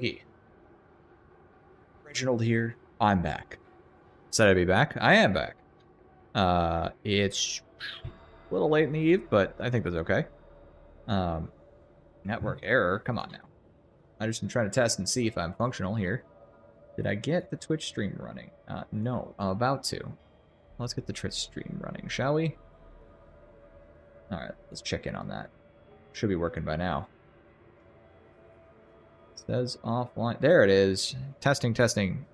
Hey, Reginald here. I'm back. Said I'd be back. I am back. It's a little late in the eve, but I think that's okay. Network error. Come on now. I just been trying to test and see if I'm functional here. Did I get the Twitch stream running? No. I'm about to. Let's get the Twitch stream running, shall we? Alright, let's check in on that. Should be working by now. Says offline. There it is. Testing, testing.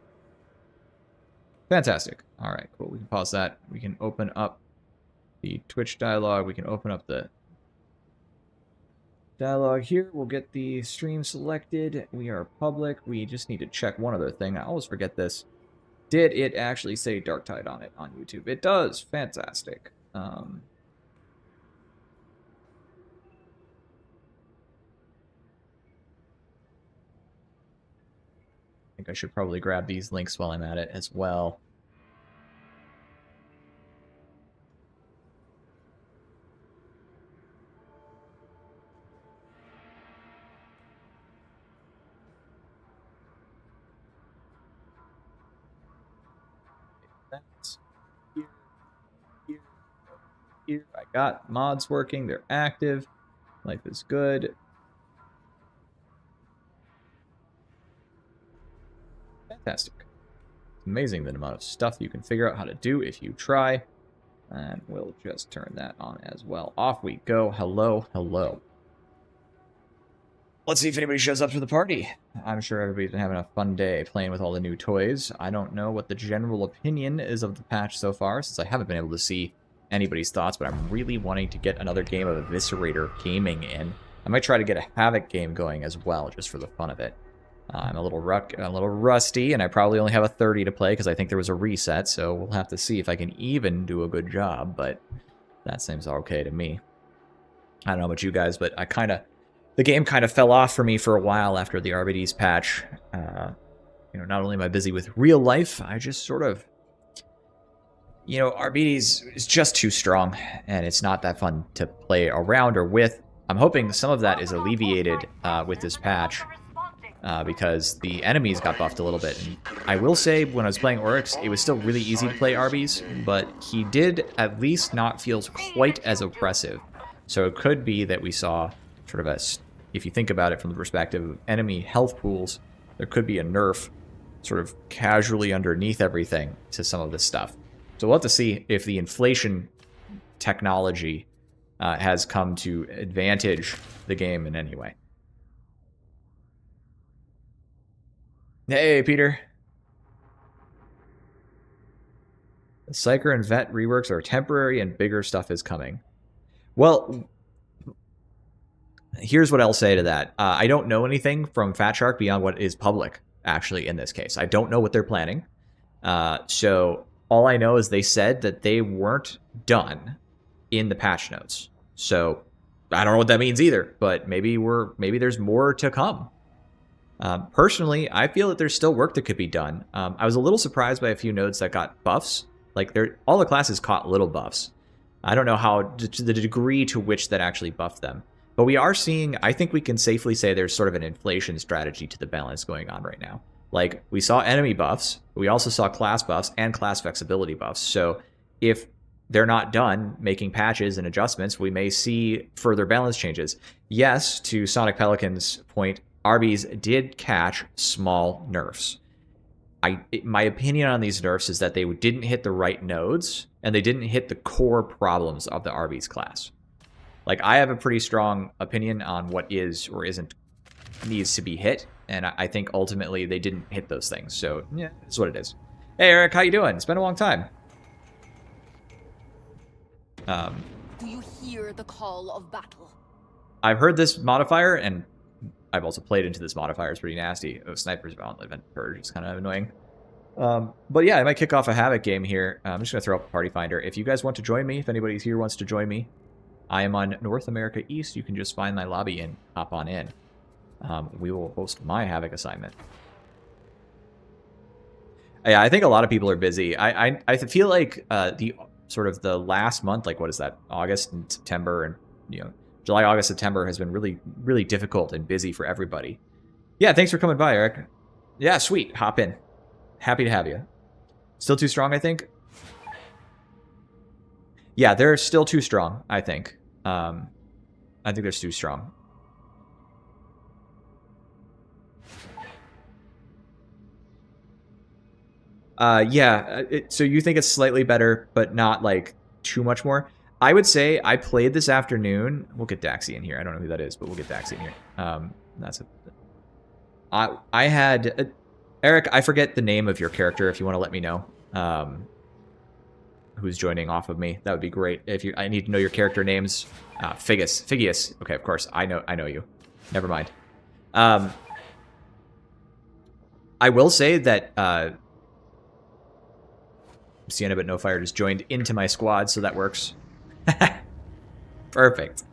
Fantastic. All right, cool. We can pause that. We can open up the Twitch dialog. We can open up the dialog here. We'll get the stream selected. We are public. We just need to check one other thing. I always forget this. Did it actually say Dark Tide on it on YouTube? It does. Fantastic. I think I should probably grab these links while I'm at it as well. That's here. I got mods working. They're active. Life is good. Fantastic. It's amazing the amount of stuff you can figure out how to do if you try. And we'll just turn that on as well. Off we go. Hello, hello. Let's see if anybody shows up to the party. I'm sure everybody's been having a fun day playing with all the new toys. I don't know what the general opinion is of the patch so far, since I haven't been able to see anybody's thoughts, but I'm really wanting to get another game of Eviscerator gaming in. I might try to get a Havoc game going as well, just for the fun of it. I'm a little rusty, and I probably only have a 30 to play because I think there was a reset, so we'll have to see if I can even do a good job, but that seems okay to me. I don't know about you guys, but the game kind of fell off for me for a while after the RBD's patch. Not only am I busy with real life, I just sort of, RBD's is just too strong, and it's not that fun to play around or with. I'm hoping some of that is alleviated with this patch. Because the enemies got buffed a little bit. And I will say, when I was playing Oryx, it was still really easy to play Arby's, but he did at least not feel quite as oppressive. So it could be that we saw sort of if you think about it from the perspective of enemy health pools, there could be a nerf sort of casually underneath everything to some of this stuff. So we'll have to see if the inflation technology has come to advantage the game in any way. Hey, Peter. The Psyker and Vet reworks are temporary and bigger stuff is coming. Well, here's what I'll say to that. I don't know anything from Fat Shark beyond what is public, actually, in this case. I don't know what they're planning. So all I know is they said that they weren't done in the patch notes. So I don't know what that means either, but maybe there's more to come. Personally, I feel that there's still work that could be done. I was a little surprised by a few nodes that got buffs. Like, all the classes caught little buffs. I don't know how to the degree to which that actually buffed them. But we are seeing, I think we can safely say there's sort of an inflation strategy to the balance going on right now. Like, we saw enemy buffs, but we also saw class buffs and class flexibility buffs. So if they're not done making patches and adjustments, we may see further balance changes. Yes, to Sonic Pelican's point, Arby's did catch small nerfs. My opinion on these nerfs is that they didn't hit the right nodes, and they didn't hit the core problems of the Arby's class. Like, I have a pretty strong opinion on what is or isn't needs to be hit, and I think ultimately they didn't hit those things. So, yeah, it's what it is. Hey, Eric, how you doing? It's been a long time. Do you hear the call of battle? I've heard this modifier, and I've also played into this modifier. It's pretty nasty. Oh, Sniper's Bound Event Purge. It's kind of annoying. But yeah, I might kick off a Havoc game here. I'm just going to throw up a Party Finder. If you guys want to join me, if anybody here wants to join me, I am on North America East. You can just find my lobby and hop on in. We will host my Havoc assignment. Yeah, I think a lot of people are busy. I feel like the last month, like what is that, August and September, and July, August, September has been really, really difficult and busy for everybody. Yeah, thanks for coming by, Eric. Yeah, sweet. Hop in. Happy to have you. Still too strong, I think? Yeah, they're still too strong, I think. I think they're too strong. So you think it's slightly better, but not, like, too much more? I would say I played this afternoon. We'll get Daxi in here. I don't know who that is, but we'll get Daxi in here. That's a... I had... Eric, I forget the name of your character if you want to let me know. Who's joining off of me. That would be great. I need to know your character names. Figius. Okay, of course. I know you. Never mind. I will say that Sienna but no fire just joined into my squad, so that works. Perfect.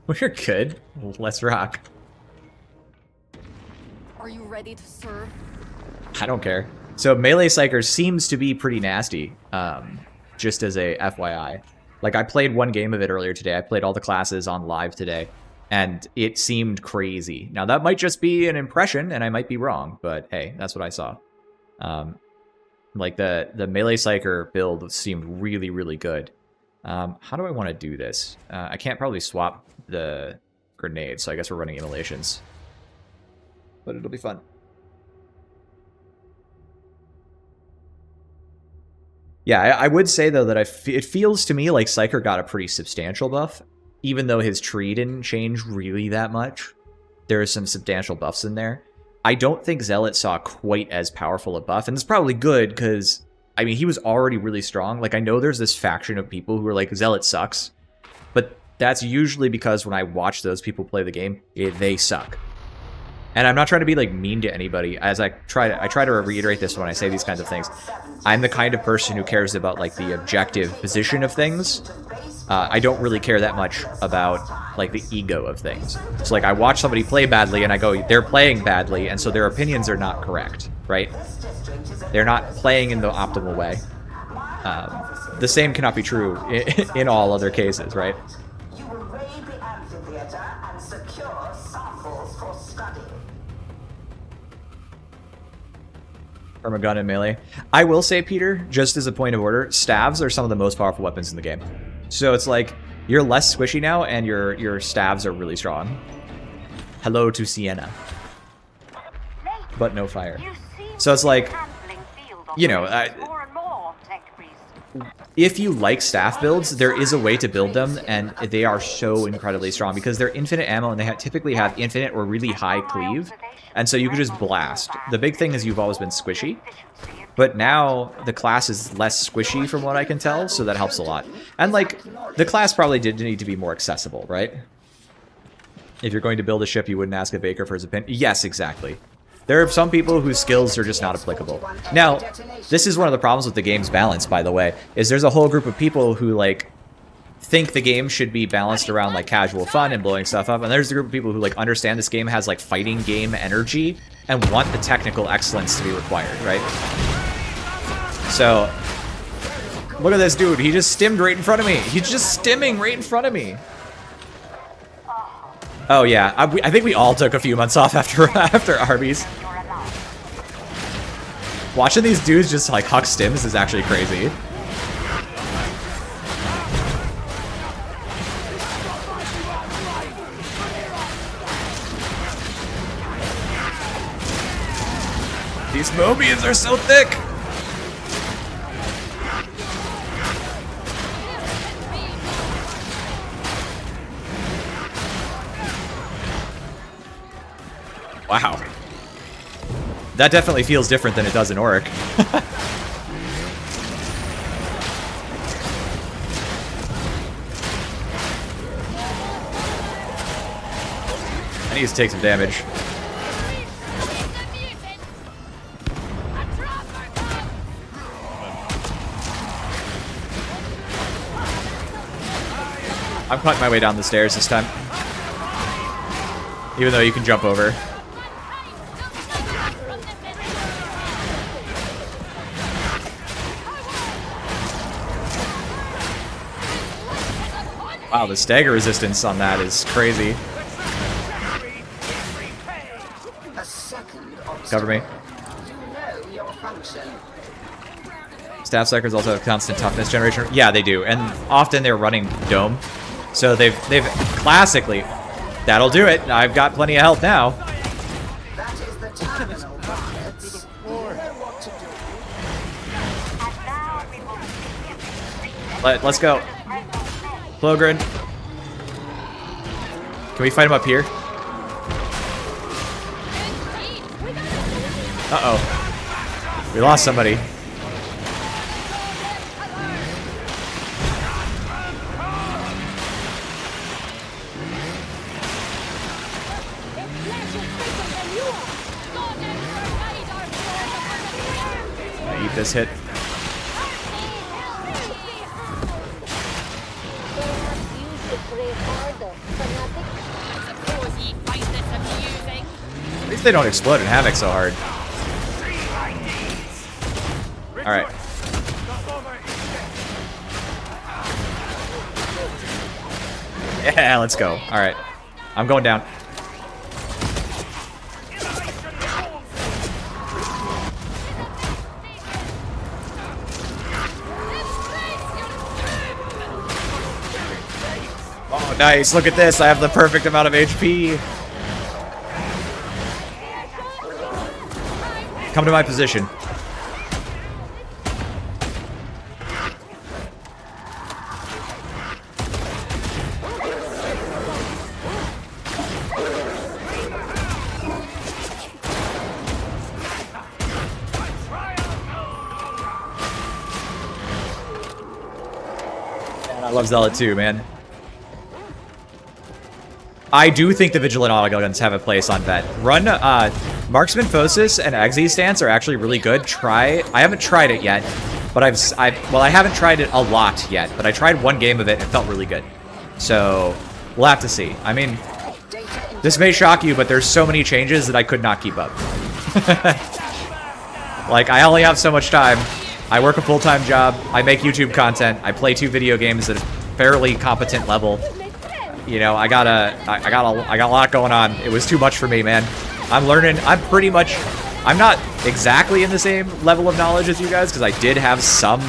We're good. Let's rock. Are you ready to serve? I don't care. So melee Psyker seems to be pretty nasty, just as a FYI. Like, I played one game of it earlier today. I played all the classes on live today, and it seemed crazy. Now, that might just be an impression, and I might be wrong, but hey, that's what I saw. Like, the melee Psyker build seemed really, really good. How do I want to do this? I can't probably swap the grenades, so I guess we're running immolations. But it'll be fun. Yeah, I would say, though, that it feels to me like Psyker got a pretty substantial buff. Even though his tree didn't change really that much, there are some substantial buffs in there. I don't think Zealot saw quite as powerful a buff, and it's probably good, because, I mean, he was already really strong. Like, I know there's this faction of people who are like, Zealot sucks, but that's usually because when I watch those people play the game, they suck. And I'm not trying to be, like, mean to anybody, as I try to reiterate this when I say these kinds of things. I'm the kind of person who cares about, like, the objective position of things. I don't really care that much about, like, the ego of things. So, like, I watch somebody play badly, and I go, they're playing badly, and so their opinions are not correct, right? They're not playing in the optimal way. The same cannot be true in all other cases, right? You will raid the amphitheater and secure samples for study. From a gun and melee. I will say, Peter, just as a point of order, staves are some of the most powerful weapons in the game. So it's like, you're less squishy now, and your staves are really strong. Hello to Sienna. But no fire. So it's like, you know, if you like staff builds, there is a way to build them, and they are so incredibly strong, because they're infinite ammo, and they typically have infinite or really high cleave. And so you can just blast. The big thing is you've always been squishy. But now the class is less squishy from what I can tell, so that helps a lot. And, like, the class probably did need to be more accessible, right? If you're going to build a ship, you wouldn't ask a baker for his opinion. Yes, exactly. There are some people whose skills are just not applicable. Now, this is one of the problems with the game's balance, by the way, is there's a whole group of people who, like, think the game should be balanced around, like, casual fun and blowing stuff up, and there's a group of people who, like, understand this game has, like, fighting game energy and want the technical excellence to be required, right? So, look at this dude. He just stimmed right in front of me. He's just stimming right in front of me. Oh, yeah. I think we all took a few months off after Arby's. Watching these dudes just, like, huck stims is actually crazy. These Mobians are so thick! Wow. That definitely feels different than it does in Auric. I need to take some damage. I'm cutting my way down the stairs this time. Even though you can jump over. Wow, the stagger resistance on that is crazy. A second obstacle. Cover me. You know your function. Staff Psykers also have constant toughness generation. Yeah, they do, and often they're running dome, so they've classically. That'll do it. I've got plenty of health now. That is the terminal buckets. You know what to do. Let's go. Flogren. Can we fight him up here? Uh-oh. We lost somebody. Eat this hit. At least they don't explode in Havoc so hard. Alright. Yeah, let's go. Alright. I'm going down. Oh, nice. Look at this. I have the perfect amount of HP. Come to my position. I love Zealot too, man. I do think the Vigilant Autoguns have a place on vet. Run Marksman Phosis and Exi Stance are actually really good. I haven't tried it yet, but I haven't tried it a lot yet, but I tried one game of it and it felt really good. So we'll have to see. I mean, this may shock you, but there's so many changes that I could not keep up. Like, I only have so much time. I work a full-time job. I make YouTube content. I play 2 video games at a fairly competent level. You know, I got a lot going on. It was too much for me, man. I'm learning. I'm not exactly in the same level of knowledge as you guys, because I did have some,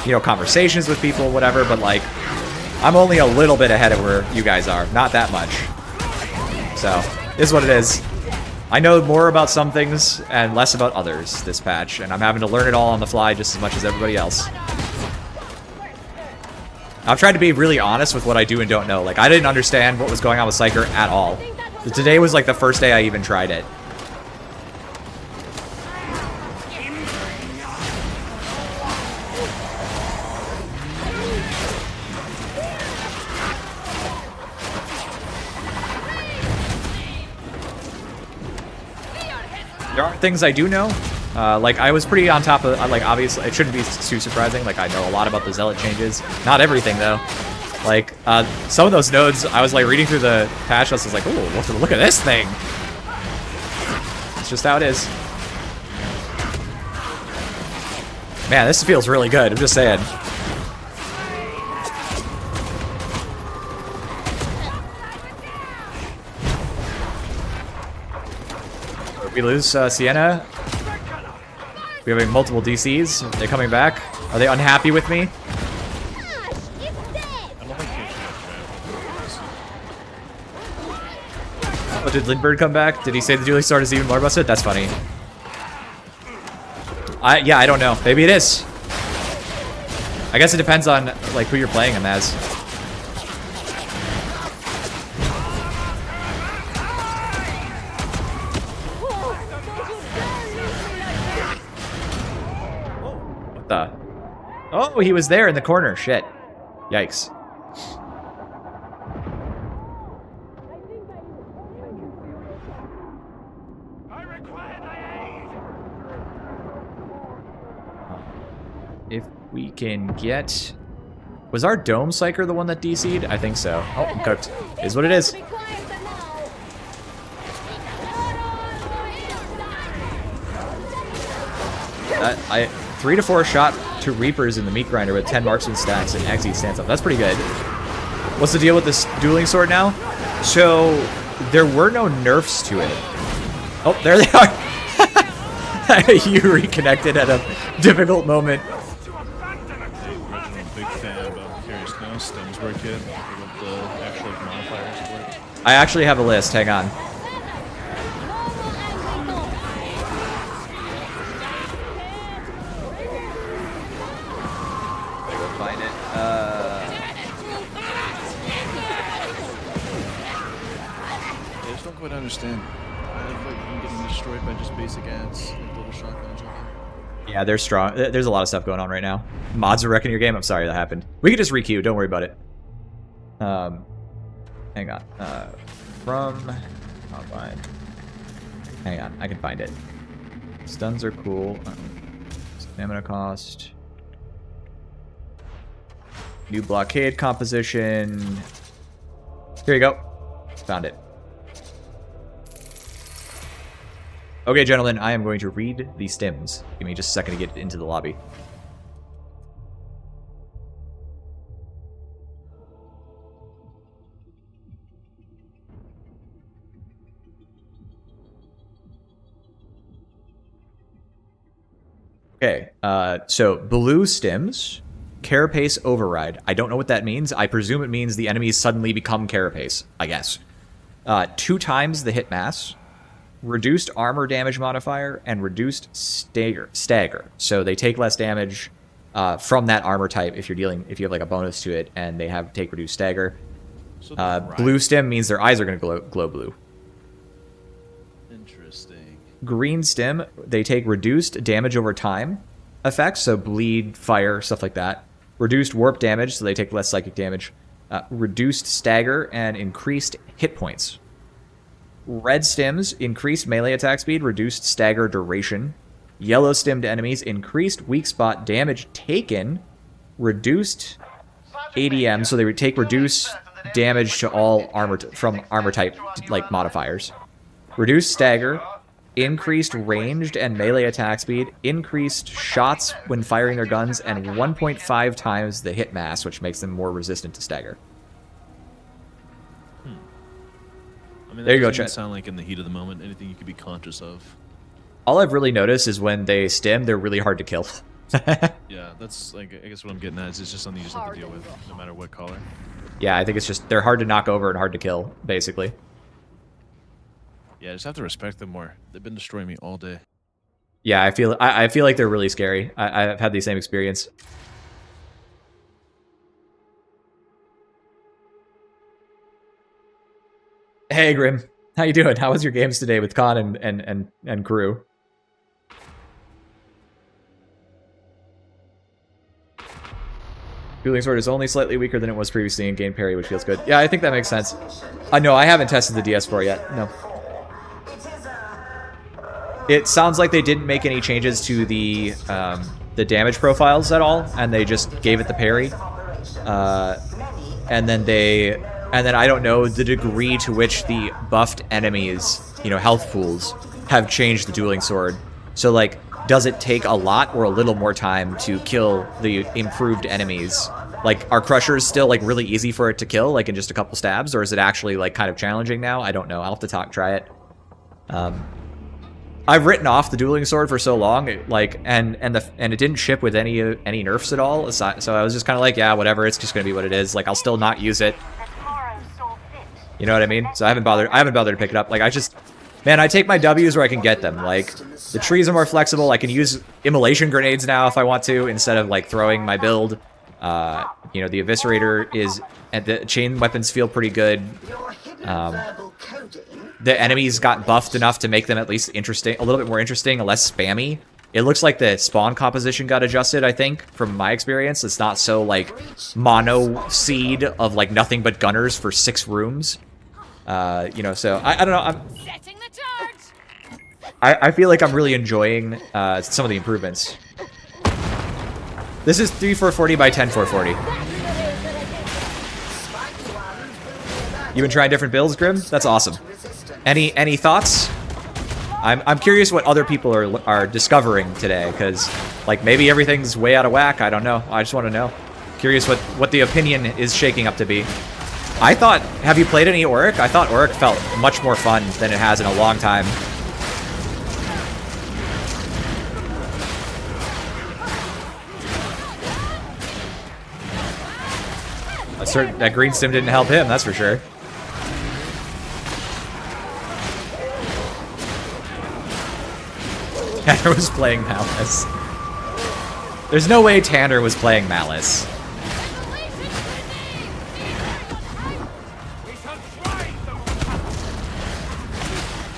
you know, conversations with people, whatever, but like, I'm only a little bit ahead of where you guys are. Not that much. So, this is what it is. I know more about some things and less about others this patch, and I'm having to learn it all on the fly just as much as everybody else. I've tried to be really honest with what I do and don't know. Like, I didn't understand what was going on with Psyker at all. Today was like the first day I even tried it. There are things I do know. Like, I was pretty on top of, like, obviously, it shouldn't be too surprising. Like, I know a lot about the Zealot changes. Not everything, though. Like, some of those nodes, I was, like, reading through the patch notes, I was like, ooh, look at this thing. It's just how it is. Man, this feels really good, I'm just saying. We lose Sienna. We're having multiple DCs. They're coming back. Are they unhappy with me? Oh, did Lindbergh come back? Did he say the Dueling Sword is even more busted? That's funny. Yeah, I don't know. Maybe it is. I guess it depends on like who you're playing him as. What the? Oh, he was there in the corner. Shit. Yikes. If we can get... Was our Dome Psyker the one that DC'd? I think so. Oh, I'm cooked. Is what it is. 3 to 4 shot to Reapers in the Meat Grinder with 10 marksman stacks and Exi stands up. That's pretty good. What's the deal with this dueling sword now? So there were no nerfs to it. Oh, there they are. You reconnected at a difficult moment. Big fan of Curious No Stims work it with the actual modifiers work. I actually have a list. Hang on. I go find it. I just don't quite understand. I like I'm getting destroyed by just basic ads and little shotguns. Yeah, they're strong. There's a lot of stuff going on right now. Mods are wrecking your game. I'm sorry that happened. We could just requeue. Don't worry about it. Hang on. From online. Hang on. I can find it. Stuns are cool. Stamina cost. New blockade composition. Here you go. Found it. Okay, gentlemen, I am going to read the stims. Give me just a second to get into the lobby. Okay, so blue stims, carapace override. I don't know what that means. I presume it means the enemies suddenly become carapace, I guess. 2 times the hit mass. Reduced armor damage modifier and reduced stagger. So they take less damage from that armor type if you have like a bonus to it, and they take reduced stagger. So Blue stim means their eyes are going to glow blue. Interesting. Green stim, they take reduced damage over time effects, so bleed, fire, stuff like that. Reduced warp damage, so they take less psychic damage. Reduced stagger and increased hit points. Red stims, increased melee attack speed, reduced stagger duration. Yellow stimmed enemies, increased weak spot damage taken, reduced ADM, so they would take reduced damage to all armor from armor type like modifiers. Reduced stagger, increased ranged and melee attack speed, increased shots when firing their guns, and 1.5 times the hit mass, which makes them more resistant to stagger. I mean, There you go, doesn't Chet. sound like in the heat of the moment anything you could be conscious of. All I've really noticed is when they stim, they're really hard to kill. Yeah, that's like I guess what I'm getting at is it's just something you just have to deal with, no matter what color. Yeah, I think it's just they're hard to knock over and hard to kill, basically. Yeah, I just have to respect them more. They've been destroying me all day. Yeah, I feel like they're really scary. I've had the same experience. Hey Grim, how you doing? How was your games today with Khan and crew? Dueling Sword is only slightly weaker than it was previously in game parry, which feels good. Yeah, I think that makes sense. No, I haven't tested the DS4 yet. No. It sounds like they didn't make any changes to the damage profiles at all, and they just gave it the parry. And then I don't know the degree to which the buffed enemies, health pools, have changed the Dueling Sword. So, like, does it take a lot or a little more time to kill the improved enemies? Like, are Crushers still, like, really easy for it to kill, like, in just a couple stabs? Or is it actually, like, kind of challenging now? I don't know. I'll have to try it. I've written off the Dueling Sword for so long, like, and it didn't ship with any nerfs at all. So I was just kind of like, yeah, whatever. It's just gonna be what it is. Like, I'll still not use it. You know what I mean? So I haven't bothered to pick it up. Like, man, I take my W's where I can get them. Like, the trees are more flexible. I can use immolation grenades now if I want to, instead of, like, throwing my build. The Eviscerator and the chain weapons feel pretty good. The enemies got buffed enough to make them at least interesting, a little bit more interesting, less spammy. It looks like the spawn composition got adjusted, I think, from my experience. It's not so, like, mono seed of, like, nothing but gunners for 6 rooms. So I don't know. Setting the charge. I feel like I'm really enjoying some of the improvements. This is 3440 by 10440. You been trying different builds, Grim? That's awesome. Any thoughts? I'm curious what other people are discovering today, because, like, maybe everything's way out of whack. I don't know. I just want to know. Curious what the opinion is shaking up to be. I thought, have you played any Auric? I thought Auric felt much more fun than it has in a long time. That green stim didn't help him, that's for sure. Tanner was playing Malice. There's no way Tanner was playing Malice.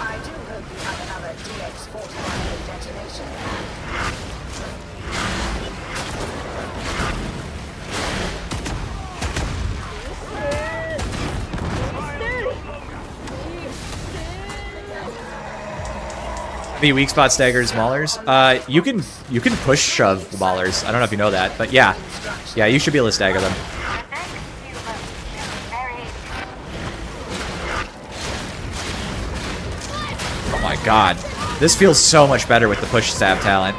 I do hope you have another DX-41 detonation. The weak spot staggers Maulers. You can push shove Maulers. I don't know if you know that, but yeah, you should be able to stagger them. Oh my god, this feels so much better with the push stab talent.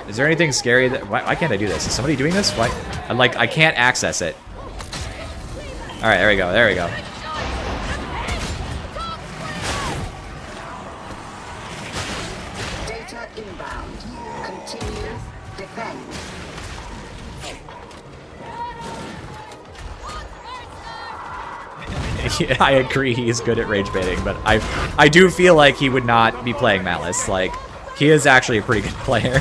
Is there anything scary that? Why can't I do this? Is somebody doing this? Why? I can't access it. All right, there we go. There we go. Inbound. Continue. Defend. Yeah, I agree he's good at rage baiting, but I do feel like he would not be playing Malice. Like, he is actually a pretty good player.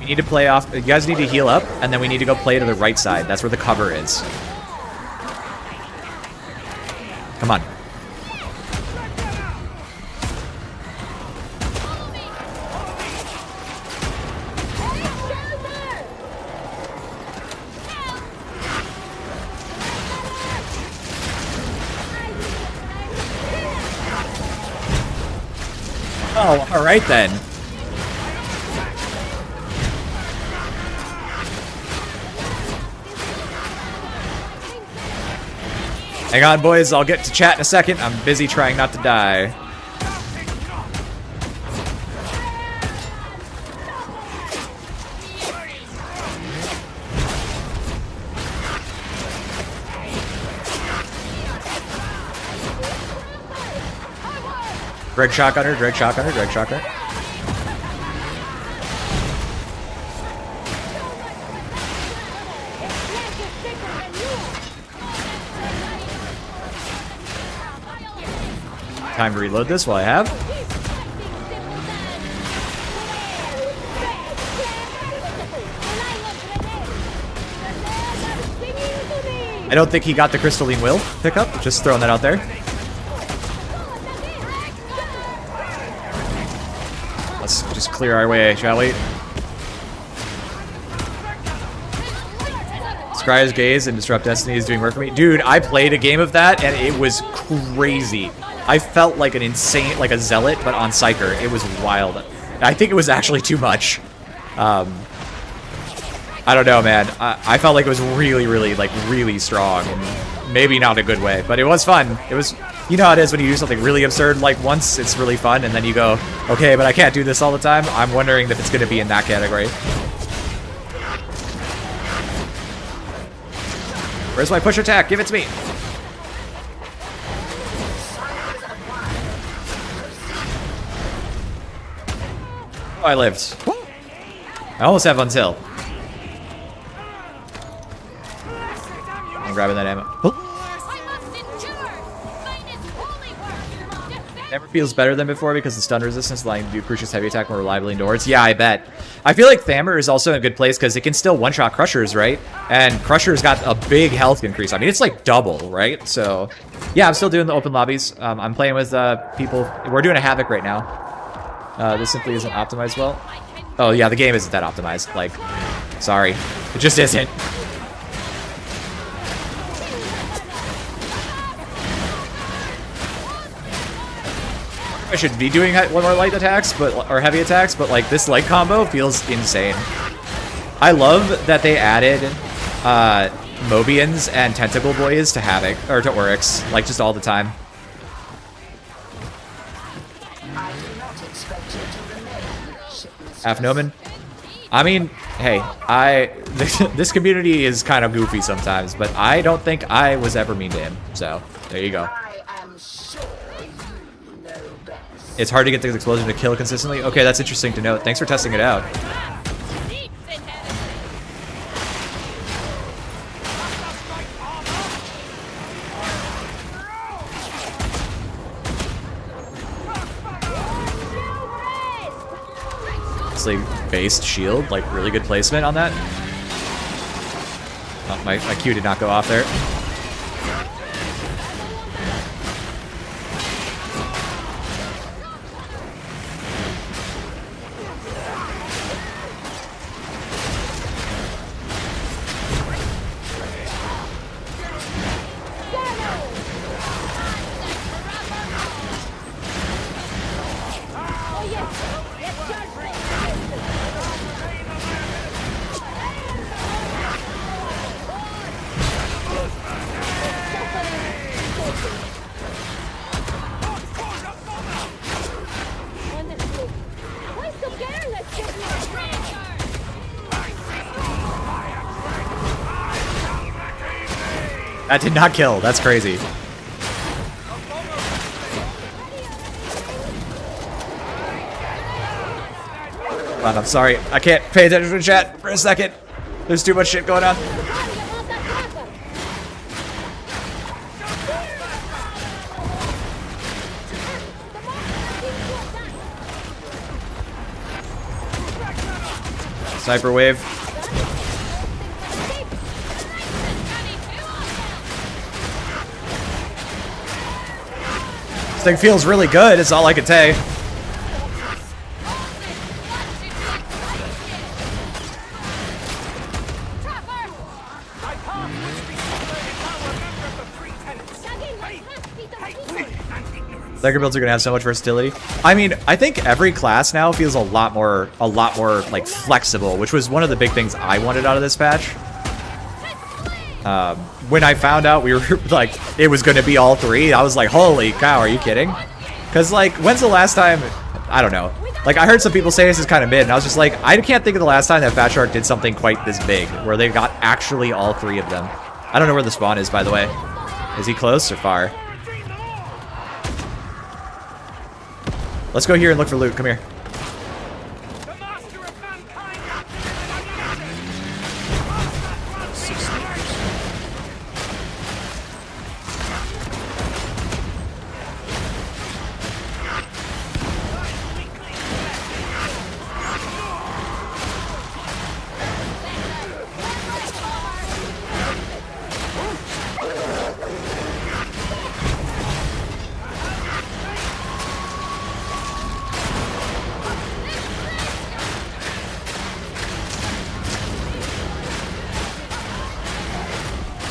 We need to play off. You guys need to heal up, and then we need to go play to the right side. That's where the cover is. Come on. Oh, all right then. Hang on, boys. I'll get to chat in a second. I'm busy trying not to die. Greg shotgunner, Greg shotgunner, Greg shotgunner. Time to reload this while I have. I don't think he got the crystalline will pickup. Just throwing that out there. Let's just clear our way, shall we? Scry's Gaze and Disrupt Destiny is doing work for me. Dude, I played a game of that and it was crazy. I felt like an insane, like a zealot, but on Psyker. It was wild. I think it was actually too much. I don't know, man. I felt like it was really, really strong, and maybe not a good way, but it was fun. It was, you know how it is when you do something really absurd, like once it's really fun, and then you go, okay, but I can't do this all the time. I'm wondering if it's going to be in that category. Where's my push attack? Give it to me. Oh, I lived. I almost have until. I'm grabbing that ammo. Never feels better than before because the stun resistance allowing you to do Crucius heavy attack more reliably indoors. Yeah, I bet. I feel like Thammer is also in a good place because it can still one-shot Crushers, right? And Crusher's got a big health increase. I mean, it's like double, right? So, yeah, I'm still doing the open lobbies. I'm playing with people. We're doing a Havoc right now. This simply isn't optimized well. Oh, yeah, the game isn't that optimized. Like, sorry. It just isn't. I should be doing one more light attacks, but or heavy attacks, but like this light combo feels insane. I love that they added Mobians and Tentacle Boys to Havoc, or to Oryx, like just all the time. I do not expect you to remain shipmistress. Afnoman? I mean, hey, this community is kind of goofy sometimes, but I don't think I was ever mean to him. So, there you go. I am sure you know best. It's hard to get the explosion to kill consistently. Okay, that's interesting to note. Thanks for testing it out. Based shield, like really good placement on that. Oh, my Q did not go off there. That did not kill. That's crazy. Hold on, I'm sorry. I can't pay attention to the chat for a second. There's too much shit going on. Sniper wave. This thing feels really good, is all I can say. Psyker builds are gonna have so much versatility. I mean, I think every class now feels a lot more like flexible, which was one of the big things I wanted out of this patch. When I found out we were like it was gonna be all three, I was like, holy cow, are you kidding? Because like, when's the last time? I don't know. Like, I heard some people say this is kind of mid, and I was just like, I can't think of the last time that Fat Shark did something quite this big, where they got actually all three of them. I don't know where the spawn is, by the way. Is he close or far? Let's go here and look for loot. Come here.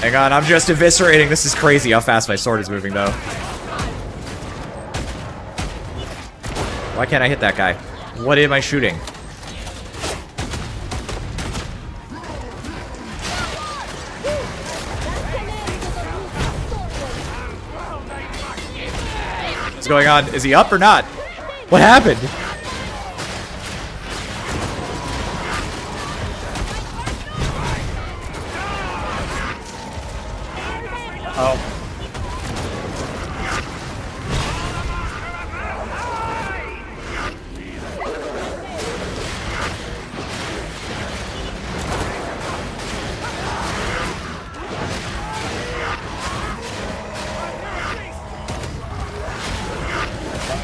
Hang on, I'm just eviscerating. This is crazy how fast my sword is moving, though. Why can't I hit that guy? What am I shooting? What's going on? Is he up or not? What happened? Oh.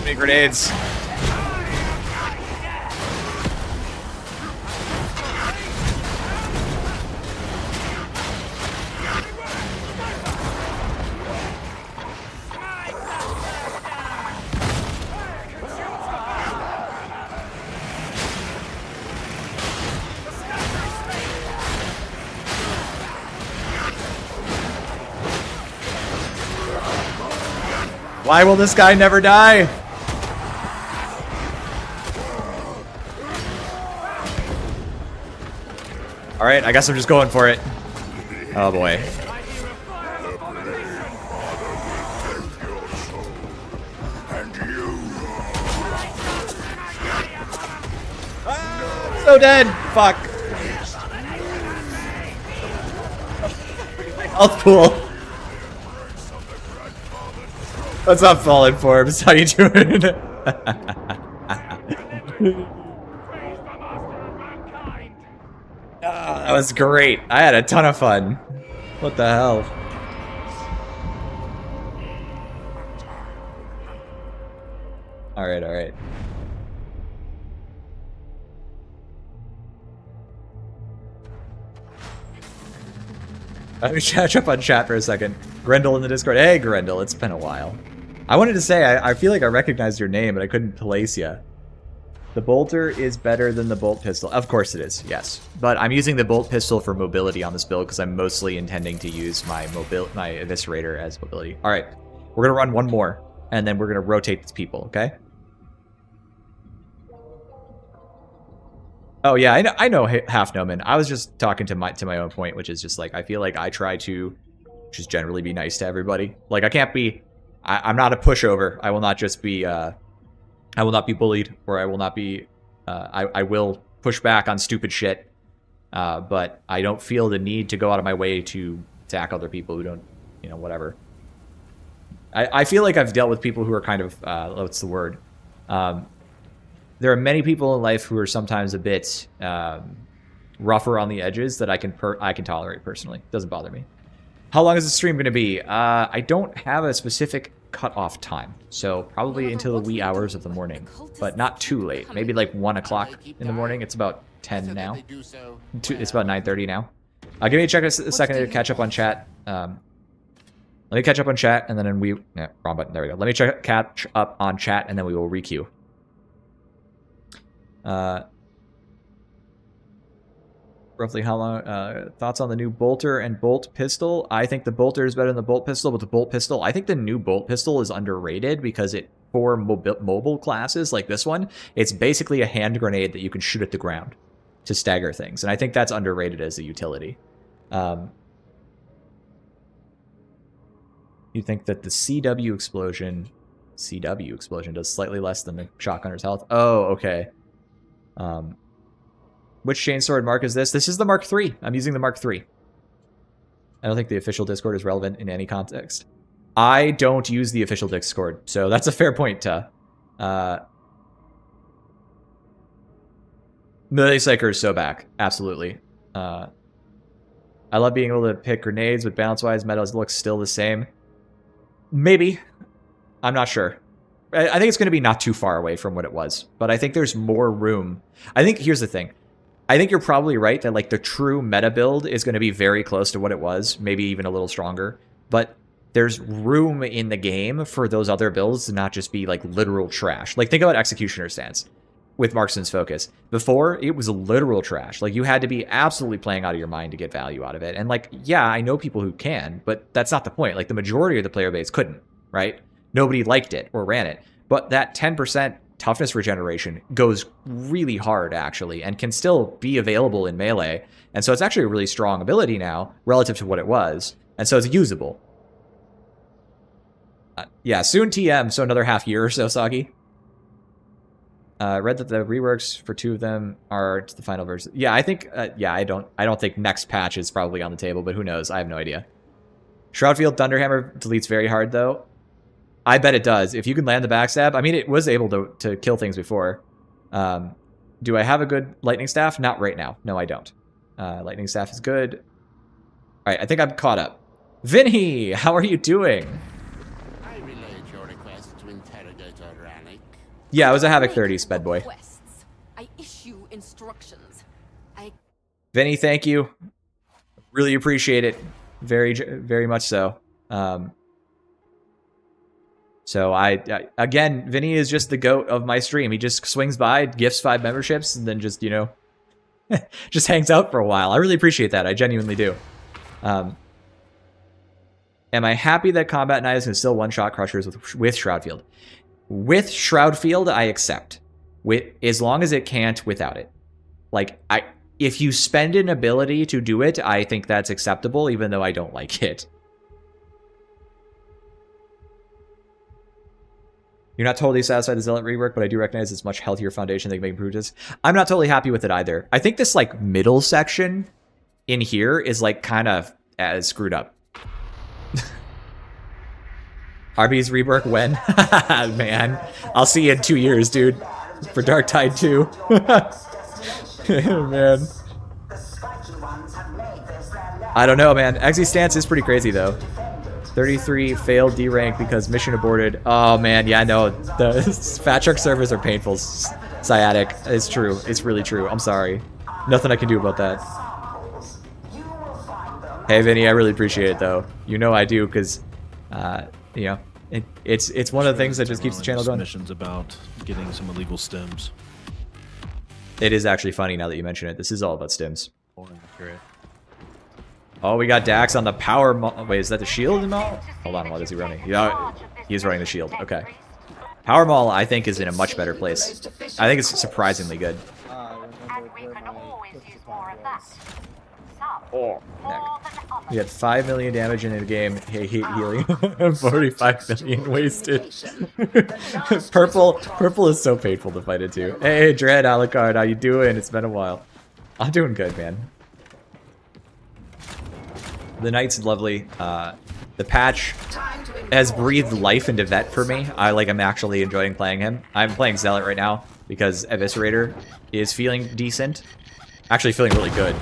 Many grenades. Why will this guy never die? Alright, I guess I'm just going for it. Oh boy. So dead! Fuck. Health pool. What's up, Fallen Forbes? How you doing? That was great. I had a ton of fun. What the hell? Alright, alright. Let me catch up on chat for a second. Grendel in the Discord. Hey, Grendel, it's been a while. I wanted to say, I feel like I recognized your name, but I couldn't place you. The bolter is better than the bolt pistol. Of course it is, yes. But I'm using the bolt pistol for mobility on this build because I'm mostly intending to use my eviscerator as mobility. All right, we're gonna run one more, and then we're gonna rotate these people. Okay. Oh yeah, I know Half Noman. I was just talking to my own point, which is just like I feel like I try to just generally be nice to everybody. Like I can't be. I'm not a pushover. I will not just be. I will not be bullied, or I will not be. I will push back on stupid shit, but I don't feel the need to go out of my way to attack other people who don't, you know, whatever. I feel like I've dealt with people who are kind of what's the word? There are many people in life who are sometimes a bit rougher on the edges that I can tolerate personally. Doesn't bother me. How long is the stream going to be? I don't have a specific cutoff time, so probably until the wee hours of the morning, but not too late. Maybe like 1 o'clock in the morning. It's about 10 now. It's about 9:30 now. Give me a second to catch up on chat. Let me catch up on chat, and then wrong button. There we go. Let me catch up on chat, and then we will requeue. Roughly how long, thoughts on the new bolter and bolt pistol? I think the bolter is better than the bolt pistol, but the bolt pistol, I think the new bolt pistol is underrated because for mobile classes like this one, it's basically a hand grenade that you can shoot at the ground to stagger things. And I think that's underrated as a utility. You think that the CW explosion does slightly less than the shotgunner's health? Oh, okay. Which chainsword mark is this? This is the Mark III. I'm using the Mark III. I don't think the official Discord is relevant in any context. I don't use the official Discord, so that's a fair point, Melee Psyker is so back. Absolutely. I love being able to pick grenades, but balance-wise, metas looks still the same. Maybe. I'm not sure. I think it's going to be not too far away from what it was, but I think there's more room. I think, here's the thing. I think you're probably right that like the true meta build is going to be very close to what it was, maybe even a little stronger, but there's room in the game for those other builds to not just be like literal trash. Like think about Executioner's Stance with Marksman's Focus. Before, it was literal trash. Like you had to be absolutely playing out of your mind to get value out of it. And like, yeah, I know people who can, but that's not the point. Like the majority of the player base couldn't, right? Nobody liked it or ran it. But that 10% toughness regeneration goes really hard, actually, and can still be available in melee. And so it's actually a really strong ability now, relative to what it was. And so it's usable. Yeah, soon TM, so another half year or so, Soggy. Read that the reworks for 2 of them are to the final version. Yeah, I think, yeah, I don't think next patch is probably on the table, but who knows? I have no idea. Shroudfield Thunderhammer deletes very hard, though. I bet it does. If you can land the backstab, I mean, it was able to kill things before. Do I have a good lightning staff? Not right now. No, I don't. Lightning staff is good. All right, I think I'm caught up. Vinny, how are you doing? I relayed your request to interrogate Oranic. Yeah, it was a Havoc 30, sped boy. I issue instructions. Vinny, thank you. Really appreciate it. Very, very much so. So again, Vinny is just the goat of my stream. He just swings by, gifts 5 memberships, and then just, you know, just hangs out for a while. I really appreciate that. I genuinely do. Am I happy that Combat Knives can still one-shot Crushers with Shroudfield? With Shroudfield, I accept. As long as it can't without it. Like, if you spend an ability to do it, I think that's acceptable, even though I don't like it. You're not totally satisfied with the Zealot rework, but I do recognize it's much healthier foundation they can make improvements. I'm not totally happy with it either. I think this like middle section in here is like kind of screwed up. RB's rework when? Man, I'll see you in 2 years, dude. For Dark Tide 2. Man. I don't know, man. Exy stance is pretty crazy though. 33 failed D rank because mission aborted. Oh man, yeah, no. The Fat Shark servers are painful. Sciatic. It's true. It's really true. I'm sorry. Nothing I can do about that. Hey Vinny, I really appreciate it though. You know I do, because you know, it's one of the things that just keeps the channel going. Missions about getting some illegal stims. It is actually funny now that you mention it. This is all about stims. Great. Oh, we got Dax on the power wait, is that the shield maul? Hold on, what is he running? Yeah, he's running the shield. Okay. Power maul, I think, is in a much better place. I think it's surprisingly good. Oh, heck. We had 5 million damage in the game. Hey, heat healing. 45 million wasted. Purple is so painful to fight into. Hey, Dread Alucard, how you doing? It's been a while. I'm doing good, man. The Knight's lovely. The patch has breathed life into Vet for me. I'm actually enjoying playing him. I'm playing Zealot right now because Eviscerator is feeling decent. Actually feeling really good.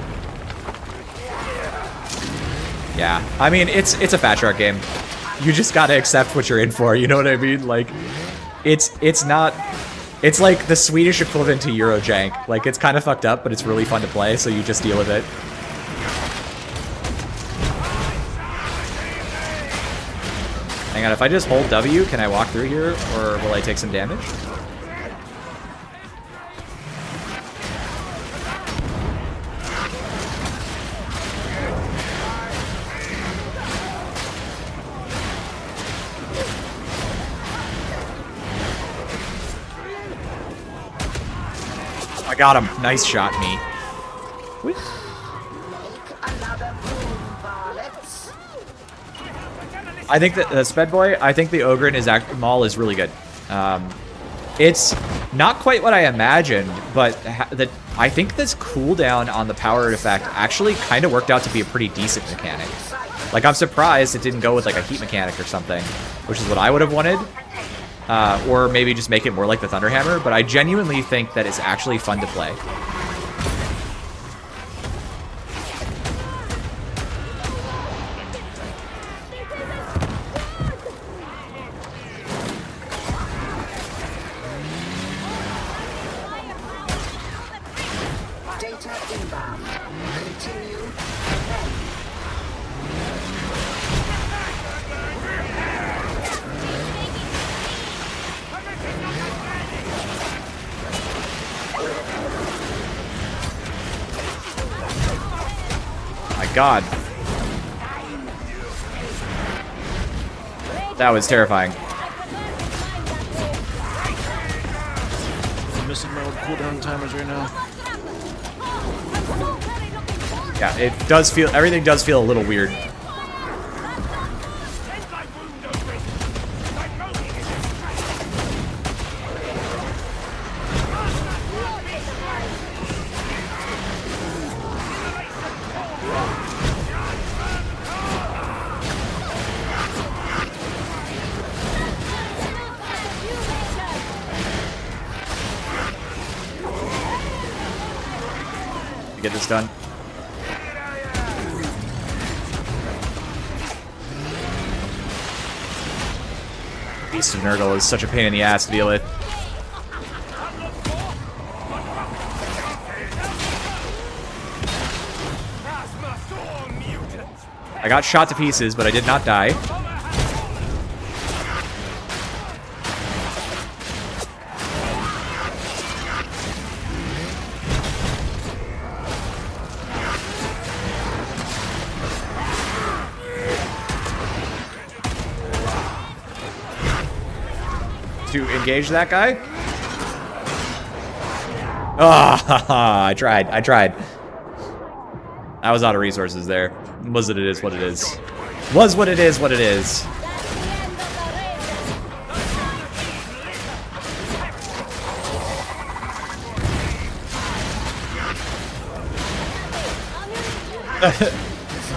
Yeah, I mean, it's a Fat Shark game. You just gotta accept what you're in for, you know what I mean? Like, it's not... It's like the Swedish equivalent to Eurojank. Like, it's kind of fucked up, but it's really fun to play, so you just deal with it. Hang on, if I just hold W, can I walk through here, or will I take some damage? I got him. Nice shot, me. I think that the Sped Boy, I think the Ogren Maul is really good. It's not quite what I imagined, but I think this cooldown on the power effect actually kind of worked out to be a pretty decent mechanic. Like, I'm surprised it didn't go with like a heat mechanic or something, which is what I would have wanted. Or maybe just make it more like the Thunderhammer, but I genuinely think that it's actually fun to play. God. That was terrifying. I'm missing my old cooldown timers right now. Yeah, it does feel, everything does feel a little weird. Get this done. Beast of Nurgle is such a pain in the ass to deal with. I got shot to pieces, but I did not die. To engage that guy? Ah, oh, I tried. I was out of resources there. Was it is what it is. Was what it is what it is.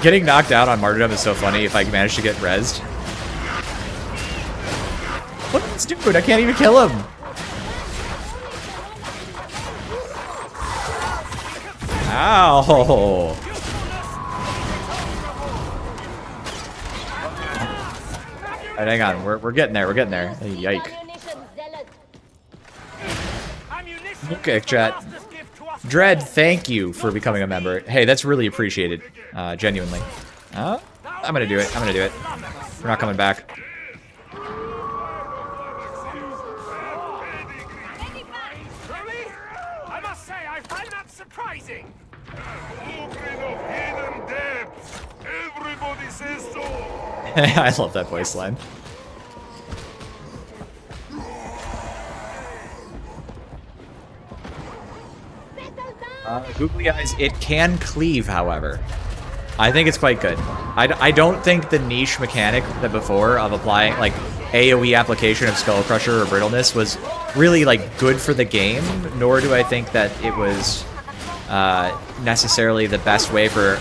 Getting knocked out on martyrdom is so funny if I manage to get rezzed. Look at this dude, I can't even kill him. Ow. Alright, hang on, we're getting there, we're getting there. Hey, yike. Okay, chat. Dread, thank you for becoming a member. Hey, that's really appreciated. Genuinely. I'm gonna do it. I'm gonna do it. We're not coming back. I must say, I find that surprising. Everybody says so. I love that voice line. Googly Eyes, it can cleave, however. I think it's quite good. I don't think the niche mechanic that before of applying, like, AoE application of Skull Crusher or Brittleness was really, like, good for the game, nor do I think that it was necessarily the best way for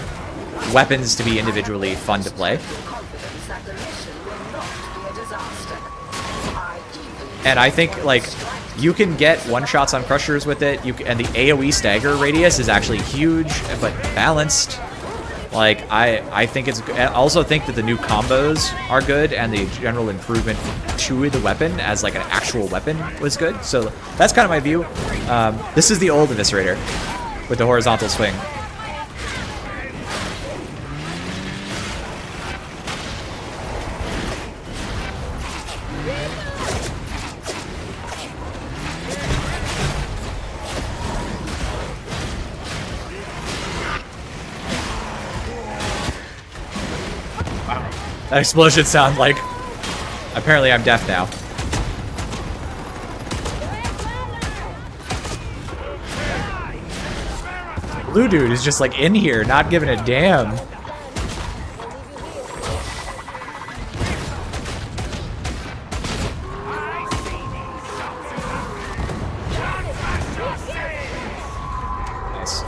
weapons to be individually fun to play. And I think, like, you can get one-shots on Crushers with it, and the AoE stagger radius is actually huge, but balanced. Like, I think it's... I also think that the new combos are good, and the general improvement to the weapon as, like, an actual weapon was good. So that's kind of my view. This is the old Eviscerator with the horizontal swing. That explosion sound like... Apparently I'm deaf now. Blue dude is just like in here, not giving a damn. Nice.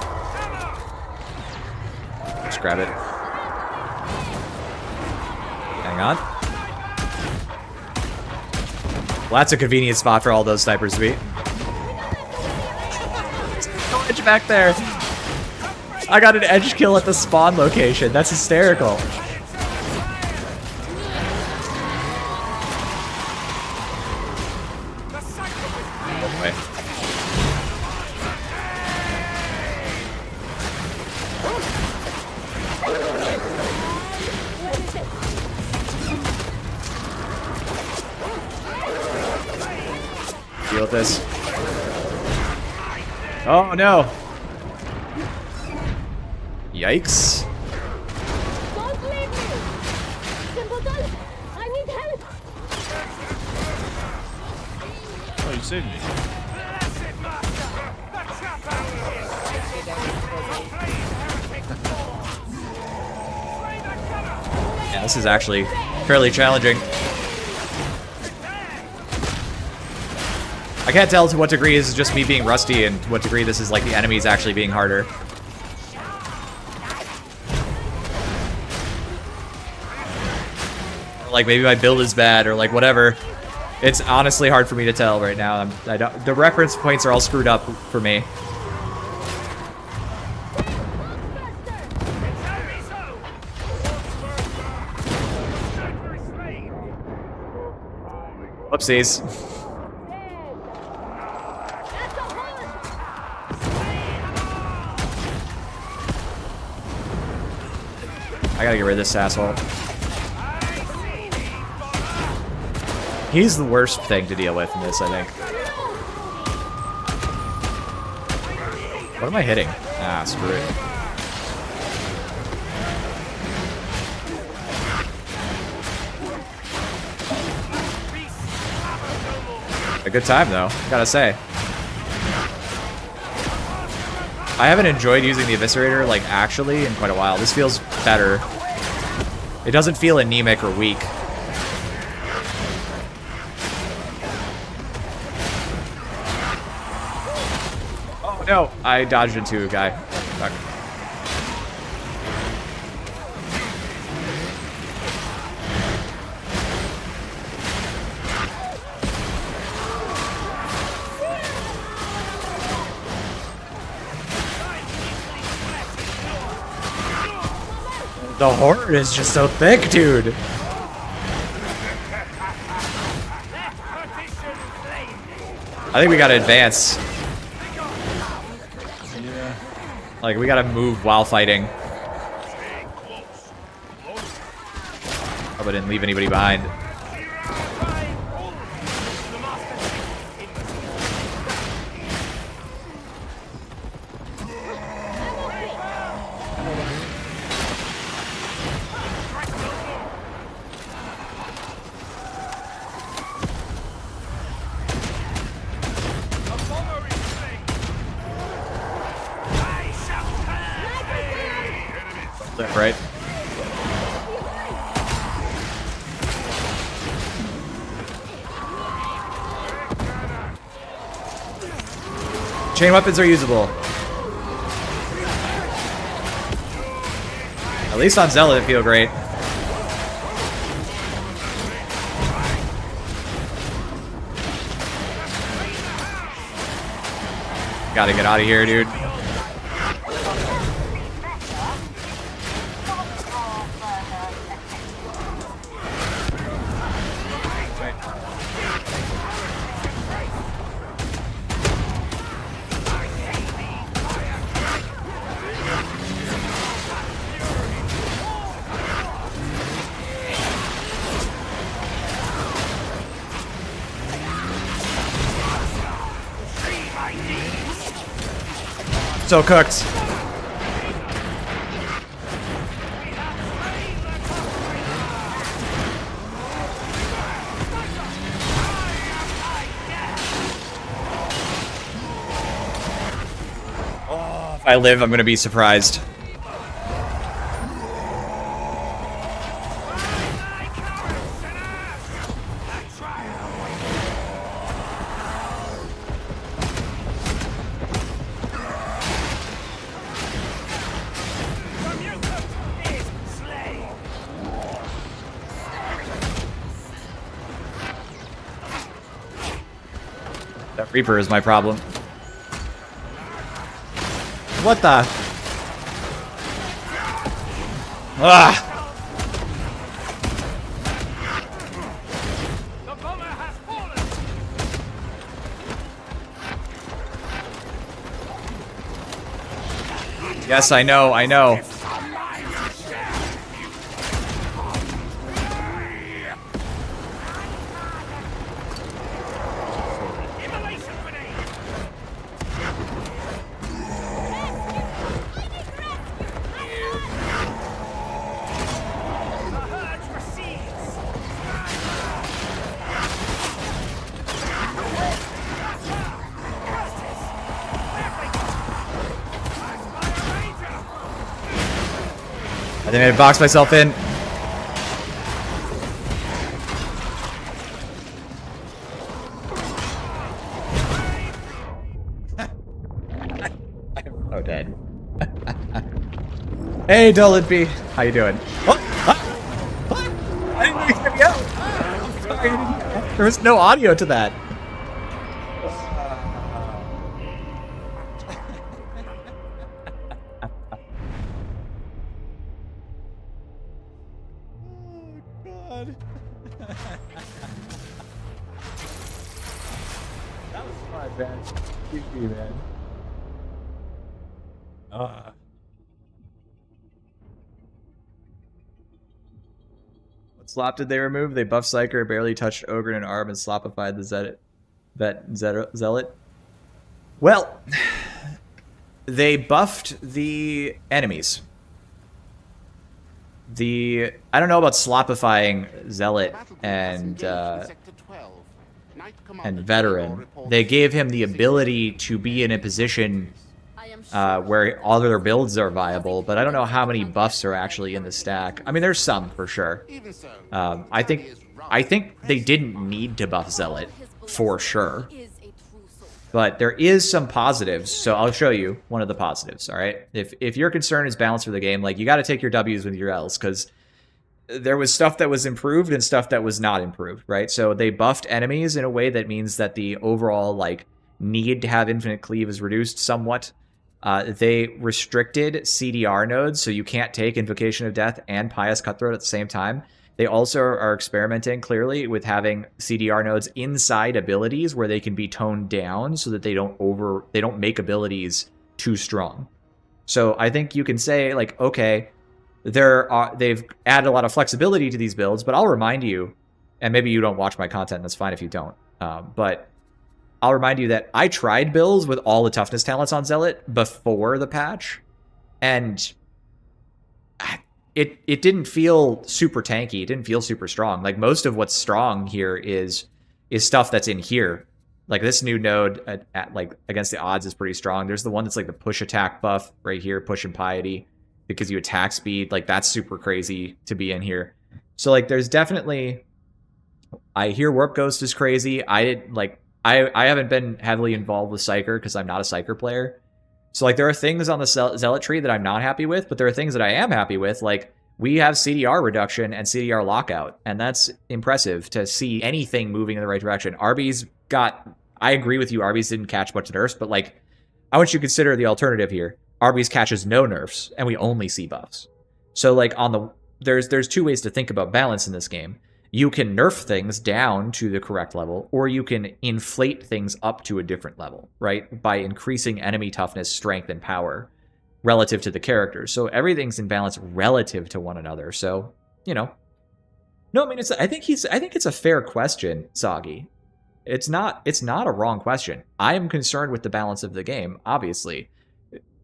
Just grab it. Hang on. Well, that's a convenient spot for all those snipers to be. No edge back there. I got an edge kill at the spawn location. That's hysterical. Wait. Deal with this. Oh no! Yikes. Don't leave me! Simpleton, I need help! Oh, you saved me. Yeah, this is actually fairly challenging. I can't tell to what degree this is just me being rusty and to what degree this is like the enemies actually being harder. Like maybe my build is bad or like whatever. It's honestly hard for me to tell right now. The reference points are all screwed up for me. Whoopsies. I gotta get rid of this asshole. He's the worst thing to deal with in this, I think. What am I hitting? Ah, screw it. A good time, though, gotta say. I haven't enjoyed using the Eviscerator, like, actually, in quite a while. This feels better. It doesn't feel anemic or weak. Oh, no. I dodged into a guy. Fuck. The horde is just so thick, dude. I think we gotta advance. Yeah. Like, we gotta move while fighting. Hope I didn't leave anybody behind. Right? Chain weapons are usable. At least on Zealot, it feel great. Gotta get out of here, dude. So cooked. Oh, if I live, I'm gonna be surprised. That Reaper is my problem. What the? Ah! The bomber has fallen. Yes, I know, I know. Immolation grenade. The herd recedes. I think I boxed myself in. I'm so dead. Hey, Dueling, how you doing? What? What? I didn't know you could go. I'm sorry, I didn't know. There was no audio to that. Oh, God. That was fun, man. GG, man. What slop did they remove? They buffed Psyker, barely touched Ogre and arm, and slopified the Zealot. Well, they buffed the enemies. I don't know about slopifying Zealot and Veteran. They gave him the ability to be in a position where all their builds are viable, but I don't know how many buffs are actually in the stack. I mean, there's some for sure. Even so, I think they didn't need to buff Zealot for sure, Is a true soul. but there is some positives. So I'll show you one of the positives. All right, if your concern is balance for the game, like you got to take your W's with your L's because there was stuff that was improved and stuff that was not improved, right? So they buffed enemies in a way that means that the overall like need to have infinite cleave is reduced somewhat. They restricted CDR nodes, so you can't take Invocation of Death and Pious Cutthroat at the same time. They also are experimenting clearly with having CDR nodes inside abilities where they can be toned down so that they don't make abilities too strong. So I think you can say like, okay, they've added a lot of flexibility to these builds, but I'll remind you, and maybe you don't watch my content, that's fine if you don't, but I'll remind you that I tried builds with all the toughness talents on Zealot before the patch, and it didn't feel super tanky. It didn't feel super strong. Like most of what's strong here is stuff that's in here. Like this new node at like against the odds is pretty strong. There's the one that's like the push attack buff right here, push and piety, because you attack speed. Like that's super crazy to be in here. So like there's definitely, I hear Warp Ghost is crazy. I haven't been heavily involved with Psyker because I'm not a Psyker player. So like there are things on the Zealot tree that I'm not happy with, but there are things that I am happy with. Like we have CDR reduction and CDR lockout, and that's impressive to see anything moving in the right direction. Arby's got, I agree with you, Arby's didn't catch much nerfs, but like I want you to consider the alternative here. Arby's catches no nerfs, and we only see buffs. So like on the, there's two ways to think about balance in this game. You can nerf things down to the correct level, or you can inflate things up to a different level, right? By increasing enemy toughness, strength, and power relative to the characters. So everything's in balance relative to one another. So, you know. No, I mean I think it's a fair question, Zoggy. It's not a wrong question. I am concerned with the balance of the game, obviously.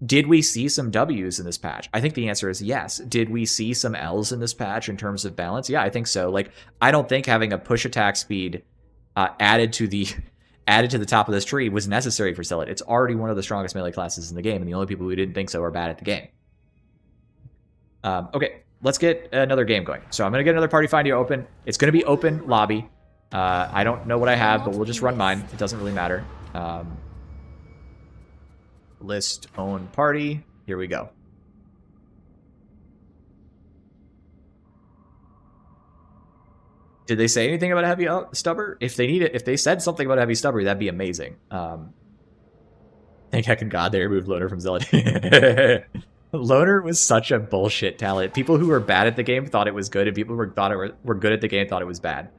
Did we see some W's in this patch? I think the answer is yes. Did we see some L's in this patch in terms of balance? Yeah, I think so. Like, I don't think having a push attack speed added to the top of this tree was necessary for Zealot. It's already one of the strongest melee classes in the game, and the only people who didn't think so are bad at the game. Okay, let's get another game going. So I'm going to get another party finder open. It's going to be open lobby. I don't know what I have, but we'll just run mine. It doesn't really matter. List own party. Here we go. Did they say anything about a heavy stubber? If they need it, if they said something about a heavy stubber, that'd be amazing. Thank heckin' God they removed Loner from Zealot. Loner was such a bullshit talent. People who were bad at the game thought it was good, and people who were good at the game thought it was bad.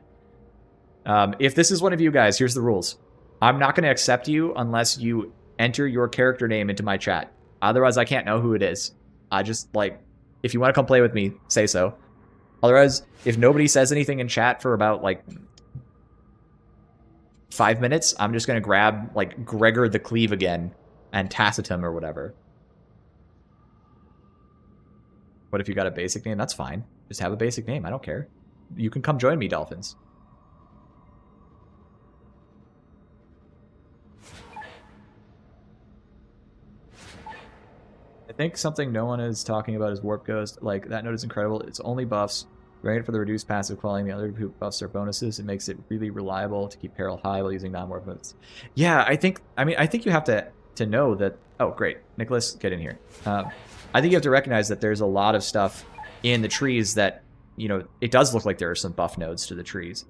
If this is one of you guys, here's the rules. I'm not going to accept you unless you enter your character name into my chat. Otherwise, I can't know who it is. I just, like, if you want to come play with me, say so. Otherwise, if nobody says anything in chat for about, like, 5 minutes, I'm just going to grab, like, Gregor the Cleave again and Tacitum or whatever. What if you got a basic name? That's fine. Just have a basic name. I don't care. You can come join me, Dolphins. I think something no one is talking about is Warp Ghost. Like, that node is incredible. It's only buffs. Great for the reduced passive quality. The other buffs are bonuses. It makes it really reliable to keep peril high while using non-warp moves. Yeah, I think you have to know that... Oh, great. Nicholas, get in here. I think you have to recognize that there's a lot of stuff in the trees that, you know, it does look like there are some buff nodes to the trees.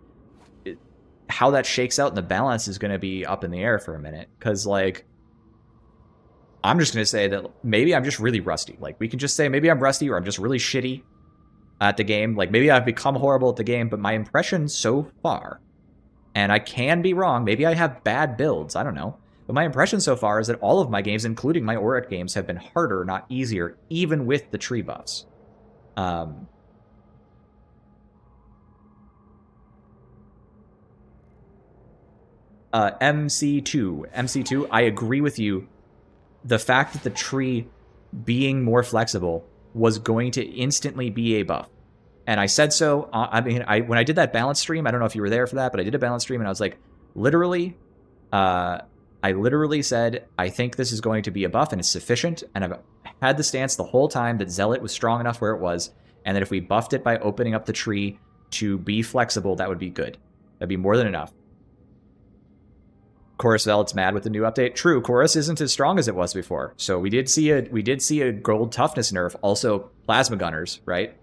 How that shakes out in the balance is going to be up in the air for a minute. Because, like... I'm just going to say that maybe I'm just really rusty. Like, we can just say maybe I'm rusty or I'm just really shitty at the game. Like, maybe I've become horrible at the game, but my impression so far, and I can be wrong, maybe I have bad builds, I don't know. But my impression so far is that all of my games, including my Auric games, have been harder, not easier, even with the tree buffs. MC2, I agree with you. The fact that the tree being more flexible was going to instantly be a buff. And I said so. I mean, when I did that balance stream, I don't know if you were there for that, but I did a balance stream and I was like, literally, I literally said, I think this is going to be a buff and it's sufficient, and I've had the stance the whole time that Zealot was strong enough where it was, and that if we buffed it by opening up the tree to be flexible, that would be good. That'd be more than enough. Chorus Zealot's mad with the new update. True, Chorus isn't as strong as it was before. So we did see a gold toughness nerf, also plasma gunners, right?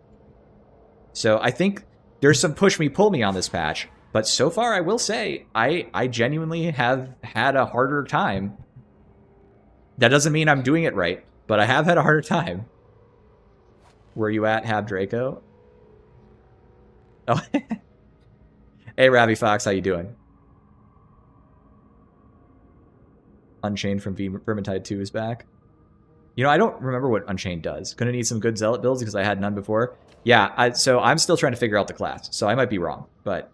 So I think there's some push me pull me on this patch, but so far I will say I genuinely have had a harder time. That doesn't mean I'm doing it right, but I have had a harder time. Where you at, Hab Draco? Oh, hey Ravi Fox, how you doing? Unchained from Vermintide 2 is back. You know, I don't remember what Unchained does. Gonna need some good Zealot builds because I had none before. Yeah, so I'm still trying to figure out the class, so I might be wrong. But,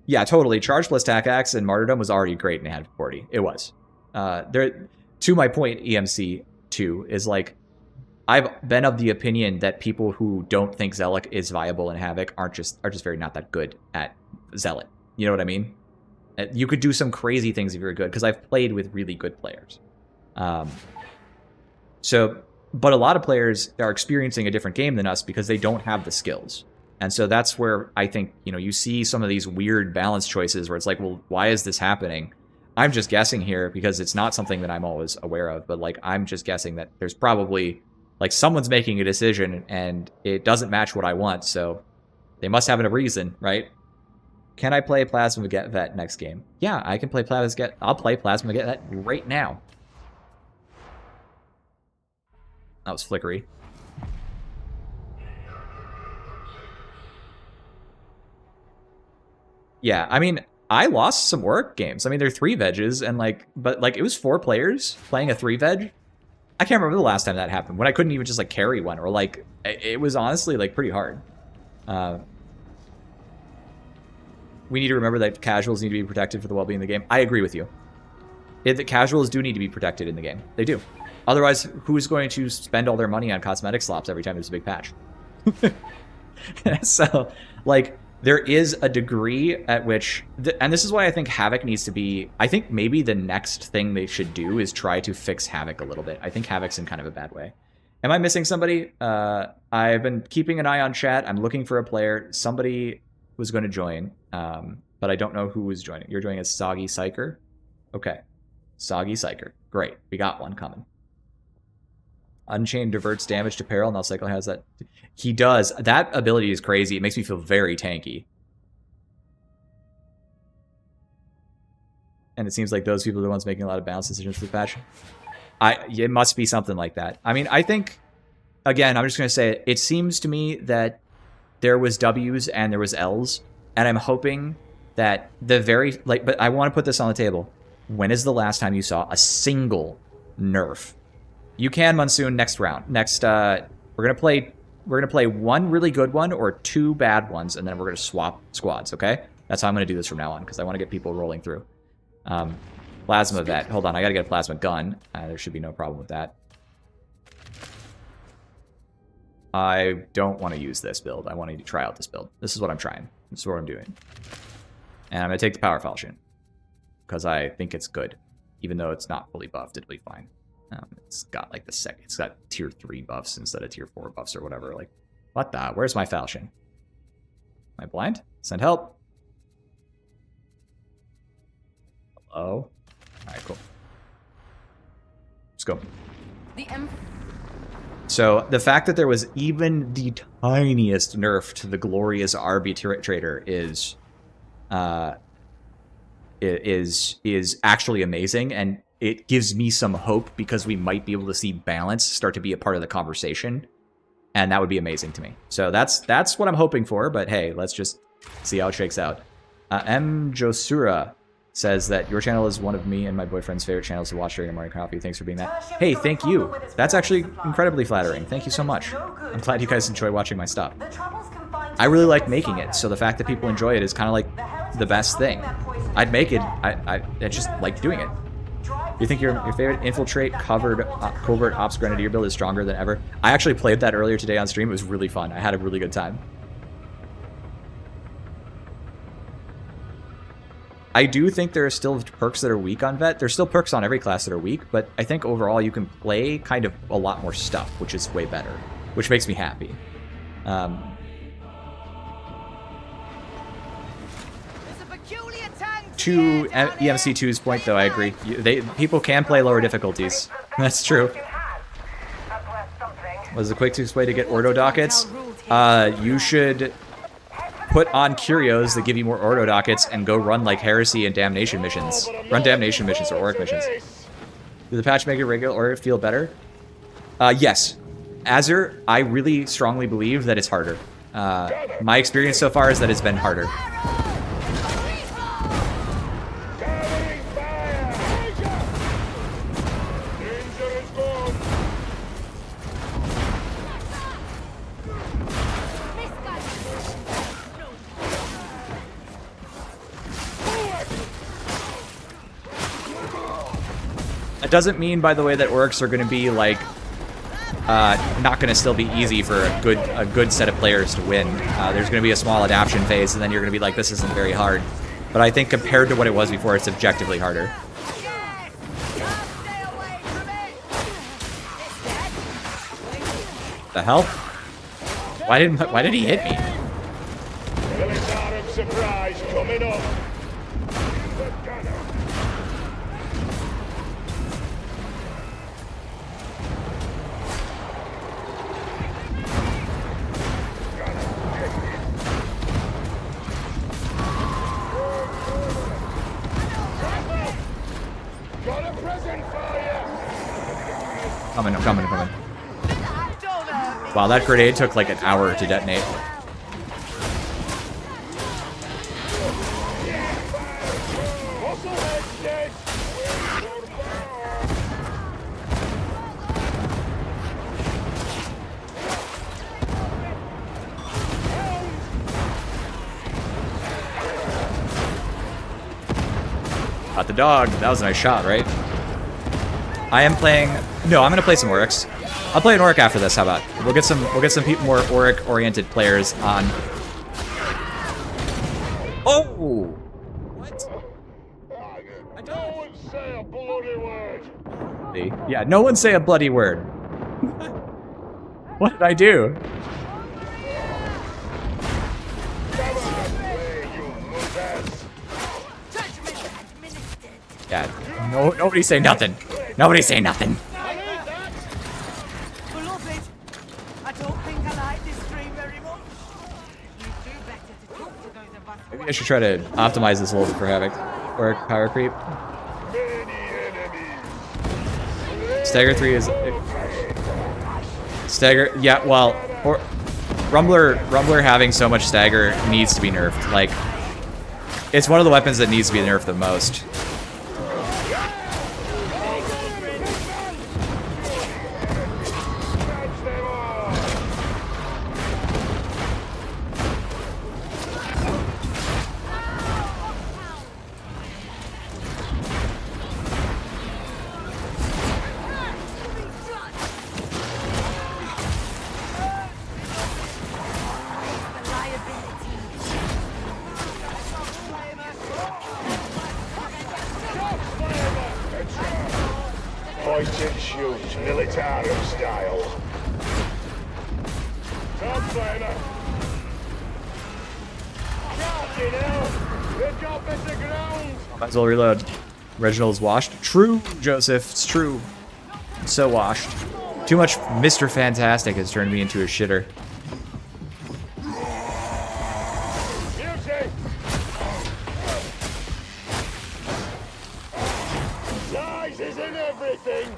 yeah, totally. Charge plus Tac Axe and Martyrdom was already great in Hand 40. It was. To my point, EMC 2 is like, I've been of the opinion that people who don't think Zealot is viable in Havoc are just very not that good at Zealot. You know what I mean? You could do some crazy things if you're good, because I've played with really good players. But a lot of players are experiencing a different game than us because they don't have the skills. And so that's where I think, you know, you see some of these weird balance choices where it's like, well, why is this happening? I'm just guessing here because it's not something that I'm always aware of, but like, I'm just guessing that there's probably, like, someone's making a decision and it doesn't match what I want, so they must have a reason, right? Can I play Plasma Vet next game? Yeah, I can play Plasma Vet. I'll play Plasma Vet right now. That was flickery. Yeah, I mean, I lost some work games. I mean, they're 3 veges, and like, but like, it was 4 players playing a 3 veg. I can't remember the last time that happened, when I couldn't even just like carry one, or like, it was honestly like pretty hard. We need to remember that casuals need to be protected for the well-being of the game. I agree with you. The casuals do need to be protected in the game. They do. Otherwise, who's going to spend all their money on cosmetic slops every time there's a big patch? So, like, there is a degree at which, and this is why I think Havoc needs to be, I think maybe the next thing they should do is try to fix Havoc a little bit. I think Havoc's in kind of a bad way. Am I missing somebody? I've been keeping an eye on chat. I'm looking for a player. Somebody was going to join, but I don't know who was joining. You're joining as Soggy Psyker? Okay. Soggy Psyker. Great. We got one coming. Unchained diverts damage to peril. Now Cycle has that. He does. That ability is crazy. It makes me feel very tanky. And it seems like those people are the ones making a lot of balance decisions for the patch. It must be something like that. I mean, I think, again, I'm just going to say it seems to me that there was W's and there was L's, and I'm hoping that the very, like, but I want to put this on the table. When is the last time you saw a single nerf? You can, Monsoon, next round. Next, we're gonna play one really good one or 2 bad ones, and then we're gonna swap squads, okay? That's how I'm gonna do this from now on, because I want to get people rolling through. Plasma Vet. Hold on, I gotta get a plasma gun. There should be no problem with that. I don't want to use this build. I want to try out this build. This is what I'm trying. This is what I'm doing. And I'm going to take the Power Falchion, because I think it's good. Even though it's not fully buffed, it'll be fine. It's got like it's got tier 3 buffs instead of tier 4 buffs or whatever. Like, what the? Where's my Falchion? Am I blind? Send help. Hello? Alright, cool. Let's go. So the fact that there was even the tiniest nerf to the glorious arbitrator is actually amazing, and it gives me some hope because we might be able to see balance start to be a part of the conversation, and that would be amazing to me. So that's what I'm hoping for. But hey, let's just see how it shakes out. M. Josura says that your channel is one of me and my boyfriend's favorite channels to watch during a morning coffee. Thanks for being that. Hey, thank you. That's actually incredibly flattering. Thank you so much. I'm glad you guys enjoy watching my stuff. I really like making it, so the fact that people enjoy it is kind of like the best thing. I'd make it. I just like doing it. You think your favorite infiltrate covert ops grenadier build is stronger than ever? I actually played that earlier today on stream. It was really fun. I had a really good time. I do think there are still perks that are weak on Vet. There's still perks on every class that are weak, but I think overall you can play kind of a lot more stuff, which is way better, which makes me happy. To EMC2's point, though, I agree. People can play lower difficulties. That's true. Was the quickest way to get Ordo dockets? You should put on curios that give you more Ordo dockets and go run like Heresy and Damnation missions. Run Damnation missions or Auric missions. Did the patch make it regular Auric feel better? Yes. Azure, I really strongly believe that it's harder. My experience so far is that it's been harder. It doesn't mean, by the way, that Orcs are going to be like not going to still be easy for a good set of players to win. There's going to be a small adaptation phase, and then you're going to be like, this isn't very hard. But I think compared to what it was before, it's objectively harder. The hell? Why did he hit me? Surprise coming up. I'm coming. Wow, that grenade took like an hour to detonate. Got the dog. That was a nice shot, right? I am playing. No, I'm gonna play some Aurics. I'll play an Auric after this. How about? We'll get some more Auric-oriented players on. Oh! What? I don't. No one say a bloody word. Yeah, no one say a bloody word. What did I do? Yeah, nobody say nothing. Nobody say nothing. Beloved, I don't think I like this stream very much. You do better to talk to those of us. Maybe I should try to optimize this a little bit for Havoc. Or power creep. Stagger 3 is... Stagger... Yeah, well... Or Rumbler having so much stagger needs to be nerfed. Like, it's one of the weapons that needs to be nerfed the most. Point and shoot, militarum style. Top flamer. Fucking hell! They've got better ground! Might as well reload. Reginald's washed. True, Joseph. It's true. So washed. Too much Mr. Fantastic has turned me into a shitter. Beauty! Size isn't everything!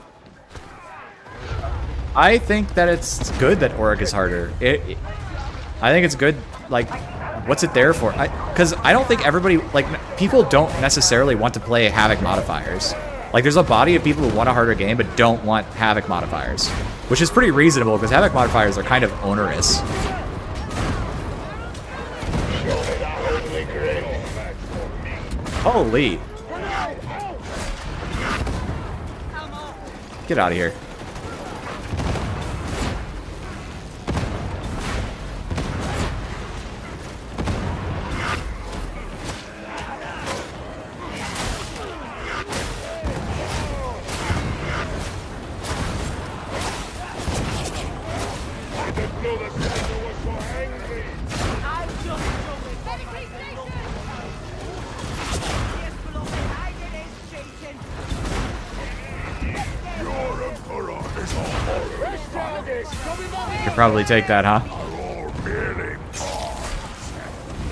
I think that it's good that Auric is harder. I think it's good, like, what's it there for? Because I don't think everybody, like, people don't necessarily want to play Havoc modifiers. Like, there's a body of people who want a harder game but don't want Havoc modifiers. Which is pretty reasonable, because Havoc modifiers are kind of onerous. Show me that ugly grin. Holy. Get out of here. I've just done it for myself. Yes, beloved, I did it, cheating. Could probably take that, huh?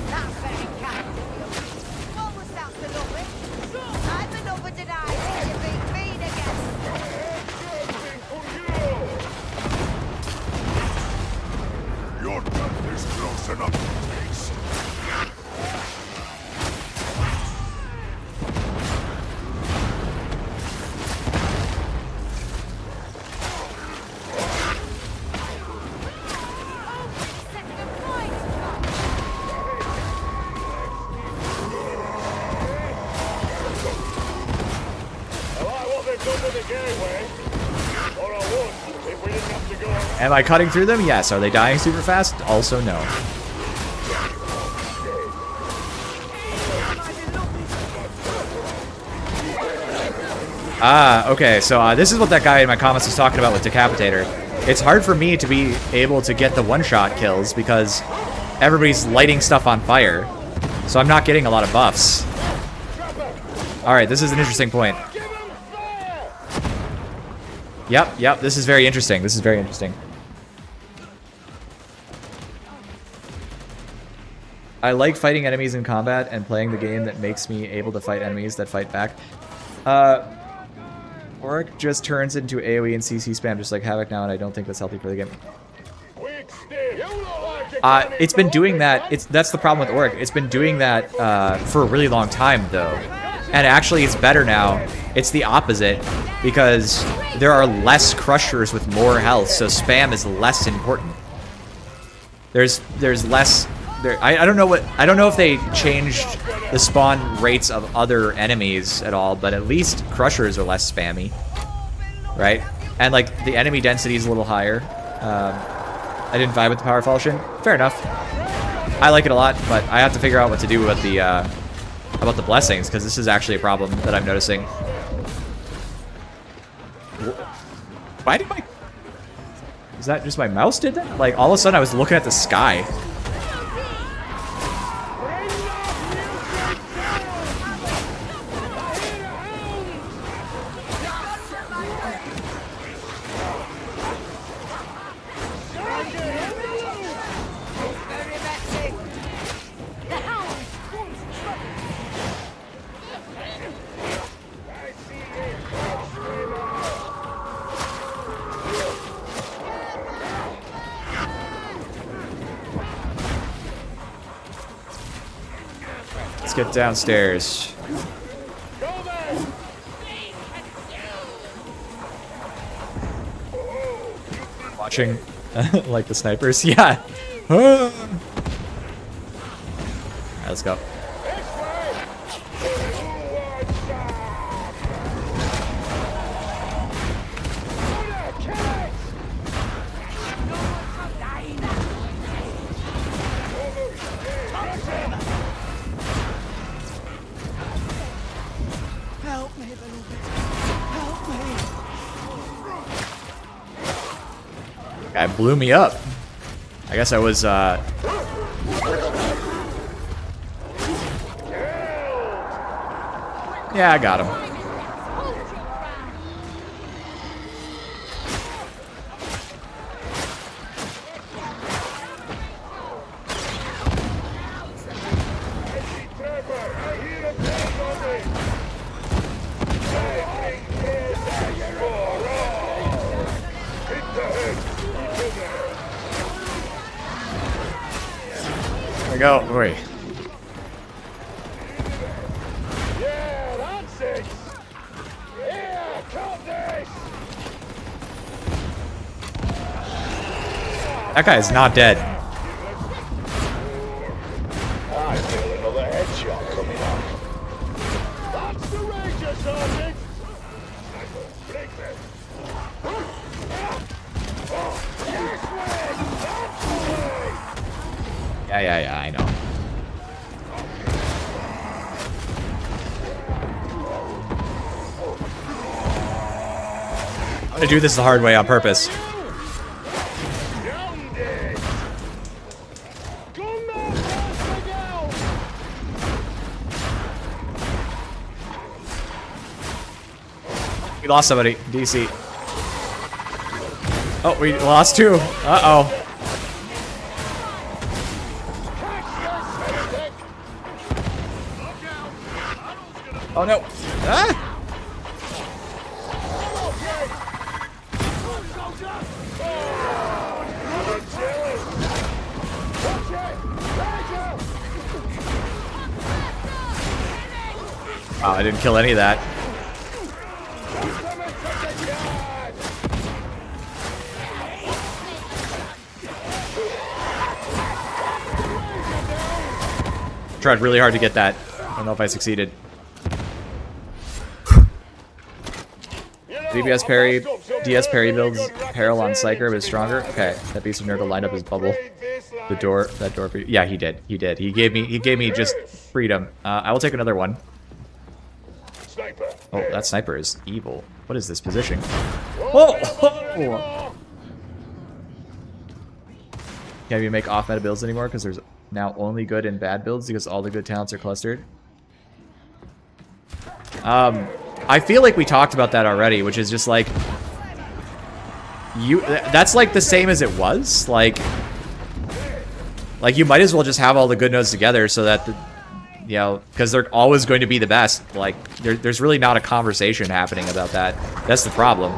That's very kind of you. What was that, beloved? I'm beloved and I need you being mean again. Your death is close enough to taste. Well, I wasn't done with the gateway. Or I would, if we didn't have to go around. Am I cutting through them? Yes. Are they dying super fast? Also, no. Ah, okay. So this is what that guy in my comments was talking about with Decapitator. It's hard for me to be able to get the one-shot kills because everybody's lighting stuff on fire. So I'm not getting a lot of buffs. Alright, this is an interesting point. Yep, this is very interesting. This is very interesting. I like fighting enemies in combat and playing the game that makes me able to fight enemies that fight back. Orc just turns into AoE and CC spam just like Havoc now, and I don't think that's healthy for the game. It's been doing that. That's the problem with Orc. It's been doing that for a really long time, though. And actually, it's better now. It's the opposite, because there are less crushers with more health, so spam is less important. There's less. I don't know if they changed the spawn rates of other enemies at all, but at least crushers are less spammy, right? And like the enemy density is a little higher. I didn't vibe with the power falchion. Fair enough. I like it a lot, but I have to figure out what to do with the about the blessings, because this is actually a problem that I'm noticing. Why did my... Is that just my mouse did that? Like, all of a sudden I was looking at the sky. Let's get downstairs. Watching like the snipers. Yeah. Alright, let's go. Help me, beloved. Help me. Guy blew me up. I guess I was yeah, I got him. There we go. Wait. Yeah, that's it. Yeah, cut this. That guy is not dead. I feel another headshot coming up. That's the Ranger, Sergeant. Break this. Yes, way. That's the way. Yeah, I know. I'm gonna do this the hard way on purpose. We lost somebody. DC. Oh, we lost 2. Uh-oh. Oh no. Ah! Oh, I didn't kill any of that. Tried really hard to get that. I don't know if I succeeded. DPS parry, DS parry builds Peril on Psyker, but is stronger. Okay, that Beast of Nurgle lined up his bubble. That door. Yeah, he did. He gave me just freedom. I will take another one. Oh, that sniper is evil. What is this position? Oh! Can't even make off-meta builds anymore because there's now only good and bad builds because all the good talents are clustered. I feel like we talked about that already, which is just like that's like the same as it was. Like you might as well just have all the good nodes together so that you know, because they're always going to be the best. Like there's really not a conversation happening about that. That's the problem.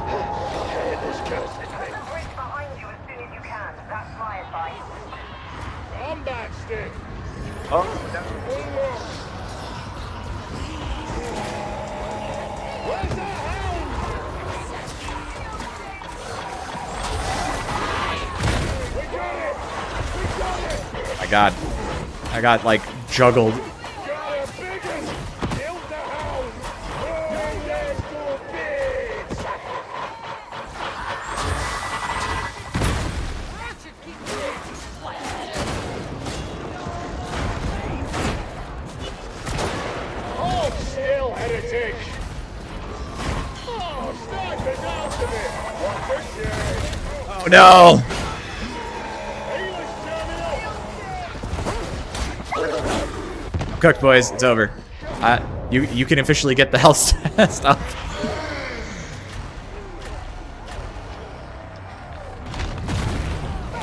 I got like juggled. Oh no! Cooked, boys. It's over. You can officially get the health stuff.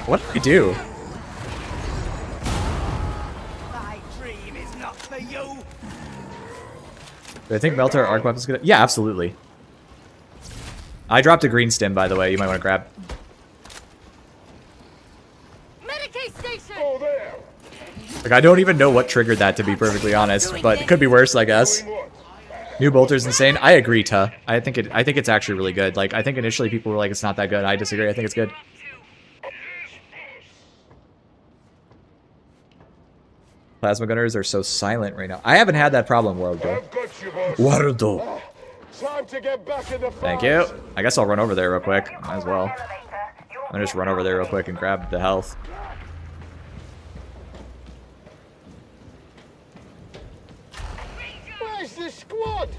What did we do? My dream is not for you. Do I think Melter Arc Weapon is gonna? Yeah, absolutely. I dropped a green stim, by the way. You might want to grab. Medicate station! Oh, there. Like, I don't even know what triggered that, to be perfectly honest, but it could be worse, I guess. New Bolter's insane. I agree, Tuh. I think it's actually really good. Like, I think initially people were like, it's not that good. I disagree. I think it's good. Plasma gunners are so silent right now. I haven't had that problem, Worldo. Worldo. Time to get back in the fight. Thank you. I guess I'll run over there real quick. Might as well. I'm gonna just run over there real quick and grab the health. Where's the squad?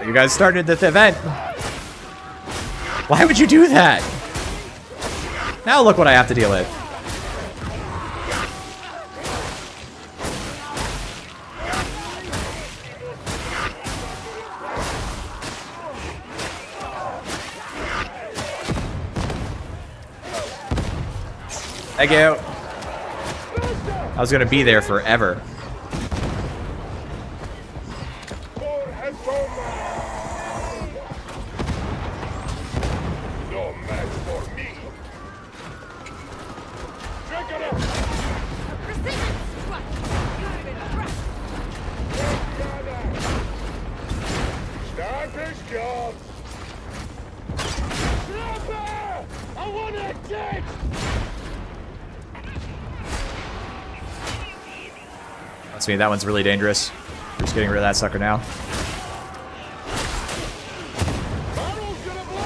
You guys started this event. Why would you do that? Now look what I have to deal with. Thank you. I was gonna be there forever. No match for me. Drink it up. Precision strike! Sniper's job. Sniper! I want it dead! That's me. That one's really dangerous. We're just getting rid of that sucker now. Barrel's gonna blow!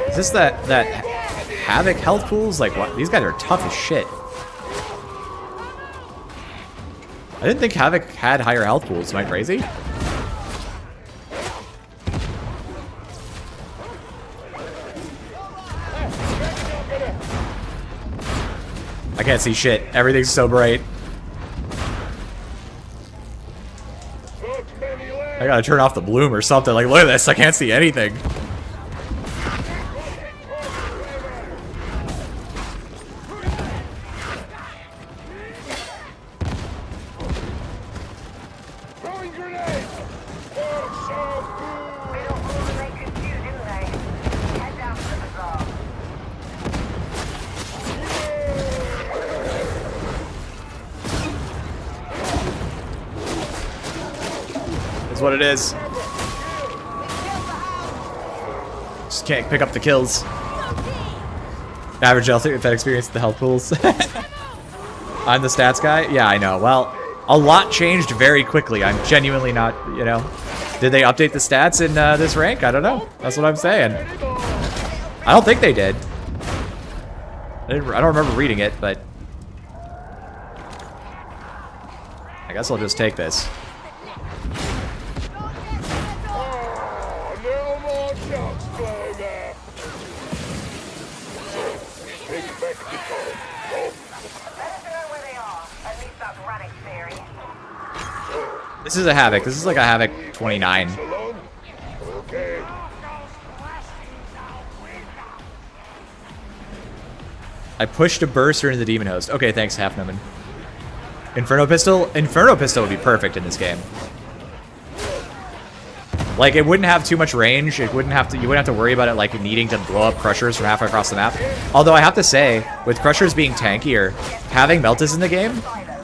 Is this that Havoc health pools? Like, what? These guys are tough as shit. I didn't think Havoc had higher health pools. Am I crazy? can't see shit. Everything's so bright. I gotta turn off the bloom or something. Like, look at this. I can't see anything. Throwing grenades! Oh, so They don't overlay confused, do they? Head down to the bazaar. Is what it is. Just can't pick up the kills. Average health that experience the health pools. I'm the stats guy? Yeah, I know. Well, a lot changed very quickly. I'm genuinely not, you know. Did they update the stats in this rank? I don't know. That's what I'm saying. I don't think they did. I don't remember reading it, but I guess I'll just take this. Oh, no more shots, Flavor! Big spectacle. Let us know where they are. At least that's Radic's theory. This is a Havoc. This is like a Havoc 29. Alone? Okay. I pushed a burster into the demon host. Okay, thanks, Half Numbin. Inferno pistol? Inferno pistol would be perfect in this game. Like, it wouldn't have too much range. It wouldn't have to. You wouldn't have to worry about it like needing to blow up crushers from halfway across the map. Although I have to say, with crushers being tankier, having Meltas in the game.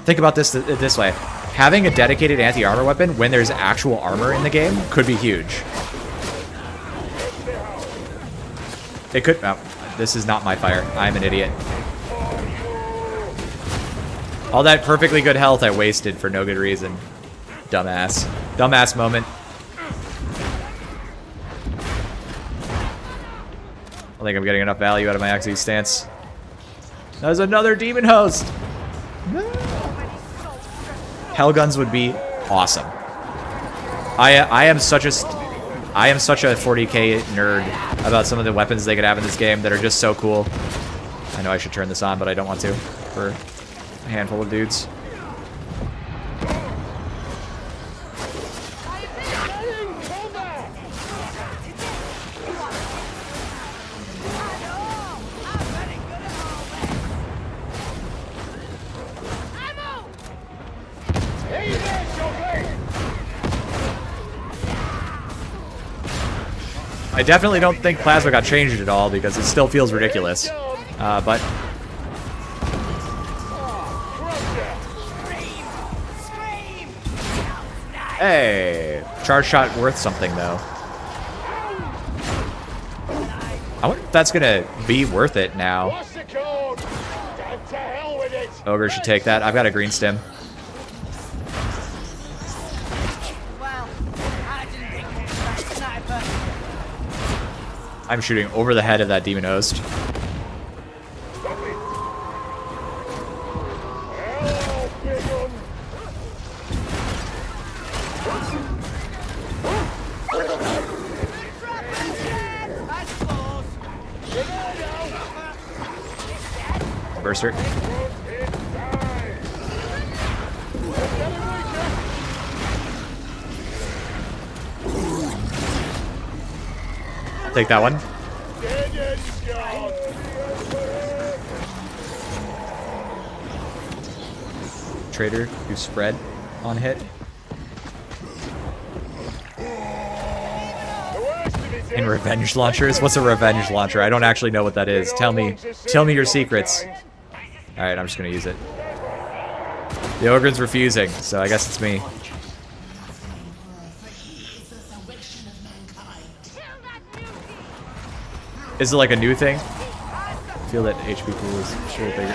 Think about this this way: having a dedicated anti-armor weapon when there's actual armor in the game could be huge. It could. Oh, this is not my fire. I'm an idiot. All that perfectly good health I wasted for no good reason. Dumbass. Dumbass moment. I think I'm getting enough value out of my Axie stance. There's another demon host! No. Hellguns would be awesome. I am such a 40k nerd about some of the weapons they could have in this game that are just so cool. I know I should turn this on, but I don't want to for a handful of dudes. I definitely don't think Plasma got changed at all because it still feels ridiculous. But hey, charge shot worth something though. I wonder if that's gonna be worth it now. What's the code? To hell with it! Ogre should take that. I've got a green stim. Well, I didn't think it was that sniper. I'm shooting over the head of that demon host. Hello, big one! I suppose. Berserk. I'll take that one. Trader who spread on hit. And revenge launchers? What's a revenge launcher? I don't actually know what that is. Tell me your secrets. Alright, I'm just gonna use it. The Ogre's refusing, so I guess it's me. Is it like a new thing? I feel that HP pool is a little bigger.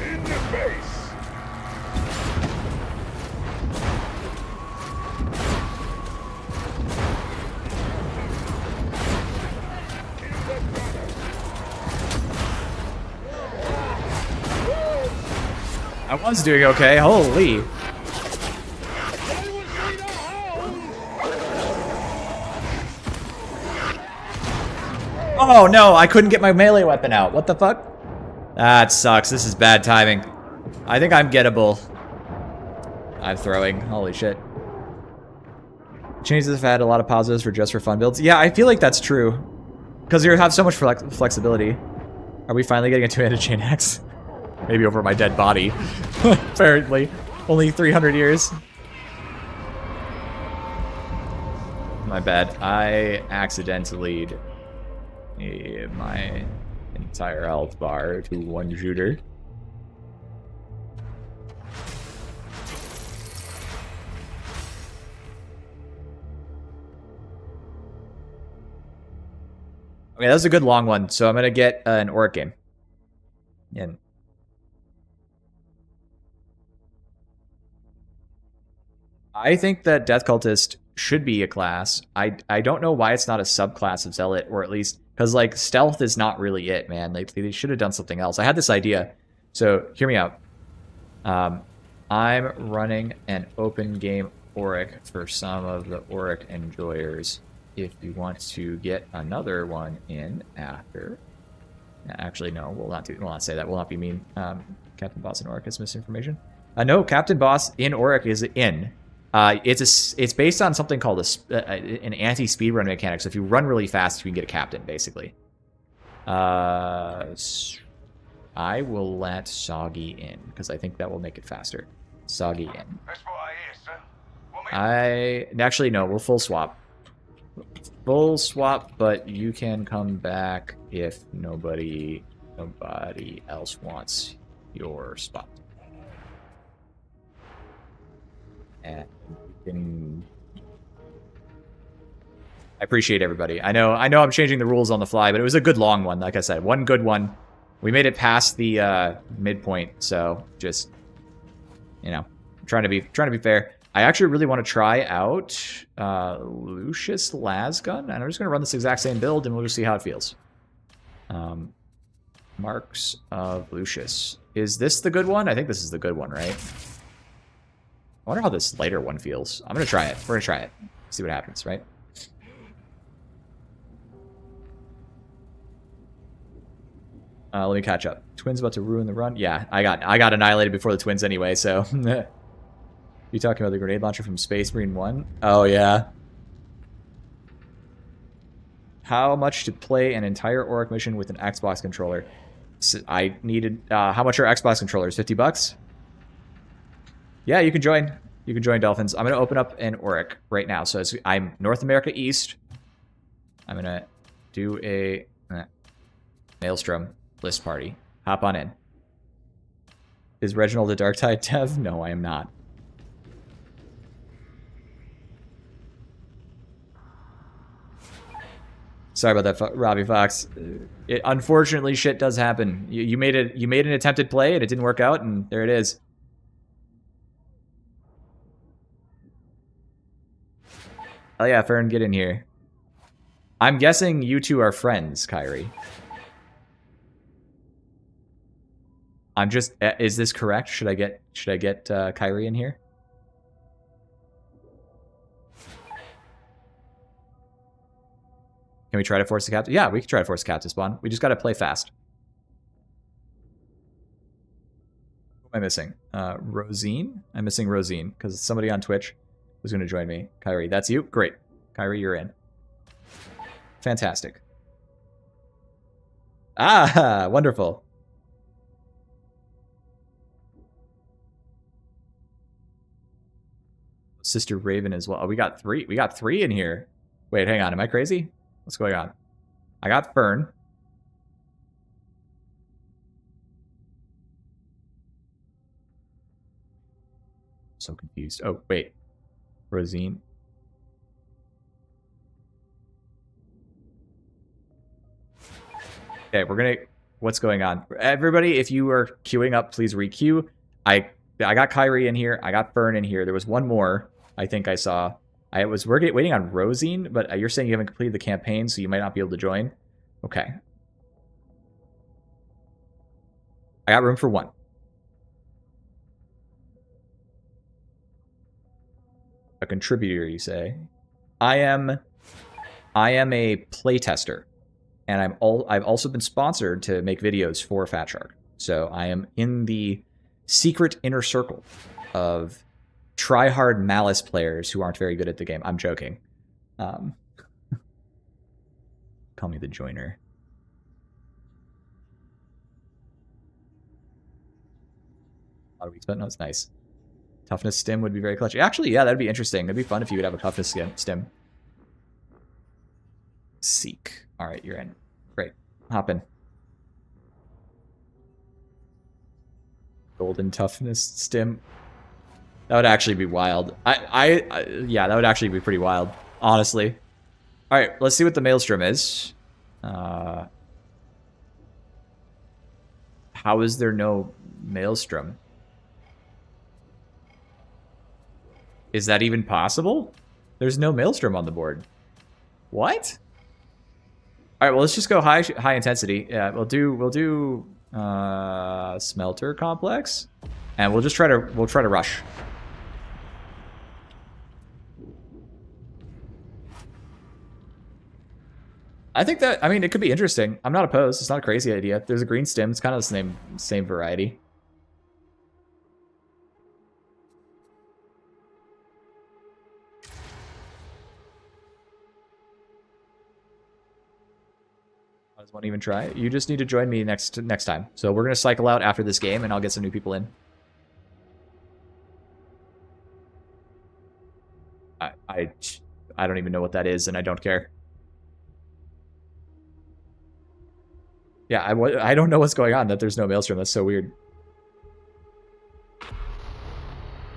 In the face! I was doing okay. Holy. Oh no, I couldn't get my melee weapon out. What the fuck? That sucks. This is bad timing. I think I'm gettable. I'm throwing. Holy shit. Changes have had a lot of positives for just for fun builds. Yeah, I feel like that's true. Because you have so much flexibility. Are we finally getting a two-handed chain axe? Maybe over my dead body. Apparently. Only 300 years. My bad. I accidentally gave my entire health bar to one shooter. Okay, that was a good long one, so I'm gonna get an Auric game. And I think that Death Cultist should be a class. I don't know why it's not a subclass of Zealot, or at least because like stealth is not really it, man. Like they should have done something else. I had this idea, so hear me out. I'm running an open game Auric for some of the Auric enjoyers. If you want to get another one in after, actually no, we'll not say that. We'll not be mean. Captain Boss in Auric is misinformation. No, Captain Boss in Auric is in. It's based on something called an anti-speedrun mechanic. So if you run really fast, you can get a captain, basically. I will let Soggy in because I think that will make it faster. Soggy in. That's what I hear, sir. Actually no, we'll full swap. Full swap, but you can come back if nobody else wants your spot. And you can... I appreciate everybody. I know I'm changing the rules on the fly, but it was a good long one. Like I said, one good one. We made it past the midpoint, so just trying to be fair. I actually really want to try out Lucius Lasgun, and I'm just going to run this exact same build, and we'll just see how it feels. Marks of Lucius. Is this the good one? I think this is the good one, right? I wonder how this lighter one feels. I'm going to try it. We're going to try it. See what happens, right? Let me catch up. Twins about to ruin the run? Yeah, I got annihilated before the Twins anyway, so... You talking about the grenade launcher from Space Marine 1? Oh, yeah. How much to play an entire Auric mission with an Xbox controller? So I needed... how much are Xbox controllers? 50 bucks? Yeah, you can join. You can join, Dolphins. I'm going to open up an Auric right now. So I'm North America East. I'm going to do a Maelstrom list party. Hop on in. Is Reginald a Darktide dev? No, I am not. Sorry about that, Robbie Fox. Unfortunately, shit does happen. You made an attempted play and it didn't work out, and there it is. Oh yeah, Fern, get in here. I'm guessing you two are friends, Kyrie. I'm just. Is this correct? Should I get Kyrie in here? Can we try to force the captain? Yeah, we can try to force the captain to spawn. We just got to play fast. Who am I missing? Rosine? I'm missing Rosine because somebody on Twitch was going to join me. Kyrie, that's you? Great. Kyrie, you're in. Fantastic. Ah, wonderful. Sister Raven as well. Oh, we got three. We got three in here. Wait, hang on. Am I crazy? What's going on? I got Fern. So confused. Oh, wait. Rosine. Okay, we're gonna... What's going on? Everybody, if you are queuing up, please re-queue. I got Kyrie in here. I got Fern in here. There was one more I think I saw. I was waiting on Rosine, but you're saying you haven't completed the campaign, so you might not be able to join. Okay. I got room for one. A contributor, you say? I am a playtester, and I've also been sponsored to make videos for Fat Shark. So I am in the secret inner circle of try-hard malice players who aren't very good at the game. I'm joking. Call me the joiner. A lot of weeks, but no, it's nice. Toughness stim would be very clutch. Actually, yeah, that'd be interesting. That'd be fun if you would have a toughness stim. Seek. All right, you're in. Great. Hop in. Golden toughness stim. That would actually be wild. Yeah, that would actually be pretty wild, honestly. All right, let's see what the maelstrom is. How is there no maelstrom? Is that even possible? There's no maelstrom on the board. What? All right, well, let's just go high intensity. Yeah, we'll do smelter complex, and we'll try to rush. I think that, I mean, it could be interesting. I'm not opposed. It's not a crazy idea. There's a green stim. It's kind of the same variety. Does one even try? You just need to join me next time. So we're gonna cycle out after this game, and I'll get some new people in. I don't even know what that is, and I don't care. Yeah, I don't know what's going on. That there's no maelstrom. That's so weird.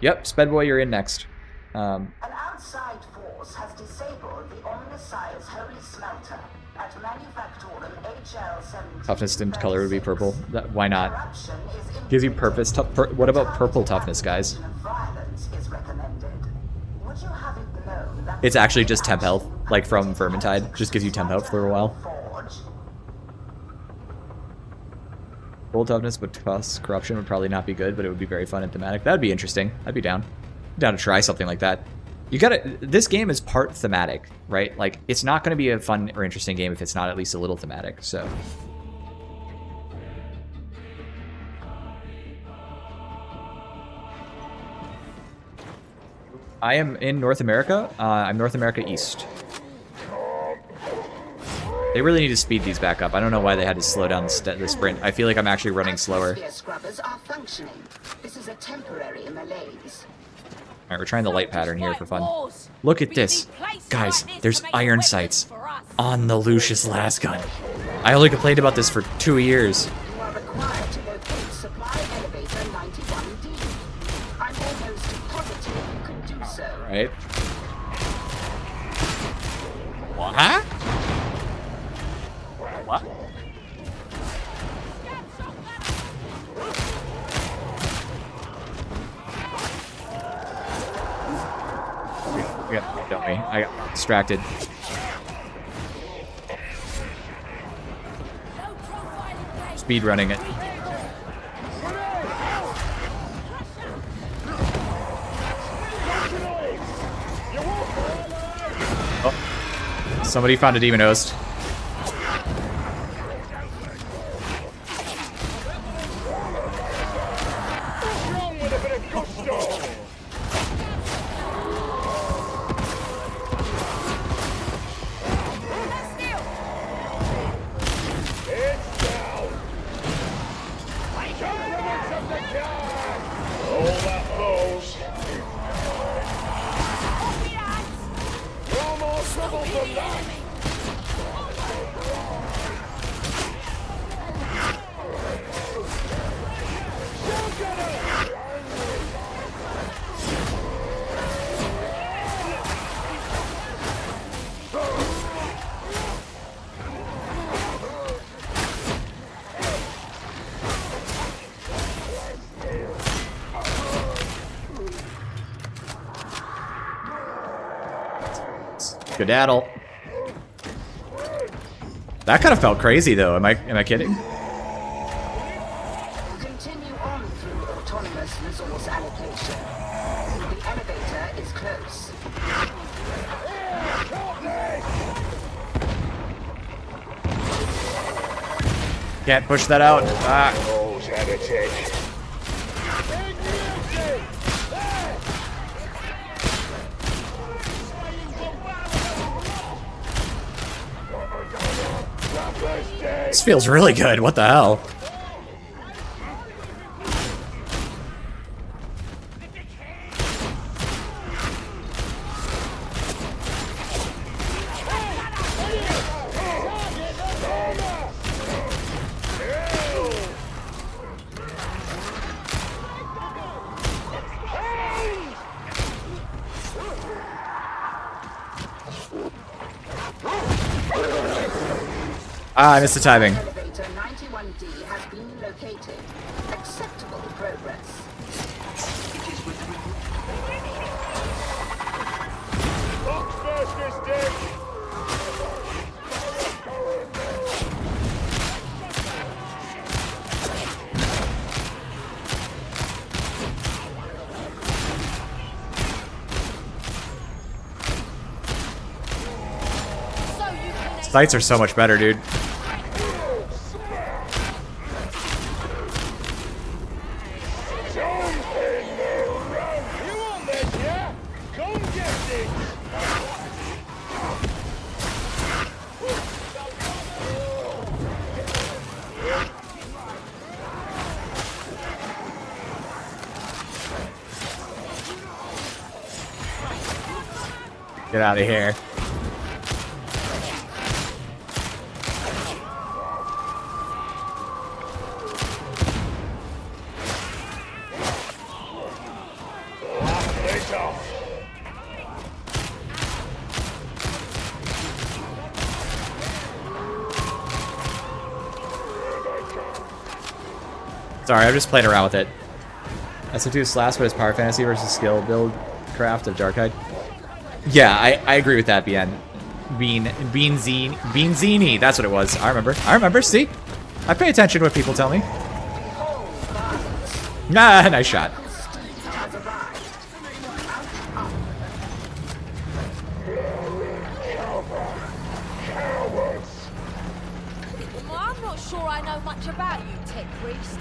Yep, Spedboy, you're in next. An outside force has disabled the Omnissiah's holy smelter at Manufactorum HL7. Toughness stimmed color would be purple. Why not? Gives you purpose. What about purple toughness, guys? It's actually just temp health, like from Vermintide. Just gives you temp health for a while. Full toughness, but plus corruption would probably not be good, but it would be very fun and thematic. That'd be interesting. I'd be down. Down to try something like that. You gotta. This game is part thematic, right? Like, it's not gonna be a fun or interesting game if it's not at least a little thematic. So. I am in North America. I'm North America East. They really need to speed these back up. I don't know why they had to slow down the sprint. I feel like I'm actually running slower. Scrubbers are functioning. This is a temporary malaise. Alright, we're trying the light pattern here for fun. Look at this. Guys, there's iron sights on the Lucius Lasgun. I only complained about this for 2 years. You are required to locate supply elevator 91D. I'm almost positive you can do so. Alright. What? What? We got, don't we? I got distracted. Speed running it. Oh. Somebody found a demon host. Skedaddle. That kind of felt crazy, though. Am I kidding? Continue on through autonomous resource allocation. The elevator is close. can't push that out. Ah. Those heretics. This feels really good. What the hell? Ah, I missed the timing. Elevator 91D has been located. Acceptable progress. Box first is dead. Sights are so much better, dude. Get out of here. Sorry, I'm just playing around with it. SM2 slash, but it's power fantasy versus skill build craft of Darkide. Yeah, I agree with that, Beanzini. That's what it was. I remember. See? I pay attention to what people tell me. Ah, nice shot. I'm not sure I know much about you, Tech Priest.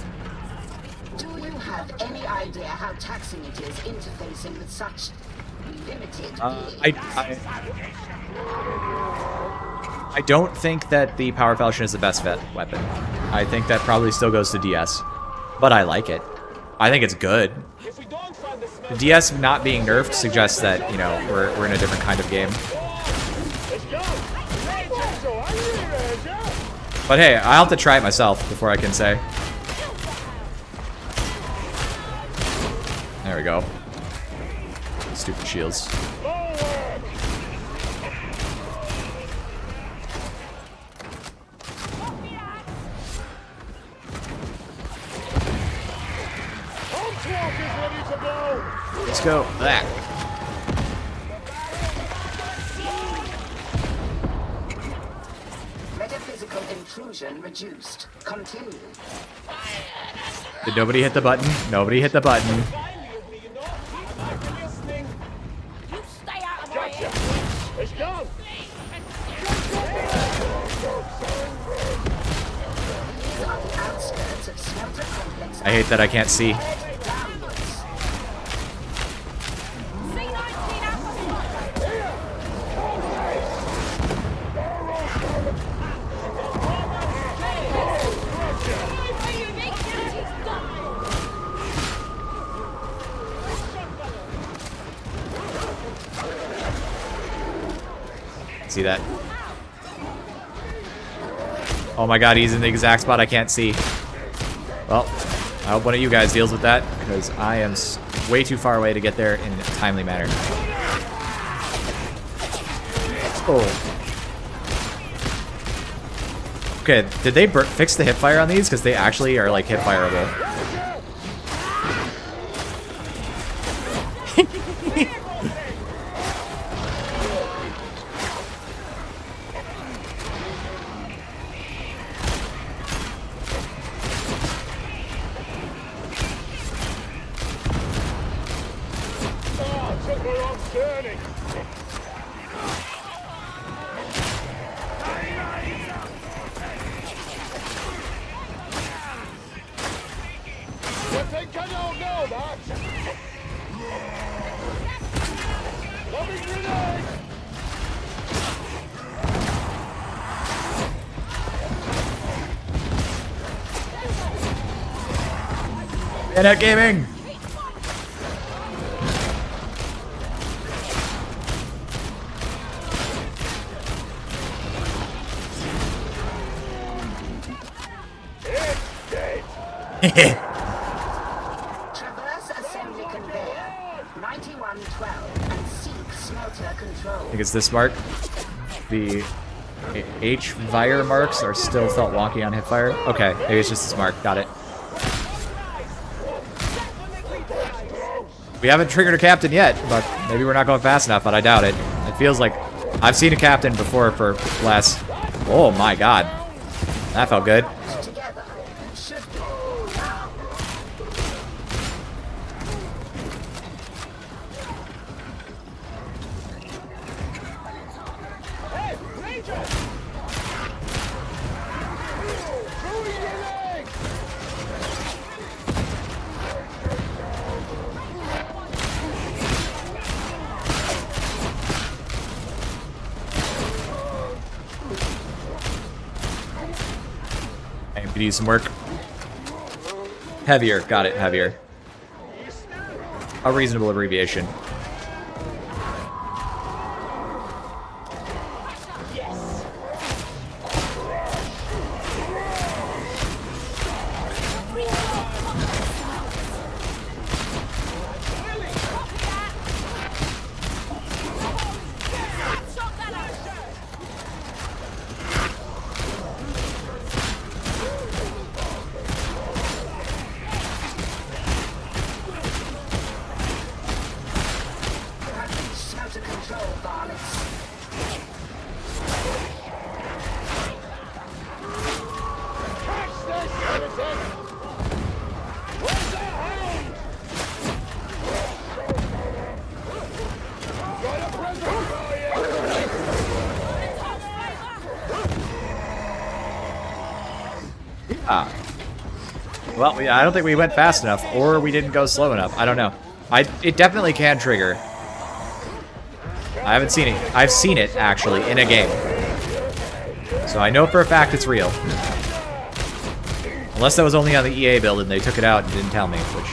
Do you have any idea how taxing it is interfacing with such limited beings? I don't think that the Power Falchion is the best weapon. I think that probably still goes to DS. But I like it. I think it's good. The DS not being nerfed suggests that, you know, we're in a different kind of game. But hey, I'll have to try it myself before I can say. There we go. Stupid shields. Let's go. Back. Metaphysical intrusion reduced. Continue. Did nobody hit the button? Nobody hit the button. You stay out of my head. It's gone. These are the outskirts of smelter complex. I hate that I can't see. See that? Oh my god, he's in the exact spot I can't see. Well, I hope one of you guys deals with that, because I am way too far away to get there in a timely manner. Oh. Okay, did they fix the hipfire on these? Because they actually are like hipfireable. all know that. Lobbing grenade. Internet gaming. Traverse assembly conveyor 9112 and seek smelter control. I think it's this mark. The H Vire marks are still felt wonky on hipfire. Okay, maybe it's just this mark. Got it. We haven't triggered a captain yet, but maybe we're not going fast enough, but I doubt it. It feels like I've seen a captain before for less. Oh my god. That felt good. Together should be I could use some work. Heavier. Got it. Heavier. A reasonable abbreviation. smelter control varlets. Catch this, heretic! Where's the hound? Got a present for you! Ah. Well, I don't think we went fast enough, or we didn't go slow enough. I don't know. It definitely can trigger. I haven't seen it. I've seen it, actually, in a game. So I know for a fact it's real. Unless that was only on the EA build and they took it out and didn't tell me, which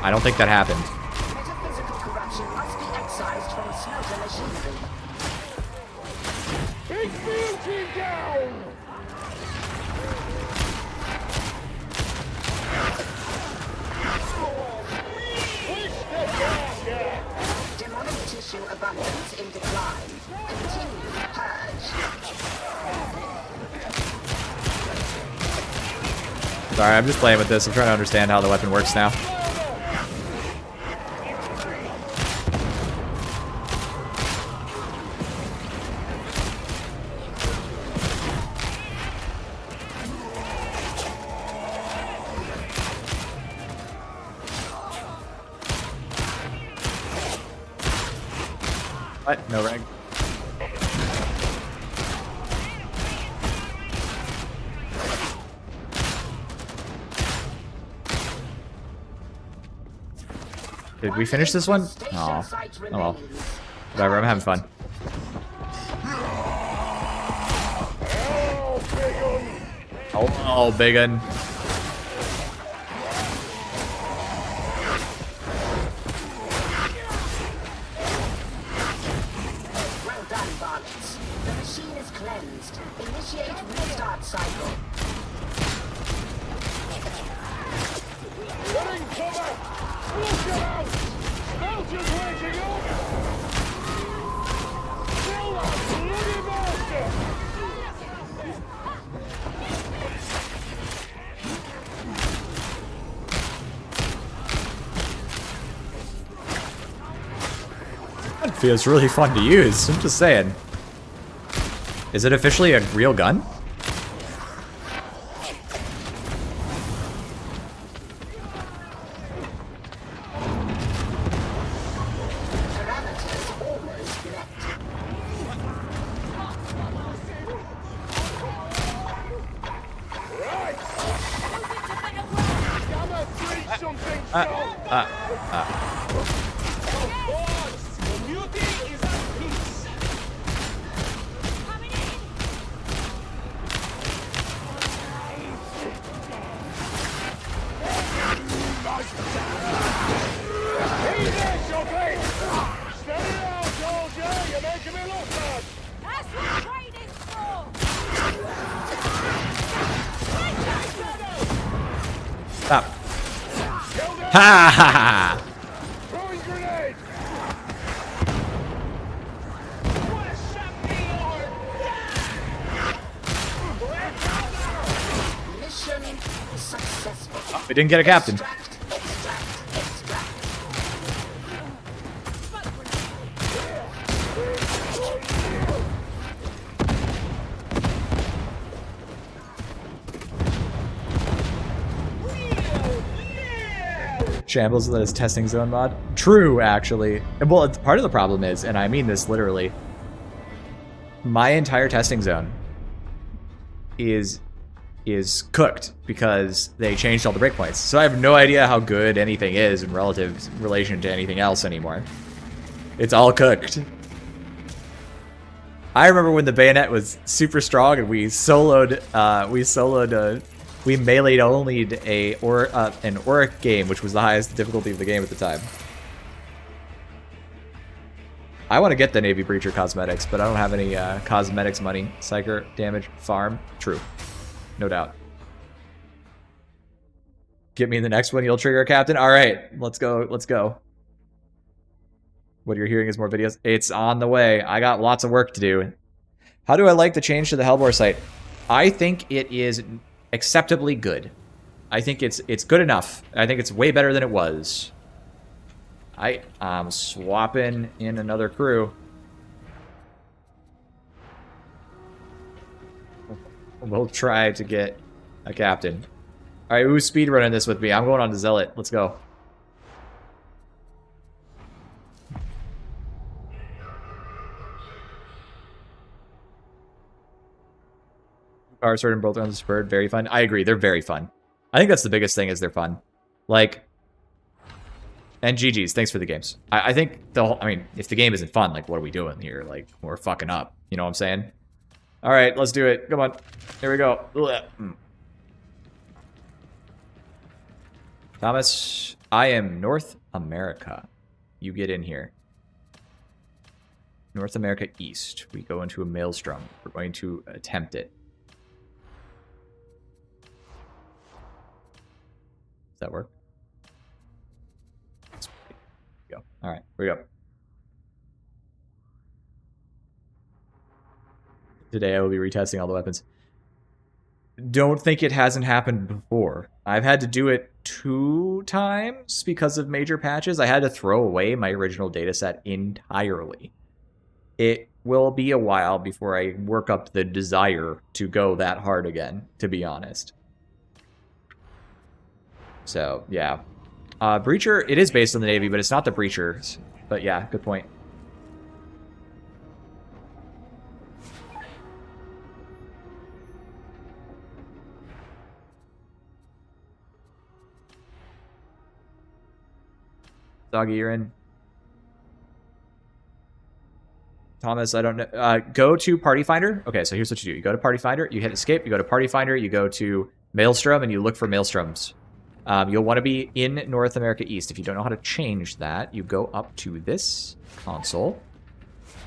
I don't think that happened. Metaphysical corruption must be excised from smelter machinery. Big field team down! Demonic tissue abundance in decline. Continue purge. Sorry, I'm just playing with this. I'm trying to understand how the weapon works now. What? No reg. Did we finish this one? Oh, oh well. Whatever, I'm having fun. Oh, big un. Well done, varlets. The machine is cleansed. Initiate restart cycle. Getting cover! Look out! Smelter's waging up! Kill that bloody monster! It feels really fun to use. I'm just saying. Is it officially a real gun? Parameters almost met. Right! Gamma 3 something, Stop. Ha ha ha! Throwing grenade! Mission successful. We didn't get a captain. Extract. Shambles that is testing zone mod. True, actually. Well, it's, part of the problem is, and I mean this literally, my entire testing zone is cooked because they changed all the breakpoints. So I have no idea how good anything is in relative relation to anything else anymore. It's all cooked. I remember when the bayonet was super strong and we melee'd only an Auric game, which was the highest difficulty of the game at the time. I want to get the Navy Breacher cosmetics, but I don't have any cosmetics money. Psyker, damage, farm, true. No doubt. Get me in the next one, you'll trigger a captain. All right, let's go, let's go. What you're hearing is more videos. It's on the way. I got lots of work to do. How do I like the change to the Hellbore site? I think it is acceptably good. I think it's good enough. I think it's way better than it was. I'm swapping in another crew. We'll try to get a captain. Alright, who's speedrunning this with me? I'm going on to Zealot. Let's go. Power Sword and Bolt Rounds Spurred, very fun. I agree, they're very fun. I think that's the biggest thing, is they're fun. Like, and GG's, thanks for the games. I think the whole, I mean, if the game isn't fun, like, what are we doing here? Like, we're fucking up. You know what I'm saying? Alright, let's do it. Come on. Here we go. Thomas, I am North America. You get in here. North America East. We go into a maelstrom. We're going to attempt it. Does that work? Go. All right, here we go. Today I will be retesting all the weapons. Don't think it hasn't happened before. I've had to do it 2 times because of major patches. I had to throw away my original dataset entirely. It will be a while before I work up the desire to go that hard again, to be honest. So, yeah. Breacher, it is based on the Navy, but it's not the Breachers. But yeah, good point. Doggy, you're in. Thomas, I don't know. Go to Party Finder. Okay, so here's what you do. You go to Party Finder, you hit Escape, you go to Party Finder, you go to Maelstrom, and you look for Maelstroms. You'll want to be in North America East. If you don't know how to change that, you go up to this console,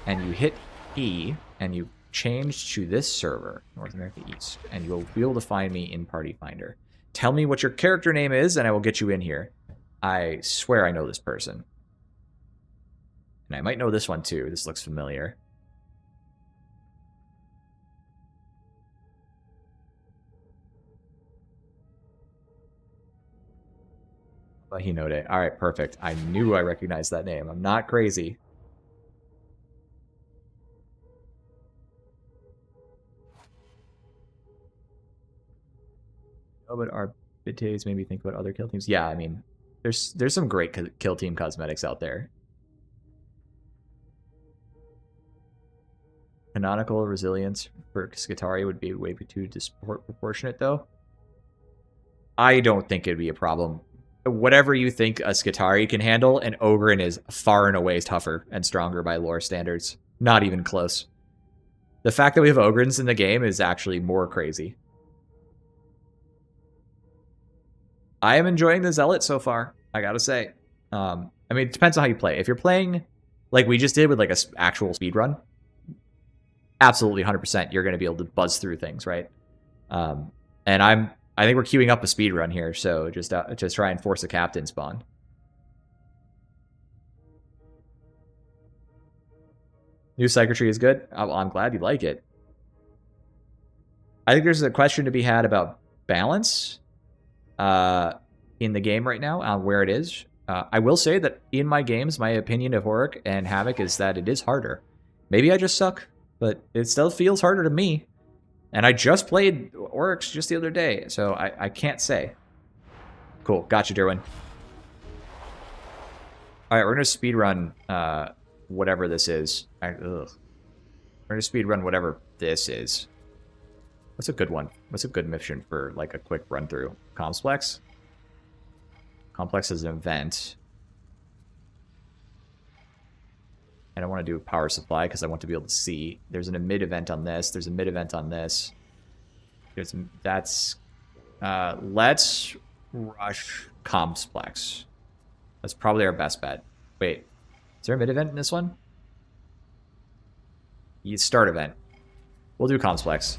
and you hit E, and you change to this server, North America East, and you'll be able to find me in Party Finder. Tell me what your character name is, and I will get you in here. I swear I know this person. And I might know this one too. This looks familiar. Bahinode. Alright, perfect. I knew I recognized that name. I'm not crazy. Oh, but our bids made me think about other kill teams. Yeah, I mean, there's some great kill team cosmetics out there. Canonical resilience for Skitarii would be way too disproportionate, though. I don't think it'd be a problem. Whatever you think a Skitarii can handle, an Ogryn is far and away tougher and stronger by lore standards. Not even close. The fact that we have Ogryns in the game is actually more crazy. I am enjoying the Zealot so far, I gotta say. I mean, it depends on how you play. If you're playing like we just did with like an actual speed run, absolutely 100% you're going to be able to buzz through things, right? And I I think we're queuing up a speed run here, so just try and force a captain spawn. New Psyker tree is good. Well, I'm glad you like it. I think there's a question to be had about balance in the game right now on where it is. I will say that in my games, my opinion of Havoc and Havoc is that it is harder. Maybe I just suck, but it still feels harder to me. And I just played Oryx just the other day, so I can't say. Cool, gotcha, Derwin. Alright, we're gonna speedrun whatever this is. We're gonna speedrun whatever this is. What's a good one? What's a good mission for like a quick run through? Complex? Complex is an event. I don't want to do power supply because I want to be able to see. There's a mid event on this. There's a mid event on this. Let's rush complex. That's probably our best bet. Wait, is there a mid event in this one? You start event. We'll do complex.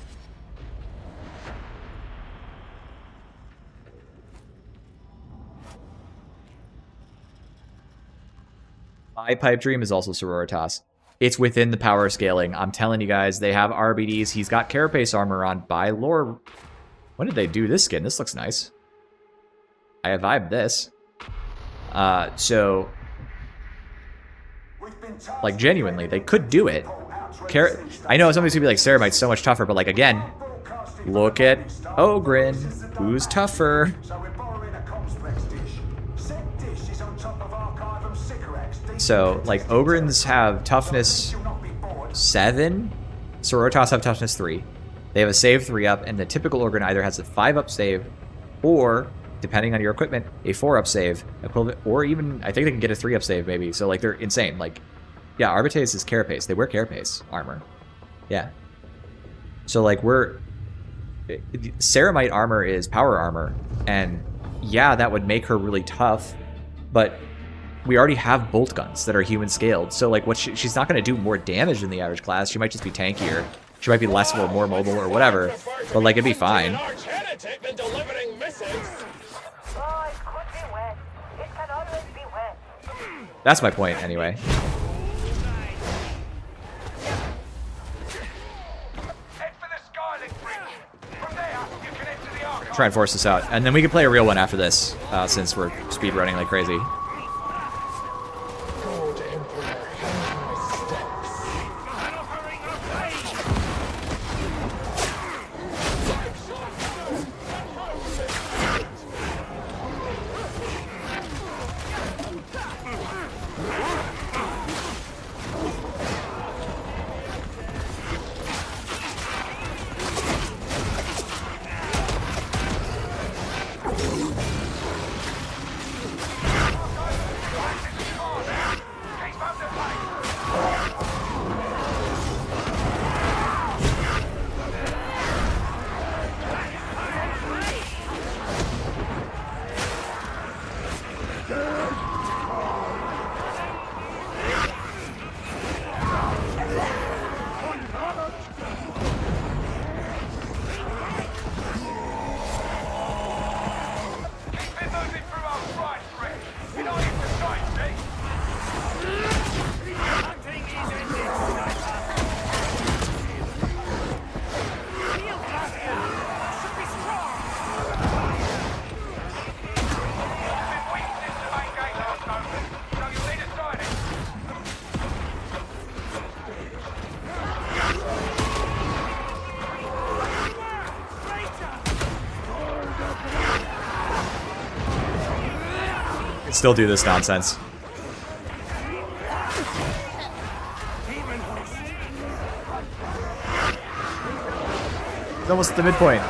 My pipe dream is also Sororitas. It's within the power scaling. I'm telling you guys, they have RBDs. He's got Carapace armor on by lore. When did they do this skin? This looks nice. I vibe this. So, like, genuinely, they could do it. I know somebody's gonna be like, Ceramite's so much tougher, but like, again, look at Ogren, who's tougher. So, like, Ogrins have toughness 7, Sororitas have toughness 3. They have a save 3-up, and the typical Ogren either has a 5-up save, or, depending on your equipment, a 4-up save, equivalent, or even, I think they can get a 3-up save, maybe. So, like, they're insane. Like, yeah, Arbitrace is Carapace. They wear Carapace armor. Yeah. So, like, Ceramite armor is power armor, and yeah, that would make her really tough, but we already have bolt guns that are human scaled, so like she's not going to do more damage than the average class. She might just be tankier. She might be less or more mobile or whatever, but like it'd be fine. That's my point anyway. Try and force this out, and then we can play a real one after this, since we're speedrunning like crazy. Still do this nonsense. It's almost at the midpoint.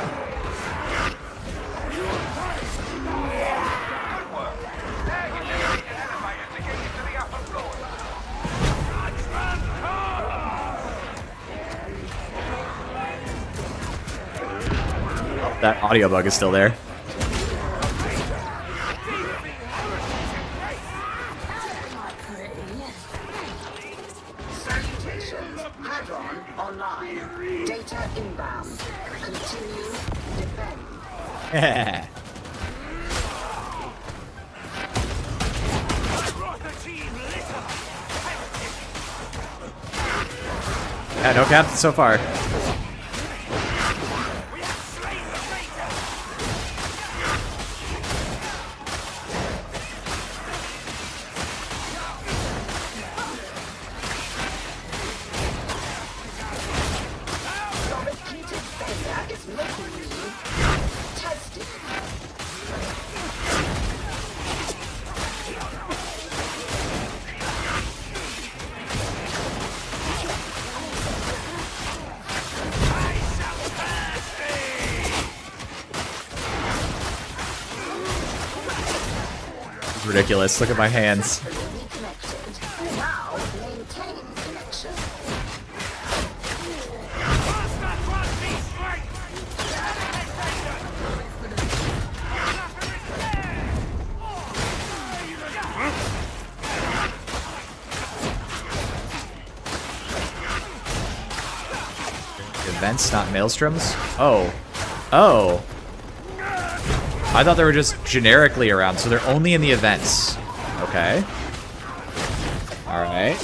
That audio bug is still there. Yeah. Yeah, no captain so far. Your repeated failure is making me tested. It's ridiculous. Look at my hands. Reconnected. Now maintain connection. Events, not maelstroms? Oh. Oh. I thought they were just generically around, so they're only in the events. Okay. Alright.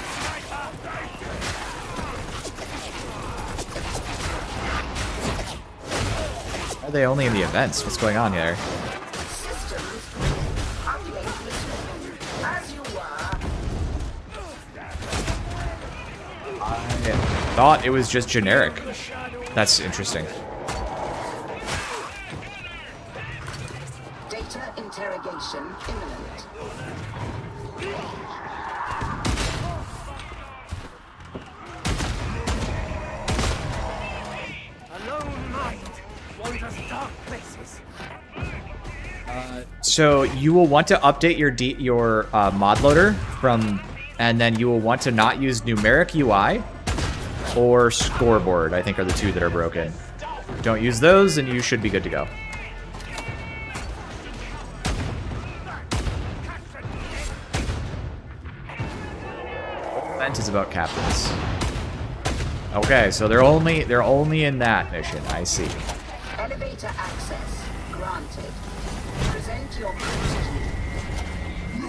Why are they only in the events? What's going on here? Systems update resumed. As you were. I thought it was just generic. That's interesting. Data interrogation imminent. A lone mind wanders dark places. So you will want to update your mod loader from, and then you will want to not use numeric UI or scoreboard. I think are the two that are broken. Don't use those, and you should be good to go. Event is about captains. Okay, so they're only in that mission. I see. Elevator access granted. Present your cruise key.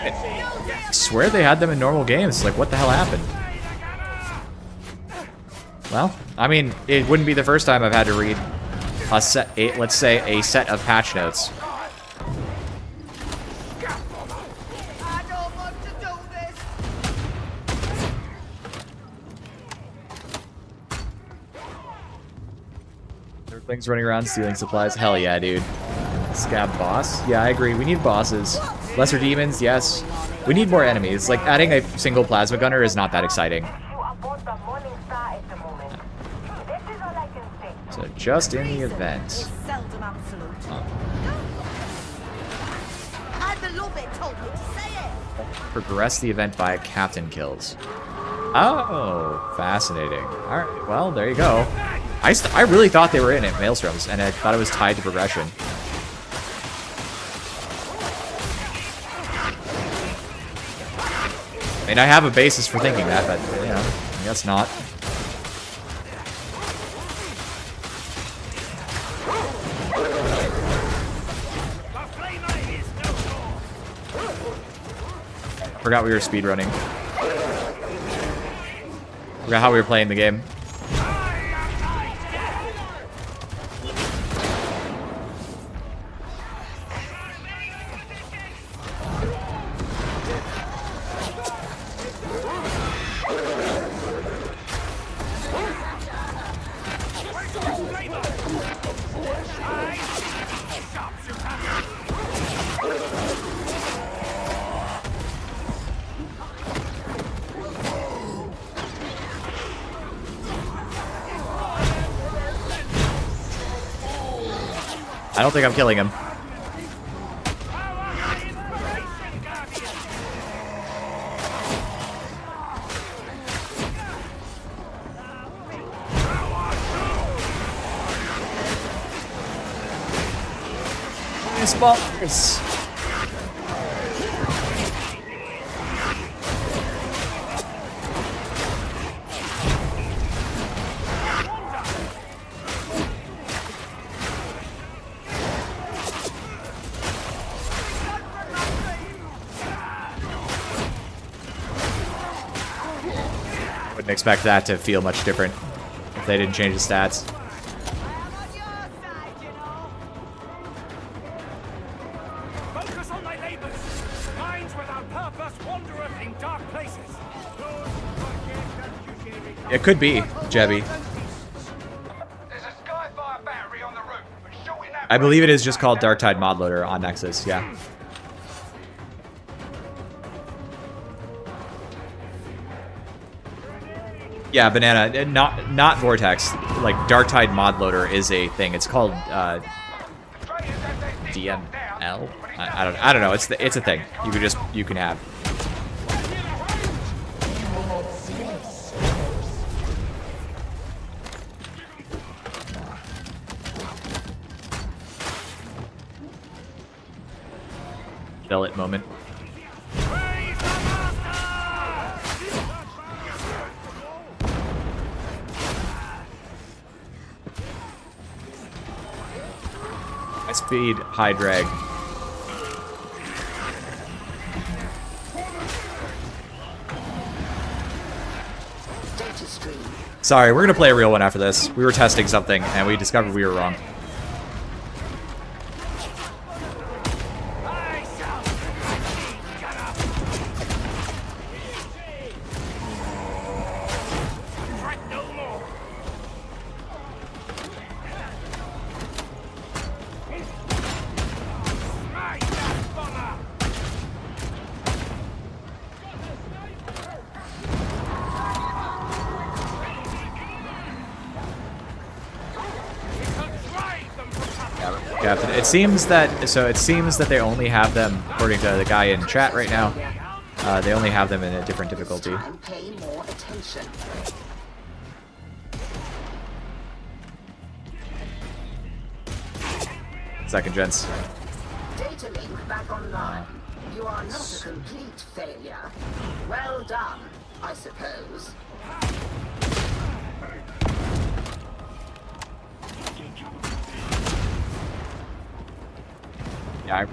I swear they had them in normal games. Like, what the hell happened? Well, I mean, it wouldn't be the first time I've had to read a set, let's say, a set of patch notes. I don't want to do this. Everything's running around stealing supplies. Hell yeah, dude. Scab boss? Yeah, I agree. We need bosses. Lesser demons, yes. We need more enemies. Like, adding a single plasma gunner is not that exciting. So, just in the event. Seldom absolute. My beloved told me to say it. Progress the event by captain kills. Oh, fascinating. Alright, well, there you go. I really thought they were in it, Maelstroms, and I thought it was tied to progression. I mean, I have a basis for thinking that, but, you know, I guess not. Forgot we were speedrunning. Forgot how we were playing the game. I don't think I'm killing him. These balls. Wouldn't expect that to feel much different if they didn't change the stats. I am on your side, you know. Focus on thy labors. Minds without purpose wandereth in dark places. It could be, Jebby. There's a Skyfire battery on the roof. But shooting that I believe it is just called Dark Tide Mod Loader on Nexus, yeah. Yeah, Banana, not Vortex. Like Dark Tide Mod Loader is a thing. It's called DML. I don't know. It's a thing. You can have. Zealot moment. High speed, high drag. Data stream. Sorry, we're gonna play a real one after this. We were testing something and we discovered we were wrong. Captain. It seems that they only have them, according to the guy in chat right now. They only have them in a different difficulty. Pay more attention. Second gents. Data link back online. You are not a complete failure. Well done, I suppose. Yeah,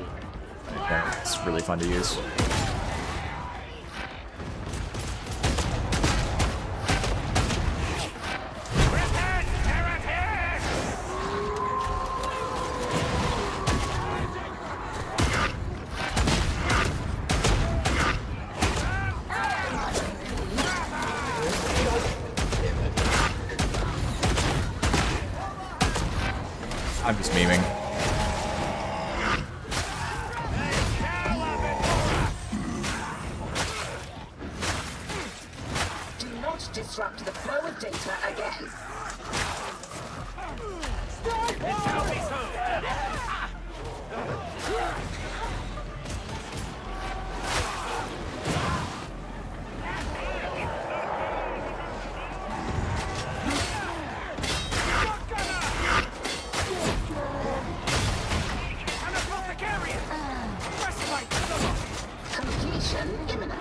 it's really fun to use. I'm just memeing. Disrupt the flow of data again. Completion imminent.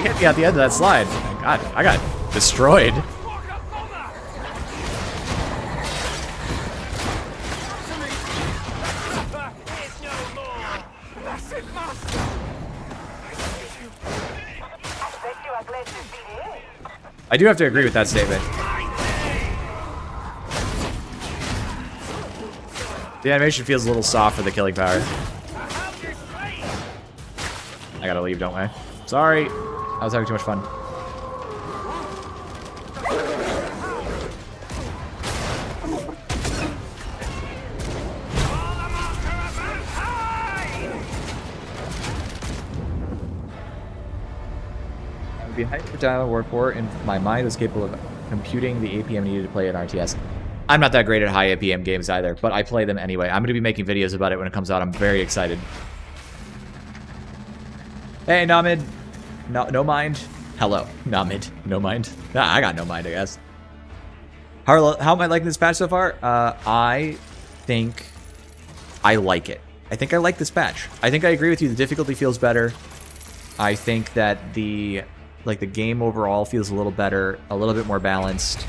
Hit me at the end of that slide. God, I got destroyed. I do have to agree with that statement. The animation feels a little soft for the killing power. I gotta leave, don't I? Sorry. I was having too much fun. hyped for Diamond War 4, and my mind was capable of computing the APM needed to play an RTS. I'm not that great at high APM games either, but I play them anyway. I'm going to be making videos about it when it comes out. I'm very excited. Hey, Namid. No mind. Hello, Namid. No mind. Nah, I got no mind, I guess. How am I liking this patch so far? I think I like it. I think I like this patch. I think I agree with you. The difficulty feels better. I think that the game overall feels a little better, a little bit more balanced.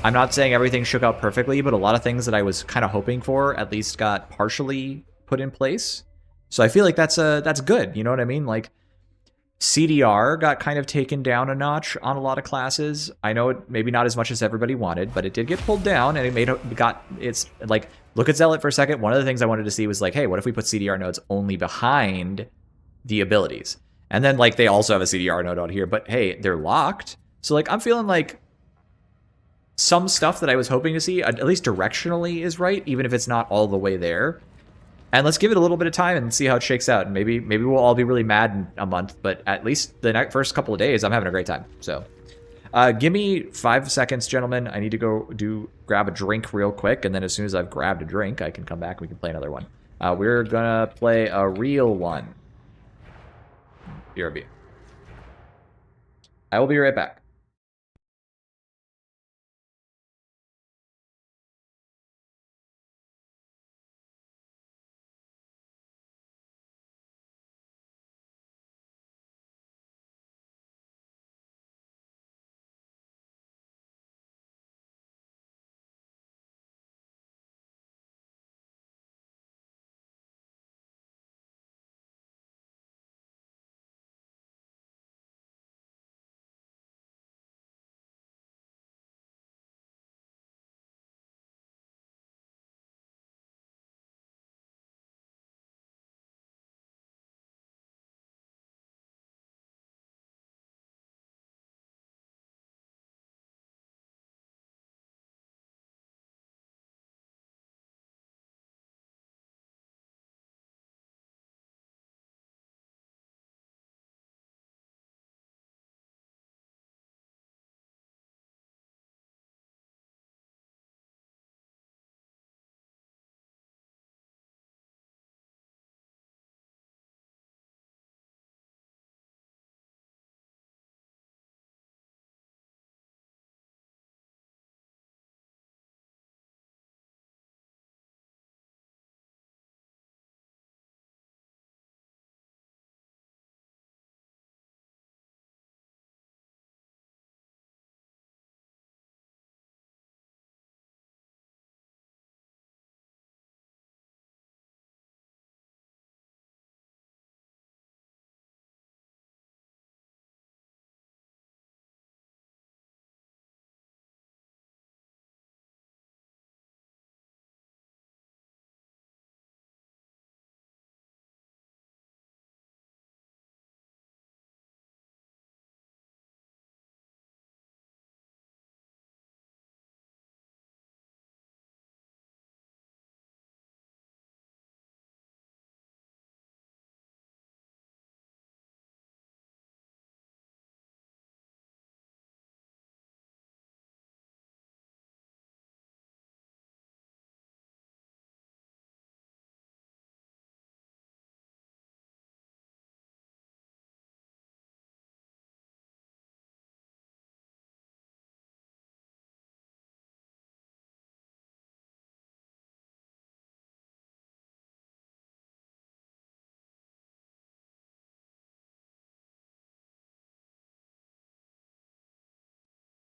I'm not saying everything shook out perfectly, but a lot of things that I was kind of hoping for at least got partially put in place. So I feel like that's good. You know what I mean? Like, CDR got kind of taken down a notch on a lot of classes. I know it maybe not as much as everybody wanted, but it did get pulled down, and it's like, look at Zealot for a second. One of the things I wanted to see was like, hey, what if we put CDR nodes only behind the abilities? And then like they also have a CDR node out here, but hey, they're locked. So like I'm feeling like some stuff that I was hoping to see, at least directionally, is right, even if it's not all the way there. And let's give it a little bit of time and see how it shakes out. And maybe we'll all be really mad in a month, but at least the first couple of days, I'm having a great time. So, give me 5 seconds, gentlemen. I need to go grab a drink real quick, and then as soon as I've grabbed a drink, I can come back and we can play another one. We're gonna play a real one. BRB. I will be right back.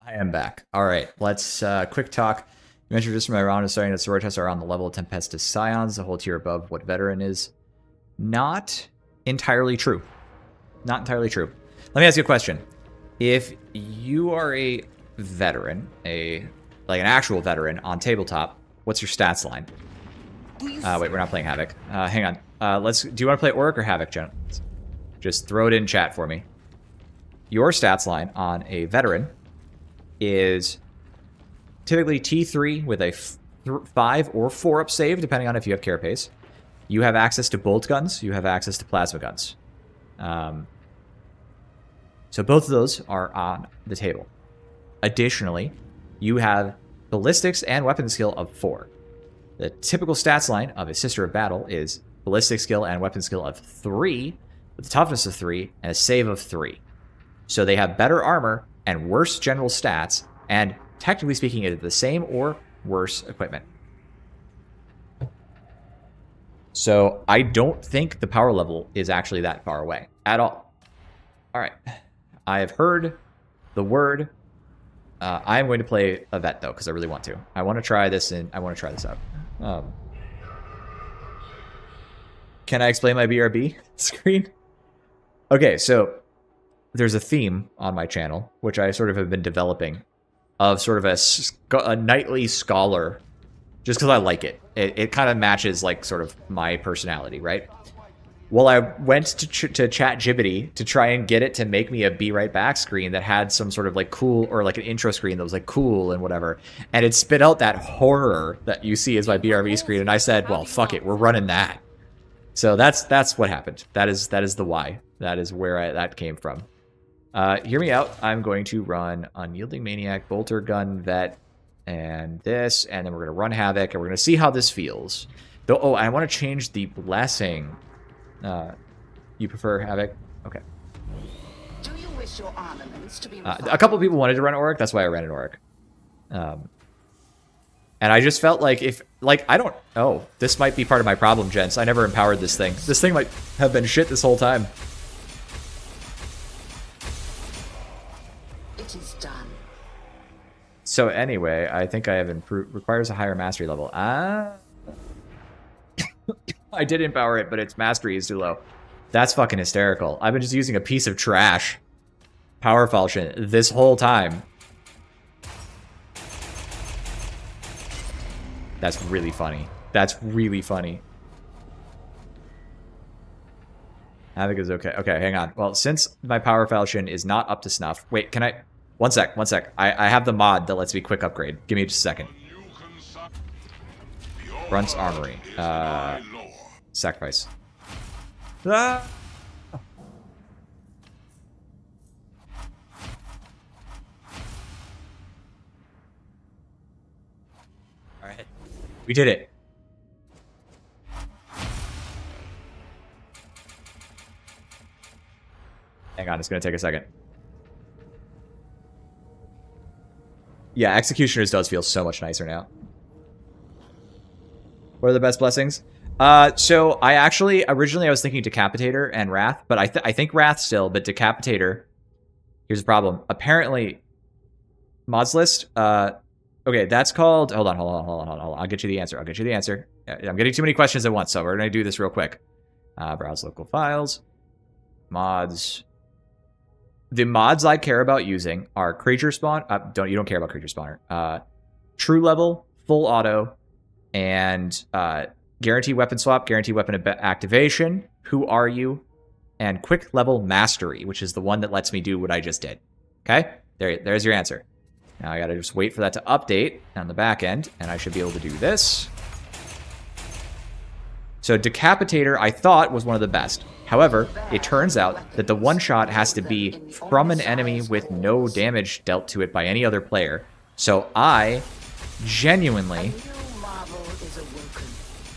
I am back. All right, let's quick talk. You mentioned just from my round is starting that sword tests are on the level of Tempestus Scions, a whole tier above what Veteran is. Not entirely true. Not entirely true. Let me ask you a question. If you are a veteran, like an actual veteran on tabletop, what's your stats line? Wait, we're not playing Havoc. Hang on. Do you want to play Orc or Havoc, Jen? Just throw it in chat for me. Your stats line on a veteran is typically T3 with a 5 or 4 up save, depending on if you have carapace. You have access to bolt guns. You have access to plasma guns. So both of those are on the table. Additionally, you have ballistics and weapon skill of 4. The typical stats line of a Sister of Battle is ballistic skill and weapon skill of 3, with a toughness of 3 and a save of 3. So they have better armor and worse general stats, and technically speaking, it is the same or worse equipment. So I don't think the power level is actually that far away at all. All right, I have heard the word. I am going to play a vet though, because I really want to. I want to try this, and I want to try this out. Can I explain my BRB screen? Okay, so there's a theme on my channel, which I sort of have been developing, of sort of a knightly scholar, just because I like it. It kind of matches like sort of my personality, right? Well, I went to ChatGPT to try and get it to make me a Be Right Back screen that had some sort of like cool, or like an intro screen that was like cool and whatever. And it spit out that horror that you see as my BRB screen. And I said, well, fuck it, we're running that. So that's what happened. That is the why. That is where that came from. Hear me out. I'm going to run Unyielding Maniac, Bolter Gun, Vet, and this, and then we're going to run Havoc, and we're going to see how this feels. Though, oh, I want to change the blessing. You prefer Havoc? Okay. Do you wish your armaments to be a couple of people wanted to run Auric, that's why I ran an Auric. And I just felt like if, like, I don't, oh, this might be part of my problem, gents. I never empowered this thing. This thing might have been shit this whole time. It is done. So anyway, I think I have improved, requires a higher mastery level. I did empower it, but its mastery is too low. That's fucking hysterical. I've been just using a piece of trash power falchion this whole time. That's really funny. That's really funny. Havoc is okay. Okay, hang on. Well, since my power falchion is not up to snuff. Wait, can I... One sec. I have the mod that lets me quick upgrade. Give me just a second. Brunt's Armory. Sacrifice. Ah! Alright. We did it. Hang on, it's gonna take a second. Yeah, Executioners does feel so much nicer now. What are the best blessings? So I actually, originally I was thinking Decapitator and Wrath, but I think Wrath still, but Decapitator, here's the problem. Apparently, mods list, okay, that's called, hold on. I'll get you the answer. I'm getting too many questions at once, so we're going to do this real quick. Browse local files, mods. The mods I care about using are Creature Spawn, you don't care about Creature Spawner. True Level, Full Auto, and Guarantee Weapon Swap, Guarantee Weapon Activation, Who Are You, and Quick Level Mastery, which is the one that lets me do what I just did. Okay? There's your answer. Now I gotta just wait for that to update on the back end, and I should be able to do this. So Decapitator, I thought, was one of the best. However, it turns out that the one-shot has to be from an enemy with no damage dealt to it by any other player. So I genuinely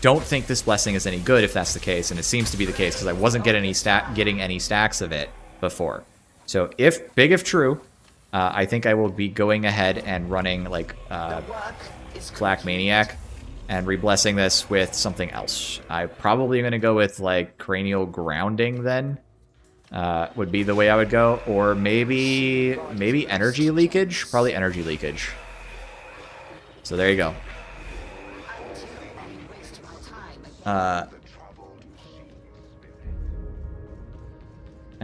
don't think this blessing is any good if that's the case, and it seems to be the case because I wasn't getting any stacks of it before. So if true, I think I will be going ahead and running like Black Maniac and reblessing this with something else. I probably am going to go with like Cranial Grounding then. Would be the way I would go, or maybe Energy Leakage. Probably Energy Leakage. So there you go. Have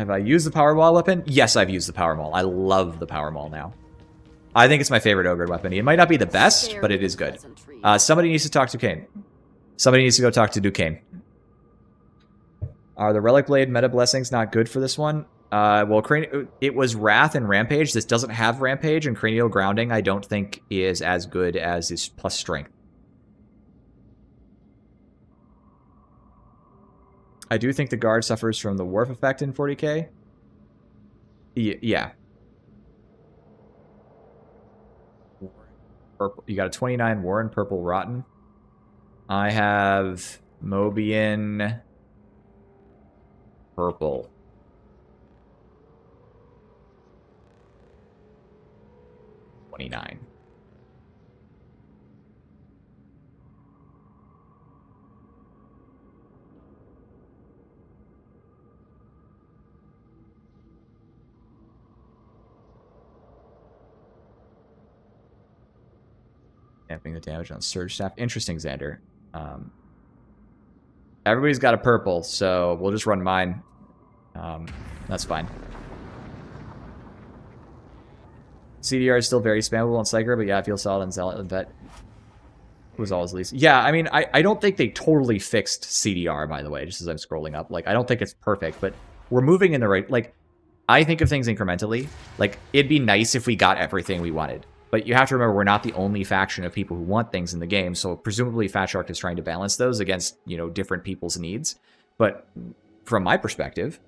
I used the Power Maul weapon? Yes, I've used the Power Maul. I love the Power Maul now. I think it's my favorite Ogre weapon. It might not be the best, but it is good. Somebody needs to talk to Kane. Somebody needs to go talk to Duquesne. Are the Relic Blade meta blessings not good for this one? Well, it was Wrath and Rampage. This doesn't have Rampage, and Cranial Grounding I don't think is as good as this plus Strength. I do think the guard suffers from the Warp effect in 40k. Yeah. Purple. You got a 29 Warren Purple Rotten. I have Mobian Purple. $29. Damping the damage on Surge Staff. Interesting, Xander. Everybody's got a purple, so we'll just run mine. That's fine. CDR is still very spammable on Psyker, but yeah, I feel solid on Zealot and Vet. Was always least. Yeah, I mean, I don't think they totally fixed CDR, by the way, just as I'm scrolling up. Like, I don't think it's perfect, but we're moving in the right... Like, I think of things incrementally. Like, it'd be nice if we got everything we wanted. But you have to remember, we're not the only faction of people who want things in the game, so presumably Fat Shark is trying to balance those against, you know, different people's needs. But from my perspective,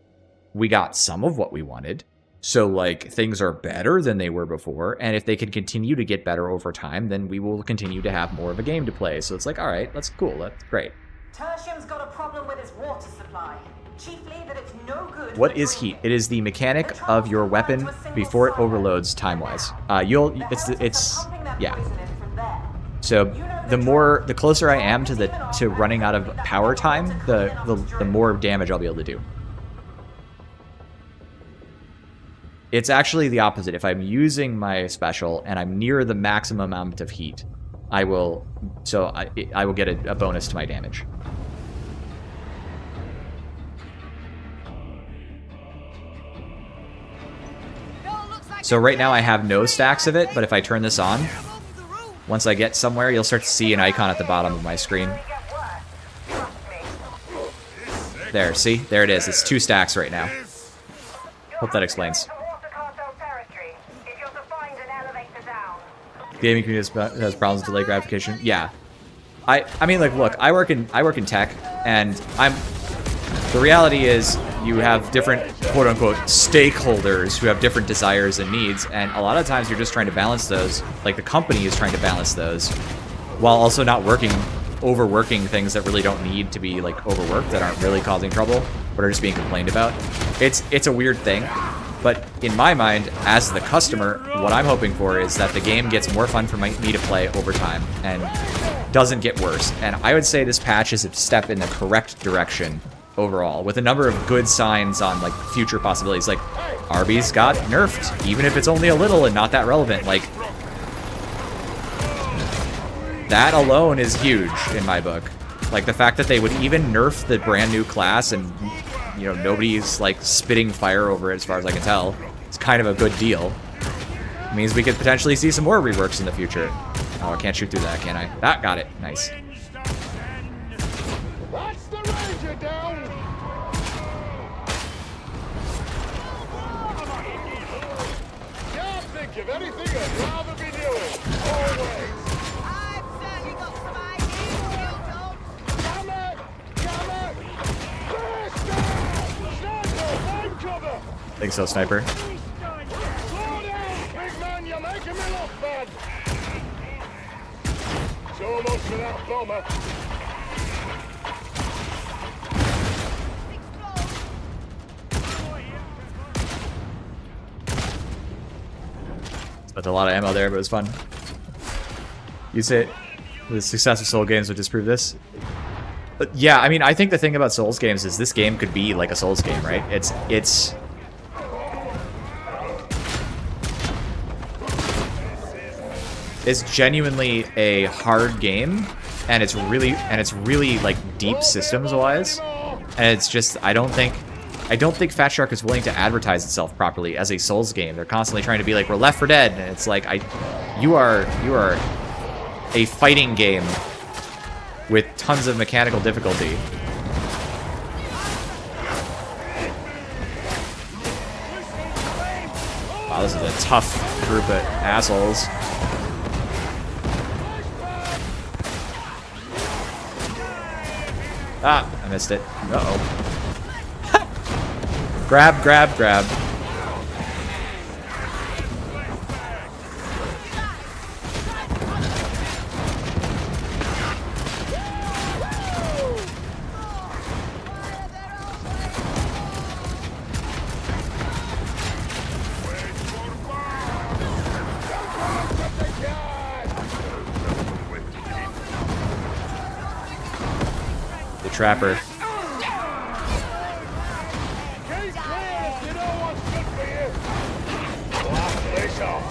we got some of what we wanted. So, like, things are better than they were before, and if they can continue to get better over time, then we will continue to have more of a game to play. So it's like, all right, that's cool, that's great. Tertium's got a problem with his water supply. Chiefly that it's no good. What is heat? It is the mechanic of your weapon before it overloads time-wise. Yeah. So the closer I am to running out of power time, the more damage I'll be able to do. It's actually the opposite. If I'm using my special and I'm near the maximum amount of heat, I will get a bonus to my damage. So right now I have no stacks of it, but if I turn this on, once I get somewhere, you'll start to see an icon at the bottom of my screen. There, see? There it is. It's 2 stacks right now. Hope that explains. Gaming community has problems with delay gratification. Yeah. I mean, like, look, I work in tech, and the reality is you have different quote-unquote stakeholders who have different desires and needs, and a lot of times you're just trying to balance those. Like, the company is trying to balance those while also not overworking things that really don't need to be, like, overworked, that aren't really causing trouble, but are just being complained about. It's a weird thing, but in my mind, as the customer, what I'm hoping for is that the game gets more fun for me to play over time and doesn't get worse. And I would say this patch is a step in the correct direction overall, with a number of good signs on, like, future possibilities. Like, Arby's got nerfed, even if it's only a little and not that relevant. Like, that alone is huge in my book. Like, the fact that they would even nerf the brand new class and, you know, nobody's, like, spitting fire over it as far as I can tell, it's kind of a good deal. It means we could potentially see some more reworks in the future. Oh, I can't shoot through that, can I? Ah, got it. Nice. That's the Ranger down! Can't think of anything I'd rather be doing. Always. I've certainly got some ideas, you don't. Come it! Come it! First down! Sniper, find cover! Think so, Sniper. Slow down, big man, you're making me look bad! So much for that bomber. Spent a lot of ammo there, but it was fun. You say the success of Soul games would disprove this? But yeah, I mean, I think the thing about Souls games is this game could be like a Souls game, right? It's genuinely a hard game, and it's really like deep systems wise, and it's just I don't think Fat Shark is willing to advertise itself properly as a Souls game. They're constantly trying to be like, we're Left 4 Dead, and it's like, you are a fighting game with tons of mechanical difficulty. Wow, this is a tough group of assholes. Ah, I missed it. Uh-oh. Grab, grab, grab. trapper. Keep clear if you know what's good for you. Blast this off.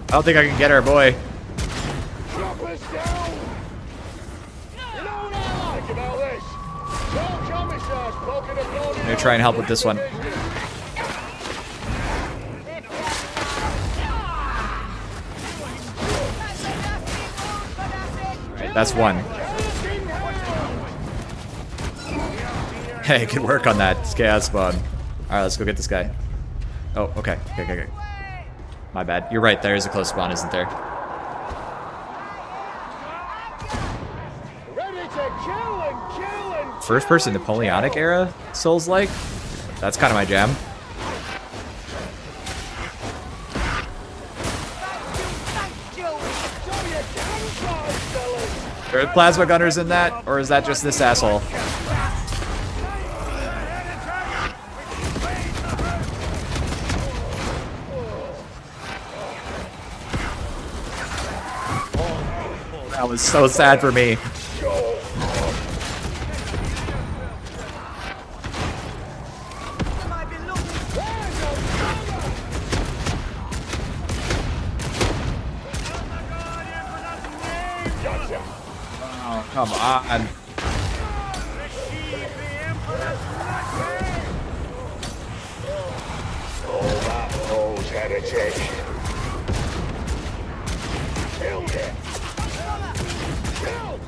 I don't think I can get our boy. Choppers down. You know what I like about this? No commissars poking a gun in I'm gonna try and help with this one. Alright, that's one. Hey, good work on that chaos spawn. Alright, let's go get this guy. Oh, okay. Okay. My bad. You're right, there is a close spawn, isn't there? Ready to kill and First person Napoleonic era Souls-like? That's kind of my jam. Are there plasma gunners in that? Or is that just this asshole? That was so sad for me. Oh, come on. Oh, that fool's heretic. Killed it. Killed.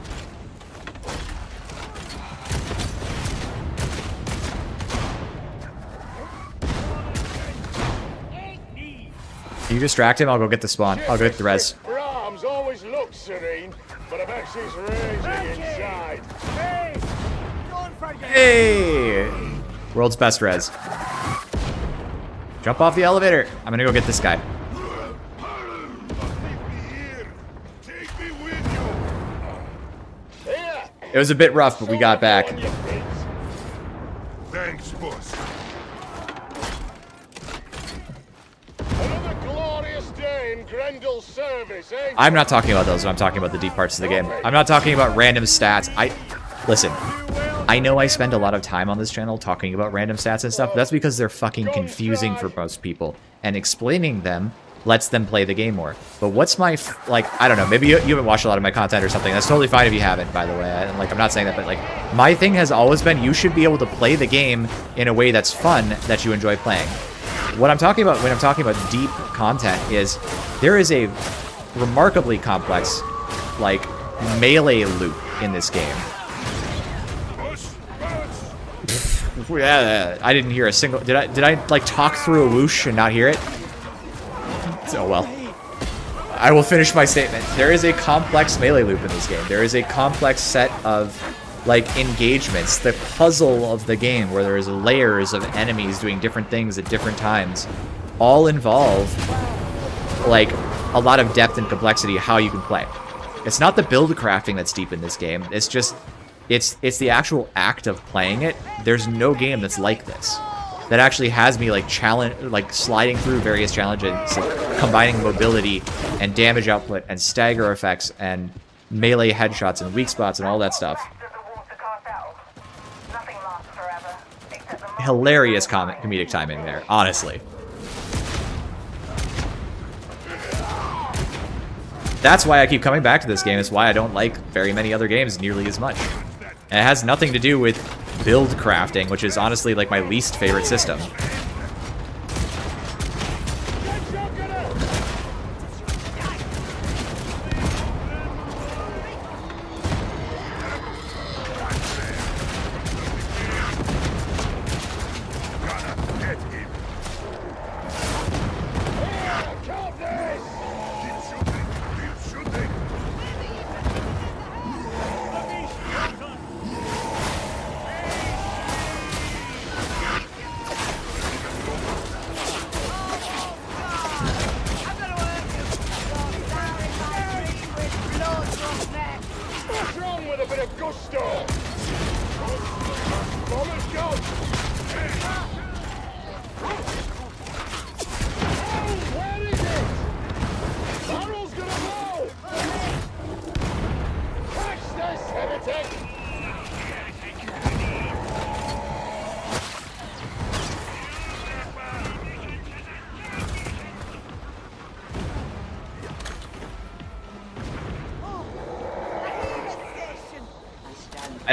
Can you distract him? I'll go get the spawn. I'll go get the res. Brahms always looks serene, but I bet she's raging inside. Hey! World's best res. Jump off the elevator. I'm gonna go get this guy. Take me with you. Here. It was a bit rough, but we got back. On your feet. Thanks, boss. Another glorious day in Grendel's service, eh? I'm not talking about those. I'm talking about the deep parts of the game. I'm not talking about random stats. Listen, I know I spend a lot of time on this channel talking about random stats and stuff, but that's because they're fucking confusing for most people. And explaining them lets them play the game more. But what's my, I don't know, maybe you haven't watched a lot of my content or something. That's totally fine if you haven't, by the way. I'm not saying that, but my thing has always been you should be able to play the game in a way that's fun, that you enjoy playing. What I'm talking about when I'm talking about deep content is there is a remarkably complex, melee loop in this game. Yeah, I didn't hear a single. Did I talk through a whoosh and not hear it? Oh well. I will finish my statement. There is a complex melee loop in this game. There is a complex set of engagements, the puzzle of the game, where there's layers of enemies doing different things at different times, all involve a lot of depth and complexity how you can play. It's not the build crafting that's deep in this game. It's just it's the actual act of playing it. There's no game that's like this, that actually has me sliding through various challenges, combining mobility and damage output and stagger effects and melee headshots and weak spots and all that stuff. Hilarious comedic timing there, honestly. That's why I keep coming back to this game. It's why I don't like very many other games nearly as much. And it has nothing to do with build crafting, which is honestly my least favorite system. What's wrong with a bit of gusto? Bombers go! Where is it? Barrel's gonna blow! Catch this, heretic!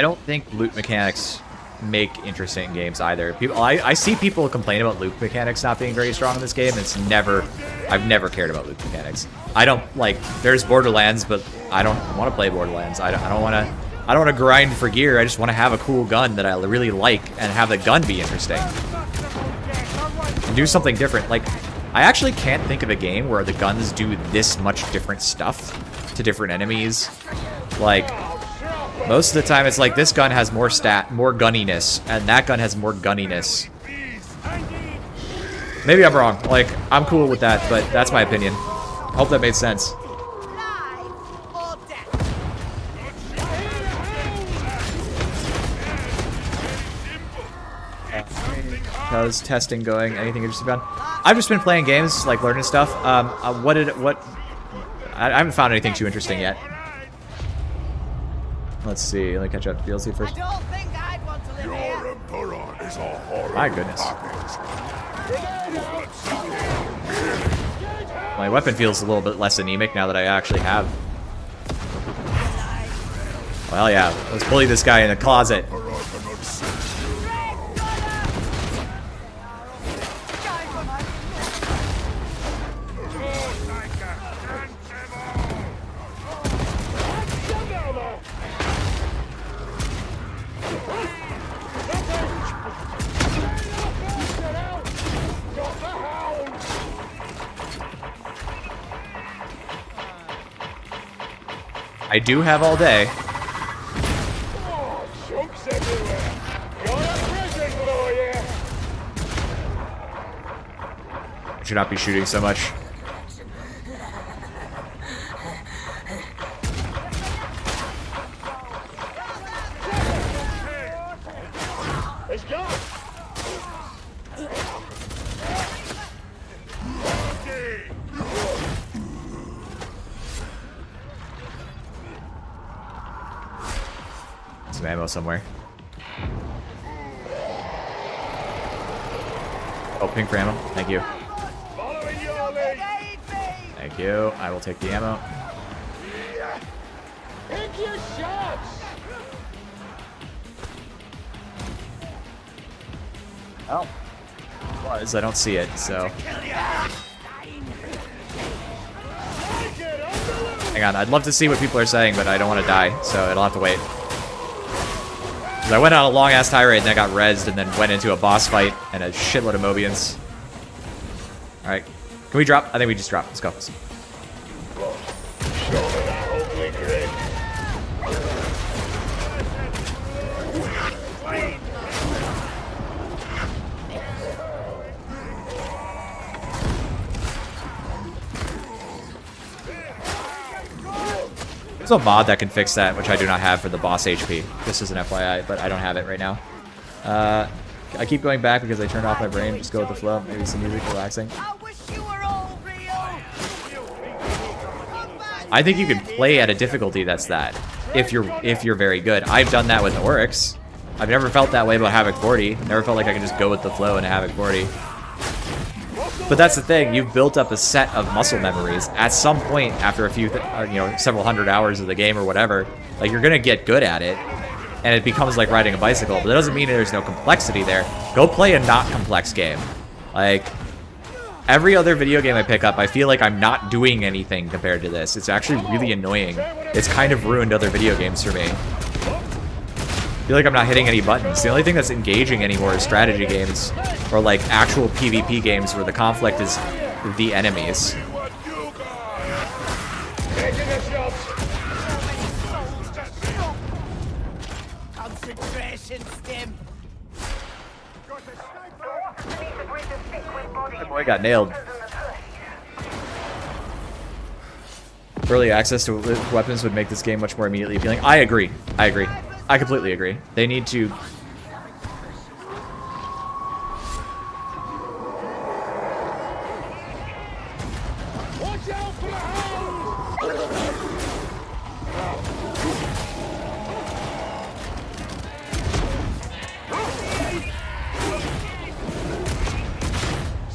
I don't think loot mechanics make interesting games either. I see people complain about loot mechanics not being very strong in this game. I've never cared about loot mechanics. I don't like. There's Borderlands, but I don't want to play Borderlands. I don't want to grind for gear. I just want to have a cool gun that I really like and have the gun be interesting and do something different. Like, I actually can't think of a game where the guns do this much different stuff to different enemies. Like, most of the time it's like this gun has more gunniness, and that gun has more gunniness. Maybe I'm wrong. Like, I'm cool with that, but that's my opinion. Hope that made sense. How's testing going? Anything interesting about? I've just been playing games, like learning stuff. I haven't found anything too interesting yet. Let's see. Let me catch up to DLC first. I don't think I'd want to live here. Your Emperor is a horrible My goodness. package. My weapon feels a little bit less anemic now that I actually have. Well, yeah. Let's bully this guy in the closet. Emperor cannot save I do have all day. Oh, chunks everywhere. Got a present for you. I should not be shooting so much. Let's go. Some ammo somewhere. Oh, pink for ammo. Thank you. Following your lead. Thank you. I will take the ammo. Pick your shots. Oh. Was I don't see it, so. Hang on, I'd love to see what people are saying, but I don't want to die, so it'll have to wait. 'Cause I went on a long-ass tirade, and I got rezzed, and then went into a boss fight, and a shitload of Mobians. Alright. Can we drop? I think we just drop. Let's go. Show me that ugly grin. There's a mod that can fix that, which I do not have for the boss HP. This is an FYI, but I don't have it right now. I keep going back because I turned off my brain. Just go with the flow. Maybe some music, relaxing. I wish you were all real. I think you can play at a difficulty that's that. If you're very good. I've done that with Oryx. I've never felt that way about Havoc 40. Never felt like I can just go with the flow in Havoc 40. But that's the thing. You've built up a set of muscle memories. At some point, after a few, several hundred hours of the game or whatever, like you're gonna get good at it, and it becomes like riding a bicycle. But that doesn't mean there's no complexity there. Go play a not complex game. Like every other video game I pick up, I feel like I'm not doing anything compared to this. It's actually really annoying. It's kind of ruined other video games for me. I feel like I'm not hitting any buttons. The only thing that's engaging anymore is strategy games or like actual PvP games where the conflict is the enemies. Taking the shots. Concentration, Stim. That boy got nailed. Early access to weapons would make this game much more immediately appealing. I agree. I agree. I completely agree. They need to... Watch out for the hounds.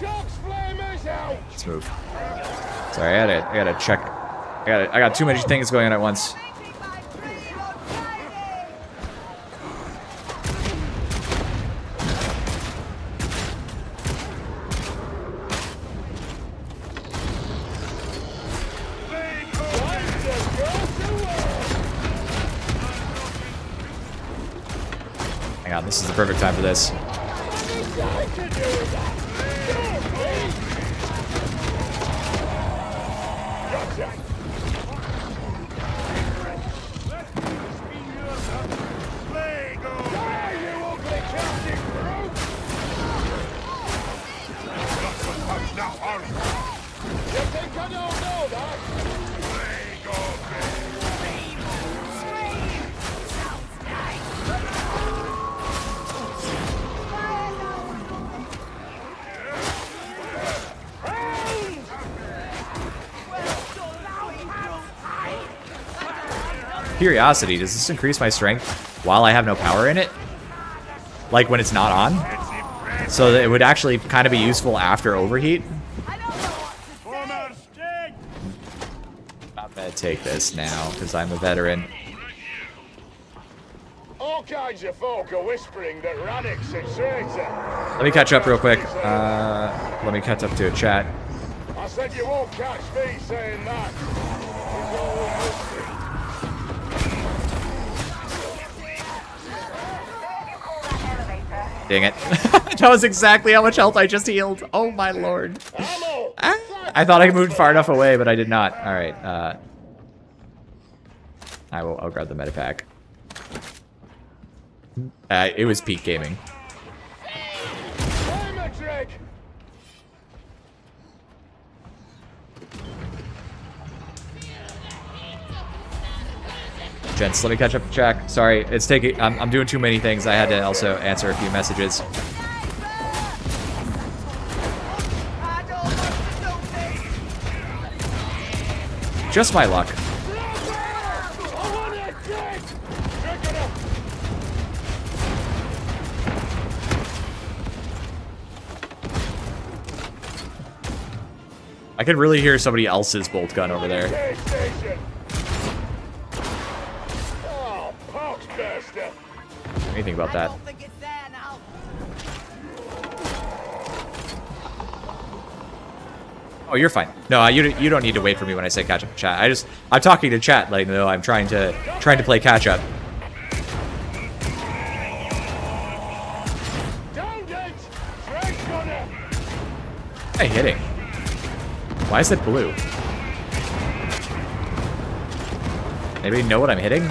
Chokes flamers out. Let's move. Sorry, I gotta check. I got too many things going on at once. on, this is the perfect time for this. Curiosity, does this increase my strength while I have no power in it? Like when it's not on? So that it would actually kind of be useful after overheat? I'm gonna take this now, because I'm a veteran. All kinds of folk are whispering that Radix and traitor. Let me catch up real quick. Let me catch up to a chat. I said you won't catch me saying that. It's all mystery. Dang it. That was exactly how much health I just healed. Oh my lord. Ah, I thought I moved far enough away, but I did not. Alright, I'll grab the medipack. It was peak gaming. Gents, let me catch up to chat. Sorry, it's taking. I'm doing too many things. I had to also answer a few messages. Just my luck. I can really hear somebody else's bolt gun over there. What do you think about that? Oh, you're fine. No, you don't need to wait for me when I say catch up to chat. I'm talking to chat, letting them know I'm trying to play catch up. Hey, hitting. Why is it blue? Anybody know what I'm hitting?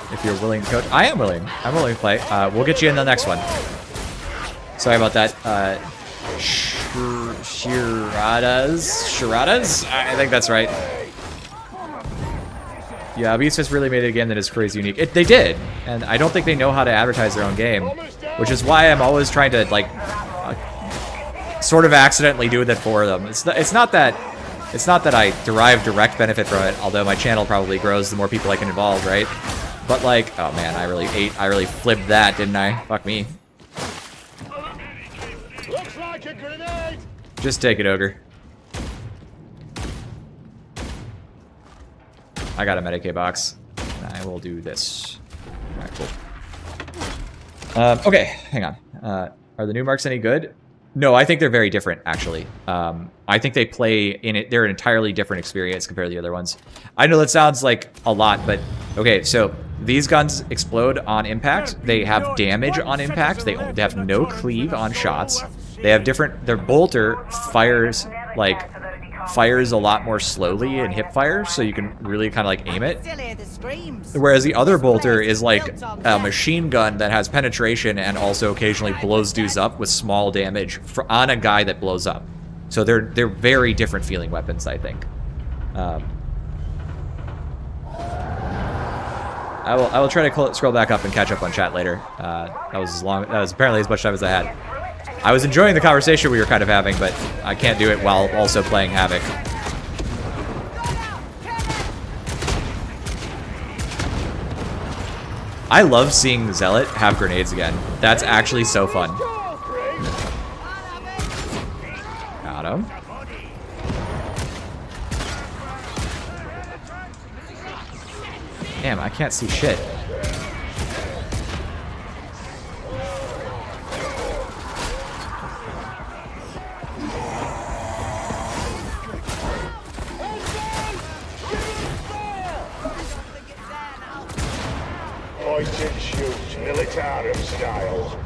If you're willing to coach. I am willing. I'm willing to play. We'll get you in the next one. Sorry about that. Shiradas? I think that's right. Yeah, Beast has really made it a game that is crazy unique. They did, and I don't think they know how to advertise their own game, which is why I'm always trying to like sort of accidentally do that for them. It's not that I derive direct benefit from it, although my channel probably grows the more people I can involve, right? But like, oh man, I really flipped that, didn't I? Fuck me. Looks like a grenade. Just take it, Ogre. I got a Medicaid box, and I will do this. Alright, cool. Okay, hang on. Are the new marks any good? No, I think they're very different, actually. I think they play in it. They're an entirely different experience compared to the other ones. I know that sounds like a lot, but okay, so these guns explode on impact. They have damage on impact. They have no cleave on shots. They have different. Their bolter fires a lot more slowly in hip fire, so you can really kind of like aim it. Whereas the other bolter is like a machine gun that has penetration and also occasionally blows dudes up with small damage on a guy that blows up. So they're very different feeling weapons, I think. I will try to scroll back up and catch up on chat later. That was apparently as much time as I had. I was enjoying the conversation we were kind of having, but I can't do it while also playing Havoc. I love seeing Zealot have grenades again. That's actually so fun. Got him. Damn, I can't see shit. Point and shoot, military style.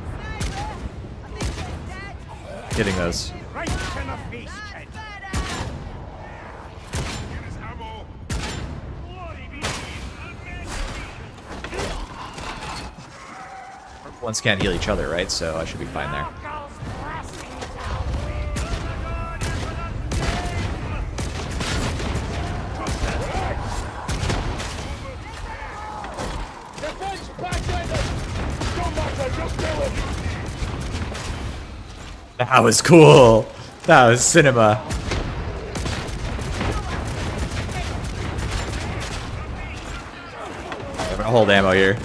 Getting those. Right to the feast, kid. Ones can't heal each other, right? So I should be fine there. Defense back in it! Don't matter, just do it! That was cool. That was cinema. I'm gonna hold ammo here.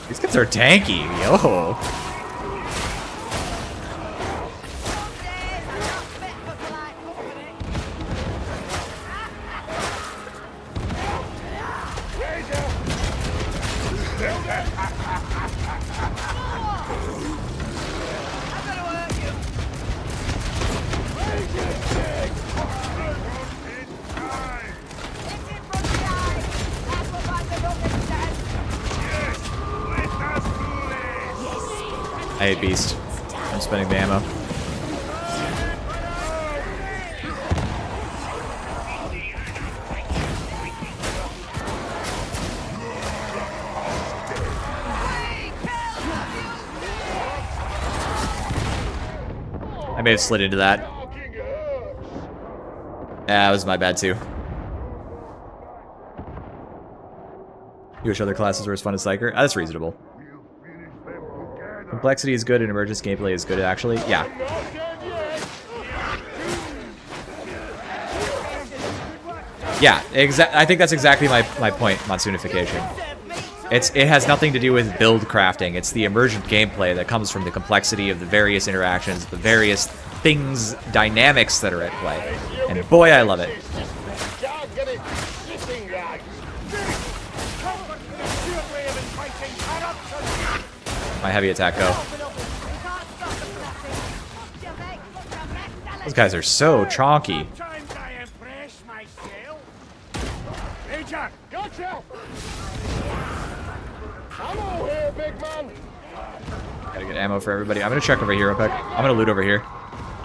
These kids are tanky, yo. I hate Beast. I'm spending the ammo. I may have slid into that. Yeah, that was my bad too. You wish other classes were as fun as Psyker? That's reasonable. Complexity is good and emergence gameplay is good, actually. Yeah. Yeah, I think that's exactly my point, Monsoonification. It has nothing to do with build crafting. It's the emergent gameplay that comes from the complexity of the various interactions, the various things, dynamics that are at play. And boy, I love it. My heavy attack go. Those guys are so chonky. Gotcha! Ammo here, big man! Gotta get ammo for everybody. I'm gonna check over here real quick. I'm gonna loot over here.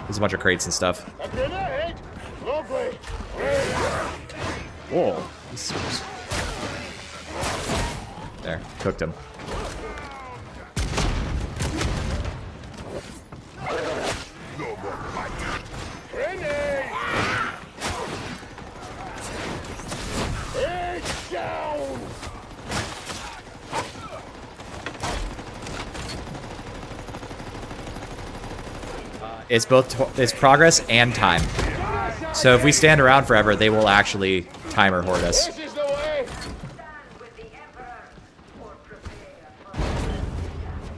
There's a bunch of crates and stuff. A grenade! Lovely! Whoa. There, cooked him. Grenade! It's down! It's progress and time. So if we stand around forever, they will actually timer horde us. This is the way!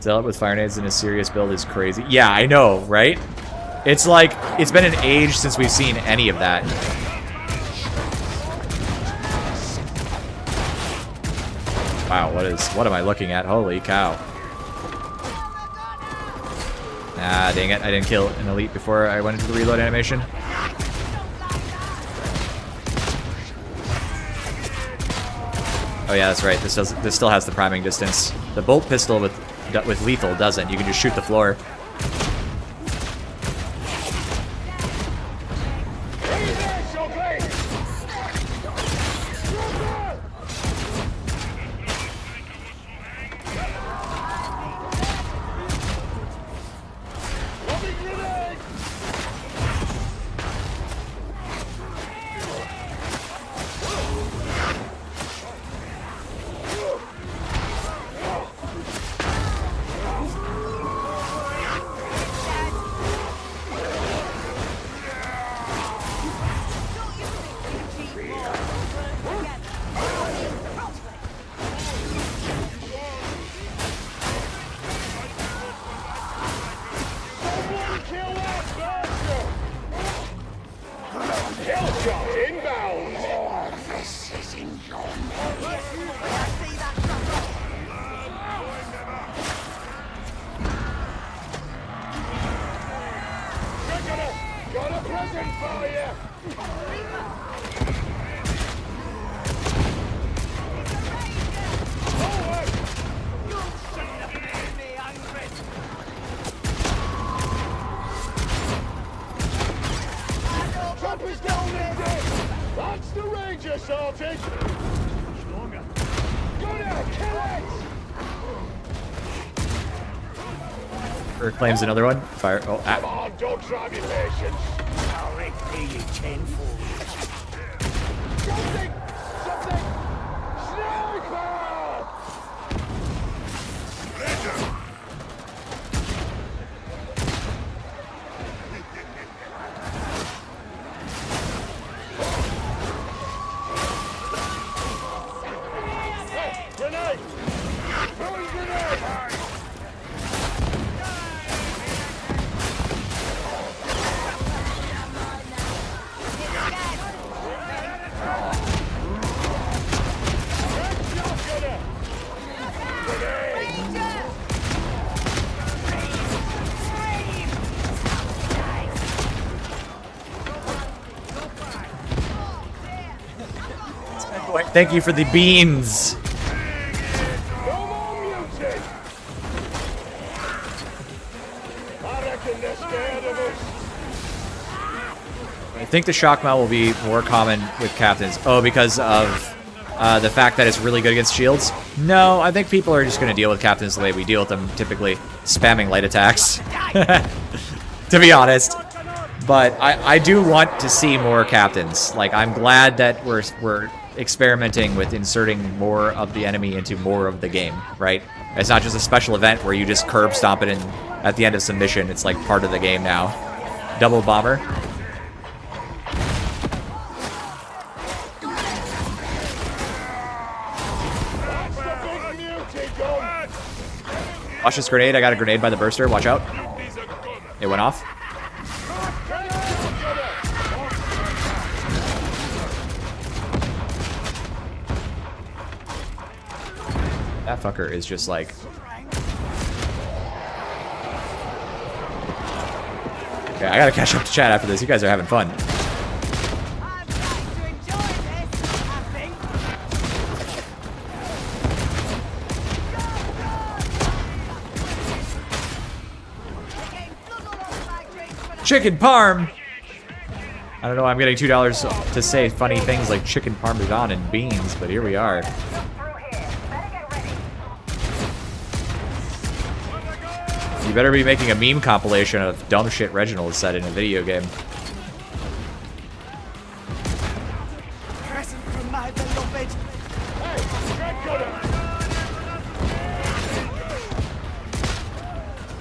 Zealot with fire nades in a serious build is crazy. Yeah, I know, right? It's like, it's been an age since we've seen any of that. Wow, what am I looking at? Holy cow. Ah, dang it, I didn't kill an elite before I went into the reload animation. Oh yeah, that's right, this still has the priming distance. The bolt pistol with lethal doesn't, you can just shoot the floor. Someone kill that bastard! Kill shot inbound! This is in your name. Got a present for you! Forward! Choppers down in dead! That's the Ranger sorted! Stronger. Gunner, kill it! Or claims another one. Fire. Oh, Come on, don't try me patience! I'll repay you tenfold. Something! Something! Sniper! Hey, grenade! Throwing grenade! thank you for the beans. No more muting! I reckon they're scared of us. I think the shock mount will be more common with captains. Oh, because of the fact that it's really good against shields? No, I think people are just going to deal with captains the way we deal with them, typically spamming light attacks. To be honest. But I do want to see more captains. Like, I'm glad that we're experimenting with inserting more of the enemy into more of the game, right? It's not just a special event where you just curb stomp it and at the end of some mission, it's like part of the game now. Double bomber. Watch this grenade. I got a grenade by the burster. Watch out. It went off. That fucker is just like... Okay, I gotta catch up to chat after this. You guys are having fun. I'm going to enjoy this, I think. Chicken parm! I don't know why I'm getting $2 to say funny things like chicken parmesan and beans, but here we are. You better be making a meme compilation of dumb shit Reginald said in a video game. Present from my beloved.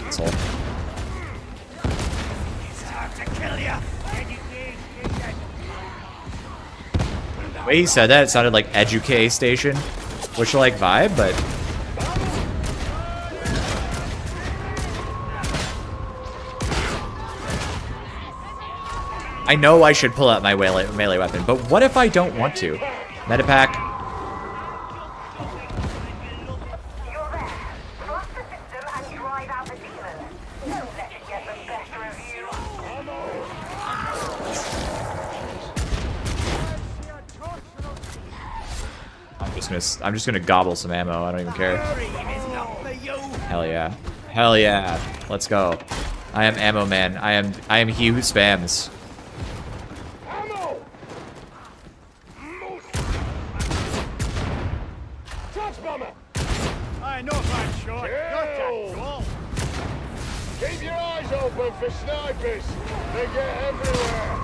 Asshole. It's hard to kill you. The way he said that, it sounded like Educate Station, which I like vibe, but... I know I should pull out my melee weapon, but what if I don't want to? Medipack. You're there. Flush the system and drive out the demons. Don't let it get the better of you. I'm just gonna gobble some ammo. I don't even care. Hell yeah. Hell yeah. Let's go. I am ammo man. I am he who spams. I know that shot. Keep your eyes open for snipers. They get everywhere.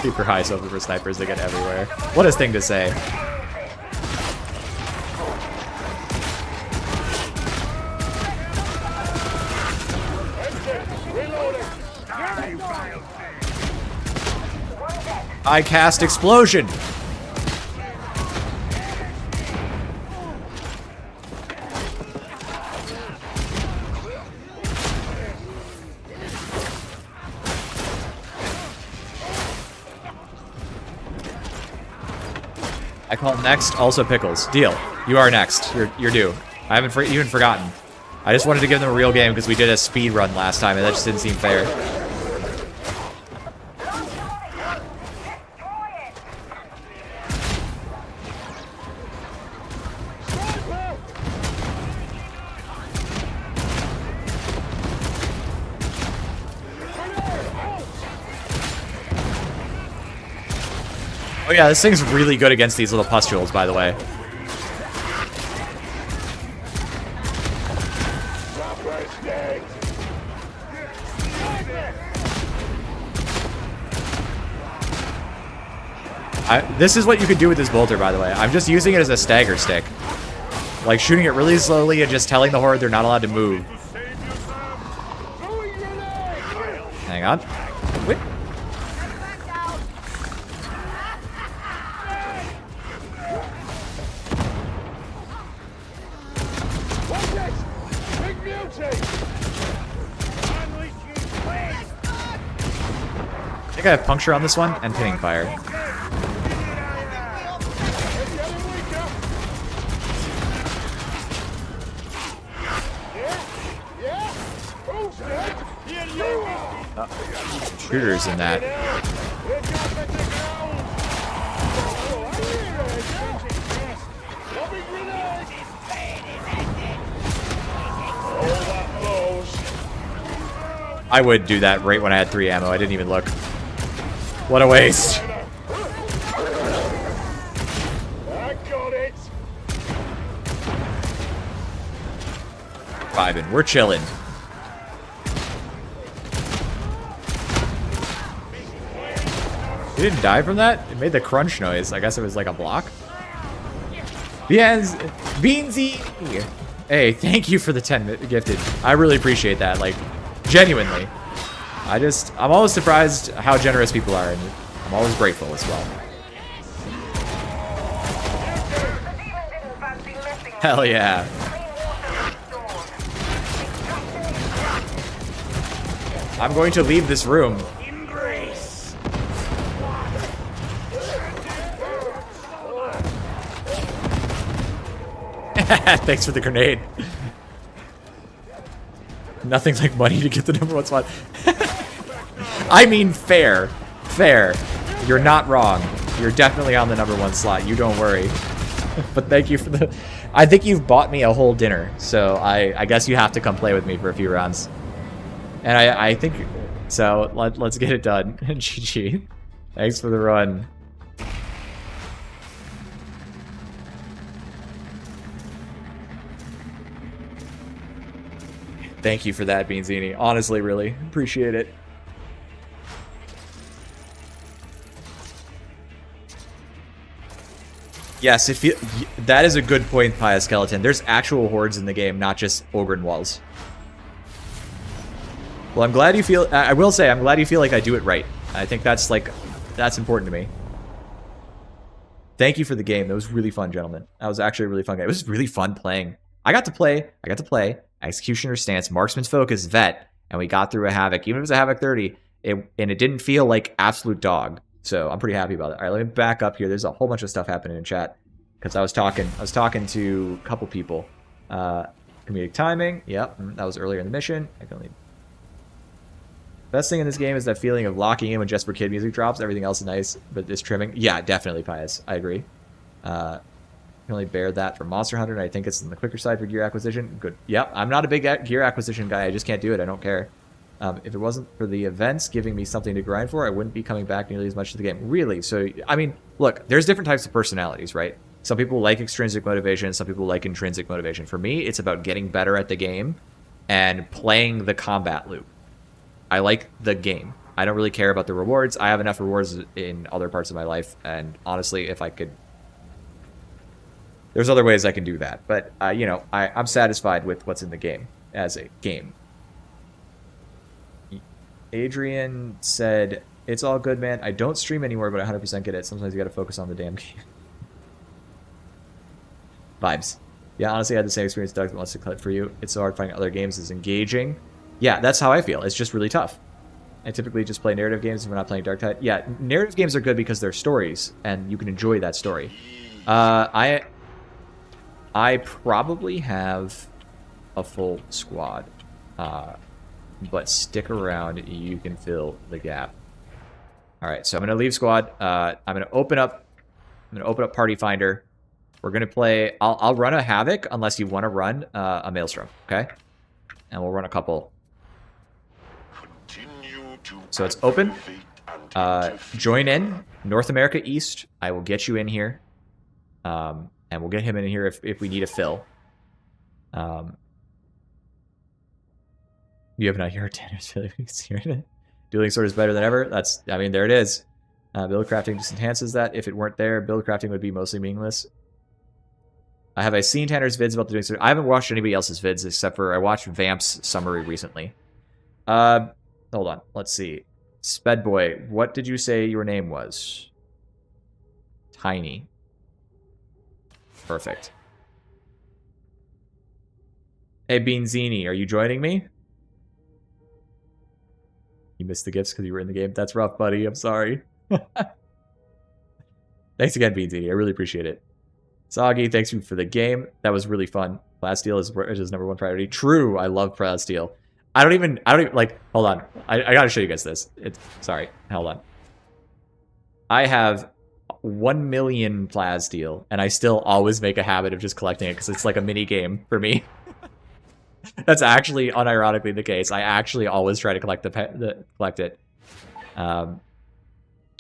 Keep your eyes open for snipers. They get everywhere. What a thing to say. I cast explosion. I call next, also Pickles. Deal. You are next. You're due. I haven't even forgotten. I just wanted to give them a real game because we did a speed run last time and that just didn't seem fair. Oh yeah, this thing's really good against these little pustules, by the way. This is what you can do with this bolter, by the way. I'm just using it as a stagger stick. Like, shooting it really slowly and just telling the horde they're not allowed to move. Hang on. Wait. I think I have puncture on this one and pinning fire. Shooters in that. I would do that right when I had 3 ammo. I didn't even look. What a waste. I got it. Vibing. We're chilling. You didn't die from that? It made the crunch noise. I guess it was like a block. Yes, Beansy. Hey, thank you for the 10 gifted. I really appreciate that. Like, genuinely. I'm always surprised how generous people are, and I'm always grateful as well. Hell yeah. I'm going to leave this room. Thanks for the grenade. Nothing like money to get the #1 spot. I mean, fair. Fair. You're not wrong. You're definitely on the #1 slot. You don't worry. But thank you for the... I think you've bought me a whole dinner, so I guess you have to come play with me for a few rounds. And I think... So, let's get it done. GG. Thanks for the run. Thank you for that, Beanzini. Honestly, really. Appreciate it. Yes, that is a good point, Pious Skeleton. There's actual hordes in the game, not just Ogryn walls. Well, I'm glad you feel... I will say, I'm glad you feel like I do it right. I think that's, like... That's important to me. Thank you for the game. That was really fun, gentlemen. That was actually a really fun game. It was really fun playing. I got to play Executioner Stance, Marksman's Focus, Vet, and we got through a Havoc. Even if it was a Havoc 30, and it didn't feel like absolute dog. So I'm pretty happy about it. All right, let me back up here. There's a whole bunch of stuff happening in chat because I was talking to a couple people. Comedic timing. Yep, that was earlier in the mission. I can only... Best thing in this game is that feeling of locking in when Just for Kid music drops. Everything else is nice, but this trimming. Yeah, definitely, Pius. I agree. Can only bear that for Monster Hunter, and I think it's on the quicker side for gear acquisition. Good. Yep, I'm not a big gear acquisition guy. I just can't do it. I don't care. If it wasn't for the events giving me something to grind for, I wouldn't be coming back nearly as much to the game. Really? So, I mean, look, there's different types of personalities, right? Some people like extrinsic motivation. Some people like intrinsic motivation. For me, it's about getting better at the game and playing the combat loop. I like the game. I don't really care about the rewards. I have enough rewards in other parts of my life, and honestly, if I could... There's other ways I can do that, but, you know, I'm satisfied with what's in the game as a game. Adrian said, It's all good, man. I don't stream anymore, but I 100% get it. Sometimes you gotta focus on the damn game. Vibes. Yeah, honestly, I had the same experience Doug wants to cut for you. It's so hard finding other games is engaging. Yeah, that's how I feel. It's just really tough. I typically just play narrative games if we're not playing Dark Tide. Yeah, narrative games are good because they're stories, and you can enjoy that story. I probably have a full squad, but stick around. You can fill the gap. All right, so I'm gonna leave squad. I'm gonna open up Party Finder. We're gonna play. I'll run a Havoc unless you want to run a Maelstrom. Okay, and we'll run a couple. So it's open. Join in North America East. I will get you in here, and we'll get him in here if we need a fill. You have not heard Tanner's Dueling sword is better than ever. I mean, there it is. Build crafting just enhances that. If it weren't there, build crafting would be mostly meaningless. I seen Tanner's vids about the Dueling sword? I haven't watched anybody else's vids except for I watched Vamp's summary recently. Hold on. Let's see. Spedboy, what did you say your name was? Tiny. Perfect. Hey, Beanzini, are you joining me? You missed the gifts because you were in the game. That's rough, buddy. I'm sorry. Thanks again, Beanzini. I really appreciate it. Soggy, thanks for the game. That was really fun. Blast Steel is #1 priority. True, I love Blast Steel. I don't even like, hold on. I gotta show you guys this. Sorry, hold on. I have 1 million Plaz Steel, and I still always make a habit of just collecting it because it's like a mini game for me. That's actually unironically the case. I actually always try to collect collect it.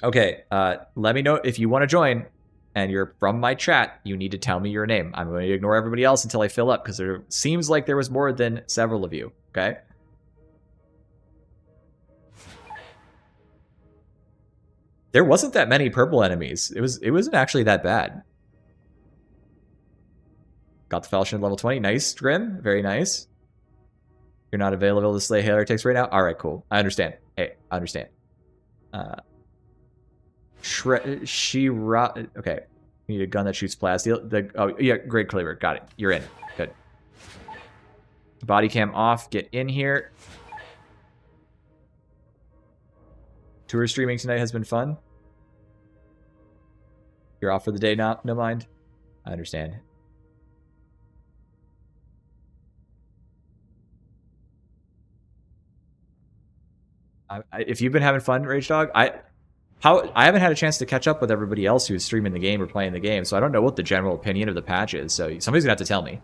Okay, let me know if you want to join, and you're from my chat. You need to tell me your name. I'm going to ignore everybody else until I fill up because there seems like there was more than several of you. Okay. There wasn't that many purple enemies. It wasn't actually that bad. Got the Falchion level 20. Nice, Grim. Very nice. You're not available to slay Hail Ticks right now? Alright, cool. I understand. Hey, I understand. Okay. You need a gun that shoots Plasteel. Oh, yeah, great cleaver. Got it. You're in. Good. Body cam off. Get in here. Tour streaming tonight has been fun. You're off for the day now? No mind. I understand. If you've been having fun, Rage Dog, I haven't had a chance to catch up with everybody else who's streaming the game or playing the game, so I don't know what the general opinion of the patch is. So somebody's gonna have to tell me.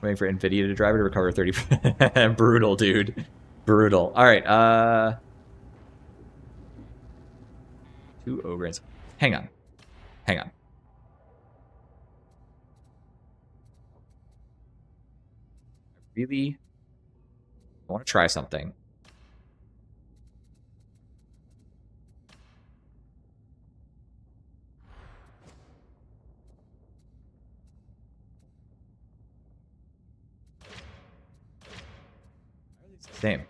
Waiting for Nvidia to drive it to recover 30. Brutal, dude. Brutal. All right. 2 Ogrins. Hang on. Hang on. I want to try something. Same.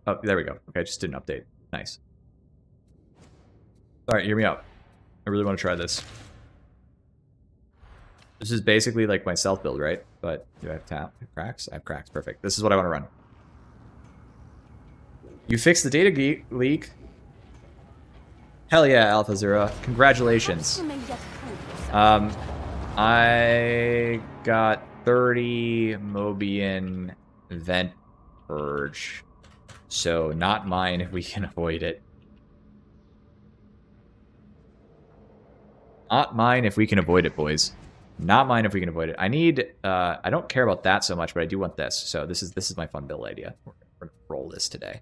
Oh, there we go. Okay, I just did an update. Nice. Alright, hear me out. I really want to try this. This is basically like my self build, right? But do I have cracks? I have cracks. Perfect. This is what I want to run. You fixed the data leak. Hell yeah, Alpha Zero. Congratulations. I got 30 Mobian Vent Purge. So not mine if we can avoid it. Not mine if we can avoid it, boys. Not mine if we can avoid it. I need I don't care about that so much, but I do want this. So this is my fun build idea. We're gonna roll this today.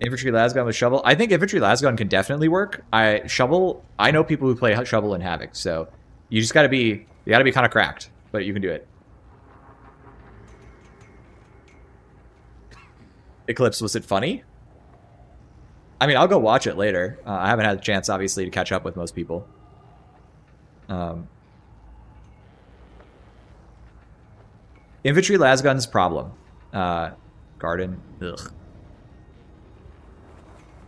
Infantry Lasgun with Shovel. I think Infantry Lasgun can definitely work. I know people who play Shovel and Havoc, so you just gotta be kind of cracked, but you can do it. Eclipse, was it funny? I mean, I'll go watch it later. I haven't had a chance, obviously, to catch up with most people. Infantry lasguns problem. Garden. Ugh.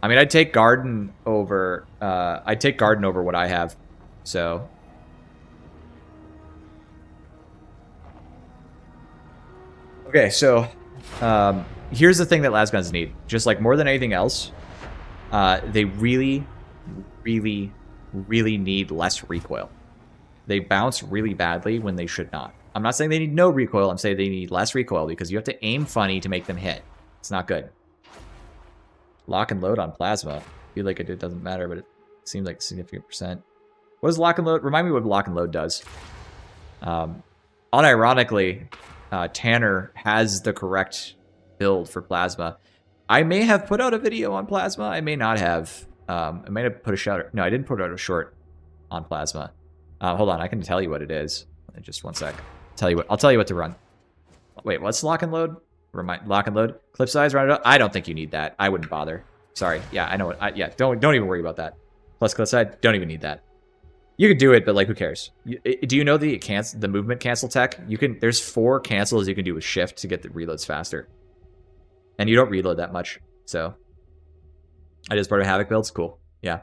I mean, I'd take Garden over. I'd take Garden over what I have. So. Okay, so here's the thing that lasguns need. Just like more than anything else, they really, really, really need less recoil. They bounce really badly when they should not. I'm not saying they need no recoil. I'm saying they need less recoil because you have to aim funny to make them hit. It's not good. Lock and load on plasma. I feel like it doesn't matter, but it seems like a significant percent. What does lock and load? Remind me what lock and load does. Unironically, Tanner has the correct build for plasma. I may have put out a video on plasma. I may not have. I may have put a short. No, I didn't put out a short on plasma. Hold on, I can tell you what it is. Just one sec. I'll tell you what to run. Wait, what's lock and load? Lock and load. Clip size, round it up. I don't think you need that. I wouldn't bother. Sorry. Yeah, I know what. Yeah, don't even worry about that. Plus clip size, don't even need that. You can do it, but like, who cares? Do you know the movement cancel tech? You can. There's 4 cancels you can do with shift to get the reloads faster, and you don't reload that much. So, I just part of Havoc builds. Cool. Yeah.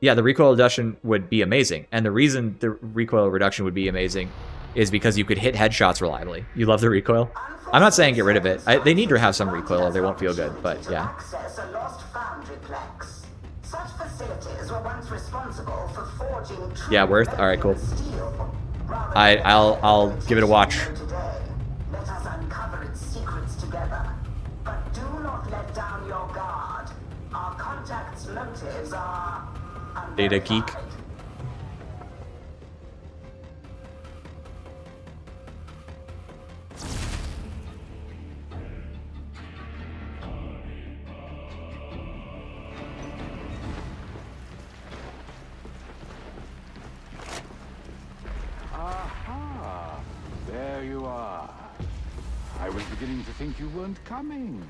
Yeah, the recoil reduction would be amazing, and the reason the recoil reduction would be amazing is because you could hit headshots reliably. You love the recoil. I'm not saying get rid of it. They need to have some recoil or they won't feel good, but yeah. Access a lost foundry plex. Such facilities were once responsible for forging true Yeah, worth. All right, cool. steel. I'll give it a watch. Today, let us uncover its secrets together. But do not let down your guard. Our contact's motives are Data geek. unverified. Aha! There you are. I was beginning to think you weren't coming.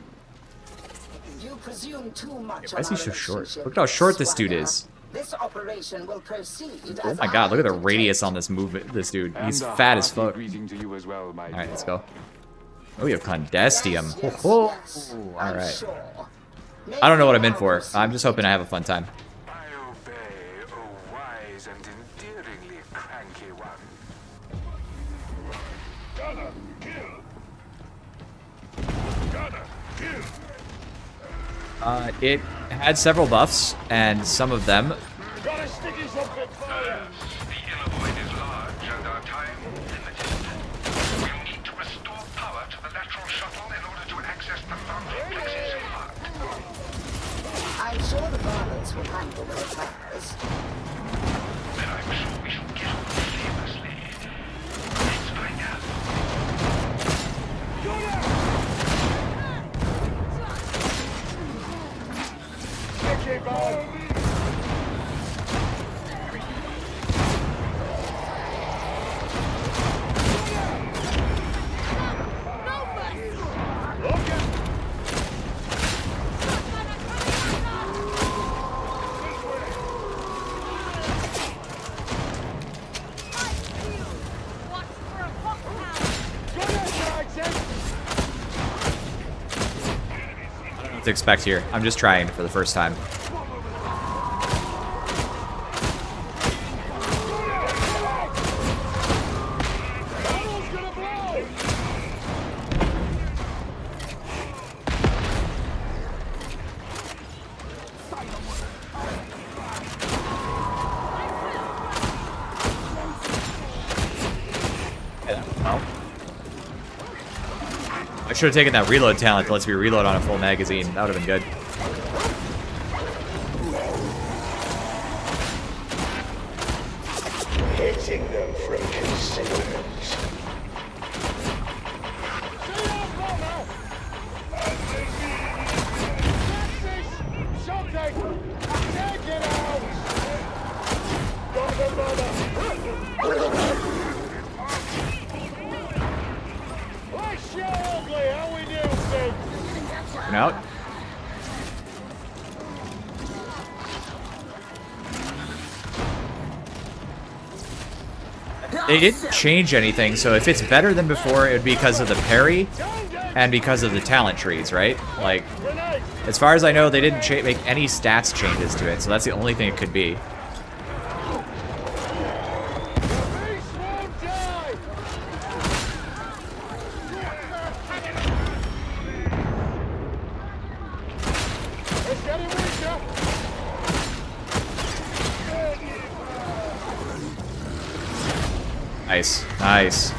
You presume too much Why is he on our so short? relationship, Look at how short this dude Squire. is. This operation will proceed. Oh as my god, look at the I radius dictate. on this movement. This dude, he's And a fat as hearty fuck. greeting to you as well, my All right, let's dear. go. Oh, we have Condestium. Yes, yes, Oh, yes, all I'm right. sure. I don't know what I'm in for. I'm just hoping I have a fun time. I obey, oh wise and endearingly cranky one. Gotta kill. Gotta kill. It had several buffs, and some of them. Gotta stick in something fire. The inner void is large and our time limited. We'll need to restore power to the lateral shuttle in order to access the foundry plexus. I'm sure the varlets will handle the repairs. Then I'm sure we shall get on seamlessly. Let's find out. Take it, man. What to expect here. I'm just trying for the first time. I should have taken that reload talent that lets me reload on a full magazine. That would have been good. Hitting them from concealment. Coming out. They didn't change anything, so if it's better than before, it would be because of the parry and because of the talent trees, right? Like, as far as I know, they didn't make any stats changes to it, so that's the only thing it could be. Nice, nice.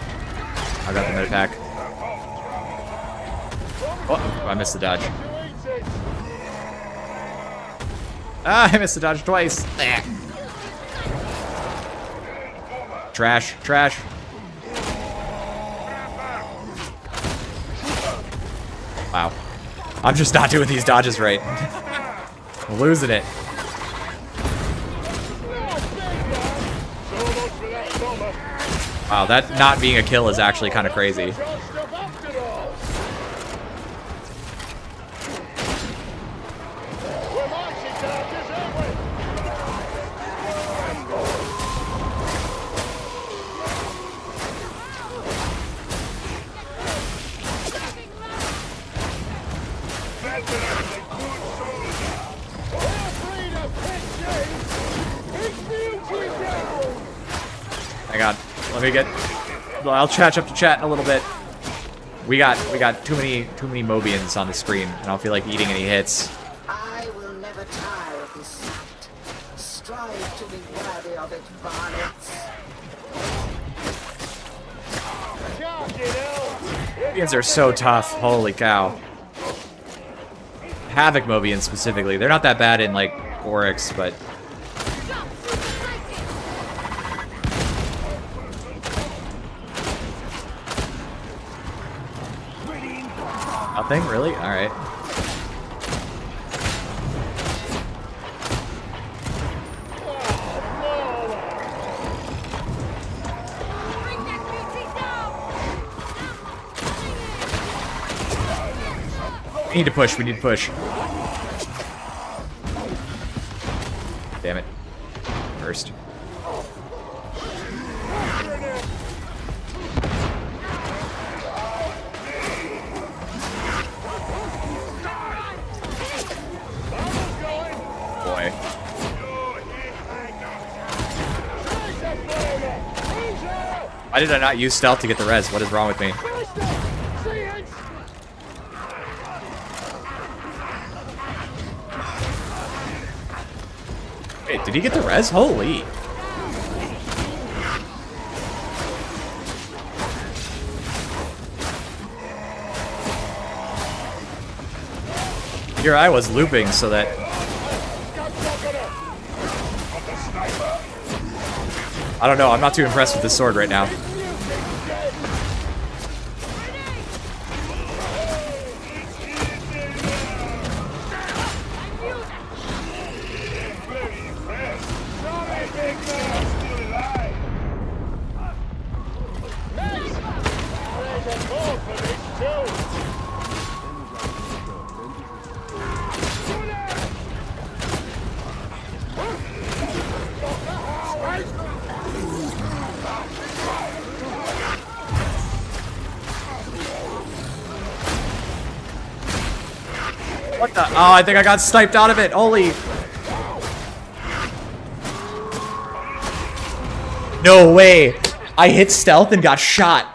I got the mid attack. Oh, I missed the dodge. Ah, I missed the dodge twice. Ah. Trash, trash. Wow. I'm just not doing these dodges right. I'm losing it. Wow, that not being a kill is actually kind of crazy. Hang on. Let me get. I'll catch up to chat in a little bit. We got too many Mobians on the screen. I don't feel like eating any hits. I will never tire of this sight. Strive to be worthy of it, varlets. Mobians are so tough. Holy cow. Havoc Mobians specifically. They're not that bad in like Oryx, but. Nothing? Really? Alright. We need to push, we need to push. Damn it. First. Boy. Why did I not use stealth to get the res? What is wrong with me? Wait, did he get the res? Holy. Here I was looping so that... I don't know, I'm not too impressed with this sword right now. What the? Oh, I think I got sniped out of it. Holy. No way. I hit stealth and got shot.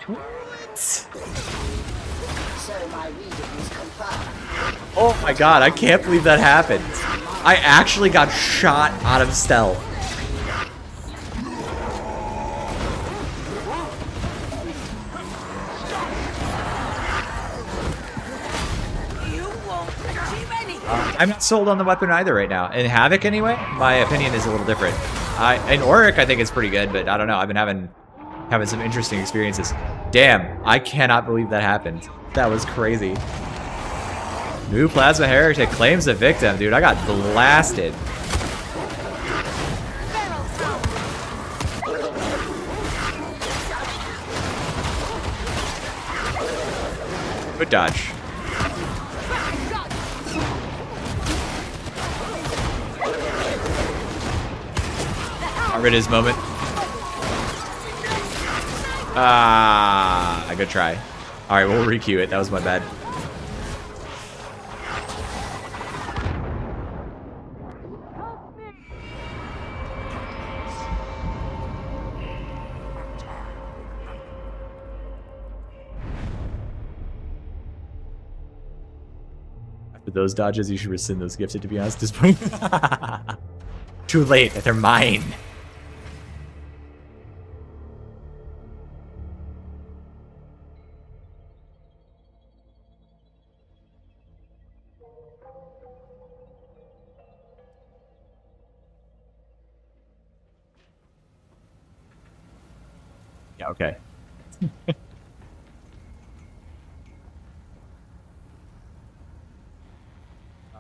What? Oh my god, I can't believe that happened. I actually got shot out of stealth. I'm not sold on the weapon either right now. In Havoc, anyway, my opinion is a little different. In Auric, I think it's pretty good, but I don't know. I've been having some interesting experiences. Damn, I cannot believe that happened. That was crazy. New Plasma Heretic claims the victim, dude. I got blasted. Good dodge. Got rid of his moment. Ah, good try. All right, we'll re-queue it. That was my bad. After those dodges, you should rescind those gifted, to be honest at this point. Too late. They're mine. Yeah, okay.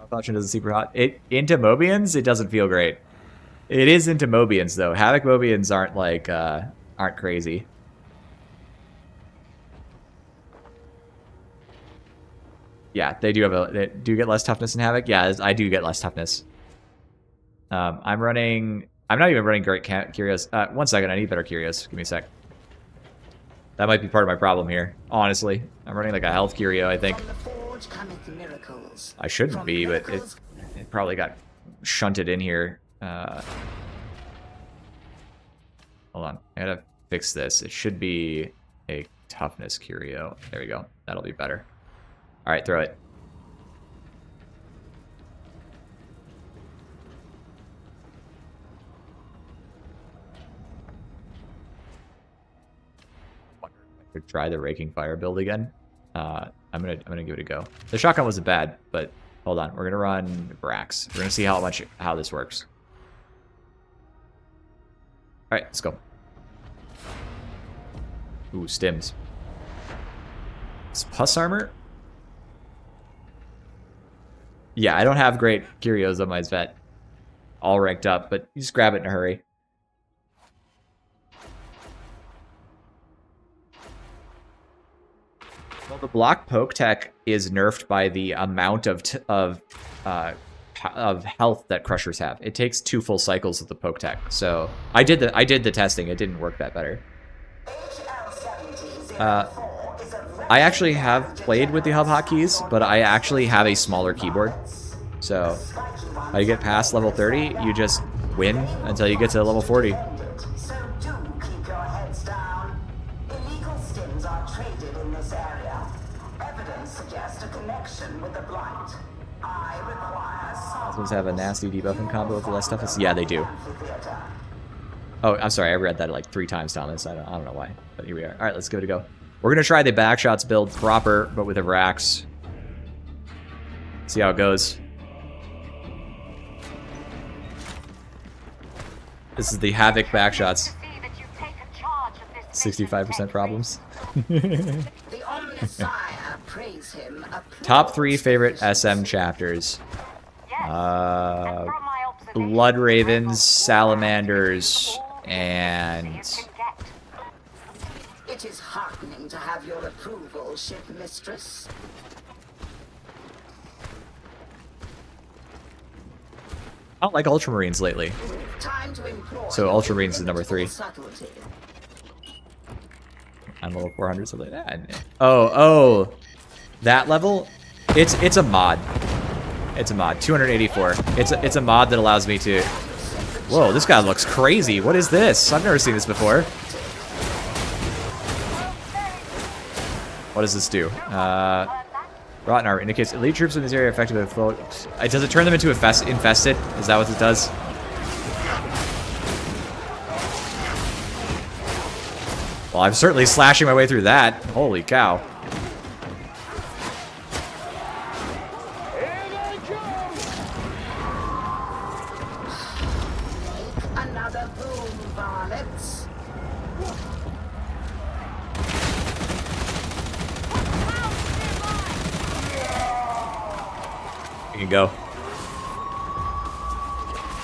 Function isn't super hot. Into Mobians, it doesn't feel great. It is into Mobians though. Havoc Mobians aren't like aren't crazy. Yeah, they do get less toughness in Havoc. Yeah, I do get less toughness. I'm not even running great Curios. 1 second, I need better Curios. Give me a sec. That might be part of my problem here, honestly. I'm running like a health curio, I think. I shouldn't be, but it probably got shunted in here. Hold on, I gotta fix this. It should be a toughness curio. There we go. That'll be better. All right, throw it. Could try the raking fire build again. I'm gonna give it a go. The shotgun wasn't bad, but hold on. We're gonna run Brax. We're gonna see how this works. All right, let's go. Ooh, stims. It's pus armor. Yeah, I don't have great curios on my Zvet. All ranked up, but you just grab it in a hurry. Well, the block poke tech is nerfed by the amount of health that crushers have. It takes 2 full cycles of the poke tech. So I did the testing. It didn't work that better. I actually have played with the hub hotkeys, but I actually have a smaller keyboard. So how you get past level 30, you just win until you get to level 40. Those have a nasty debuffing combo with the less toughness. Yeah, they do. Oh, I'm sorry. I read that like 3 times, Thomas. I don't know why, but here we are. All right, let's give it a go. We're gonna try the backshots build proper, but with a Vrax. See how it goes. This is the Havoc backshots. 65% problems. Top 3 favorite SM chapters. Blood Ravens, Salamanders, and... It is heartening to have your approval, ship mistress. I don't like Ultramarines lately. So Ultramarines is number 3. I'm level 400, something like that. Oh, that level? It's a mod. It's a mod. 284. It's a mod that allows me to... Whoa, this guy looks crazy. What is this? I've never seen this before. What does this do? Rotten Armor indicates elite troops in this area affected by flow. Does it turn them into infested? Is that what it does? Well, I'm certainly slashing my way through that. Holy cow. Another boom, varlets. You can go.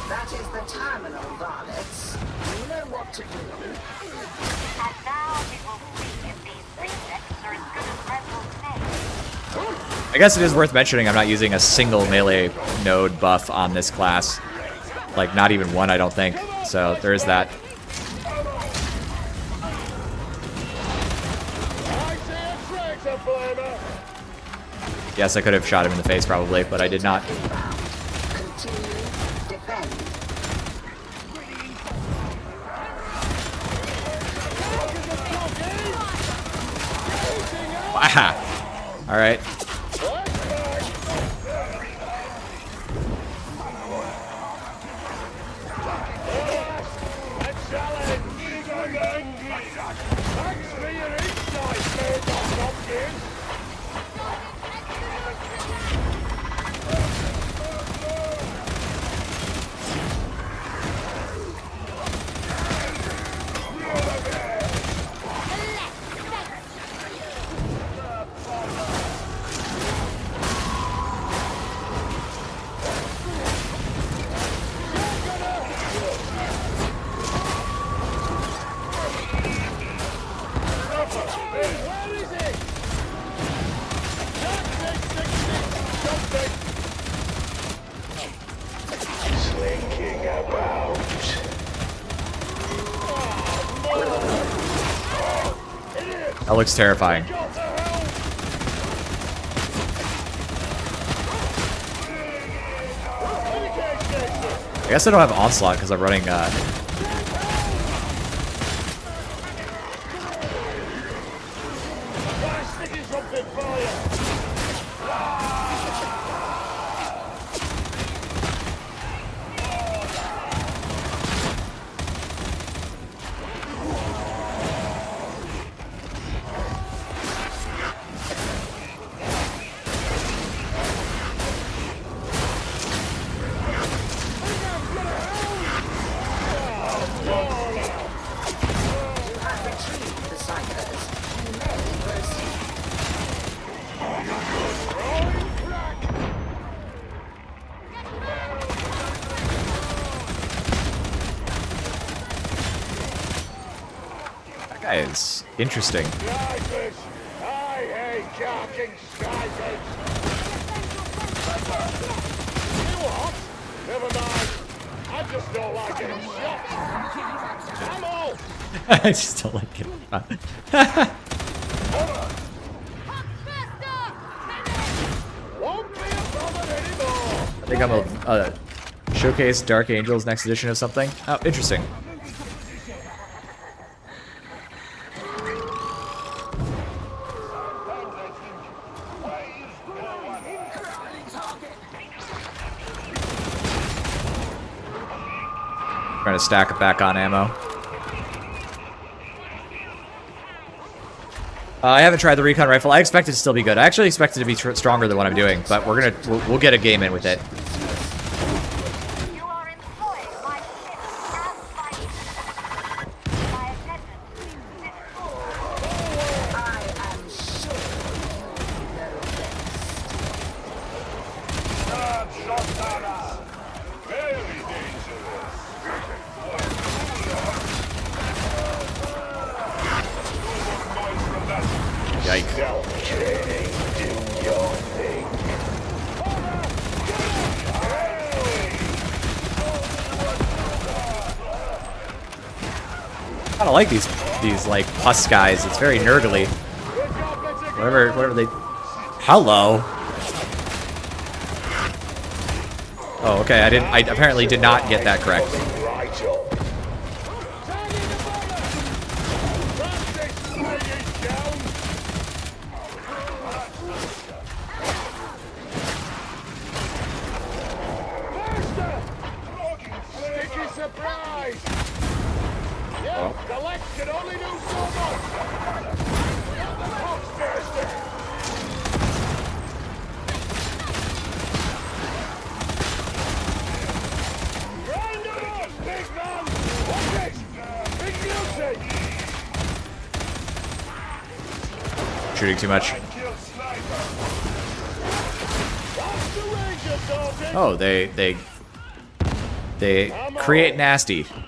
That is the terminal, varlets. You know what to do. And now we will see if these reflexes are as good as Red will say. I guess it is worth mentioning I'm not using a single melee node buff on this class. Like, not even one, I don't think. So, there is that. a flamer. Yes, I could have shot him in the face probably, but I did not. Continue. Defend. Aha! All right. A challenge. Thanks for your insight, Murdoch Hopkins. Where is it? Slinking about. That looks terrifying. I guess I don't have onslaught because I'm running. Sticking something for you. You have retrieved the Psykers. You may proceed. That guy is interesting. Skyfish! I hate carking skyfish! You what? Never mind. I just don't like getting shot. Ammo! I just don't like it. Won't be a problem anymore! I think I'm a showcase Dark Angels next edition of something. Oh, interesting. Trying to stack it back on ammo. I haven't tried the recon rifle. I expect it to still be good. I actually expect it to be stronger than what I'm doing, but we'll get a game in with it. You are employed by ship and by my attendant. I am sure you know best. Very dangerous. Yikes. Self-training, do your thing. I kind of like these like pus guys. It's very nerdly. Whatever they. Hello. Oh, okay. I apparently did not get that correct. Right up. Practice, ladies down. Sticky surprise! Yeah, the legs can only do so much! Foxburster! Grind 'em up, big man! Watch it! Big music! Shooting too much. That's the Ranger, Sergeant! Oh, they create nasty. Strong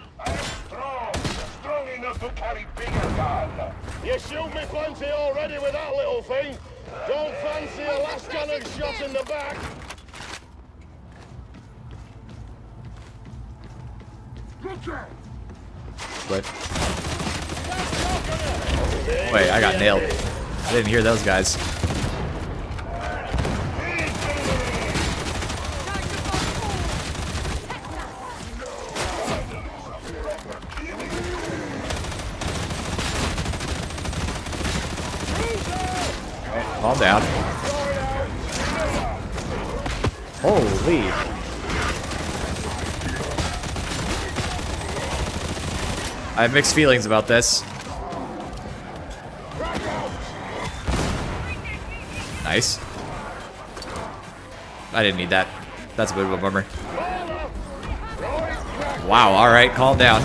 enough to carry bigger gun. You shoot me plenty already with that little thing. Don't fancy a last cannon shot in the back. But wait, I got nailed. I didn't hear those guys. Calm down. Holy. I have mixed feelings about this. Nice. I didn't need that. That's a bit of a bummer. Wow, alright, calm down.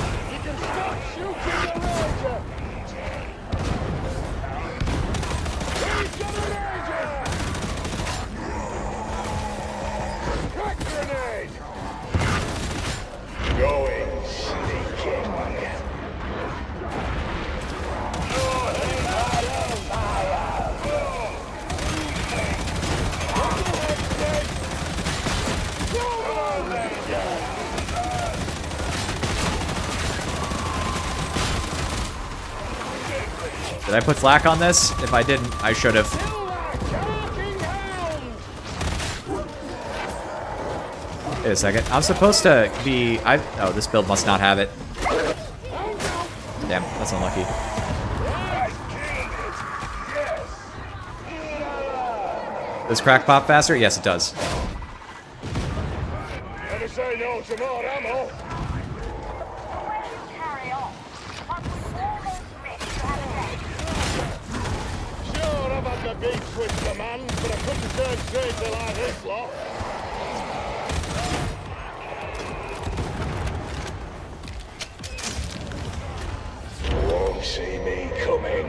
Did I put flak on this? If I didn't, I should have. Wait a second. I'm supposed to be... Oh, this build must not have it. Damn, that's unlucky. Does crack pop faster? Yes, it does. Never say no to more ammo. Carry on. But we almost missed you had a day. Sure, I've had the big twist command, but I couldn't turn straight to like this lot. Won't see me coming.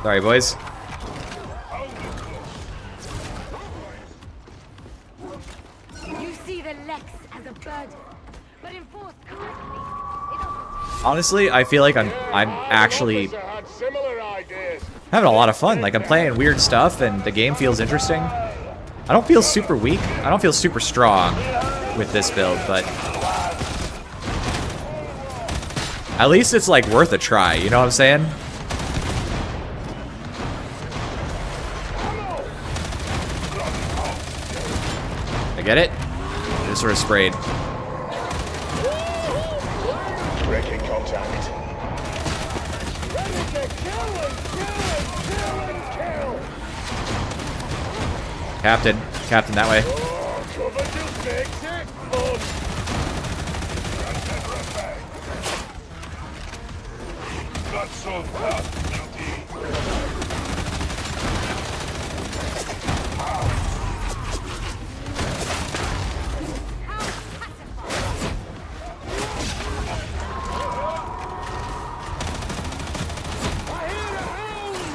Sorry, boys. You see the Lex as a burden, but enforced correctly. Honestly, I feel like I'm actually Had similar ideas. having a lot of fun. Like, I'm playing weird stuff, and the game feels interesting. I don't feel super weak. I don't feel super strong with this build, but at least it's, like, worth a try. You know what I'm saying? I get it? Just sort of sprayed. Breaking contact. Ready to kill and kill. Captain. Captain, that way. Oh, cover just makes it fun. Not so fast, beauty.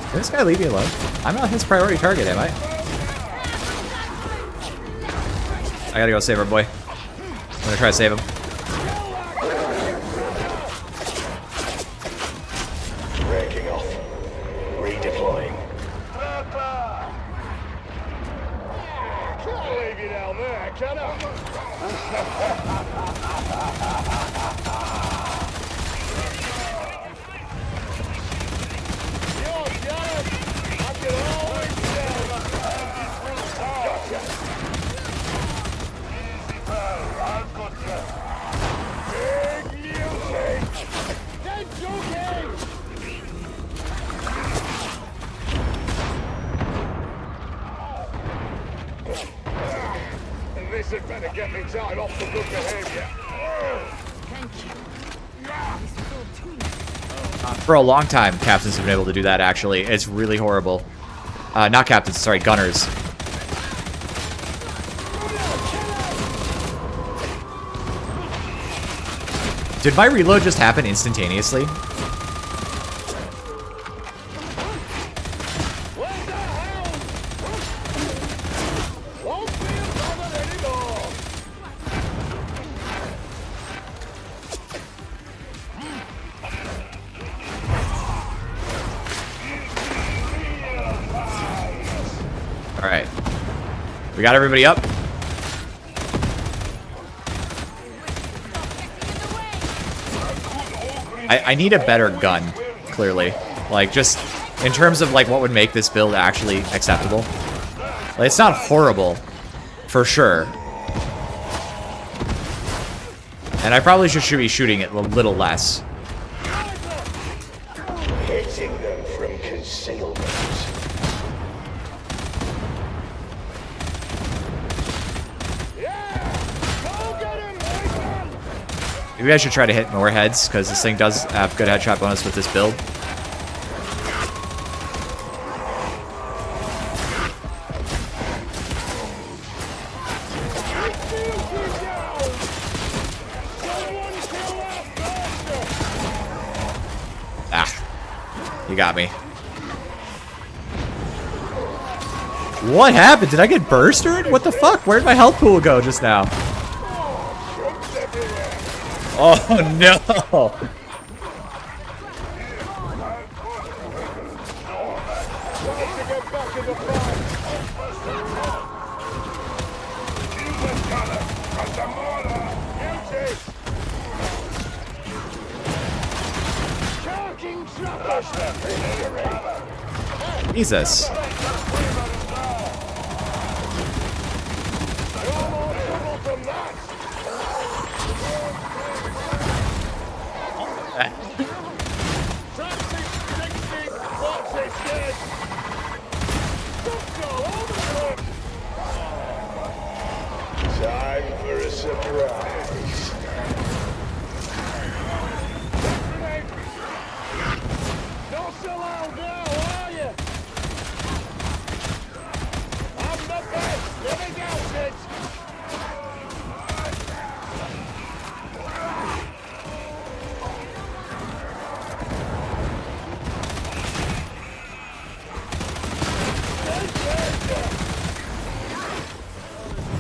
Can this guy leave me alone? I'm not his priority target, am I? I gotta go save our boy. I'm gonna try to save him. Breaking off. Redeploying. Can't leave you down there, can I? You're done. I can always tell. Gotcha. Easy, pal. I've got you. Big music. Dead joking. This had better get me time off for good behavior. Thank you. This was all too nice. For a long time, captains have been able to do that, actually. It's really horrible. Not captains, sorry, gunners. Did my reload just happen instantaneously? What the hell? Won't be We got everybody up. I need a better gun, clearly. Like, just in terms of, like, what would make this build actually acceptable. Like, it's not horrible, for sure. And I probably should be shooting it a little less. Hitting them from concealment. Maybe I should try to hit more heads, because this thing does have good headshot bonus with this build. Ah, you got me. What happened? Did I get burstered? What the fuck? Where'd my health pool go just now? Oh no! Jesus. Time for a surprise. Not so loud now, are you? I'm the best. Let me go, kids.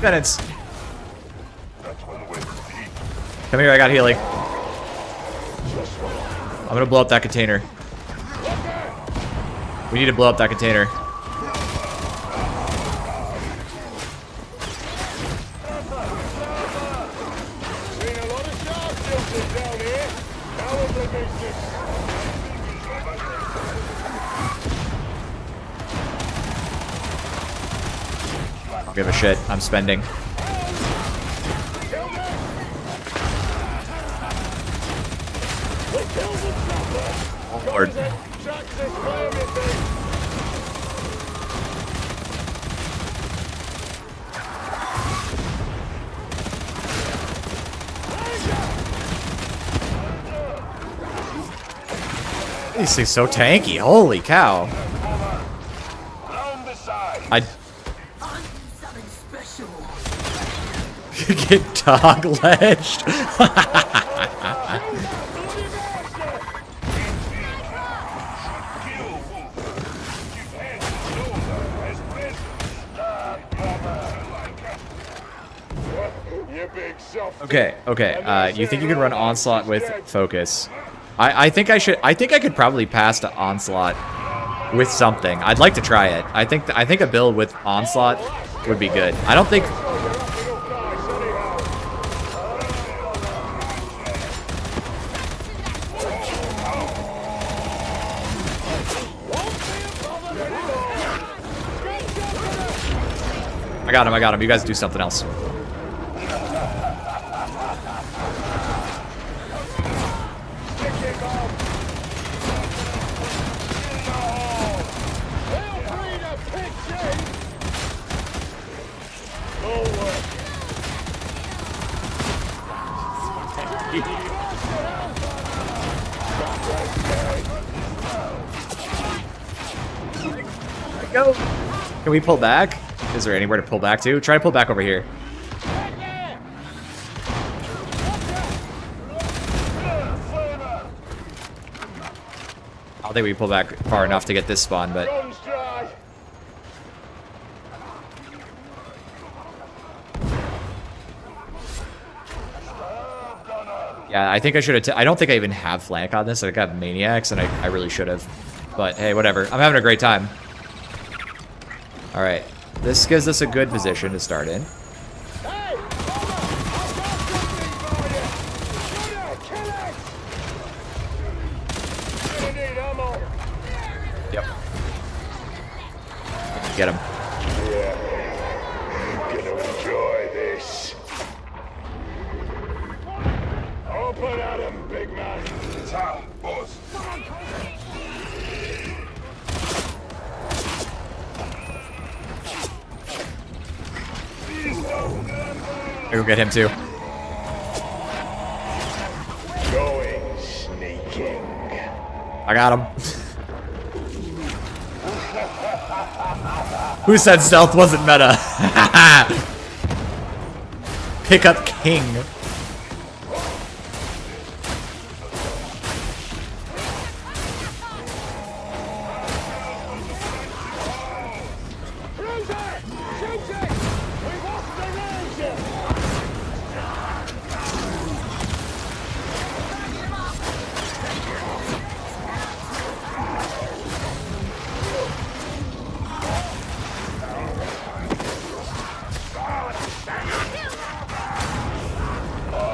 Minutes. Come here, I got healing. I'm gonna blow up that container. We need to blow up that container. Seen a lot of shark filters down here. How was the business? I don't give a shit. I'm spending. Oh, Lord. These things so tanky. Holy cow. I get dog-ledged. Okay. You think you could run Onslaught with Focus? I think I should. I think I could probably pass to Onslaught with something. I'd like to try it. I think a build with Onslaught would be good. I don't think. I got him. You guys do something else. Go. Can we pull back? Is there anywhere to pull back to? Try to pull back over here. I don't think we pull back far enough to get this spawn, but... Yeah, I think I should have... I don't think I even have flank on this. I got Maniacs, and I really should have. But hey, whatever. I'm having a great time. Alright. This gives us a good position to start in. Hey! Hold on! I've got something for you! Shoot it! Kill it! Gonna need ammo. Yep. Get him. Yeah. You're gonna enjoy this. Open at him, big man. It's out, boss. Go get him too. Going sneaking. I got him. Who said stealth wasn't meta? Pick up king.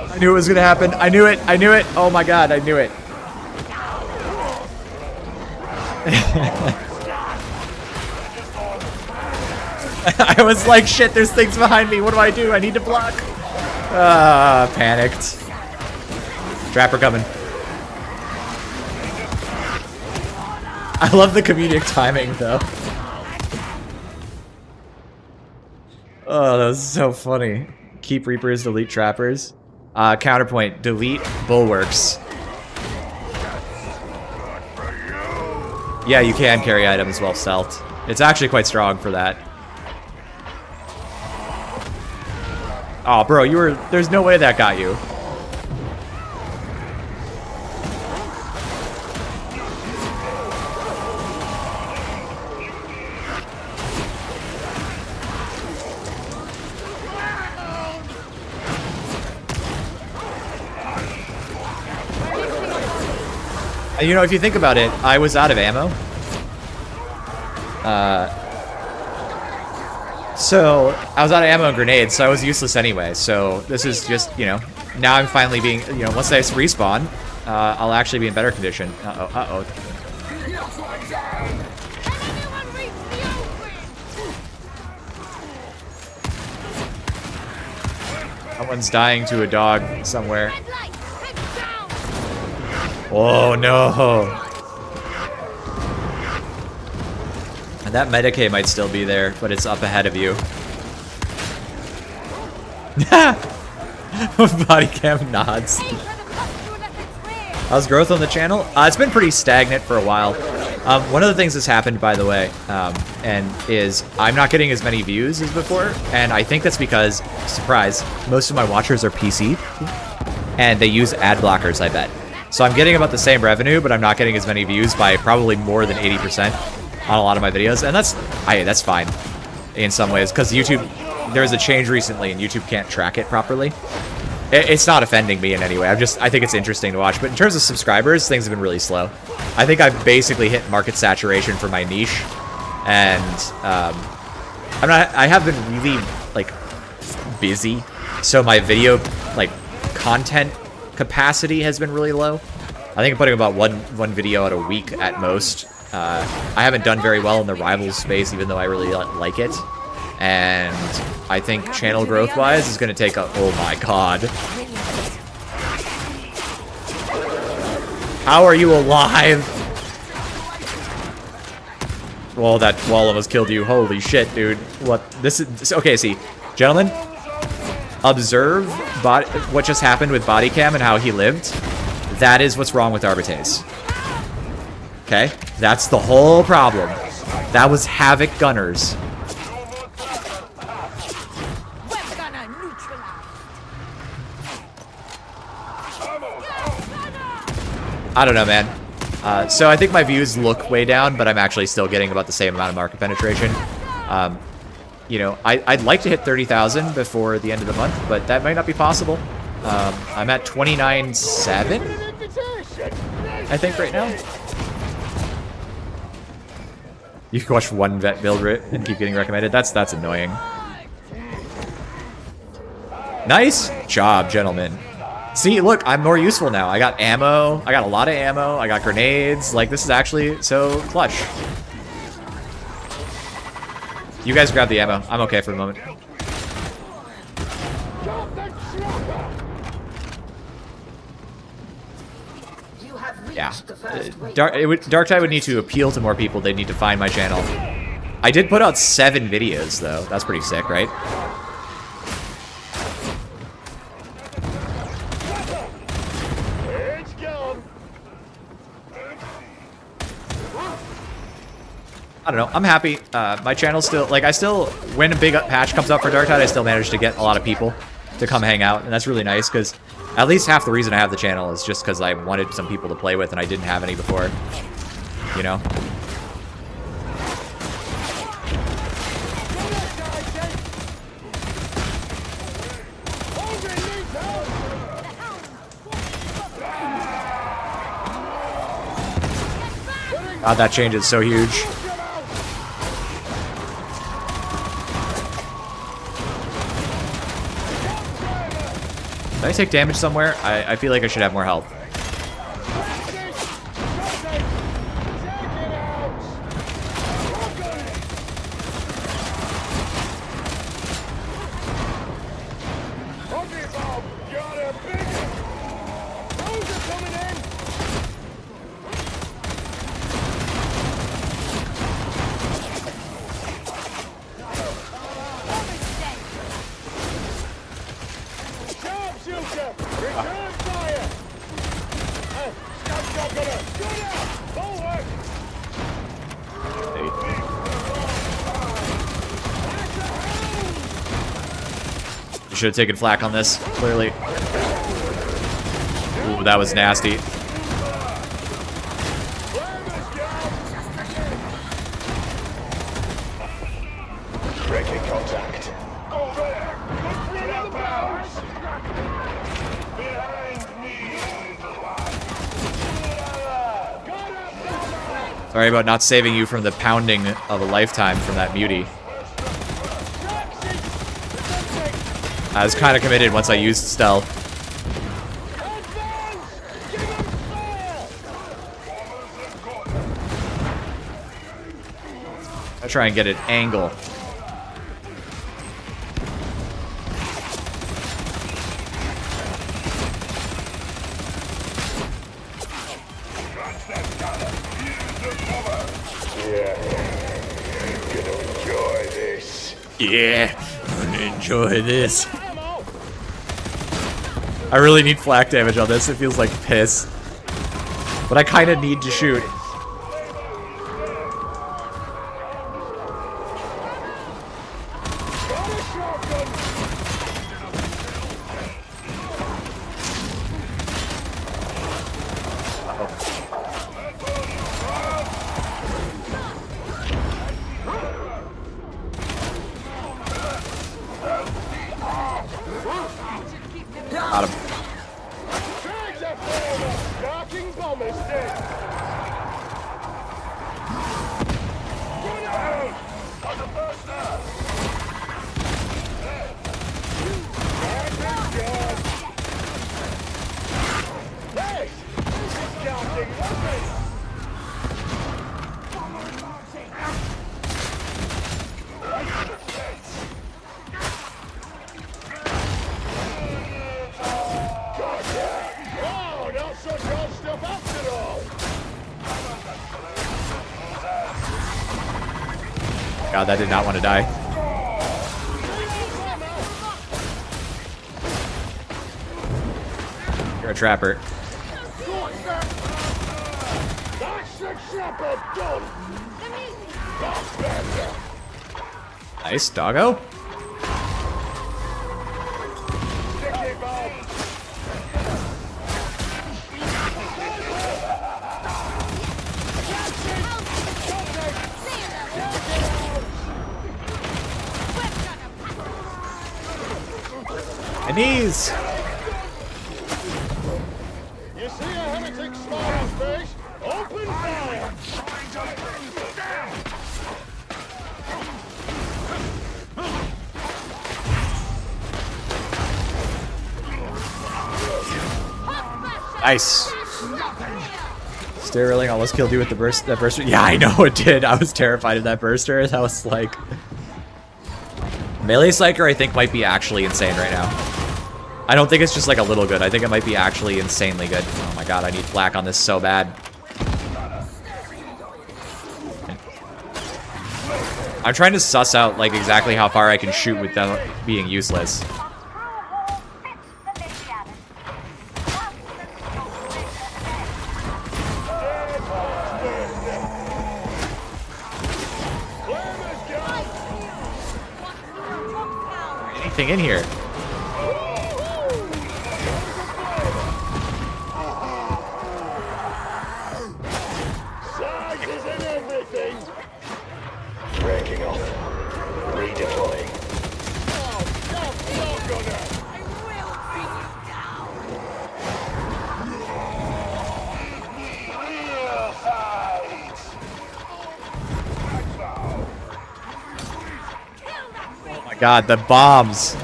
I knew it was gonna happen. I knew it. I knew it. Oh my god, I knew it. I was like, shit, there's things behind me. What do I do? I need to block. Panicked. Trapper coming. I love the comedic timing, though. Oh, that was so funny. Keep Reapers, delete Trappers. Counterpoint, delete Bulwarks. Yeah, you can carry items while stealth. It's actually quite strong for that. Oh, bro, you were... There's no way that got you. You know, if you think about it, I was out of ammo. So, I was out of ammo and grenades, so I was useless anyway. So, this is just, you know, now I'm finally being, you know, once I respawn, I'll actually be in better condition. Uh-oh, uh-oh. Someone's dying to a dog somewhere. Oh no! And that Medicaid might still be there, but it's up ahead of you. Body cam nods. How's growth on the channel? It's been pretty stagnant for a while. One of the things that's happened, by the way, and is I'm not getting as many views as before, and I think that's because, surprise, most of my watchers are PC, and they use ad blockers, I bet. So I'm getting about the same revenue, but I'm not getting as many views by probably more than 80% on a lot of my videos, and that's fine in some ways, because YouTube, there was a change recently, and YouTube can't track it properly. It's not offending me in any way. I think it's interesting to watch. But in terms of subscribers, things have been really slow. I think I've basically hit market saturation for my niche, and I have been really like busy, so my video like content capacity has been really low. I think I'm putting about one video out a week at most. I haven't done very well in the Rivals space, even though I really like it. And I think channel growth-wise is going to take a... Oh my god. How are you alive? Well, that wall almost killed you. Holy shit, dude. What? This is... Okay, see. Gentlemen, observe what just happened with body cam and how he lived. That is what's wrong with Arbites. Okay? That's the whole problem. That was Havoc Gunners. I don't know, man. So I think my views look way down, but I'm actually still getting about the same amount of market penetration. You know, I'd like to hit 30,000 before the end of the month, but that might not be possible. I'm at 29.7, I think, right now. You can watch one vet build it and keep getting recommended. That's annoying. Nice job, gentlemen. See, look, I'm more useful now. I got ammo. I got a lot of ammo. I got grenades. Like, this is actually so clutch. You guys grab the ammo. I'm okay for the moment. Yeah. Darktide would need to appeal to more people. They'd need to find my channel. I did put out 7 videos, though. That's pretty sick, right? I don't know. I'm happy. My channel's still, like, when a big patch comes up for Darktide, I still manage to get a lot of people to come hang out, and that's really nice, because at least half the reason I have the channel is just because I wanted some people to play with, and I didn't have any before. You know? God, that change is so huge. Did I take damage somewhere? I feel like I should have more health. Should have taken flak on this, clearly. Ooh, that was nasty. Breaking contact. Over there! Behind me, little one. Sorry about not saving you from the pounding of a lifetime from that mutie. I was kind of committed once I used stealth. I try and get an angle. Yeah, I'm gonna enjoy this. I really need flak damage on this. It feels like piss. But I kind of need to shoot. Got him. God, that did not want to die. You're a trapper. Nice, doggo. My knees. You see a heretic smile on face? Open fire! Nice. Sterling almost killed you with the burst. That burster. Yeah, I know it did. I was terrified of that burster. That was like melee Psyker. I think might be actually insane right now. I don't think it's just like a little good. I think it might be actually insanely good. Oh my god, I need flak on this so bad. I'm trying to suss out like exactly how far I can shoot with them being useless. Anything in here? Breaking off. Redeploying. Oh my god, the bombs.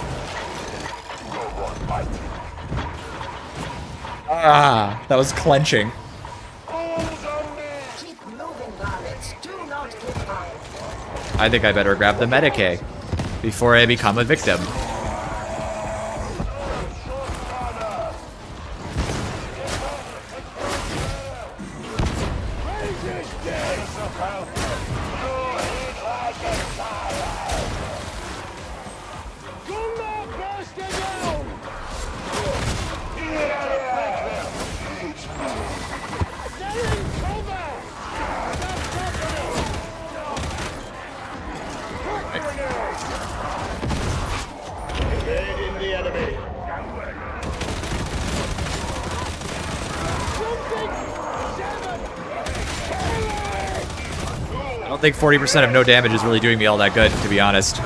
Ah, that was clenching. Keep moving, varlets. Do not give up. I think I better grab the Medicae before I become a victim. Evading the enemy. I don't think 40% of no damage is really doing me all that good, to be honest.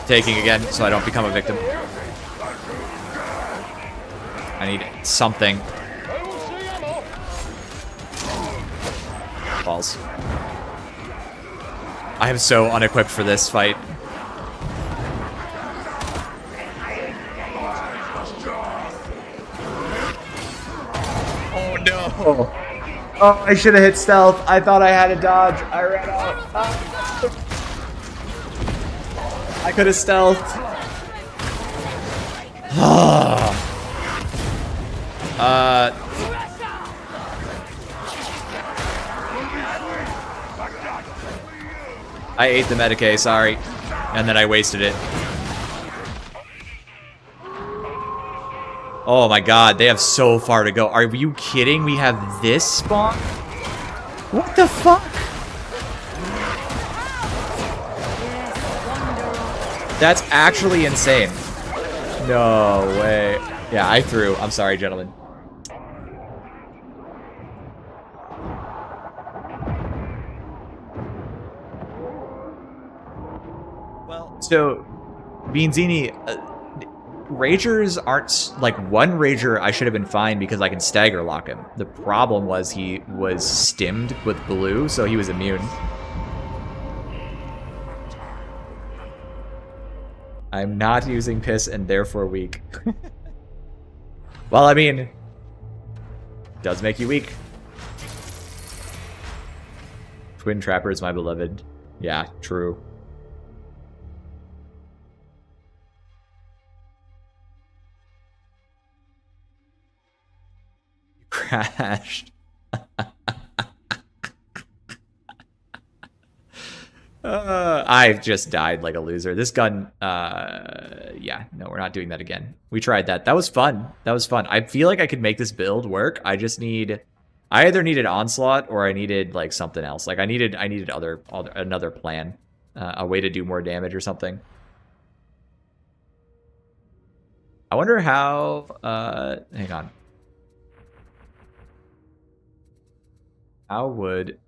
Taking again, so I don't become a victim. I need something. Balls. I am so unequipped for this fight. Oh no! Oh, I should have hit stealth. I thought I had a dodge. I ran out. I could have stealthed. I ate the Medicae, sorry. And then I wasted it. Oh my god, they have so far to go. Are you kidding? We have this spawn? What the fuck? That's actually insane. No way. Yeah, I threw. I'm sorry, gentlemen. Well, so Beanzini, Ragers aren't like one Rager. I should have been fine because I can stagger lock him. The problem was he was stimmed with blue, so he was immune. I'm not using piss and therefore weak. Well, I mean, does make you weak. Twin Trappers, my beloved. Yeah, true. You crashed. I've just died like a loser. This gun, yeah, no, we're not doing that again. We tried that. That was fun. That was fun. I feel like I could make this build work. I just need, I either needed onslaught or I needed like something else. Like I needed another plan, a way to do more damage or something. I wonder how, hang on. How would,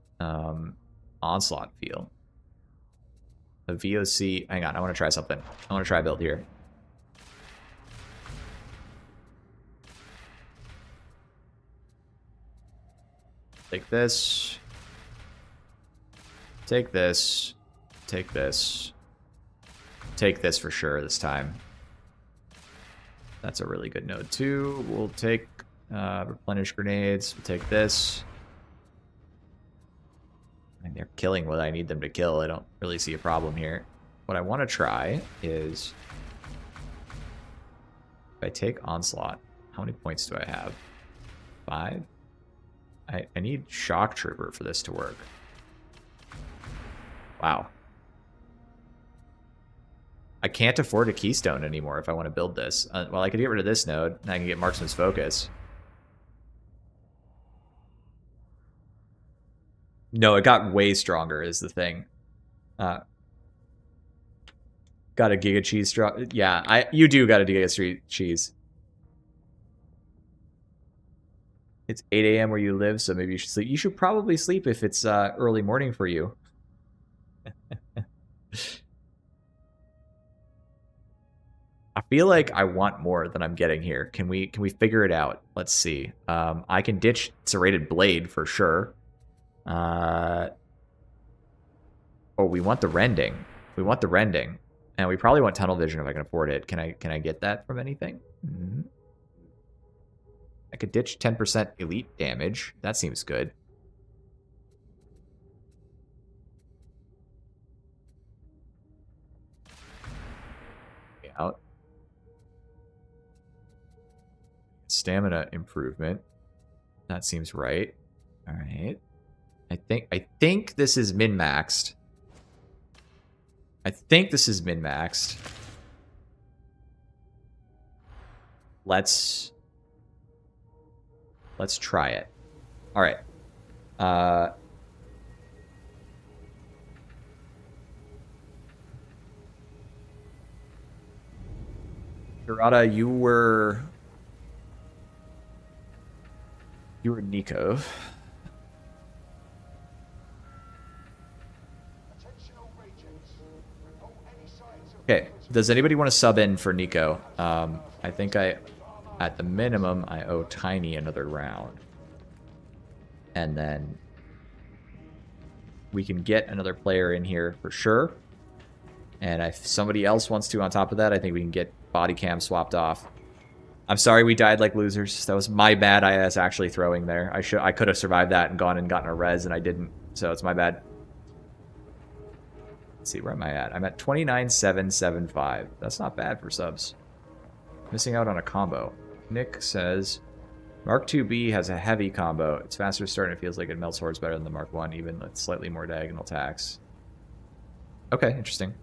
onslaught feel? The VOC, hang on, I want to try something. I want to try a build here. Take this. Take this. Take this. Take this for sure this time. That's a really good node too. We'll take replenish grenades. We'll take this. And they're killing what I need them to kill. I don't really see a problem here. What I want to try is if I take Onslaught, how many points do I have? 5? I need Shock Trooper for this to work. Wow. I can't afford a Keystone anymore if I want to build this. Well, I could get rid of this node, and I can get Marksman's Focus. No, it got way stronger is the thing. Got a Giga Cheese drop. Yeah, you do got a Giga Cheese. It's 8 a.m. where you live, so maybe you should sleep. You should probably sleep if it's early morning for you. I feel like I want more than I'm getting here. Can we figure it out? Let's see. I can ditch Serrated Blade for sure. Oh, we want the Rending. We want the Rending. And we probably want Tunnel Vision if I can afford it. Can I get that from anything? Mm-hmm. I could ditch 10% elite damage. That seems good. Out. Stamina improvement. That seems right. All right. I think this is min-maxed. I think this is min-maxed. Let's try it. All right. Hirata, you were Nico. Okay, does anybody want to sub in for Nico? I think at the minimum, I owe Tiny another round. And then we can get another player in here for sure. And if somebody else wants to on top of that, I think we can get body cam swapped off. I'm sorry we died like losers. That was my bad. I was actually throwing there. I could have survived that and gone and gotten a res, and I didn't. So it's my bad. Let's see, where am I at? I'm at 29,775. That's not bad for subs. Missing out on a combo. Nick says, Mark 2B has a heavy combo. It's faster to start and it feels like it melts hordes better than the Mark 1, even with slightly more diagonal attacks. Okay, interesting.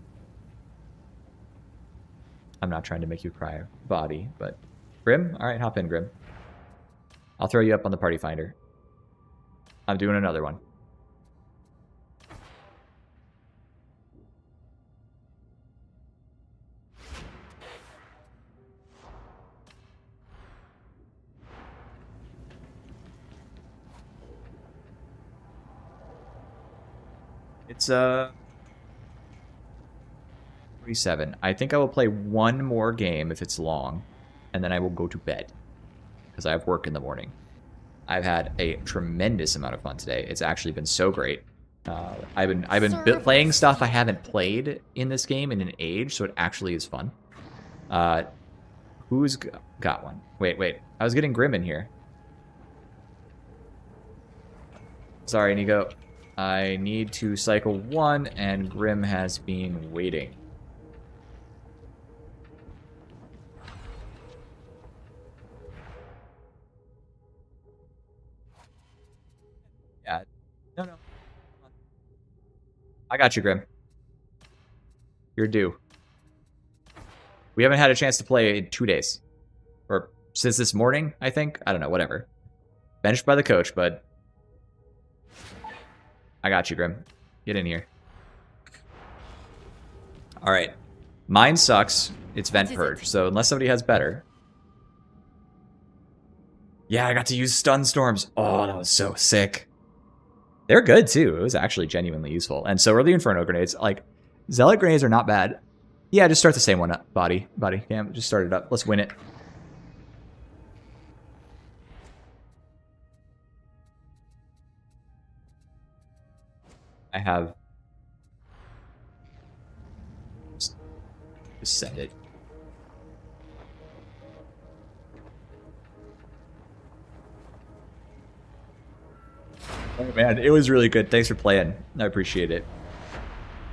I'm not trying to make you cry, body, but... Grim? Alright, hop in, Grim. I'll throw you up on the party finder. I'm doing another one. It's 47. I think I will play one more game if it's long, and then I will go to bed because I have work in the morning. I've had a tremendous amount of fun today. It's actually been so great. I've been playing stuff I haven't played in this game in an age, so it actually is fun. Who's got one? Wait. I was getting Grim in here. Sorry, Nico. I need to cycle 1, and Grim has been waiting. Yeah. No. I got you, Grim. You're due. We haven't had a chance to play in 2 days. Or since this morning, I think. I don't know, whatever. Benched by the coach, but... I got you, Grim. Get in here. Alright. Mine sucks. It's Vent Purge, so unless somebody has better... Yeah, I got to use Stun Storms. Oh, that was so sick. They're good, too. It was actually genuinely useful. And so are the Inferno Grenades. Like, Zealot Grenades are not bad. Yeah, just start the same one up. Body cam. Just start it up. Let's win it. I have... Just send it. Oh man, it was really good. Thanks for playing. I appreciate it.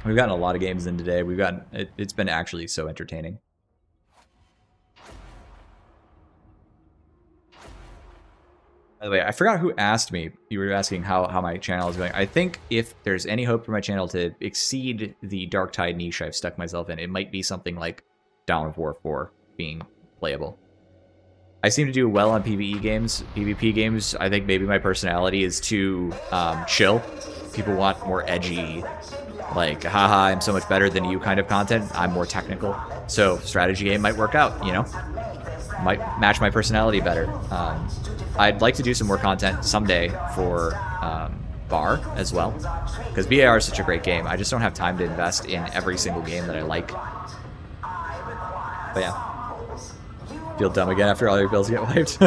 We've gotten a lot of games in today. We've gotten it's been actually so entertaining. By the way, I forgot who asked me. You were asking how my channel is going. I think if there's any hope for my channel to exceed the Dark Tide niche I've stuck myself in, it might be something like Dawn of War 4 being playable. I seem to do well on PvE games. PvP games, I think maybe my personality is too chill. People want more edgy, like, haha, I'm so much better than you kind of content. I'm more technical. So strategy game might work out, you know? Might match my personality better. I'd like to do some more content someday for BAR as well. Because BAR is such a great game. I just don't have time to invest in every single game that I like. But yeah. Feel dumb again after all your bills get wiped.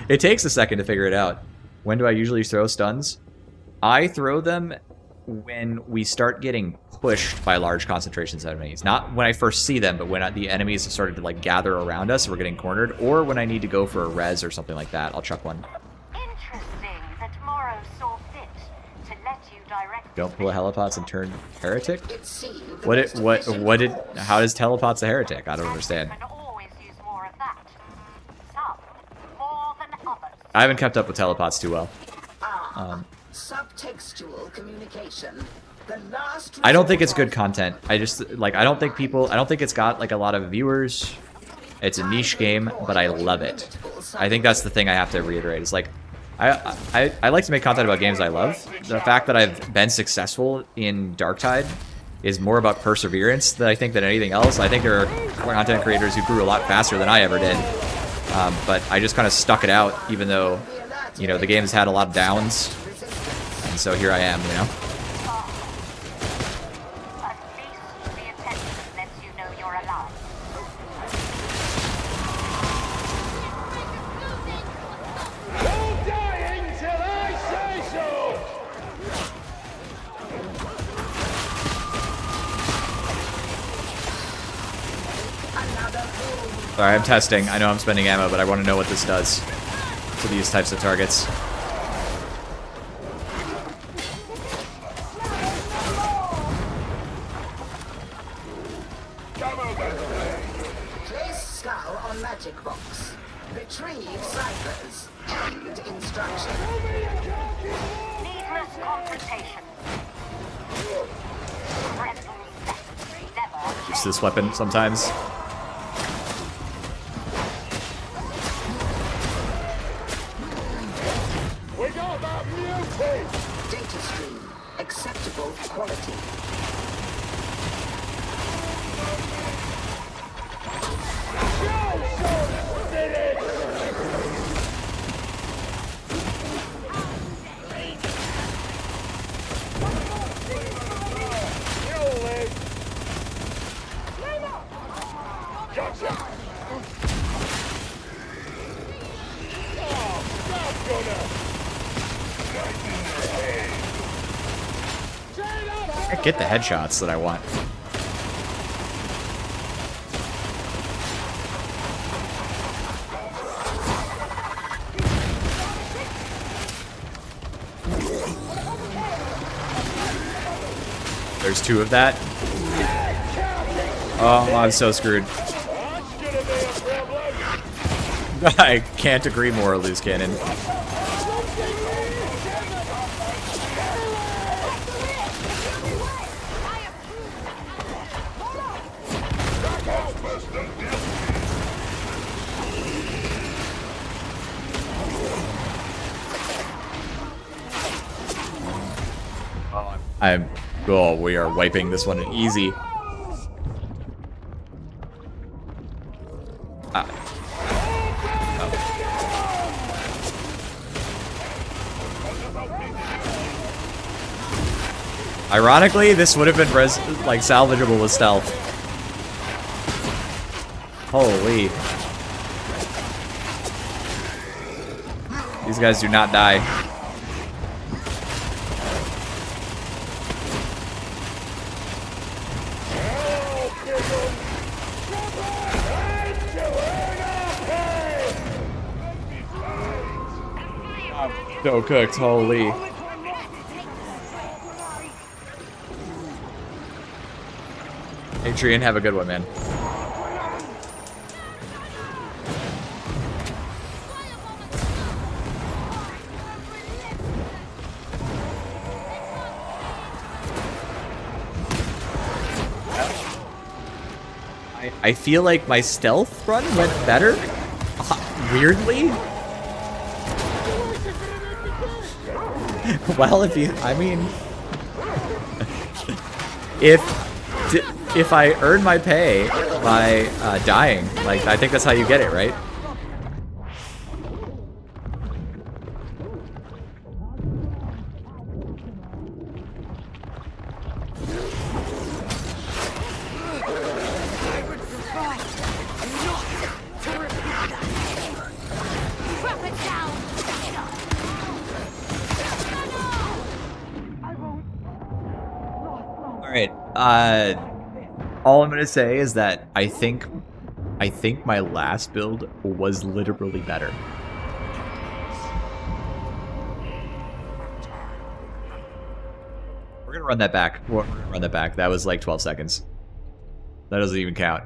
It takes a second to figure it out. When do I usually throw stuns? I throw them when we start getting pushed by large concentrations of enemies. Not when I first see them, but when the enemies have started to like gather around us, we're getting cornered, or when I need to go for a res or something like that, I'll chuck one. Interesting that Morrow saw fit to let you direct. Don't pull a helipots and turn heretic? How does telepots a heretic? I don't understand. I haven't kept up with telepots too well. Subtextual communication. The last I don't think it's good content. I just like I don't think it's got like a lot of viewers. It's a niche game, but I love it. I think that's the thing I have to reiterate. Is like I like to make content about games I love. The fact that I've been successful in Dark Tide is more about perseverance than I think than anything else. I think there are content creators who grew a lot faster than I ever did. But I just kind of stuck it out, even though, you know, the game's had a lot of downs. And so here I am, you know? At least the attention lets you know you're alive. No dying till I say so! Sorry, I'm testing. I know I'm spending ammo, but I want to know what this does to these types of targets. Place skull on magic box. Retrieve ciphers. And instruction. Needless confrontation. Use this weapon sometimes. We got that mutate! Data stream. Acceptable quality. Gotcha! I get the headshots that I want. There's two of that. Oh, I'm so screwed. I can't agree more, loose cannon. Oh, we are wiping this one easy. Ironically, this would have been like salvageable with stealth. Holy. These guys do not die. So cooked, holy. Adrian, have a good one, man. I feel like my stealth run went better, weirdly. Well, I mean, if I earn my pay by dying, like, I think that's how you get it, right? All I'm gonna say is that I think my last build was literally better. We're gonna run that back. We're gonna run that back. That was like 12 seconds. That doesn't even count.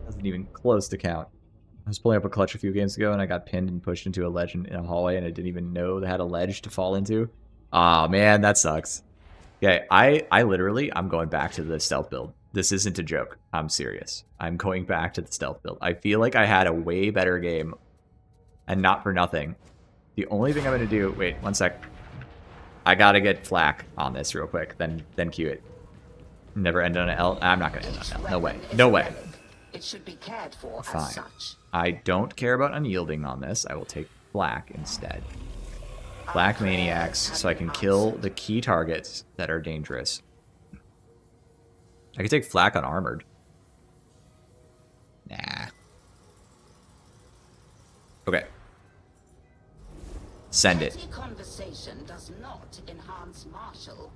Doesn't even close to count. I was pulling up a clutch a few games ago and I got pinned and pushed into a ledge in a hallway and I didn't even know they had a ledge to fall into. Aw, man, that sucks. Okay, I'm going back to the stealth build. This isn't a joke. I'm serious. I'm going back to the stealth build. I feel like I had a way better game, and not for nothing. The only thing I'm going to do... Wait, one sec. I got to get flak on this real quick, then queue it. Never end on an L. I'm not going to end on an L. No way. No way. It should be cared for Fine. as such. I don't care about unyielding on this. I will take flak instead. Flak maniacs, so I can kill the key targets that are dangerous. I can take flak on armored. Nah. Okay. Send it. Conversation does not enhance martial.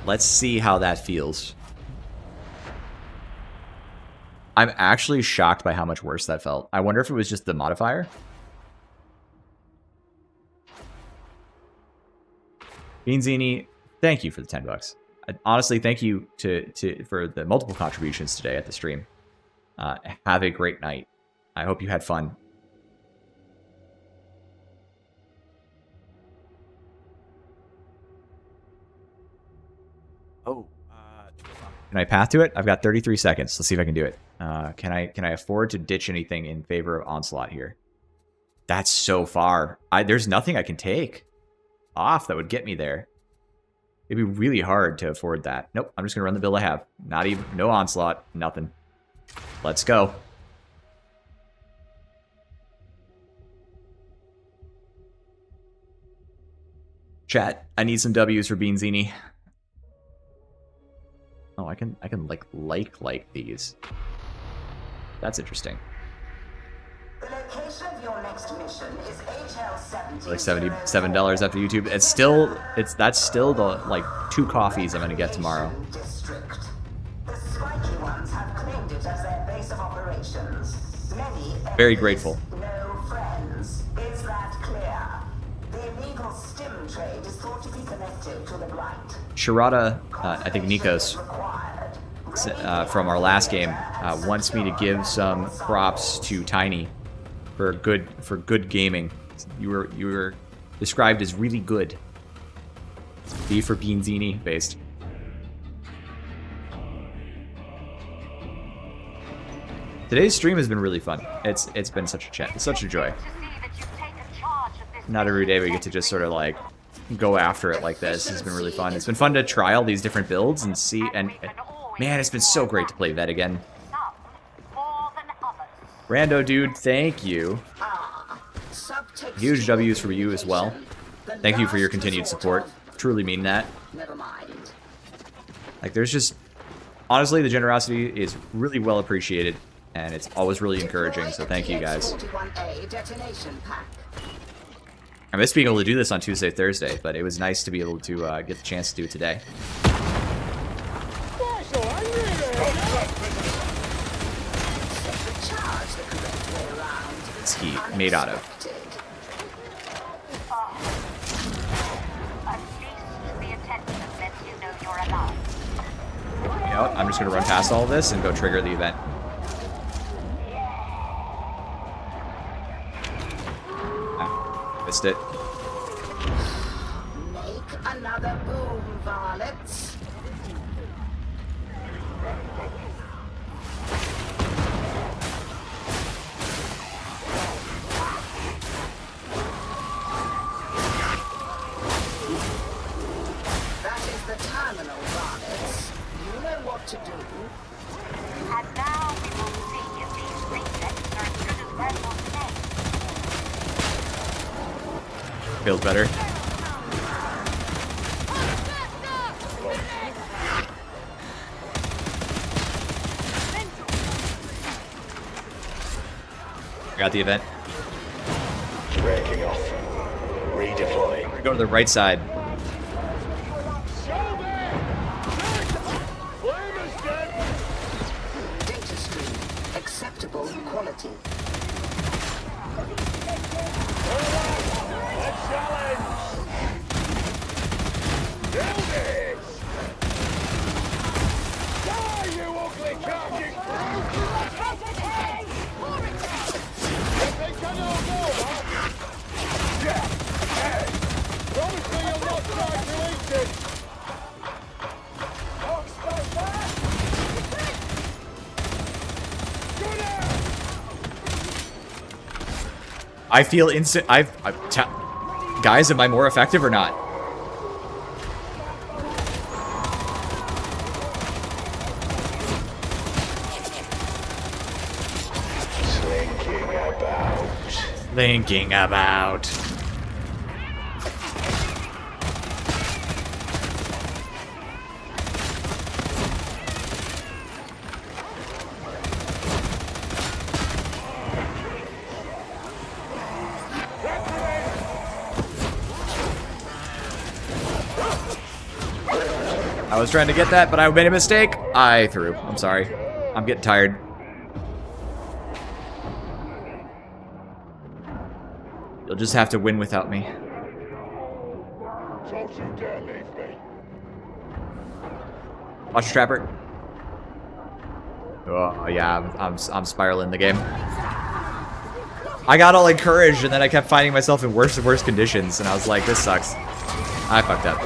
Let's see how that feels. I'm actually shocked by how much worse that felt. I wonder if it was just the modifier. Beanzini, thank you for the $10. Honestly, thank you for the multiple contributions today at the stream. Have a great night. I hope you had fun. Oh. Can I path to it? I've got 33 seconds. Let's see if I can do it. Can I afford to ditch anything in favor of Onslaught here? That's so far. There's nothing I can take off that would get me there. It'd be really hard to afford that. Nope, I'm just gonna run the build I have. Not even, no Onslaught, nothing. Let's go. Chat, I need some W's for Beanzini. Oh, I can like these. That's interesting. The location of your next mission is HL70. Like $77 after YouTube. That's still the like 2 coffees I'm gonna get tomorrow. District. The spiky ones have claimed it as their base of operations. Many Very grateful. No friends. Is that clear? The illegal stim trade is thought to be connected to the blight. Shirata, I think Nikos, from our last game, wants me to give some props to Tiny for good gaming. You were described as really good. B for Beanzini based. Today's stream has been really fun. It's been such a joy. Not every day we get to just sort of like go after it like this. It's been really fun. It's been fun to try all these different builds and see, and man, it's been so great to play Vet again. Rando dude, thank you. Huge W's for you as well. Thank you for your continued support. Truly mean that. Like, there's just, honestly, the generosity is really well appreciated, and it's always really encouraging, so thank you guys. I miss being able to do this on Tuesday, Thursday, but it was nice to be able to get the chance to do it today. he made out of? At least the attention lets you know you're alive. You know what? I'm just gonna run past all of this and go trigger the event. Ah, missed it. Make another boom, varlets. That is the terminal, varlets. You know what to do. And now we will see if these reflexes are as good as Red Bull's name. Feels better. I got the event. Breaking off. Redeploying. Go to the right side. Data stream. Acceptable quality. A challenge! Do this! Die, you ugly charging brute! You think I don't know, huh? Yeah, hey! Promise me you'll not try to eat it! I feel instant. Guys, am I more effective or not? Thinking about. I was trying to get that, but I made a mistake. I threw. I'm sorry. I'm getting tired. You'll just have to win without me. Don't you dare leave me. Watch your trapper. Oh yeah, I'm spiraling the game. I got all encouraged, and then I kept finding myself in worse and worse conditions, and I was like, this sucks. I fucked up.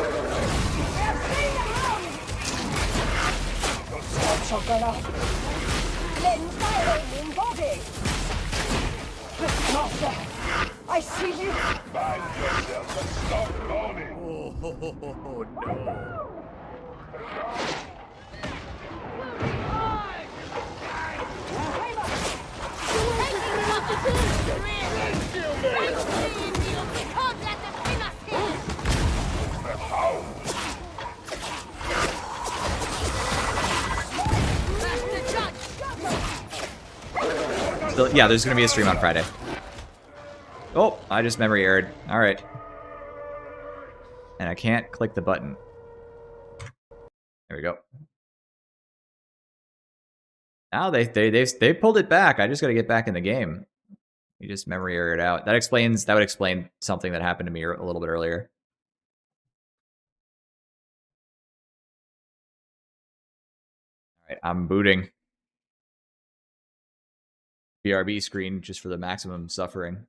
I see you. Find yourself and stop moaning. Oh no. So, yeah, there's gonna be a stream on Friday. Oh, I just memory errored. All right. And I can't click the button. There we go. Now they pulled it back. I just got to get back in the game. You just memory errored out. That would explain something that happened to me a little bit earlier. All right, I'm booting. BRB screen just for the maximum suffering.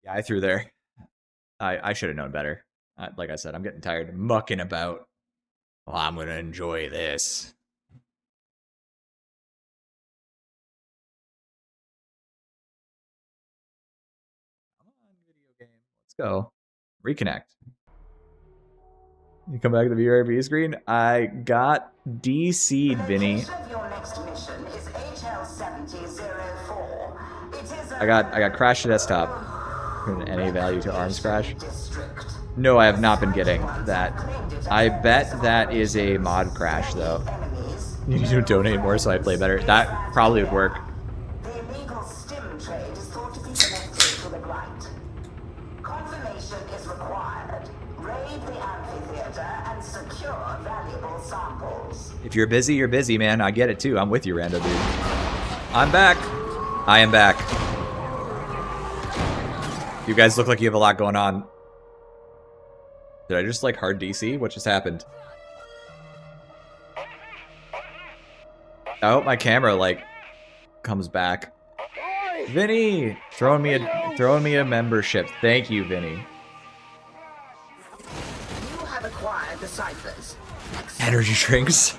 Yeah, I threw there. I should have known better. Like I said, I'm getting tired of mucking about. Well, I'm going to enjoy this. Come on, video game. Let's go. Reconnect. You come back to the VRB screen. I got DC'd, Vinny. I got crash to desktop. NA value to arms crash. No, I have not been getting that. I bet that is a mod crash though. You need to donate more so I play better. That probably would work. The illegal stim trade is thought to be connected to the blight. Confirmation is required. Raid the amphitheater and secure valuable samples. If you're busy, you're busy, man. I get it too. I'm with you, Rando, dude. I'm back. I am back. You guys look like you have a lot going on. Did I just like hard DC? What just happened? I hope my camera like comes back. Vinny, throwing me a membership. Thank you, Vinny. You have acquired the ciphers. Energy drinks.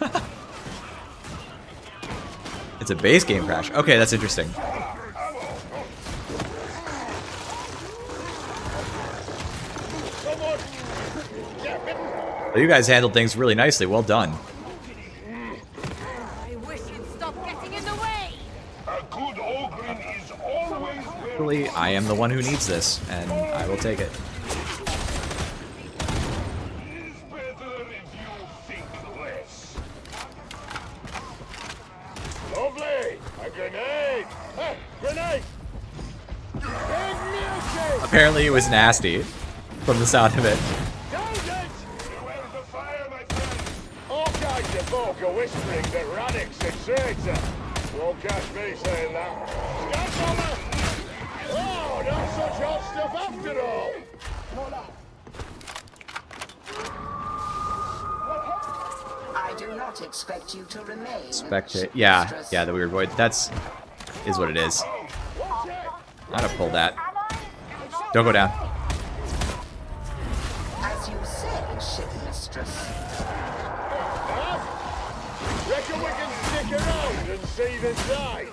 It's a base game crash. Okay, that's interesting. Well, you guys handled things really nicely. Well done. I wish you'd stop getting in the way. A good ogre is always Actually, I am the one who needs this, and I will take it. It's better if you think less. Lovely! A grenade! Hey, grenade! Big music! Apparently, it was nasty from the sound of it. Where's the fire, my friend? All kinds of folk are whispering that Radix exerts her. Won't catch me saying that. Scoutbomber! Oh, not such hot stuff after all! I do not expect you to remain. Spectate. Yeah, the weird void. Is what it is. I'm gonna pull that. Don't go down. As you say, ship mistress. Reckon we can stick around and see the sights?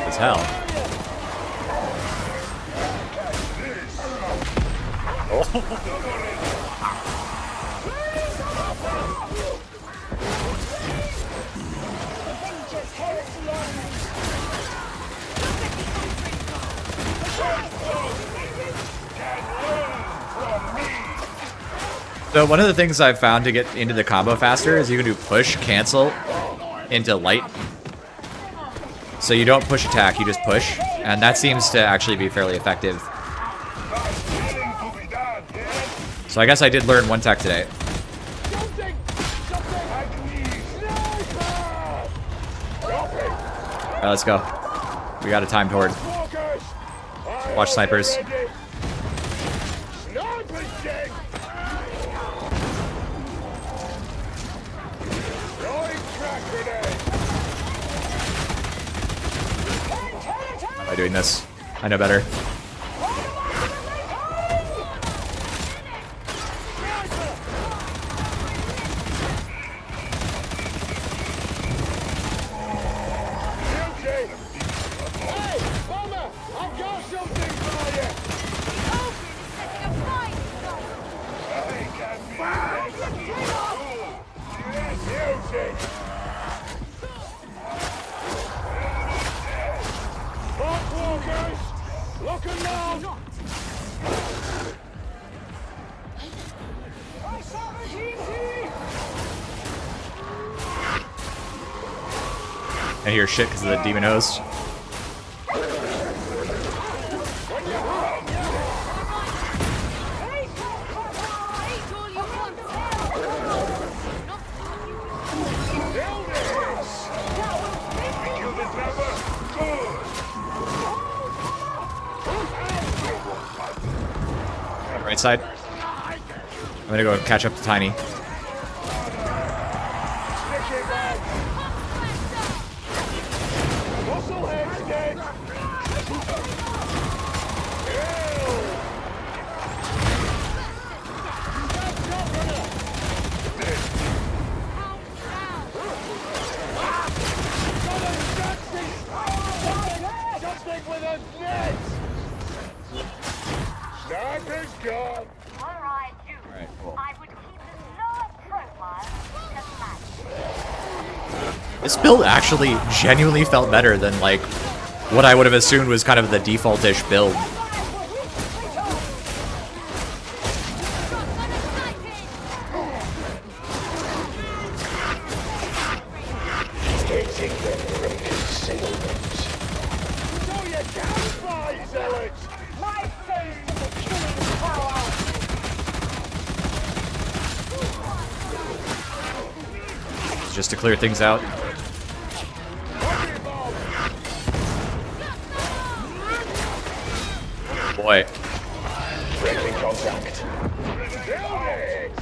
As hell. So one of the things I've found to get into the combo faster is you can do push, cancel into light. So you don't push attack, you just push. And that seems to actually be fairly effective. So I guess I did learn one tech today. Alright, let's go. We got a timed horde. Watch snipers. How am I doing this? I know better. I hear shit because of the demon host. Right side. I'm gonna go catch up to Tiny. Muscle heads again. With a net. Sniper's gone. Alright, you. Alright, cool. I would keep the lower profile to match. This build actually genuinely felt better than like what I would have assumed was kind of the default-ish build. Getting them from concealment. So you can fly, Zealot! My faith is a killing power! Just to clear things out. Boy. Breaking contact. Build it!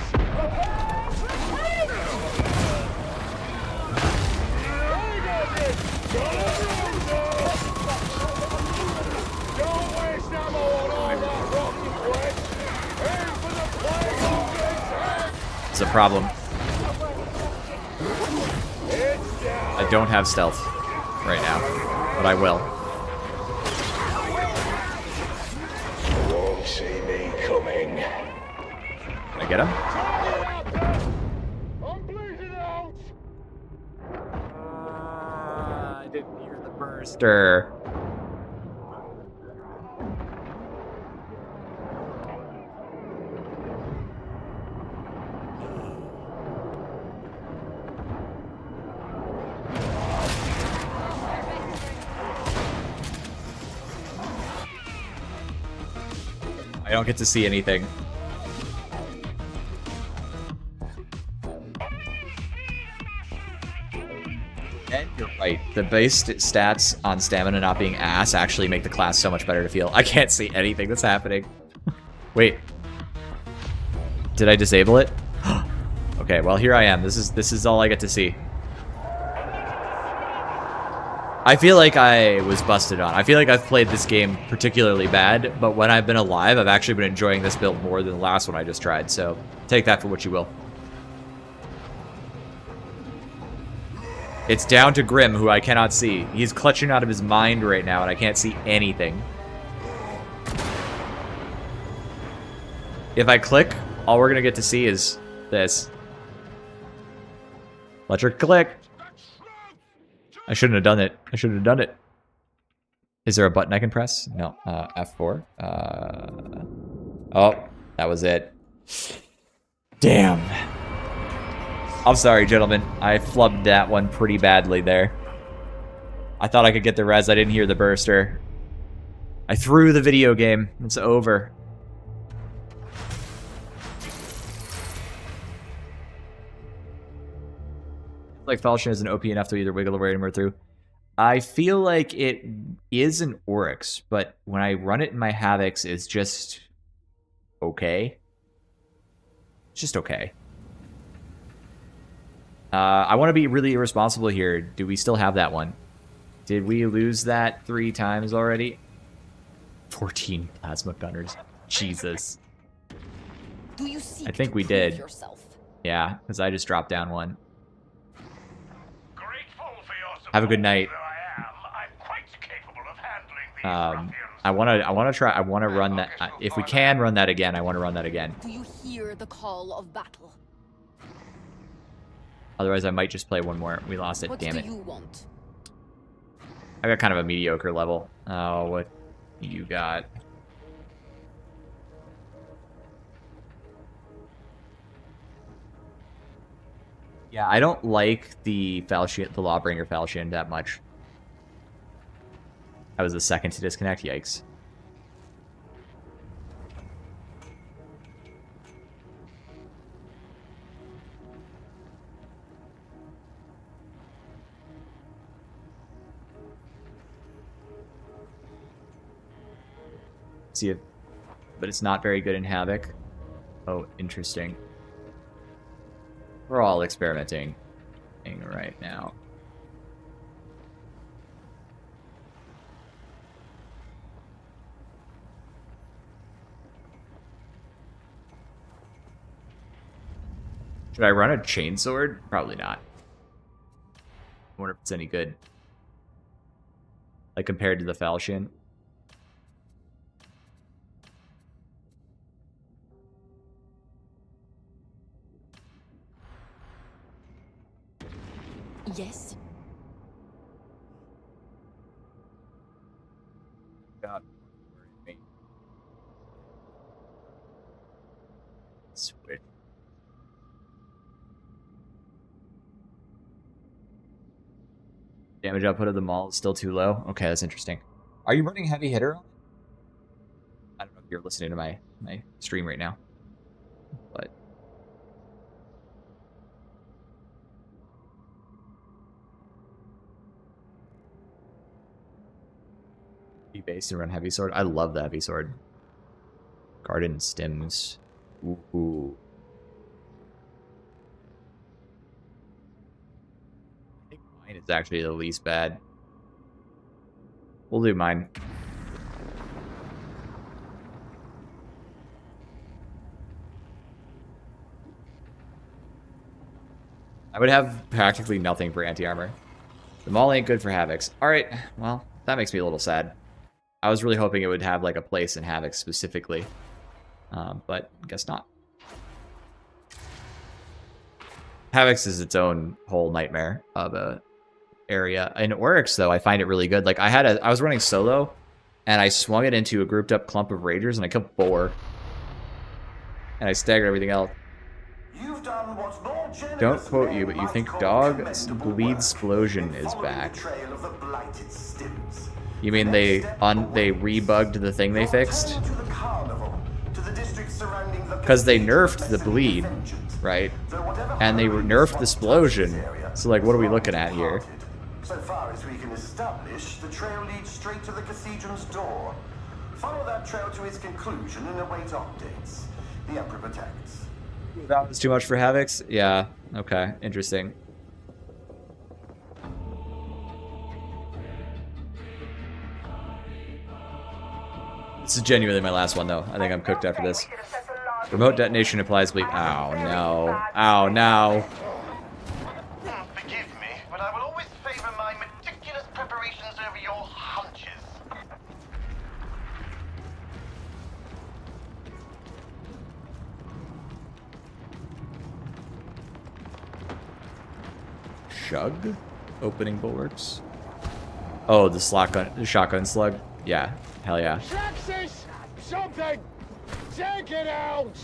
Don't waste ammo on all that rocket wedge! Aim for the plague on its head! It's a problem. It's down! I don't have stealth right now, but I will. Won't see me coming. Can I get him? I'm bleeding out! I didn't hear the burster. I don't get to see anything. And you're right. The base stats on stamina not being ass actually make the class so much better to feel. I can't see anything that's happening. Wait. Did I disable it? Okay, well here I am. This is all I get to see. I feel like I was busted on. I feel like I've played this game particularly bad, but when I've been alive, I've actually been enjoying this build more than the last one I just tried, so take that for what you will. It's down to Grim, who I cannot see. He's clutching out of his mind right now, and I can't see anything. If I click, all we're gonna get to see is this. Electric click. I shouldn't have done it. I shouldn't have done it. Is there a button I can press? No. F4. Oh, that was it. Damn. I'm sorry, gentlemen. I flubbed that one pretty badly there. I thought I could get the res. I didn't hear the burster. I threw the video game. It's over. Like Falchion isn't OP enough to either wiggle away or through. I feel like it is an Oryx, but when I run it in my Havocs, it's just okay. It's just okay. I want to be really irresponsible here. Do we still have that one? Did we lose that 3 times already? 14 plasma gunners. Jesus. Do you seek I think to we prove did. yourself? Yeah, because I just dropped down one. Grateful for your support, Have a good night. though I'm quite capable of handling these ruffians. I want to run that. If we can run that again, I want to run that again. Do you hear the call of battle? Otherwise, I might just play one more. We lost it. What Damn do it. you want? I got kind of a mediocre level. Oh, what you got? Yeah, I don't like the Falchion, the Lawbringer Falchion that much. I was the second to disconnect. Yikes. See it. but it's not very good in Havoc. Oh, interesting. We're all experimenting right now. Should I run a chainsword? Probably not. I wonder if it's any good. Like compared to the falchion. Yes. God. Switch. Damage output of the maul is still too low. Okay, that's interesting. Are you running heavy hitter on it? I don't know if you're listening to my stream right now, but be based and run heavy sword. I love the heavy sword. Garden stims. Ooh. I think mine is actually the least bad. We'll do mine. I would have practically nothing for anti-armor. The maul ain't good for Havocs. Alright, well, that makes me a little sad. I was really hoping it would have like a place in Havoc specifically. But guess not. Havoc's is its own whole nightmare of a area. In Oryx, though, I find it really good. Like I was running solo, and I swung it into a grouped up clump of ragers, and I killed 4. And I staggered everything else. You've done what's more Don't quote you, but you think Dog Bleed Explosion is back. You mean they rebugged the thing they fixed? Because they nerfed the bleed, right? And they nerfed the explosion. So like, what are we looking at here? So far as we can establish, the trail leads straight to the cathedral's door. Follow that trail to its conclusion and await updates. The Emperor protects. That was too much for Havocs? Yeah, okay, interesting. This is genuinely my last one, though. I think I'm cooked after this. Remote detonation applies bleed. Ow, no. Ow, no. Forgive me, but I will always favor my meticulous preparations over your hunches. Shug? Opening bulwarks. Oh, the shotgun slug? Yeah, hell yeah. Traxxas! Something! Take it out!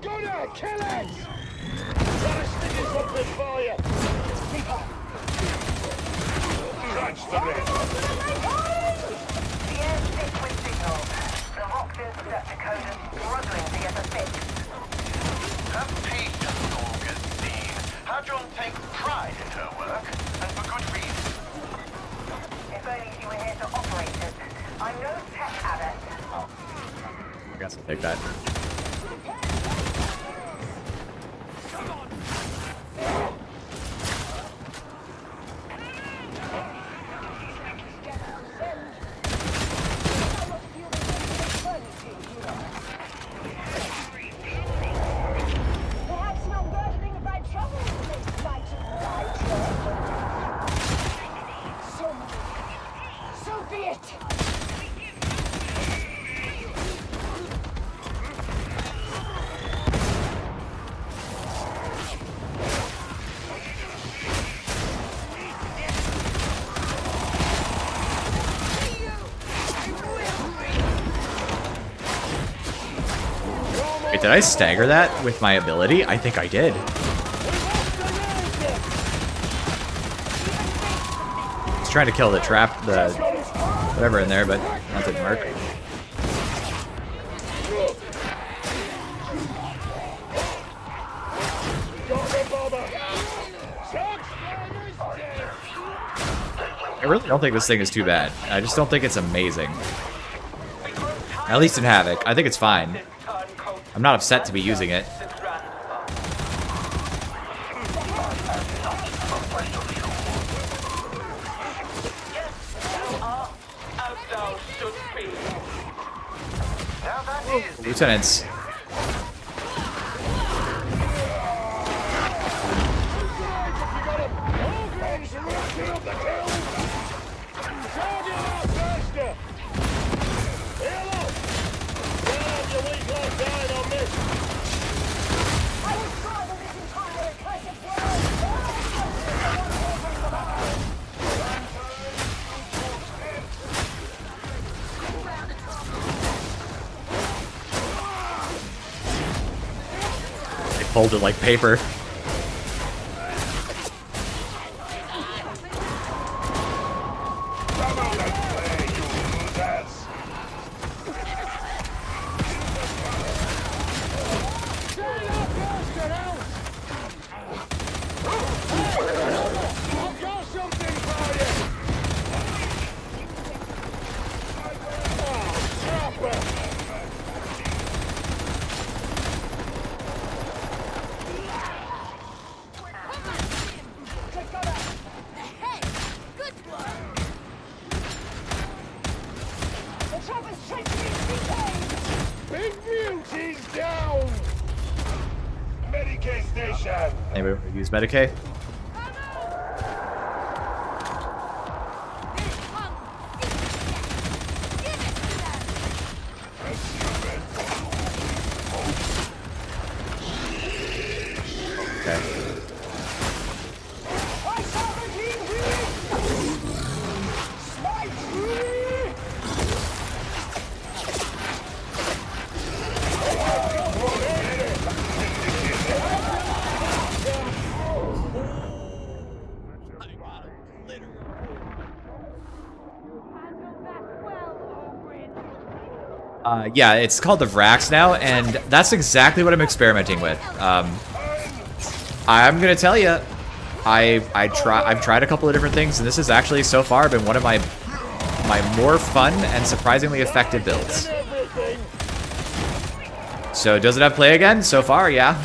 Gonna kill it! Try to stick it up the fire! Catch the red! The air thick with signals. The Vox interceptor code is struggling to get a fix. Have patience, Augustine. Hadron takes pride in her work, and for good reason. If only she were here to operate it. I'm no tech adept. I guess I'll take that. So be it! Wait, did I stagger that with my ability? I think I did. I was trying to kill the trap, the whatever in there, but that didn't work. I really don't think this thing is too bad. I just don't think it's amazing. At least in Havoc. I think it's fine. I'm not upset to be using it. Lieutenants. They fold it like paper. Anybody use Medicaid? Yeah, it's called the Vrax now, and that's exactly what I'm experimenting with. I'm gonna tell you, I've tried a couple of different things, and this has actually so far been one of my more fun and surprisingly effective builds. So does it have play again? So far, yeah.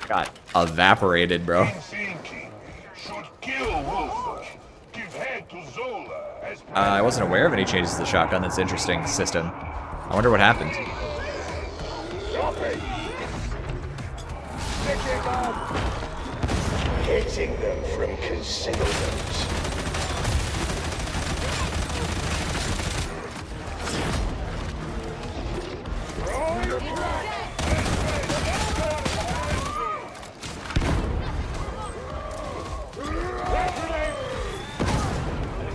Got evaporated, bro. I wasn't aware of any changes to the shotgun. That's an interesting system. I wonder what happened. Hitting them from concealment.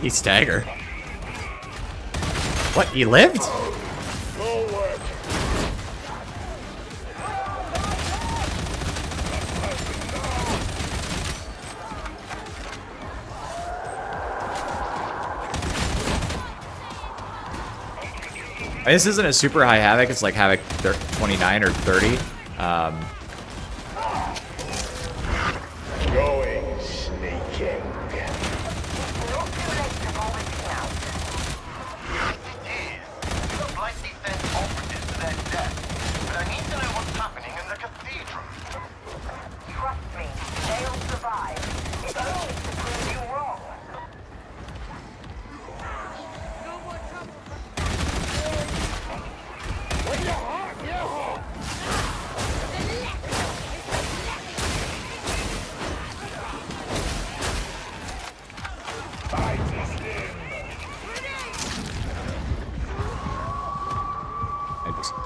He staggered. What? He lived? This isn't a super high Havoc. It's like Havoc 29 or 30. Going sneaking.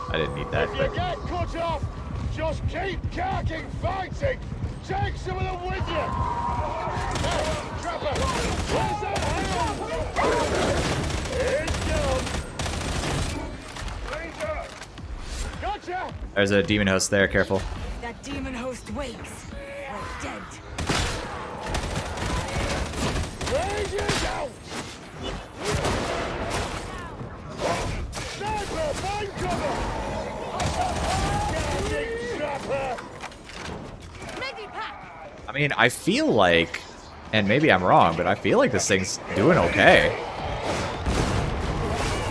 I didn't need that. If you get cut off, just keep carking fighting. Take some of them with you. Hey, Trapper, where's that hound? It's gone. Gotcha. There's a demon host there. Careful. If that demon host wakes, we're dead. Rangers out. I mean, I feel like, and maybe I'm wrong, but I feel like this thing's doing okay.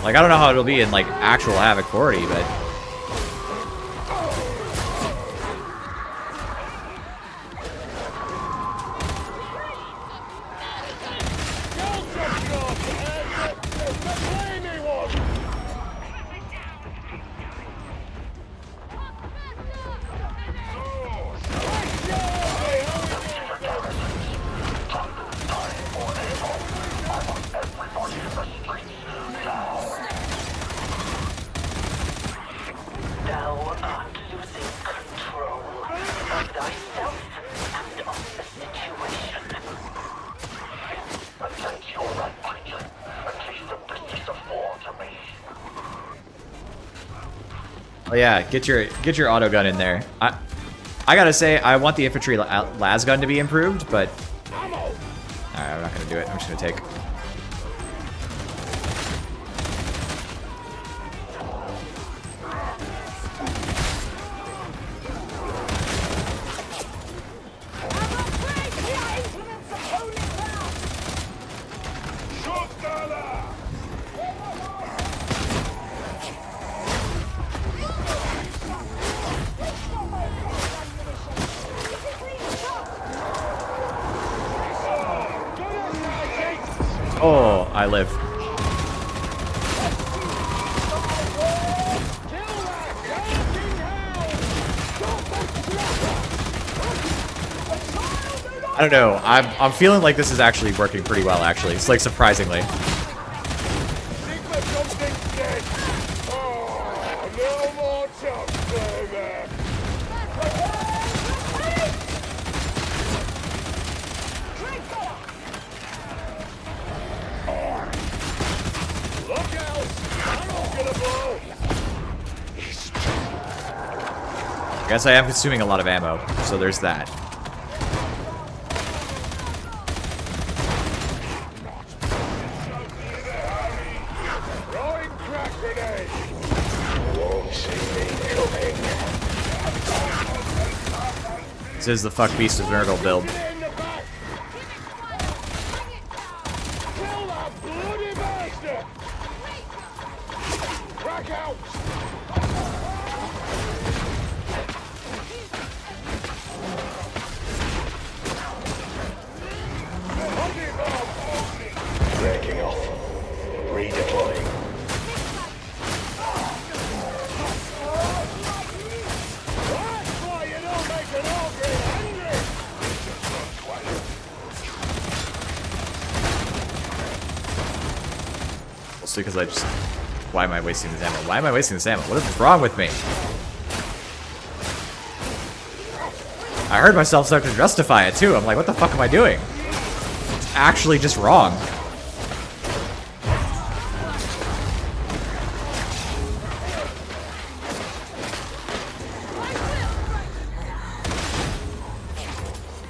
Like, I don't know how it'll be in, like, actual Havoc 40, but... Oh yeah, get your auto gun in there. I gotta say, I want the infantry las gun to be improved, but alright, I'm not gonna do it. I'm just gonna take. Oh, I live. I don't know. I'm feeling like this is actually working pretty well. Actually, it's like surprisingly. I guess I am consuming a lot of ammo, so there's that. This is the fuck beast of Nurgle build. Breaking off. Redeploying. Mostly because I just... Why am I wasting this ammo? Why am I wasting this ammo? What is wrong with me? I heard myself start to justify it too. I'm like, what the fuck am I doing? It's actually just wrong.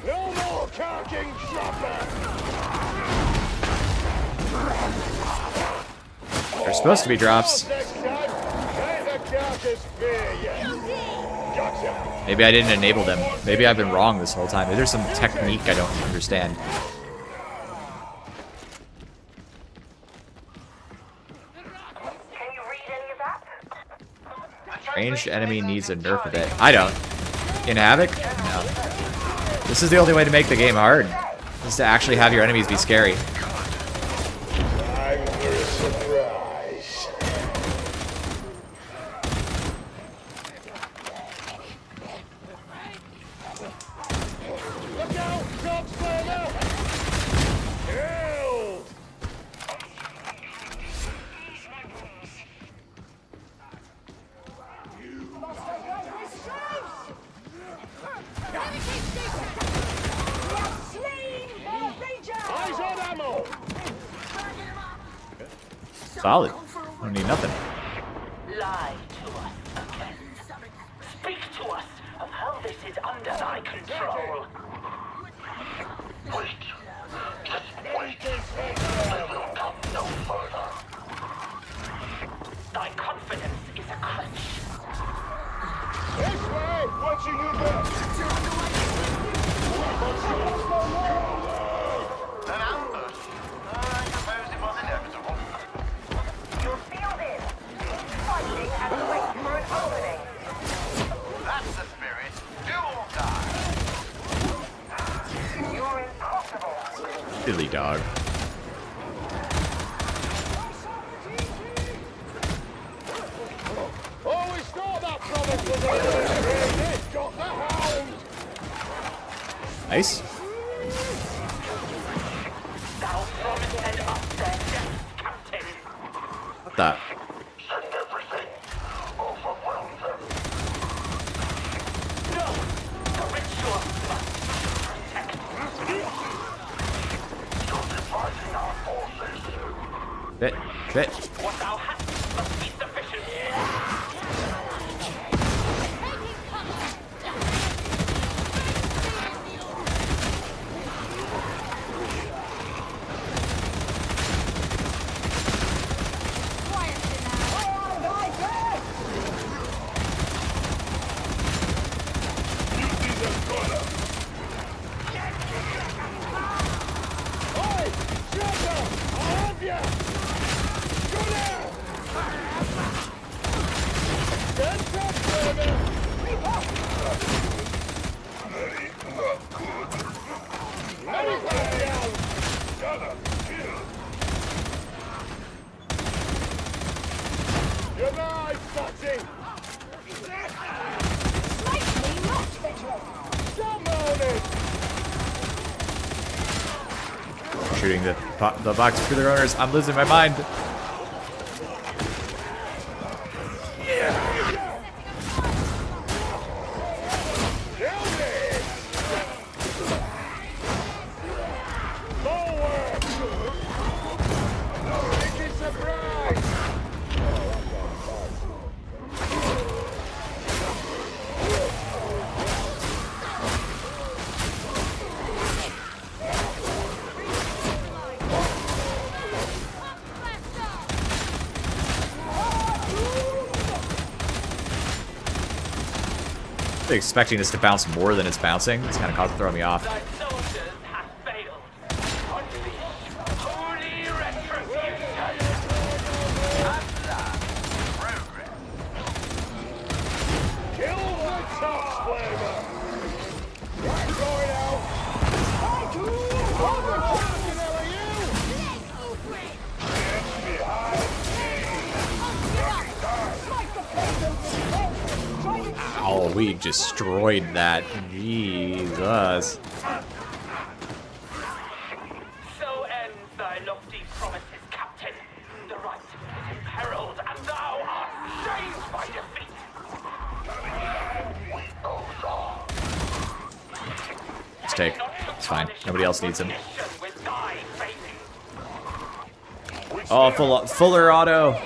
No more carking chopper. There's supposed to be drops. Maybe I didn't enable them. Maybe I've been wrong this whole time. Maybe there's some technique I don't understand. Ranged enemy needs a nerf of it. I don't. In Havoc? No. This is the only way to make the game hard. Is to actually have your enemies be scary. I'm for a surprise. Look out! Drop further! Killed! Eyes on ammo! Solid. Don't need nothing. Lie to us again. Speak to us of how this is under thy control. Wait. Just wait. They will come no further. Thy confidence is a crutch. This way! Watch watching your back. An ambush? I suppose it was inevitable. You're sealed in. Fighting and wait for an opening. That's the spirit. Do or die. You're impossible. Silly dog. Always thought that promise was a little crazy. Got the hound. Nice. Thou promised us their death, Captain. What the? Send everything. Overwhelm them. No, the ritual must protect. You're dividing our forces. Fit. Fit. What thou hast must be sufficient. Oi! Trevor! I'll have ya! Go now! Get top, Trevor! Very not good. Let it down! Gotta kill! You're nice, Fatty! Slightly not vigilant. Come on it! Shooting the box for their owners. I'm losing my mind. Expecting this to bounce more than it's bouncing. It's kind of throwing me off. Thy soldiers have failed. Unleash holy retribution. At last, progress. Kill the top flavor! Right, going out! What the fucking hell are you? Get behind Oh, we destroyed that. Jesus. So ends thy lofty promises, Captain. The right is imperiled, and thou art shamed by defeat. Let's take. It's fine. Nobody else needs him. With thy fading. Oh, fuller auto.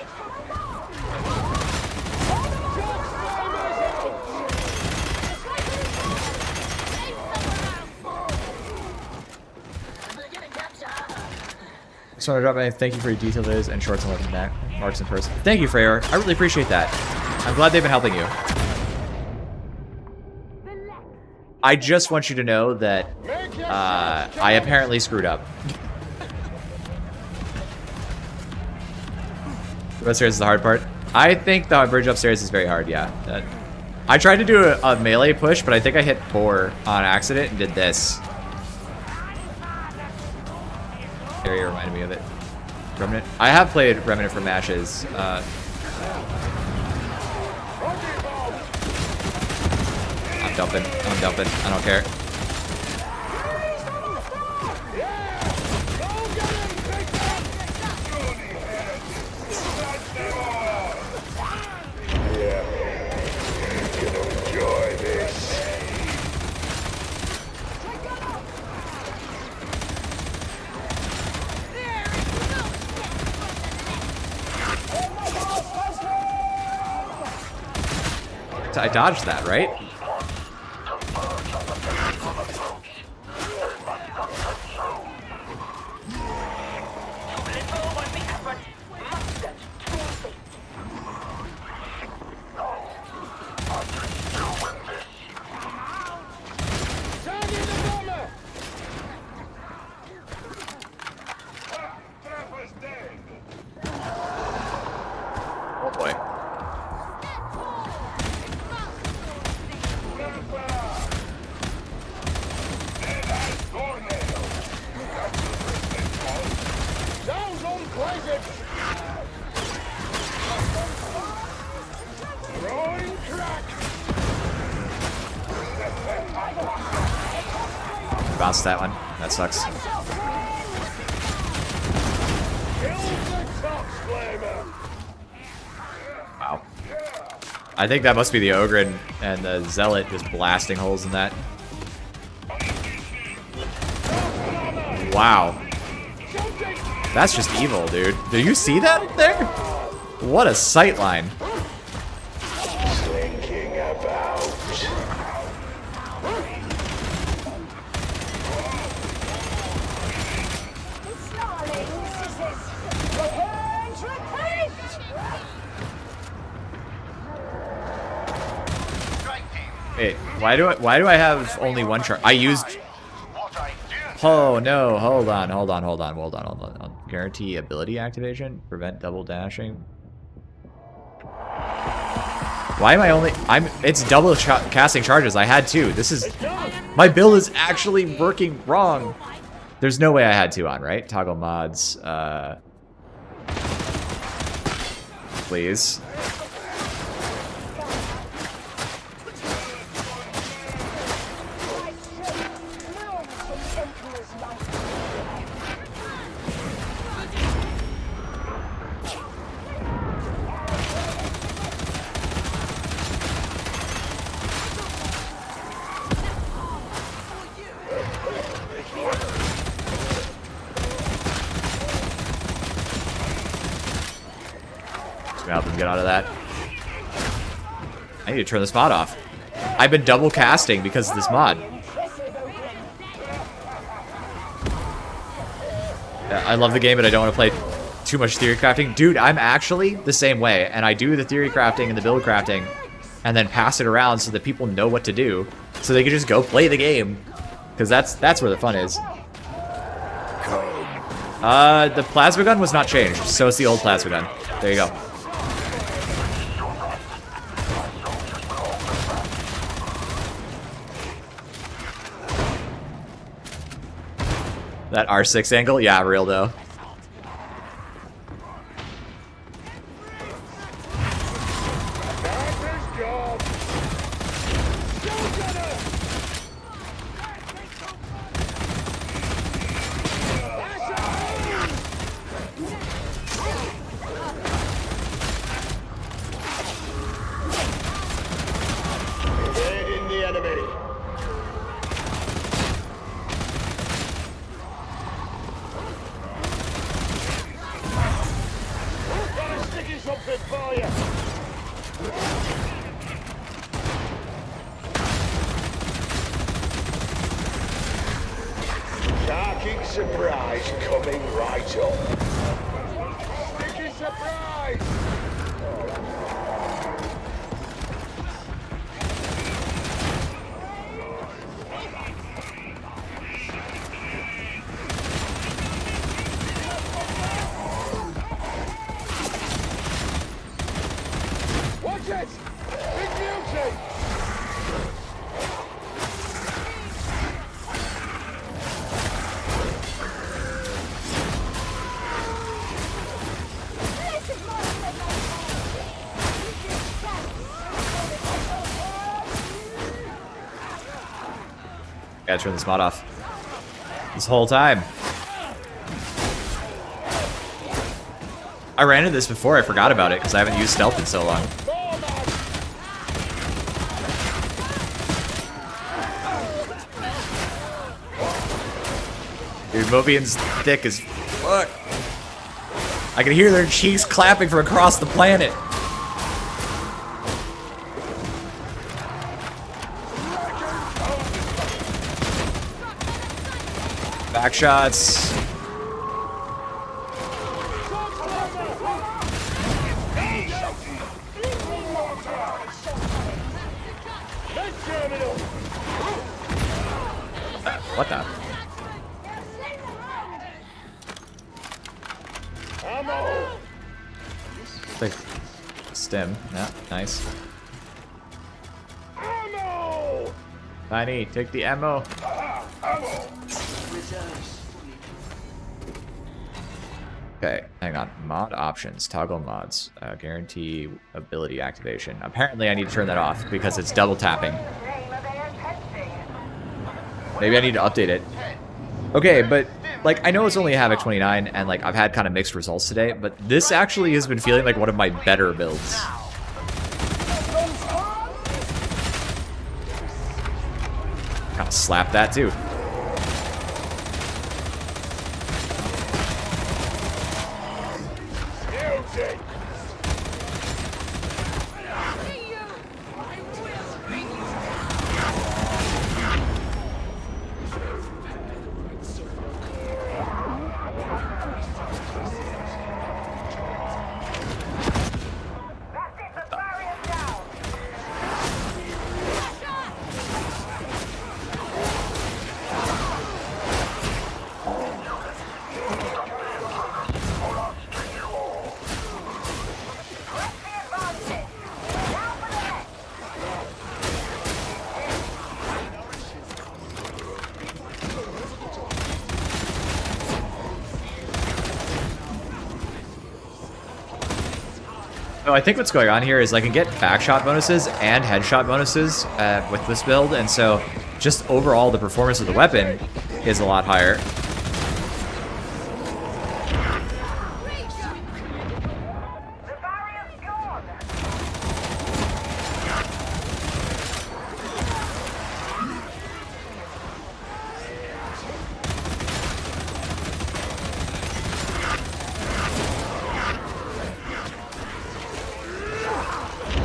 Just want to drop a thank you for your detailed videos and shorts and looking back marks in person. Thank you, Freyr. I really appreciate that. I'm glad they've been helping you. I just want you to know that I apparently screwed up. The upstairs is the hard part. I think the bridge upstairs is very hard, yeah. I tried to do a melee push, but I think I hit 4 on accident and did this. Area reminded me of it. Remnant. I have played Remnant from Ashes. I'm dumping. I'm dumping. I don't care. enjoy this. I dodged that, right? bounced that one. That sucks. Wow. I think that must be the Ogre and the Zealot just blasting holes in that. Wow. That's just evil, dude. Do you see that there? What a sightline. Slinking about. Wait, why do I have only one charge? I used. Oh no! Hold on. Guarantee ability activation. Prevent double dashing. Why am I only? It's double casting charges. I had two. This is. My build is actually working wrong. There's no way I had two on, right? Toggle mods. Please. Help him get out of that. I need to turn this mod off. I've been double casting because of this mod. I love the game, but I don't want to play too much theory crafting. Dude, I'm actually the same way, and I do the theory crafting and the build crafting, and then pass it around so that people know what to do, so they can just go play the game, because that's where the fun is. The plasma gun was not changed, so it's the old plasma gun. There you go. That R6 angle? Yeah, real though. Evading the enemy. Something for you. Shocking surprise coming right up. Sticky surprise. Gotta turn this mod off. This whole time. I ran into this before, I forgot about it because I haven't used stealth in so long. Dude, Mobian's thick as fuck. I can hear their cheeks clapping from across the planet. Back shots. What the? Like stim. Yeah, nice. Tiny, take the ammo. Okay, hang on. Mod options, toggle mods, guarantee ability activation. Apparently I need to turn that off because it's double tapping. Maybe I need to update it. Okay, but like I know it's only a Havoc 29, and like I've had kind of mixed results today, but this actually has been feeling like one of my better builds. Kind of slap that too. So I think what's going on here is I can get backshot bonuses and headshot bonuses with this build, and so just overall the performance of the weapon is a lot higher.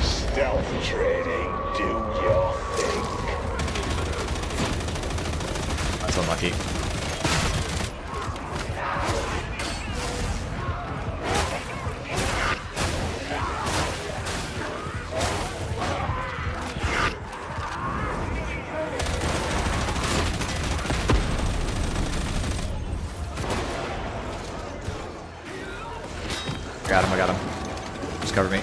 Stealth training, do your thing. That's unlucky. Got him, I got him. Just cover me.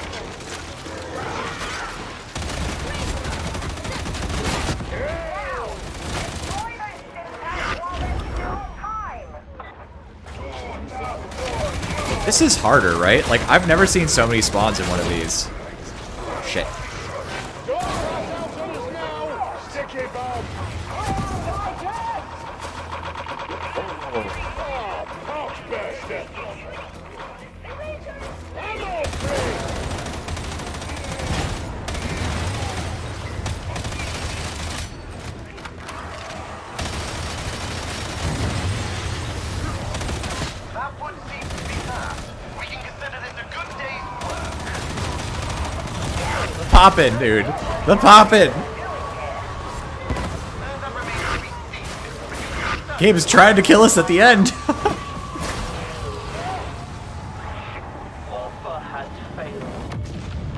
This is harder, right? Like, I've never seen so many spawns in one of these. Shit. Poppin', dude. The poppin'. Game's trying to kill us at the end. Offer has failed.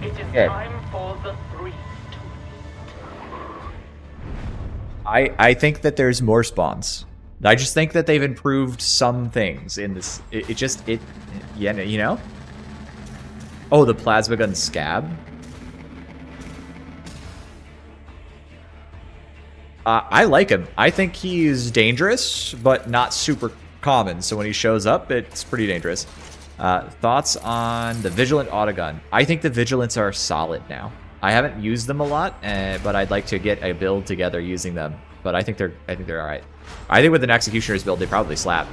It is Yeah. time for the three. I think that there's more spawns. I just think that they've improved some things in this. Yeah, you know? Oh, the plasma gun scab? I like him. I think he's dangerous, but not super common. So when he shows up, it's pretty dangerous. Thoughts on the Vigilant Autogun? I think the Vigilants are solid now. I haven't used them a lot, but I'd like to get a build together using them. But I think they're all right. I think with an Executioner's build, they probably slap.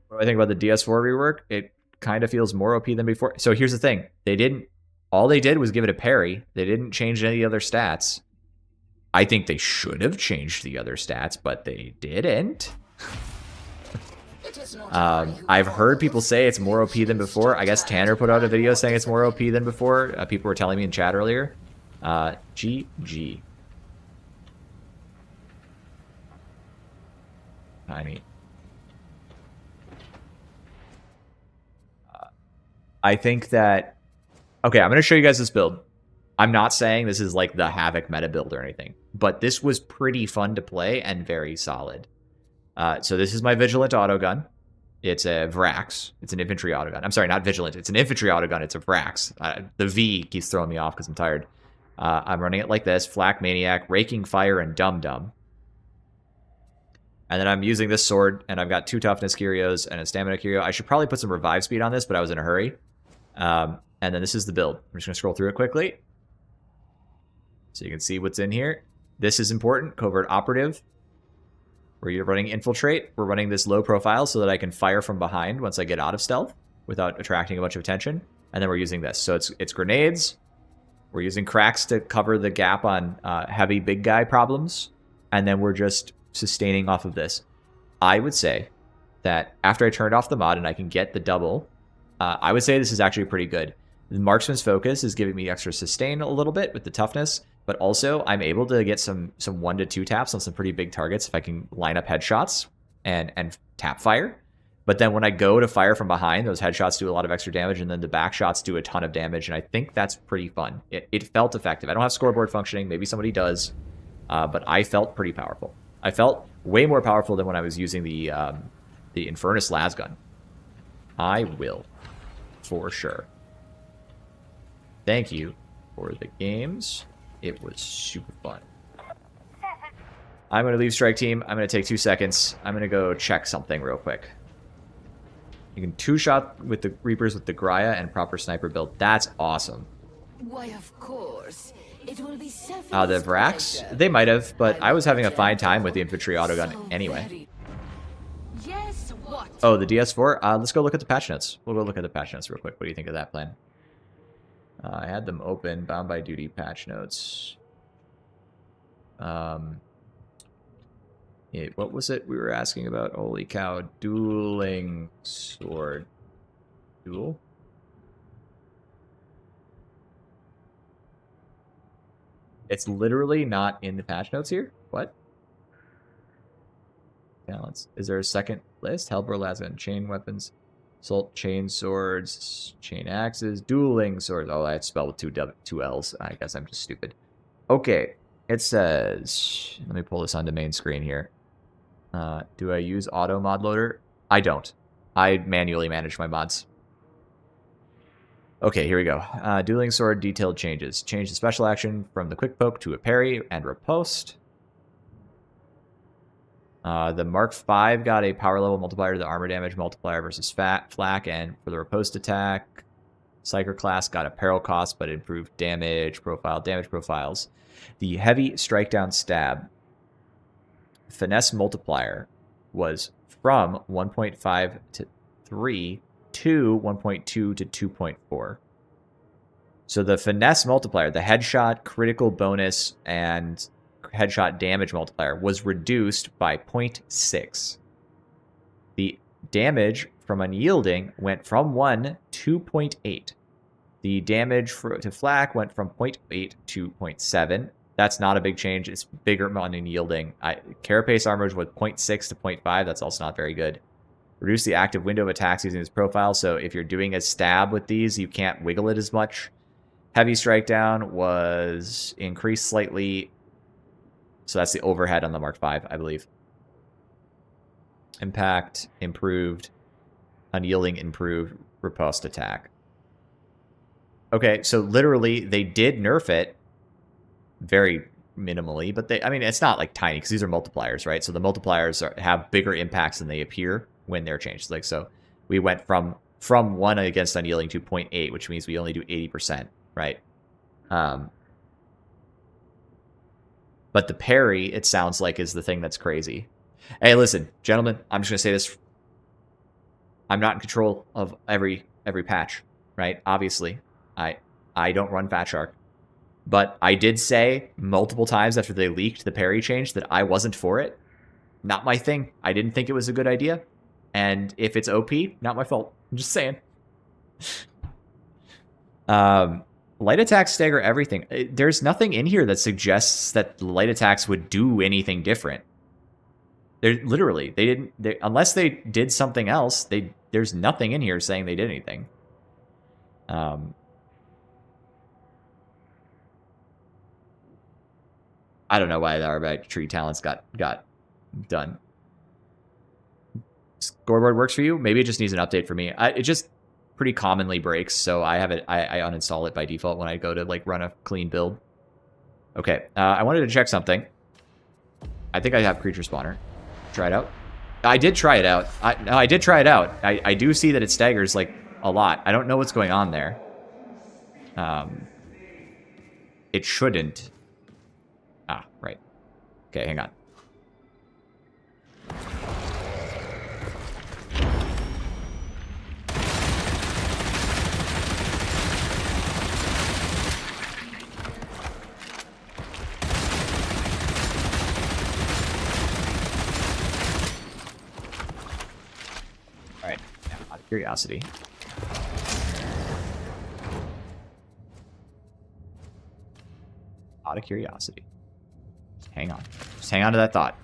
What do I think about the DS4 rework? It kind of feels more OP than before. So here's the thing: all they did was give it a parry. They didn't change any other stats. I think they should have changed the other stats, but they didn't. I've heard people say it's more OP than before. I guess Tanner put out a video saying it's more OP than before. People were telling me in chat earlier. GG. Tiny. I think that... Okay, I'm going to show you guys this build. I'm not saying this is like the Havoc meta build or anything, but this was pretty fun to play and very solid. So this is my Vigilant Autogun. It's a Vrax. It's an infantry autogun. I'm sorry, not Vigilant. It's an infantry autogun. It's a Vrax. The V keeps throwing me off because I'm tired. I'm running it like this. Flak Maniac, Raking Fire, and Dum Dum. And then I'm using this sword, and I've got 2 Toughness Curios and a Stamina Curio. I should probably put some Revive Speed on this, but I was in a hurry. And then this is the build. I'm just going to scroll through it quickly. So you can see what's in here. This is important. Covert operative. Where you're running infiltrate. We're running this low profile so that I can fire from behind once I get out of stealth without attracting a bunch of attention. And then we're using this. So it's grenades. We're using cracks to cover the gap on heavy big guy problems. And then we're just sustaining off of this. I would say that after I turned off the mod and I can get the double, I would say this is actually pretty good. The marksman's focus is giving me extra sustain a little bit with the toughness, but also I'm able to get some 1 to 2 taps on some pretty big targets if I can line up headshots and tap fire. But then when I go to fire from behind, those headshots do a lot of extra damage, and then the back shots do a ton of damage, and I think that's pretty fun. It felt effective. I don't have scoreboard functioning. Maybe somebody does, but I felt pretty powerful. I felt way more powerful than when I was using the Infernus las gun. I will, for sure. Thank you for the games. It was super fun. I'm going to leave strike team. I'm going to take 2 seconds. I'm going to go check something real quick. You can 2-shot with the Reapers with the Graya and proper sniper build. That's awesome. Why, of course. It will be The Vrax? They might have, but I was having a fine time with the infantry autogun anyway. Yes, what? Oh, the DS4? Let's go look at the patch notes. We'll go look at the patch notes real quick. What do you think of that plan? I had them open. Bound by Duty patch notes. What was it we were asking about? Holy cow. Dueling sword. Duel? It's literally not in the patch notes here? What? Balance. Is there a second list? Hellbore, Lasgun, chain weapons, assault, chain swords, chain axes, dueling swords. Oh, I had spelled with two L's. I guess I'm just stupid. Okay. It says, let me pull this onto main screen here. Do I use auto mod loader? I don't. I manually manage my mods. Okay, here we go. Dueling sword detailed changes. Change the special action from the quick poke to a parry and riposte. The Mark V got a power level multiplier to the armor damage multiplier versus flak, and for the riposte attack, Psyker class got a peril cost but improved damage profiles. The heavy strike down stab finesse multiplier was from 1.5 to 3 to 1.2 to 2.4. So the finesse multiplier, the headshot critical bonus and headshot damage multiplier, was reduced by 0.6. The damage from unyielding went from 1 to 0.8. The damage to flak went from 0.8 to 0.7. That's not a big change. It's bigger on unyielding. Carapace armor was 0.6 to 0.5. That's also not very good. Reduce the active window of attacks using this profile. So if you're doing a stab with these, you can't wiggle it as much. Heavy strike down was increased slightly. So that's the overhead on the Mark V, I believe. Impact improved. Unyielding improved. Riposte attack. Okay, so literally they did nerf it very minimally, but I mean, it's not like tiny because these are multipliers, right? So the multipliers have bigger impacts than they appear when they're changed. Like, so we went from 1 against unyielding to 0.8, which means we only do 80%, right? But the parry, it sounds like, is the thing that's crazy. Hey, listen, gentlemen, I'm just gonna say this. I'm not in control of every patch, right? Obviously, I don't run Fat Shark. But I did say multiple times after they leaked the parry change that I wasn't for it. Not my thing. I didn't think it was a good idea. And if it's OP, not my fault. I'm just saying. Light attacks stagger everything. There's nothing in here that suggests that light attacks would do anything different. They're literally, they didn't, unless they did something else, there's nothing in here saying they did anything. I don't know why the arbitrary talents got done. Scoreboard works for you? Maybe it just needs an update for me. It just pretty commonly breaks, so I have it. I uninstall it by default when I go to like run a clean build. Okay, I wanted to check something. I think I have creature spawner. Try it out. I did try it out. I did try it out. I do see that it staggers like a lot. I don't know what's going on there. It shouldn't. Okay, hang on. Alright, now out of curiosity. Out of curiosity. Just hang on. Just hang on to that thought.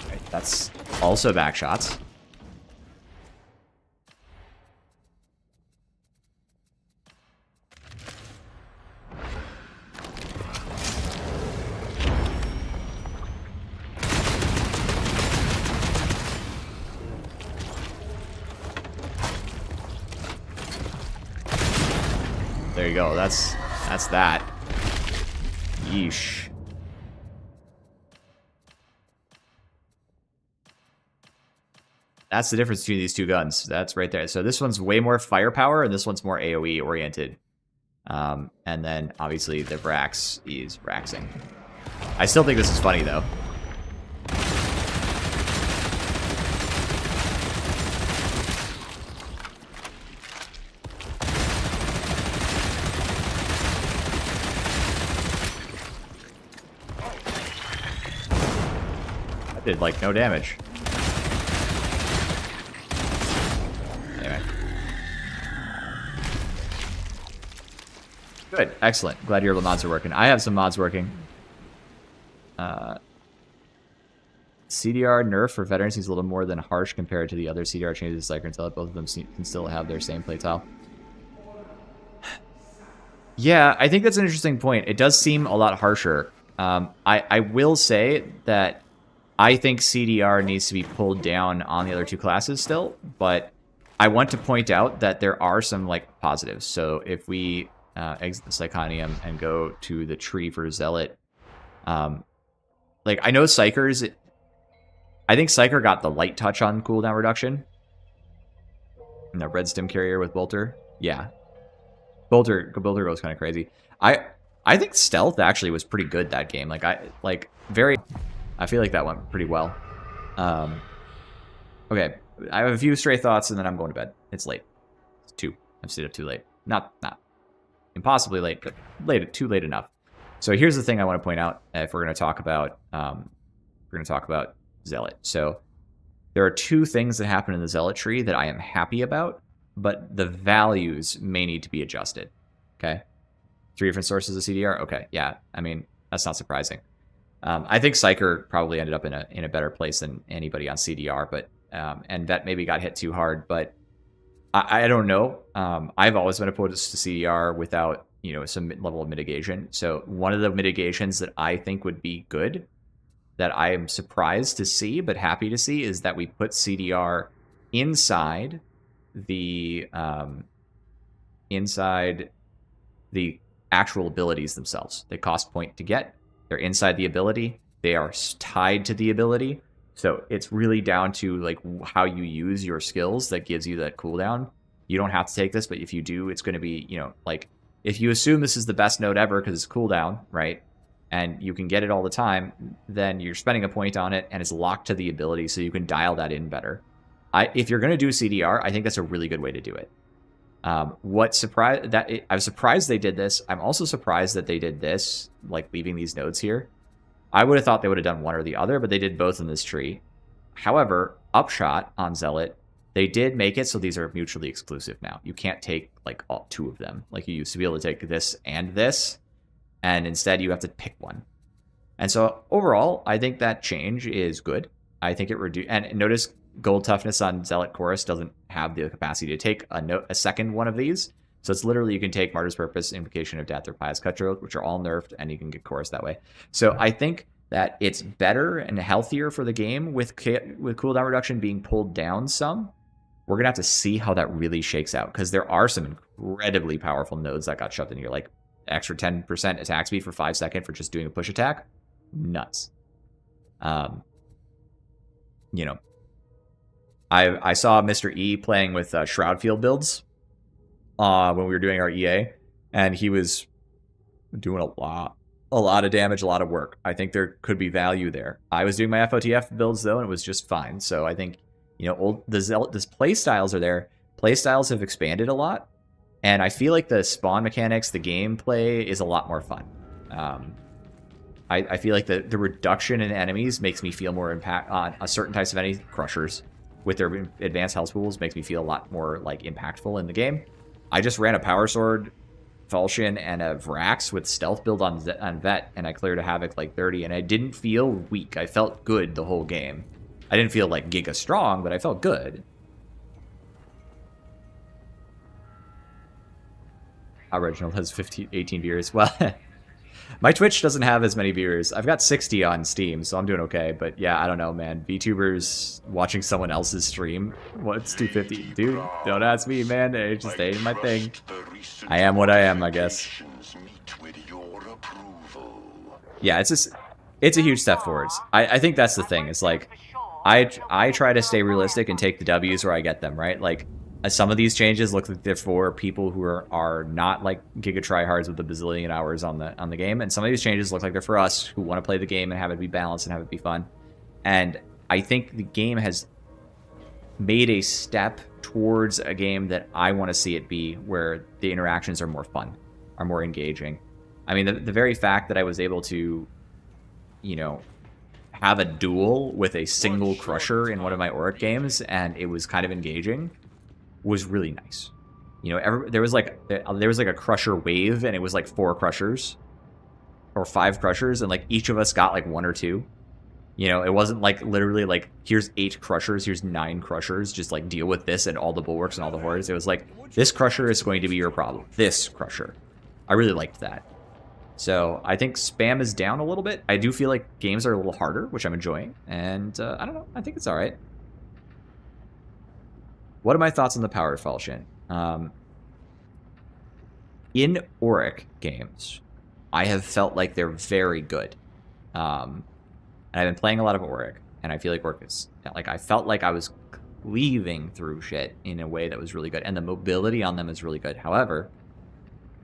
Alright, that's also back shots. There you go. That's that. Yeesh. That's the difference between these two guns. That's right there. So this one's way more firepower, and this one's more AoE oriented. And then obviously the Brax is Braxing. I still think this is funny though. Did like no damage. Anyway. Good, excellent. Glad your mods are working. I have some mods working. CDR nerf for veterans seems a little more than harsh compared to the other CDR changes Psyker and Zealot. Both of them can still have their same playstyle. Yeah, I think that's an interesting point. It does seem a lot harsher. I will say that I think CDR needs to be pulled down on the other two classes still, but I want to point out that there are some like positives. So if we exit the Psychonium and go to the tree for Zealot, like I know Psyker's, I think Psyker got the light touch on cooldown reduction. And the red stim carrier with Bolter. Yeah. Bolter goes kind of crazy. I think stealth actually was pretty good that game. I feel like that went pretty well. Okay, I have a few stray thoughts and then I'm going to bed. It's late. It's 2. I've stayed up too late. Not impossibly late, but too late enough. So here's the thing I want to point out if we're going to talk about Zealot. So there are 2 things that happen in the Zealot tree that I am happy about, but the values may need to be adjusted. Okay, 3 different sources of CDR. Okay, yeah, I mean that's not surprising. I think Psyker probably ended up in a better place than anybody on CDR, but and Vet maybe got hit too hard, but I don't know. I've always been opposed to CDR without some level of mitigation. So one of the mitigations that I think would be good, that I am surprised to see but happy to see, is that we put CDR inside the actual abilities themselves. They cost point to get. They're inside the ability. They are tied to the ability. So it's really down to like how you use your skills that gives you that cooldown. You don't have to take this, but if you do, it's going to be, like if you assume this is the best node ever because it's cooldown, right? And you can get it all the time, then you're spending a point on it and it's locked to the ability so you can dial that in better. If you're going to do CDR, I think that's a really good way to do it. I'm surprised they did this. I'm also surprised that they did this, like leaving these nodes here. I would have thought they would have done one or the other, but they did both in this tree. However, Upshot on Zealot, they did make it so these are mutually exclusive now. You can't take like all 2 of them. Like you used to be able to take this, and instead you have to pick one. And so overall, I think that change is good. I think it reduced, and notice gold toughness on Zealot Chorus doesn't have the capacity to take a second one of these. So it's literally you can take Martyr's Purpose, Invocation of Death, or Pious Cutthroat, which are all nerfed, and you can get Chorus that way. So I think that it's better and healthier for the game with cooldown reduction being pulled down some. We're going to have to see how that really shakes out, because there are some incredibly powerful nodes that got shoved in here, like extra 10% attack speed for 5 seconds for just doing a push attack. Nuts. I saw Mr. E playing with Shroud Field builds when we were doing our EA, and he was doing a lot of damage, a lot of work. I think there could be value there. I was doing my FOTF builds though, and it was just fine. So I think, you know, the play styles are there. Play styles have expanded a lot, and I feel like the spawn mechanics, the gameplay is a lot more fun. I feel like the reduction in enemies makes me feel more impact on certain types of enemy crushers with their advanced health pools, makes me feel a lot more like impactful in the game. I just ran a power sword, falchion, and a Vrax with stealth build on Vet, and I cleared a Havoc like 30, and I didn't feel weak. I felt good the whole game. I didn't feel like giga strong, but I felt good. Reginald has 18 viewers. Well, my Twitch doesn't have as many viewers. I've got 60 on Steam, so I'm doing okay. But yeah, I don't know, man. VTubers watching someone else's stream. What's 250? Dude, don't ask me, man. It just ain't my thing. I am what I am, I guess. Yeah, it's a huge step forwards. I think that's the thing. It's like, I try to stay realistic and take the W's where I get them, right? Like, some of these changes look like they're for people who are not like giga tryhards with a bazillion hours on the game, and some of these changes look like they're for us who want to play the game and have it be balanced and have it be fun. And I think the game has made a step towards a game that I want to see it be, where the interactions are more fun, are more engaging. I mean, the very fact that I was able to, you know, have a duel with a single crusher in one of my Auric games, and it was kind of engaging, was really nice. You know, there was like a crusher wave, and it was like 4 crushers or 5 crushers, and like each of us got like 1 or 2. You know, it wasn't like literally like, here's 8 crushers, here's 9 crushers, just like deal with this and all the bulwarks and all the hordes. It was like, this crusher is going to be your problem. This crusher. I really liked that. So I think spam is down a little bit. I do feel like games are a little harder, which I'm enjoying, and I don't know, I think it's all right. What are my thoughts on the power falchion? In Auric games, I have felt like they're very good. And I've been playing a lot of Auric, and I feel like Auric is, like, I felt like I was cleaving through shit in a way that was really good, and the mobility on them is really good. However,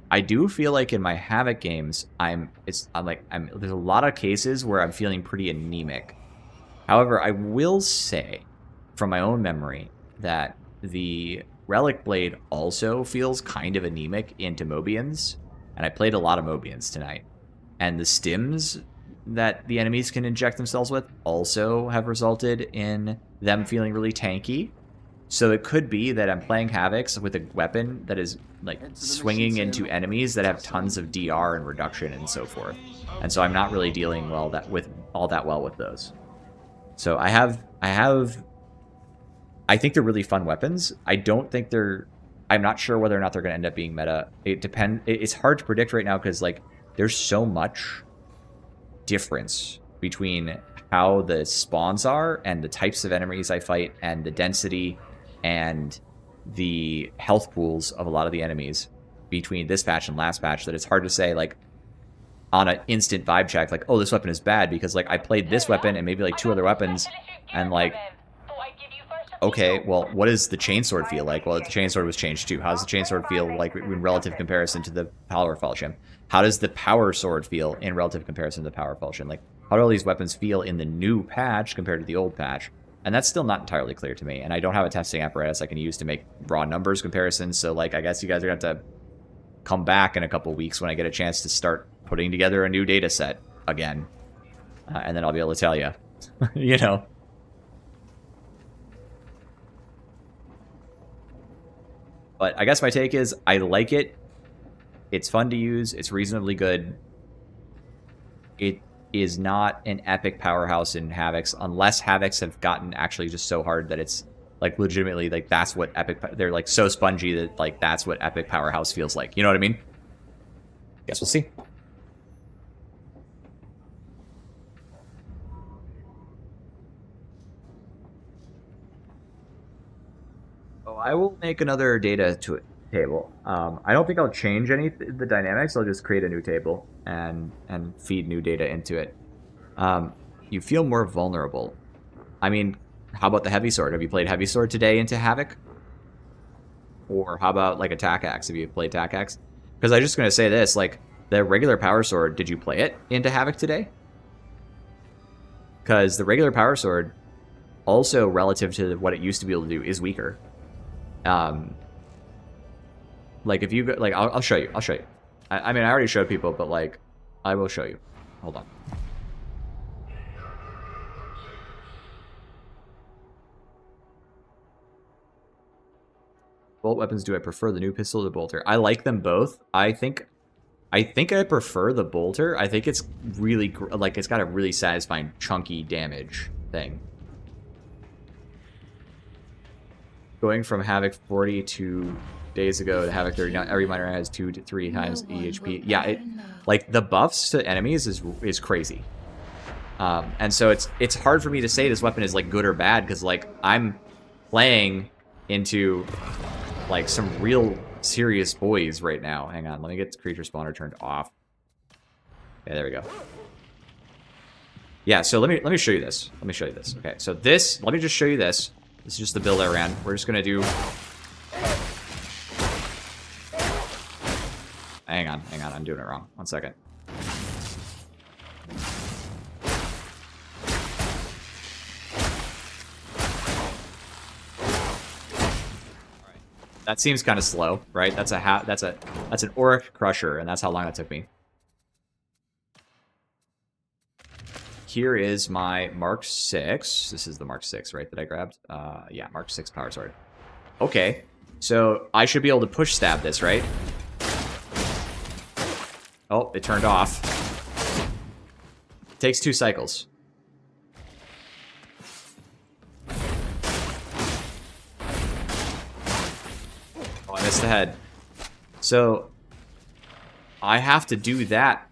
I do feel like in my Havoc games, there's a lot of cases where I'm feeling pretty anemic. However, I will say, from my own memory, that the Relic Blade also feels kind of anemic into Mobians, and I played a lot of Mobians tonight. And the stims that the enemies can inject themselves with also have resulted in them feeling really tanky. So it could be that I'm playing Havocs with a weapon that is like swinging into enemies that have tons of DR and reduction and so forth. And so I'm not really dealing all that well with those. So I think they're really fun weapons. I'm not sure whether or not they're going to end up being meta. It's hard to predict right now because like there's so much difference between how the spawns are and the types of enemies I fight and the density and the health pools of a lot of the enemies between this patch and last patch that it's hard to say like on an instant vibe check like, oh, this weapon is bad because like I played this weapon and maybe like 2 other weapons and like, okay, well, what does the chainsword feel like? Well, the chainsword was changed too. How does the chainsword feel like in relative comparison to the power falchion? How does the power sword feel in relative comparison to the power falchion? Like, how do all these weapons feel in the new patch compared to the old patch? And that's still not entirely clear to me. And I don't have a testing apparatus I can use to make raw numbers comparisons. So, like, I guess you guys are going to have to come back in a couple weeks when I get a chance to start putting together a new data set again. And then I'll be able to tell you, you know. But I guess my take is I like it. It's fun to use. It's reasonably good. It is not an epic powerhouse in Havocs unless Havocs have gotten actually just so hard that it's like legitimately like that's what epic. They're like so spongy that like that's what epic powerhouse feels like. You know what I mean? Guess we'll see. I will make another data table. I don't think I'll change the dynamics. I'll just create a new table and feed new data into it. You feel more vulnerable. I mean, how about the heavy sword? Have you played heavy sword today into Havoc? Or how about like attack axe if you play attack axe? Because I'm just gonna say this, like the regular power sword, did you play it into Havoc today? Because the regular power sword, also relative to what it used to be able to do, is weaker. Like if you go, like I'll show you. I'll show you. I mean I already showed people, but like I will show you. Hold on. Bolt weapons, do I prefer the new pistol or the bolter? I like them both. I think I prefer the bolter. I think it's really, like, it's got a really satisfying chunky damage thing. Going from Havoc 42 days ago to Havoc 39, every miner has 2 to 3 times EHP. Yeah, like, the buffs to enemies is crazy. And so it's hard for me to say this weapon is, like, good or bad, because, like, I'm playing into, like, some real serious boys right now. Hang on, let me get the creature spawner turned off. Okay, there we go. Yeah, so let me show you this. Let me show you this. Okay, so this, let me just show you this. This is just the build I ran. We're just gonna do... Hang on, I'm doing it wrong. 1 second. That seems kind of slow, right? That's an Auric Crusher, and that's how long it took me. Here is my Mark 6. This is the Mark 6, right, that I grabbed? Yeah, Mark 6 power sword. Okay, so I should be able to push stab this, right? Oh, it turned off. Takes 2 cycles. Oh, I missed the head. So I have to do that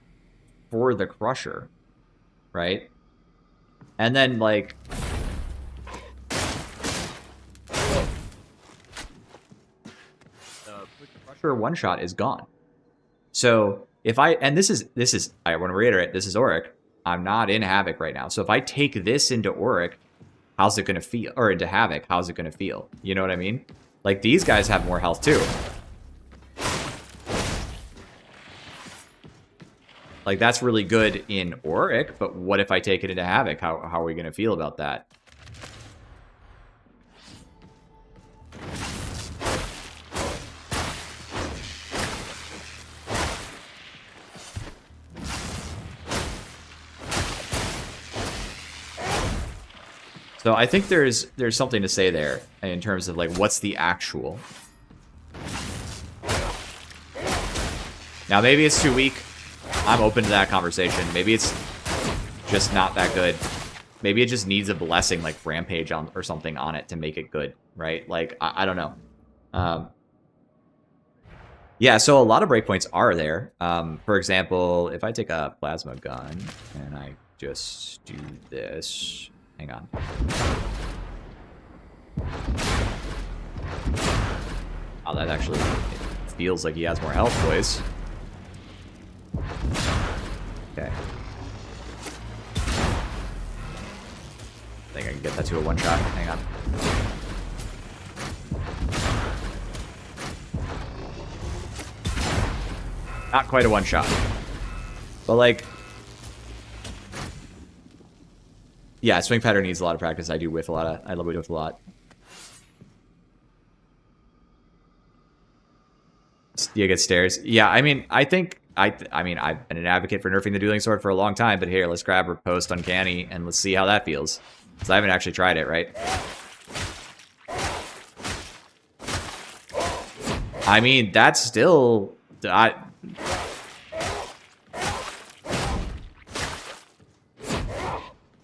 for the Crusher, right? And then, like, the Crusher one-shot is gone. So if I, and this is, I want to reiterate, this is Auric. I'm not in Havoc right now. So if I take this into Auric, how's it going to feel? Or into Havoc, how's it going to feel? You know what I mean? Like, these guys have more health too. Like, that's really good in Auric, but what if I take it into Havoc? How are we going to feel about that? So I think there's something to say there in terms of, like, what's the actual. Now, maybe it's too weak. I'm open to that conversation. Maybe it's just not that good. Maybe it just needs a blessing, like Rampage on or something on it to make it good, right? Like, I don't know. Yeah, so a lot of breakpoints are there. For example, if I take a plasma gun and I just do this... Hang on. Oh, that actually feels like he has more health, boys. Okay. I think I can get that to a one-shot. Hang on. Not quite a one-shot. But, like... Yeah, swing pattern needs a lot of practice. I do whiff a lot of... I love whiff a lot. You get stairs. Yeah, I mean, I think... I mean, I've been an advocate for nerfing the dueling sword for a long time, but here, let's grab Riposte Uncanny and let's see how that feels. Because I haven't actually tried it, right? I mean, that's still...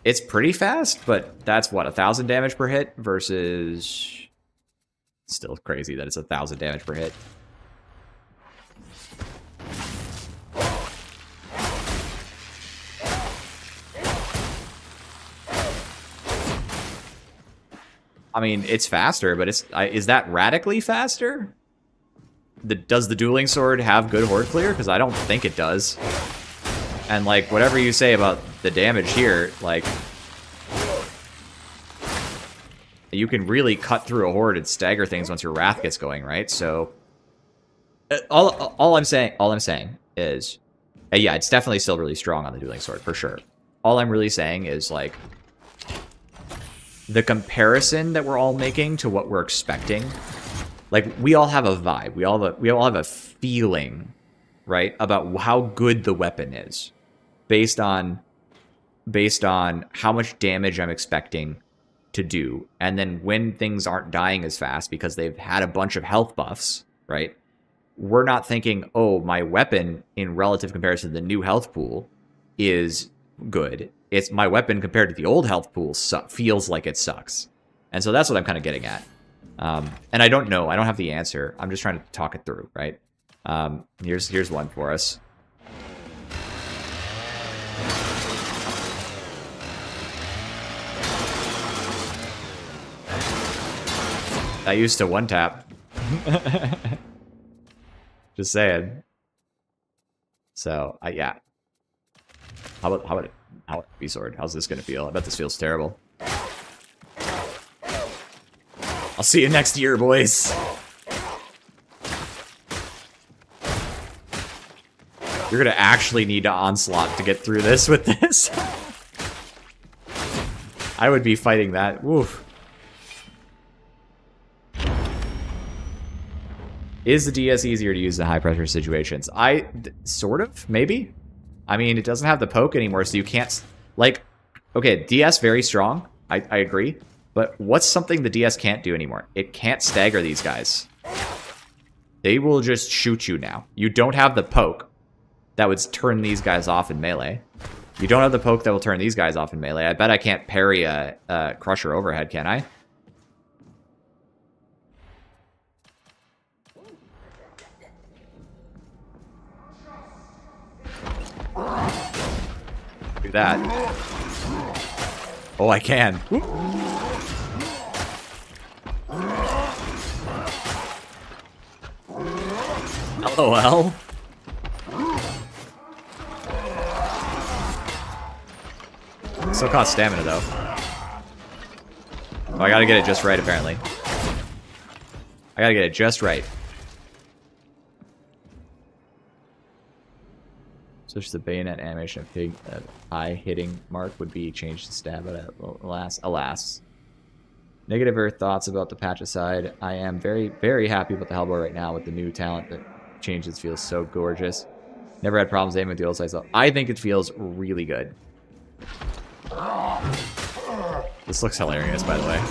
It's pretty fast, but that's what, 1,000 damage per hit versus... Still crazy that it's 1,000 damage per hit. I mean, it's faster, but is that radically faster? Does the dueling sword have good horde clear? Because I don't think it does. And, like, whatever you say about the damage here, like... you can really cut through a horde and stagger things once your wrath gets going, right? So all I'm saying is, yeah, it's definitely still really strong on the dueling sword for sure. All I'm really saying is like the comparison that we're all making to what we're expecting. Like we all have a vibe, we all have a feeling, right, about how good the weapon is, based on how much damage I'm expecting to do. And then when things aren't dying as fast because they've had a bunch of health buffs, right? We're not thinking, oh, my weapon in relative comparison to the new health pool is good. It's my weapon compared to the old health pool feels like it sucks. And so that's what I'm kind of getting at. And I don't know. I don't have the answer. I'm just trying to talk it through, right? Here's one for us. I used to one tap. Just saying. So, yeah. How about B-Sword? How's this gonna feel? I bet this feels terrible. I'll see you next year, boys. You're gonna actually need to onslaught to get through this with this. I would be fighting that. Woof. Is the DS easier to use in high-pressure situations? Sort of, maybe. I mean, it doesn't have the poke anymore, so you can't... Like, okay, DS very strong. I agree. But what's something the DS can't do anymore? It can't stagger these guys. They will just shoot you now. You don't have the poke that would turn these guys off in melee. You don't have the poke that will turn these guys off in melee. I bet I can't parry a Crusher overhead, can I? Do that. Oh, I can. LOL. Still costs stamina though. Oh, I gotta get it just right apparently. I gotta get it just right. Such the bayonet animation of pig eye hitting mark would be changed to stab, but alas. Negative earth thoughts about the patch aside, I am very, very happy with the Hellboy right now with the new talent that changes feels so gorgeous. Never had problems aiming with the old size. I think it feels really good. This looks hilarious, by the way.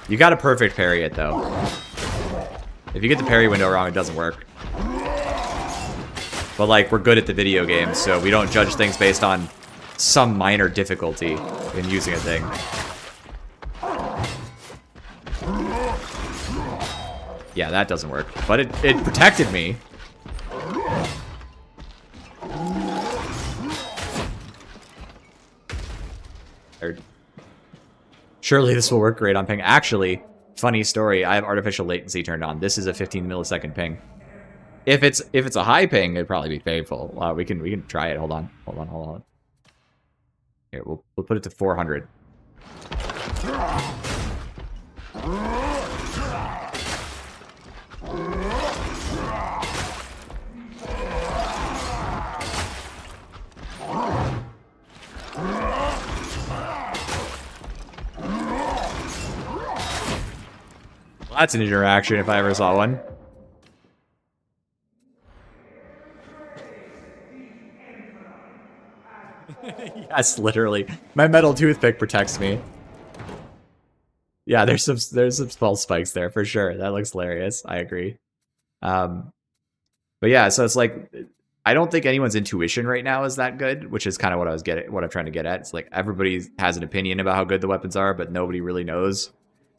You got to perfect parry it though. If you get the parry window wrong, it doesn't work. But like, we're good at the video game, so we don't judge things based on some minor difficulty in using a thing. Yeah, that doesn't work. But it protected me. Surely this will work great on ping. Actually, funny story, I have artificial latency turned on. This is a 15 millisecond ping. If it's a high ping, it'd probably be painful. We can try it. Hold on. Here, we'll put it to 400. Well, that's an interaction if I ever saw one. Yes, literally. My metal toothpick protects me. Yeah, there's some false spikes there for sure. That looks hilarious. I agree. But yeah, so it's like I don't think anyone's intuition right now is that good, which is kind of what I'm trying to get at. It's like everybody has an opinion about how good the weapons are, but nobody really knows.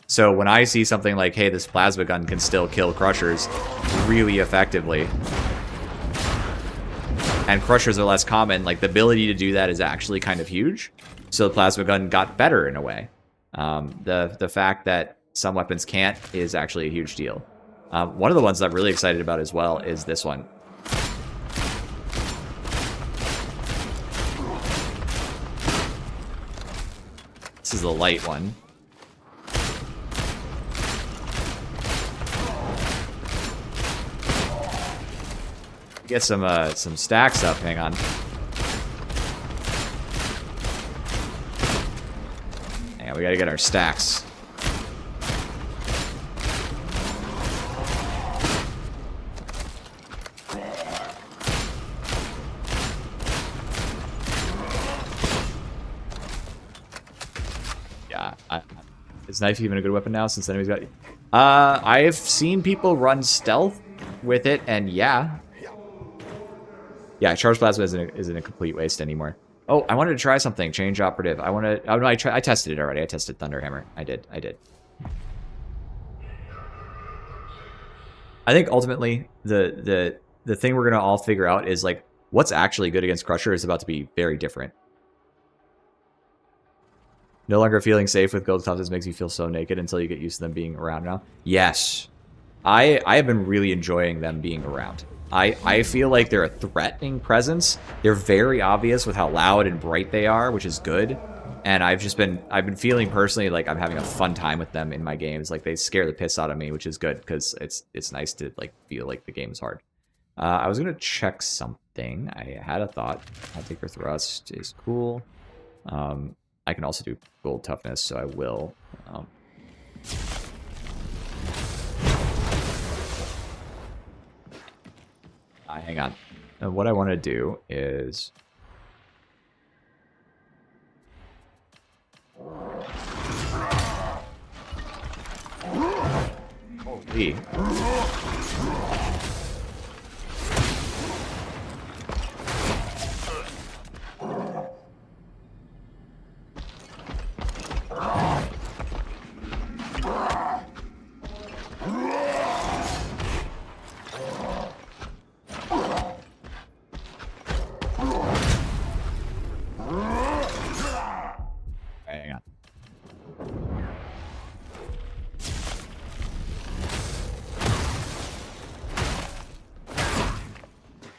So when I see something like, hey, this plasma gun can still kill Crushers really effectively, and Crushers are less common, like the ability to do that is actually kind of huge. So the plasma gun got better in a way. The fact that some weapons can't is actually a huge deal. One of the ones that I'm really excited about as well is this one. This is the light one. Get some stacks up. Hang on. Yeah, we gotta get our stacks. Yeah, is knife even a good weapon now since enemies got? I've seen people run stealth with it, and yeah, charged plasma isn't a complete waste anymore. Oh, I wanted to try something. Change operative. I want to. Oh no, I tested it already. I tested Thunderhammer. I did. I think ultimately the thing we're gonna all figure out is like what's actually good against Crusher is about to be very different. No longer feeling safe with gold toughness makes you feel so naked until you get used to them being around now. Yes. I have been really enjoying them being around. I feel like they're a threatening presence. They're very obvious with how loud and bright they are, which is good. And I've been feeling personally like I'm having a fun time with them in my games. Like they scare the piss out of me, which is good because it's nice to like feel like the game's hard. I was gonna check something. I had a thought. Taker thrust is cool. I can also do gold toughness, so I will. Hang on. And what I want to do is... Holy. Hang on.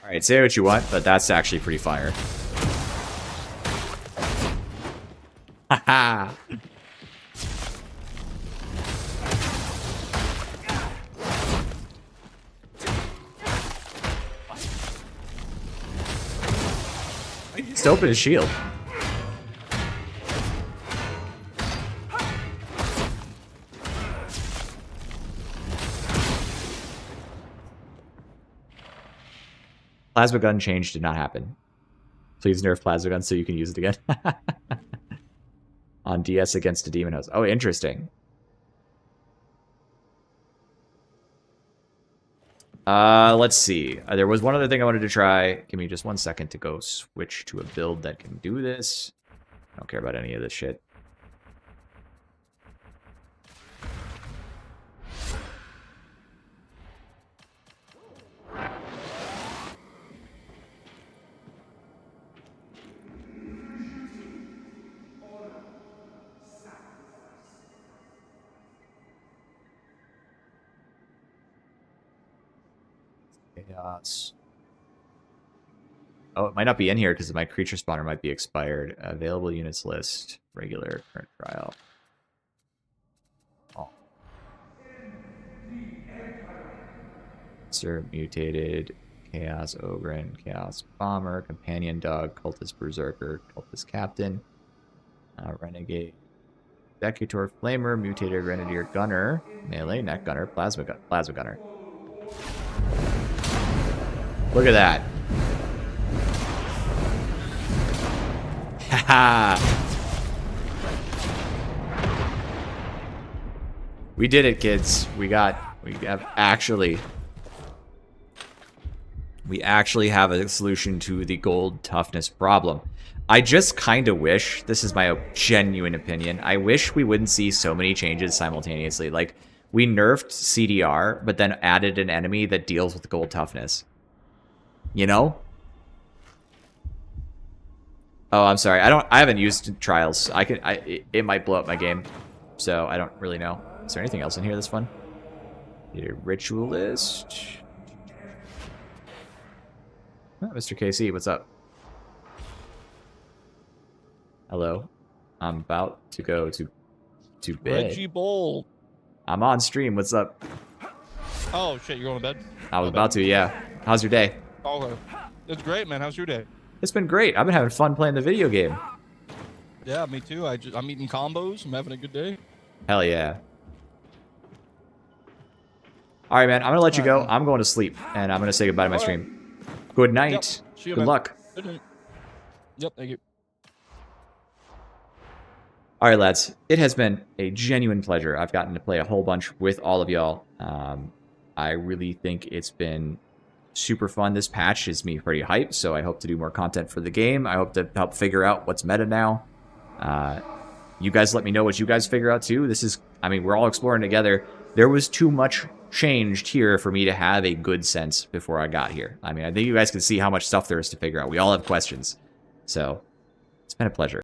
Alright, say what you want, but that's actually pretty fire. Haha! Just open his shield. Plasma gun change did not happen. Please nerf plasma gun so you can use it again. On DS against a demon host. Oh, interesting. Let's see. There was one other thing I wanted to try. Give me just 1 second to go switch to a build that can do this. I don't care about any of this shit. Chaos. Oh, it might not be in here because my creature spawner might be expired. Available units list. Regular, current trial. Oh. Sir, mutated, Chaos Ogren, Chaos Bomber, Companion Dog, Cultist Berserker, Cultist Captain, Renegade, Executor Flamer, Mutated Grenadier Gunner, Melee Neck Gunner, Plasma Gunner. Look at that. Haha. We did it, kids. We actually have a solution to the gold toughness problem. I just kind of wish, this is my genuine opinion, I wish we wouldn't see so many changes simultaneously. Like, we nerfed CDR, but then added an enemy that deals with gold toughness. You know? Oh, I'm sorry. I haven't used trials. It might blow up my game. So I don't really know. Is there anything else in here that's fun? Need a ritualist. Oh, Mr. KC, what's up? Hello. I'm about to go to bed. Reggie Bold. I'm on stream. What's up? Oh shit, you're going to bed? I was about to, yeah. How's your day? Okay. It's great, man. How's your day? It's been great. I've been having fun playing the video game. Yeah, me too. I'm eating combos. I'm having a good day. Hell yeah. All right, man. I'm gonna let you go. I'm going to sleep, and I'm gonna say goodbye to my stream. Good night. Yep. See you, Good man. luck. Good night. Yep. Thank you. All right, lads. It has been a genuine pleasure. I've gotten to play a whole bunch with all of y'all. I really think it's been super fun. This patch is me pretty hyped, so I hope to do more content for the game. I hope to help figure out what's meta now. You guys let me know what you guys figure out too. This is, I mean, we're all exploring together. There was too much changed here for me to have a good sense before I got here. I mean, I think you guys can see how much stuff there is to figure out. We all have questions. So, it's been a pleasure.